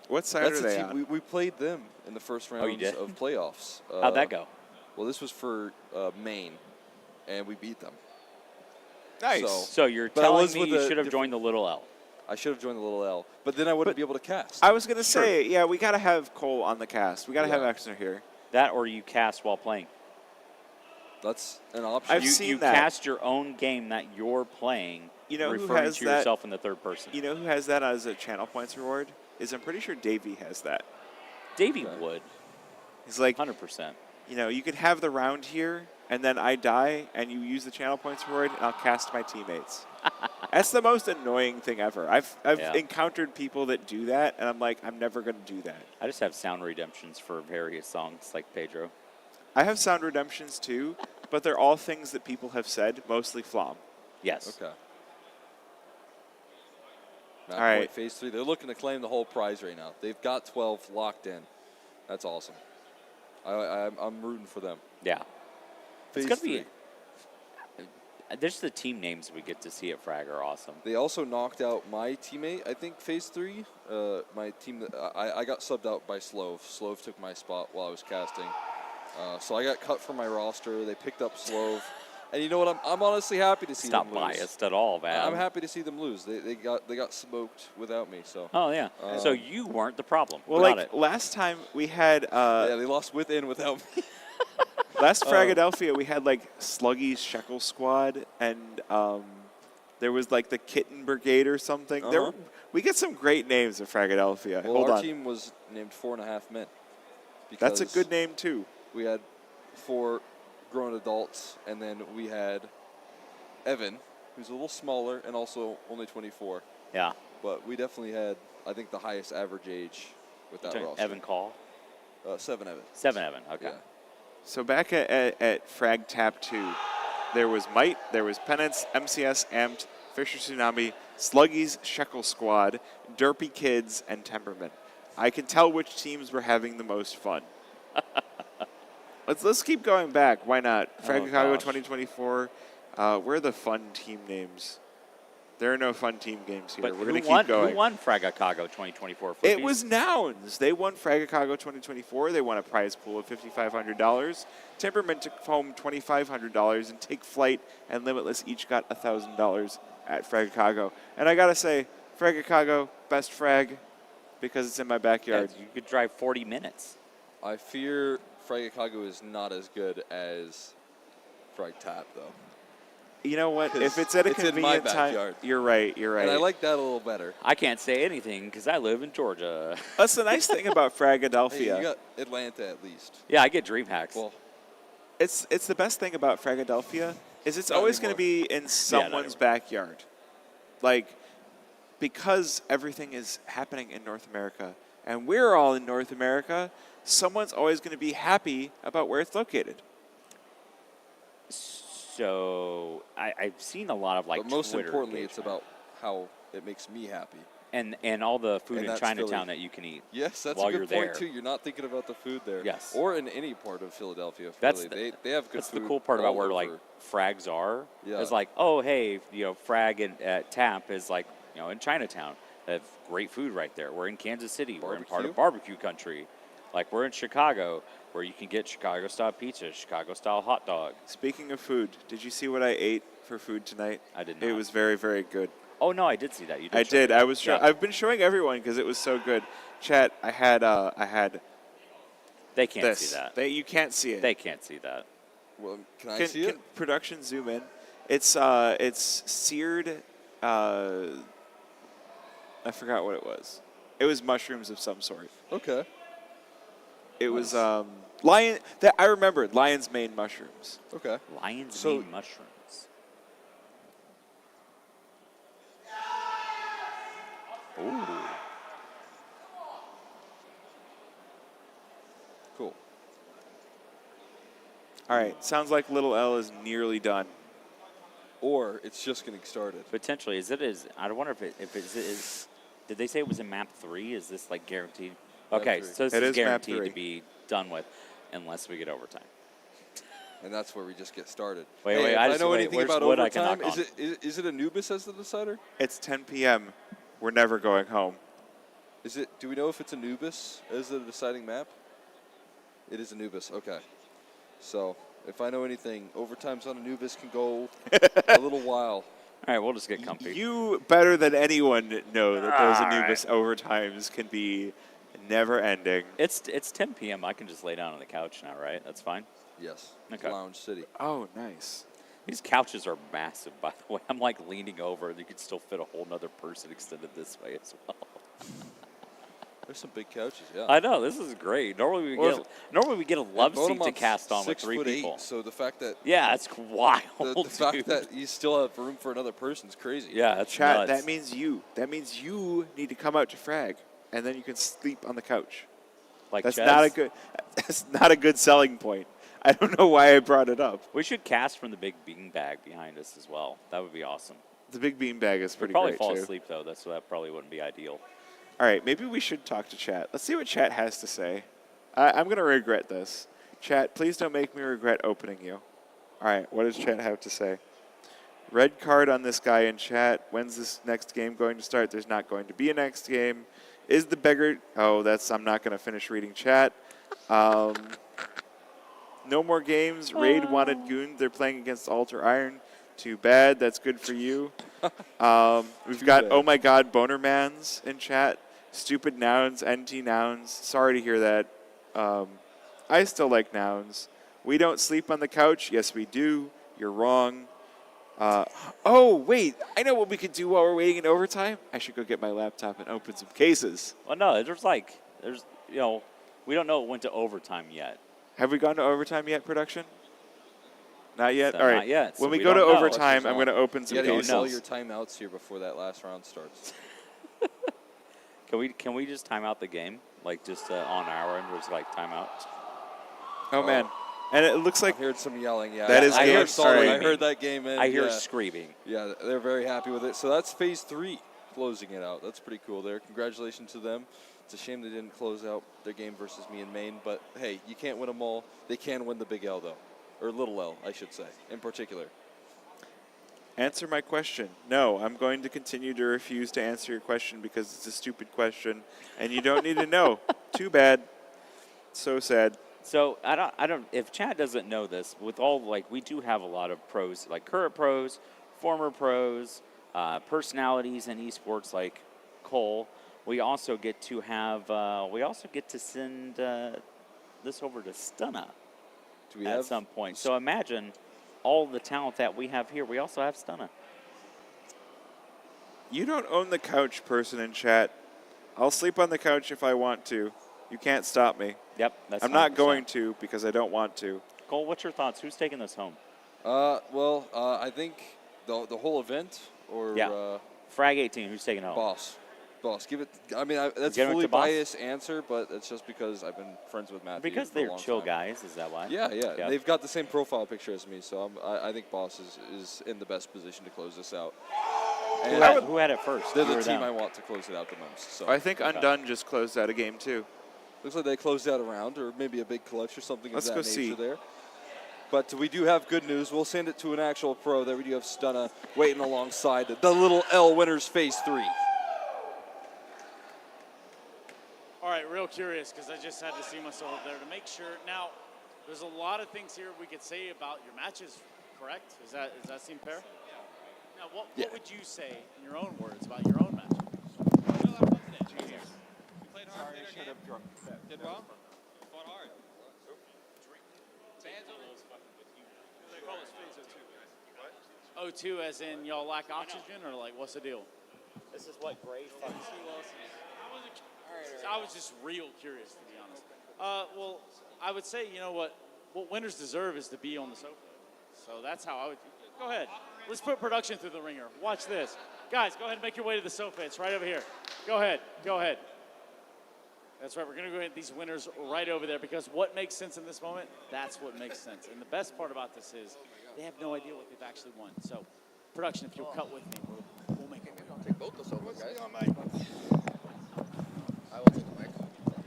what side that's are the they team. on? We played them in the first Oh, you rounds did? of playoffs. How'd that go? Well, this was for Maine, and we beat them. Nice. So you're but I telling was me with you a should have different- joined the little L. I should have joined the Little L, but then I wouldn't be able to cast. I was going to say, yeah, we got to have Cole on the cast. We got to have Yeah. Exner here. That or you cast while playing. That's an option. I've you seen you that. cast your own game that you're playing, You know who referring has to that? yourself in the third person. You know who has that as a channel points reward? I'm pretty sure Davey has that. Davey would. He's like, 100%. you know, you could have the round here, and then I die, and you use the channel points reward, and I'll cast my teammates. That's the most annoying thing ever. I've Yeah. encountered people that do that, and I'm like, I'm never going to do that. I just have sound redemptions for various songs like Pedro. I have sound redemptions too, but they're all things that people have said, mostly Flom. Yes. Okay. All All right. right. Phase 3. They're looking to claim the whole prize right now. They've got 12 locked in. That's awesome. I'm rooting for them. Yeah. Phase It's going 3. to be. There's the team names we get to see at Frag are awesome. They also knocked out my teammate, I think, Phase 3. My team, I got subbed out by Slove. Slove took my spot while I was casting. So I got cut from my roster. They picked up Slove. And you know what? I'm honestly happy to see It's not them lose. biased at all, man. I'm happy to see them lose. They got smoked without me. So. Oh, yeah. So you weren't the problem. Well, Got like it. last time we had yeah, they lost with and without me. last Fragadelphia we had like Sluggy's Shekel Squad, and there was like the Kitten Brigade or something. We get some great names at Fragadelphia. Well, Hold our on. team was named 4.5 Men. That's a because good name, too. We had 4 grown adults, and then we had Evan, who's a little smaller and also only 24. Yeah. But we definitely had, I think, the highest average age with that roster. Evan Call? 7 Evan. 7 Evan, okay. Yeah. So back at Frag Tap 2, there was Might, there was Penance, MCS, Amped, Fisher Tsunami, Sluggies, Shekel Squad, Derpy Kids, and Temperament. I can tell which teams were having the most fun. Let's keep going back. Why not? Frag Chicago 2024. Where are the fun team names? There are no fun team games here. We're going to keep going. Who won Fragacago 2024? It was Nouns. They won Fragacago 2024. They won a prize pool of $5,500. Temperament took home $2,500, and Take Flight and Limitless each got $1,000 at Fragacago. And I got to say, Fragacago, best frag, because it's in my backyard. Yeah, you could drive 40 minutes. I fear Fragacago is not as good as Frag Tap, though. You know what? If it's at a convenient time, you're right. You're right. And I like that a little better. I can't say anything because I live in Georgia. That's the nice thing about Fragadelphia. Hey, you got Atlanta at least. Yeah, I get dream hacks. Well, it's the best thing about Fragadelphia is it's always going to be in someone's backyard. Like, because everything is happening in North America and we're all in North America, someone's always going to be happy about where it's located. So I've seen a lot of like. But most Twitter importantly, it's engagement. about how it makes me happy. And all the food And in that's Chinatown Philly. that you can eat. Yes, that's while a good you're point there. too. You're not thinking about the food there. Yes. Or in any part of Philadelphia. That's Philly. They have good that's food. the cool part about all where over. like frags are. Yeah. It's like, oh hey, frag and Tap is like in Chinatown. They have great food right there. We're in Kansas City. We're in part of barbecue country. Like we're in Chicago, where you can get Chicago-style pizza, Chicago-style hot dog. Speaking of food, did you see what I ate for food tonight? I did not. It was very, very good. Oh no, I did see that. You did. I show did. me. I was. Yeah. I've been showing everyone because it was so good. Chat. I had. They can't this. see that. You can't see it. They can't see that. Well, can I see it? Can production zoom in? It's seared. I forgot what it was. It was mushrooms of some sort. Okay. It was lion. That I remembered. Lion's mane mushrooms. Okay. Lion's mane mushrooms. Ooh. Cool. All right. Sounds like Little L is nearly done. Or it's just getting started. Potentially, I wonder if it is. Did they say it was in map 3? Is this like guaranteed? Okay, so this is guaranteed to be done with, unless we get overtime. And that's where we just get started. Wait, I know anything about wood I can overtime. knock Is it Anubis as the decider? It's 10 p.m. We're never going home. Is it? Do we know if it's Anubis as the deciding map? It is Anubis. Okay. So if I know anything, overtimes on Anubis can go a little while. All right, we'll just get comfy. You better than anyone know that those All Anubis overtimes can be never ending. It's 10 p.m. I can just lay down on the couch now, right? That's fine. Yes. Okay. Lounge City. Oh, nice. These couches are massive, by the way. I'm like leaning over, and you could still fit a whole nother person extended this way as well. There's some big couches, yeah. I know, this is great. Normally we get a love seat to cast on with 3 people. 6'8", so the fact that it's wild. the fact dude. that you still have room for another person is crazy. Yeah, that's Chat. nuts. That means you need to come out to frag, and then you can sleep on the couch. Like that's Chez? That's not a good selling point. I don't know why I brought it up. We should cast from the big bean bag behind us as well. That would be awesome. The big bean bag is pretty We'd probably great fall too. asleep though. So that probably wouldn't be ideal. All right, maybe we should talk to chat. Let's see what chat has to say. I'm going to regret this. Chat, please don't make me regret opening you. All right, what does chat have to say? Red card on this guy in chat. When's this next game going to start? There's not going to be a next game. Is the beggar... Oh, I'm not going to finish reading chat. No more games. Raid wanted Goon. They're playing against Alter Iron. Too bad. That's good for you. We've got, oh my God, Bonermans in chat. Stupid Nouns, NT Nouns. Sorry to hear that. I still like Nouns. We don't sleep on the couch. Yes, we do. You're wrong. Oh, wait. I know what we could do while we're waiting in overtime. I should go get my laptop and open some cases. Well, no, there's We don't know it went to overtime yet. Have we gone to overtime yet, production? Not yet? So All right. not yet, so When we we go to don't know. overtime, I'm going to open some You got to use cases. all your timeouts here before that last round starts. Can we just time out the game? Like just on our end, just like timeout? Oh, man. And it looks like I heard some yelling. Yeah, that is I game. heard, All right. I heard that game end. I hear yeah. screaming. Yeah, they're very happy with it. So that's phase 3, closing it out. That's pretty cool there. Congratulations to them. It's a shame they didn't close out their game versus me in Maine, but hey, you can't win them all. They can win the big L though, or little L, I should say, in particular. Answer my question. No, I'm going to continue to refuse to answer your question because it's a stupid question, and you don't need to know. Too bad. So sad. So I don't. If Chad doesn't know this, with all we do have a lot of pros, like current pros, former pros, personalities in esports like Cole. We also get to have. We also get to send this over to Stunna at some point. So imagine all the talent that we have here. We also have Stunna. You don't own the couch, person in chat. I'll sleep on the couch if I want to. You can't stop me. Yep, that's I'm not 100%. going to because I don't want to. Cole, what's your thoughts? Who's taking this home? I think the whole event or Frag 18. Who's taking it home? Boss, give it. I mean, that's Give it fully to Boss? biased answer, but it's just because I've been friends with Matthew. Because for a they're long chill time. guys. Is that why? Yeah. Yep. They've got the same profile picture as me, so I think Boss is in the best position to close this out. And Who had it first? They're You the or team them? I want to close it out the most. So I think Undone just closed out a game too. Looks like they closed out a round, or maybe a big clutch or something Let's of go that nature see. there. But we do have good news. We'll send it to an actual pro. There we do have Stunna waiting alongside the little L winners phase 3. All right, real curious because I just had to see myself up there to make sure. Now, there's a lot of things here we could say about your matches, correct? Does that seem fair? Now, what would you say in your own words about your own match? Did well. Fought hard. O2 as in y'all lack oxygen, or like what's the deal? This is what Gray fucking. I was just real curious, to be honest. Well, I would say, you know what winners deserve is to be on the sofa. So that's how I would. Go ahead. Let's put production through the ringer. Watch this. Guys, go ahead and make your way to the sofa. It's right over here. Go ahead. That's right. We're going to go ahead these winners right over there because what makes sense in this moment, that's what makes sense. And the best part about this is they have no idea what they've actually won. So, production, if you'll cut with me, we'll make it. I'll take both the sofas, guys. I will take the mic.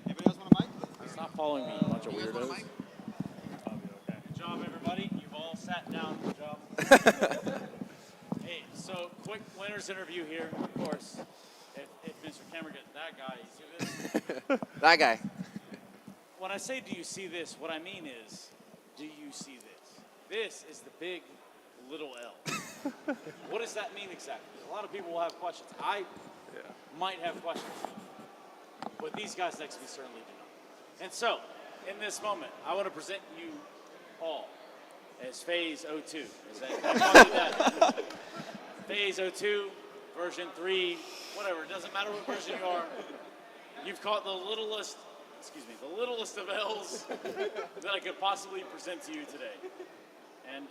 Anybody else want a mic? Stop following me, you bunch of weirdos. Good job, everybody. You've all sat down. Good job. Hey, so quick winners interview here, of course. If Mr. Cameron gets that guy, you see this? That guy. When I say do you see this, what I mean is, do you see this? This is the big little L. What does that mean exactly? A lot of people will have questions. I might have questions. But these guys next to me certainly do not. And so, in this moment, I want to present you all as Phase 02. Phase 02, version 3, whatever. It doesn't matter what version you are. You've caught the littlest of L's that I could possibly present to you today. And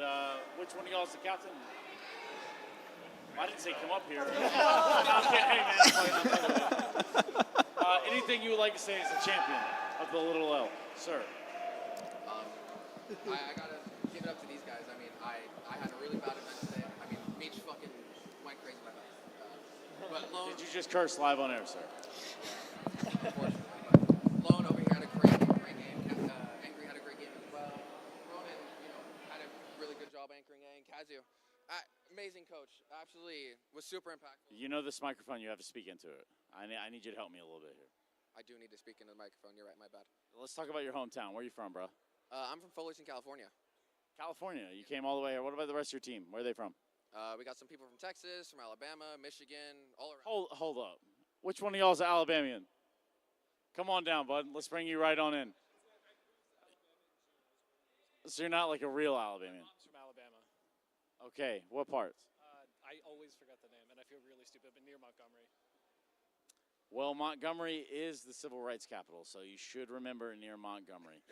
which one of y'all is the captain? I didn't say come up here. Anything you would like to say as a champion of the little L, sir? I gotta give it up to these guys. I mean, I had a really bad event today. I mean, Beach fucking went crazy with my but Lone, Did you just curse live on air, sir? unfortunately, but Lone over here had a great game. Angry had a great game as well. Ronan, had a really good job anchoring, and Kazu, amazing coach. Absolutely, was super impactful. You know this microphone, you have to speak into it. I need you to help me a little bit here. I do need to speak into the microphone. You're right, my bad. Let's talk about your hometown. Where are you from, bro? I'm from Fullerton, California. California. You came all the way here. What about the rest of your team? Where are they from? We got some people from Texas, from Alabama, Michigan, all around. Hold up. Which one of y'all is an Alabamian? Come on down, bud. Let's bring you right on in. So you're not like a real Alabamian? From Alabama. Okay. What parts? I always forget the name, and I feel really stupid, but near Montgomery. Well, Montgomery is the civil rights capital, so you should remember near Montgomery.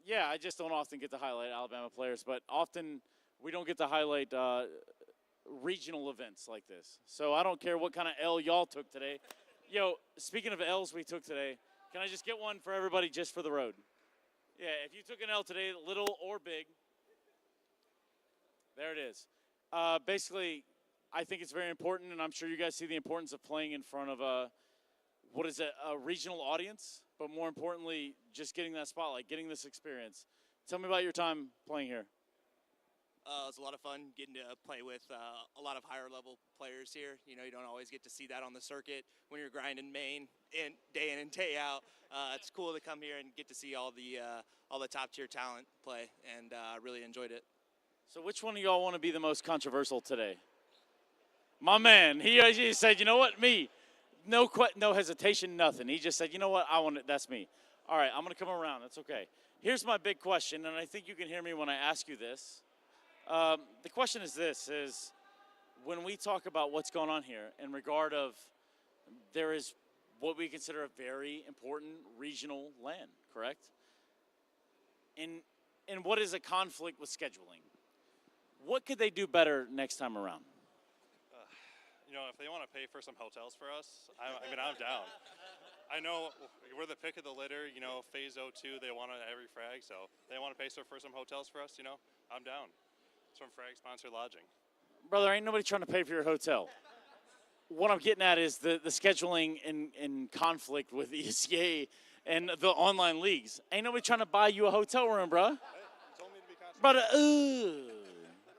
Yeah, I just don't often get to highlight Alabama players, but often we don't get to highlight regional events like this. So I don't care what kind of L y'all took today. Yo, speaking of L's we took today, can I just get one for everybody just for the road? Yeah, if you took an L today, little or big, there it is. Basically, I think it's very important, and I'm sure you guys see the importance of playing in front of a regional audience, but more importantly, just getting that spotlight, getting this experience. Tell me about your time playing here. It was a lot of fun getting to play with a lot of higher level players here. You know, you don't always get to see that on the circuit when you're grinding Maine day in and day out. It's cool to come here and get to see all the top tier talent play, and I really enjoyed it. So which one of y'all want to be the most controversial today? My man, he said, you know what, me. No hesitation, nothing. He just said, you know what, I want it, that's me. All right, I'm going to come around, that's okay. Here's my big question, and I think you can hear me when I ask you this. The question is this, is when we talk about what's going on here in regard of there is what we consider a very important regional land, correct? And what is a conflict with scheduling? What could they do better next time around? You know, if they want to pay for some hotels for us, I mean, I'm down. I know we're the pick of the litter, you know, phase 02, they want it at every frag, so they want to pay for some hotels for us, you know, I'm down. It's from Frag Sponsor Lodging. Brother, ain't nobody trying to pay for your hotel. What I'm getting at is the scheduling in conflict with the ECA and the online leagues. Ain't nobody trying to buy you a hotel room, bro. Hey, you told me to be controversial.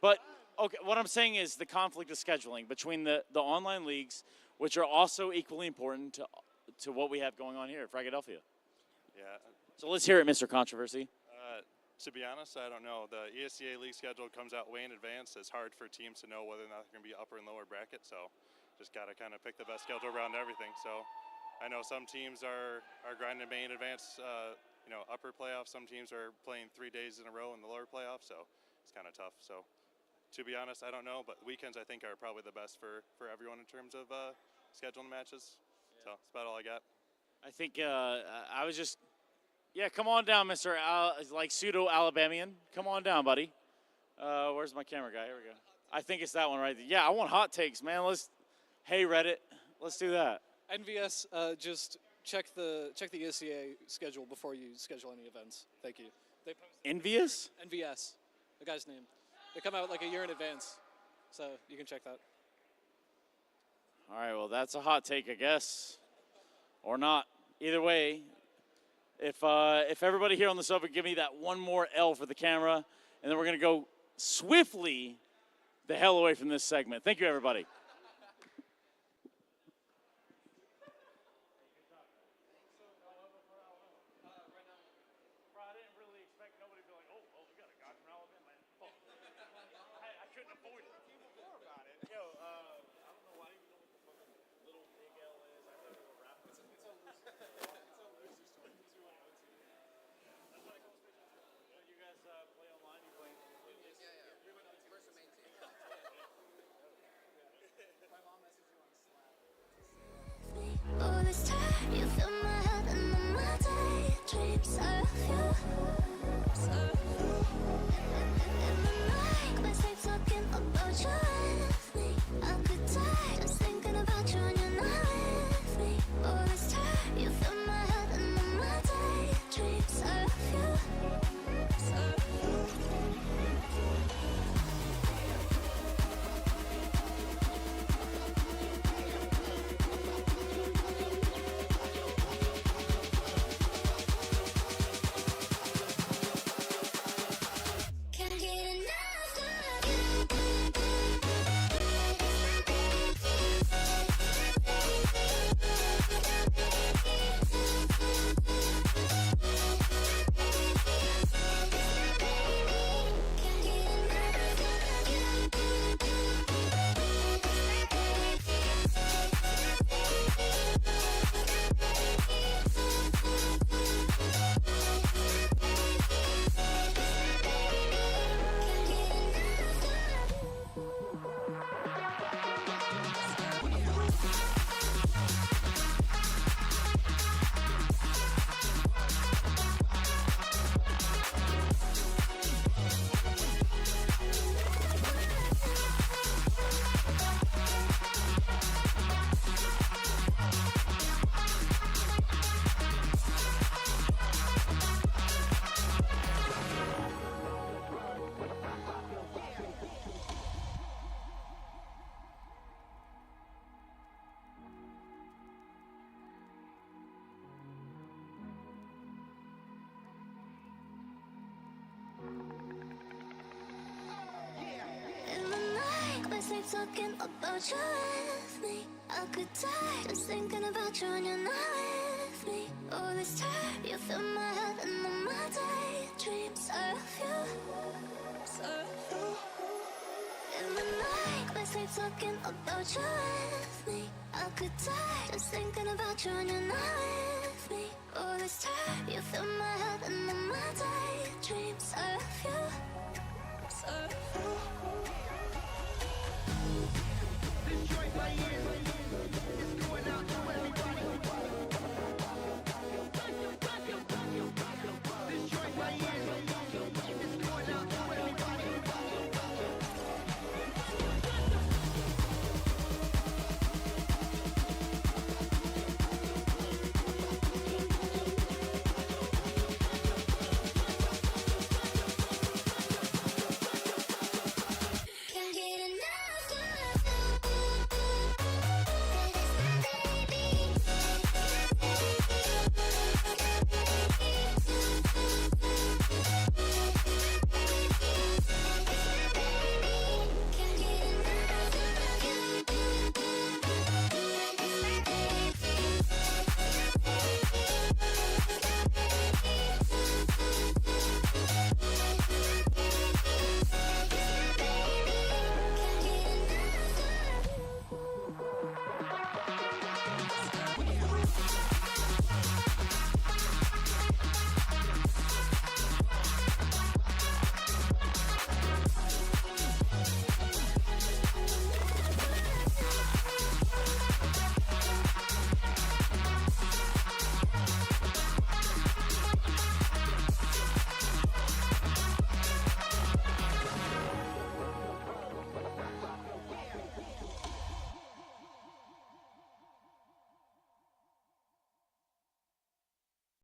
But okay, what I'm saying is the conflict of scheduling between the online leagues, which are also equally important to what we have going on here at Fragadelphia. Yeah. So let's hear it, Mr. Controversy. To be honest, I don't know. The ESCA league schedule comes out way in advance. It's hard for teams to know whether or not they're going to be upper and lower bracket, so just got to kind of pick the best schedule around everything. So I know some teams are grinding May in advance, you know, upper playoffs. Some teams are playing 3 days in a row in the lower playoffs, so it's kind of tough. So to be honest, I don't know, but weekends I think are probably the best for everyone in terms of scheduling matches. So that's about all I got. I think I was just, yeah, come on down, Mr. Like pseudo-Alabamian. Come on down, buddy. Where's my camera guy? Here we go. I think it's that one right there. Yeah, I want hot takes, man. Hey, Reddit, let's do that. NVS, just check the ESCA schedule before you schedule any events. Thank you. They post Envious? NVS, the guy's name. They come out like a year in advance, so you can check that. All right, well, that's a hot take, I guess, or not. Either way, if everybody here on the sofa give me that one more L for the camera, and then we're going to go swiftly the hell away from this segment. Thank you, everybody. Oh, this time you fill my head and then my daydreams of you. In the night, we stay talking about you with me. I could die just thinking about you and you're not with me. Oh, this time you fill my head and then my daydreams of you. talking about you with me. I could die just thinking about you when you're not with me. Oh, this time you fill my head and all my daydreams are of you. In the night, I sleep talking about you with me. I could die just thinking about you when you're not with me.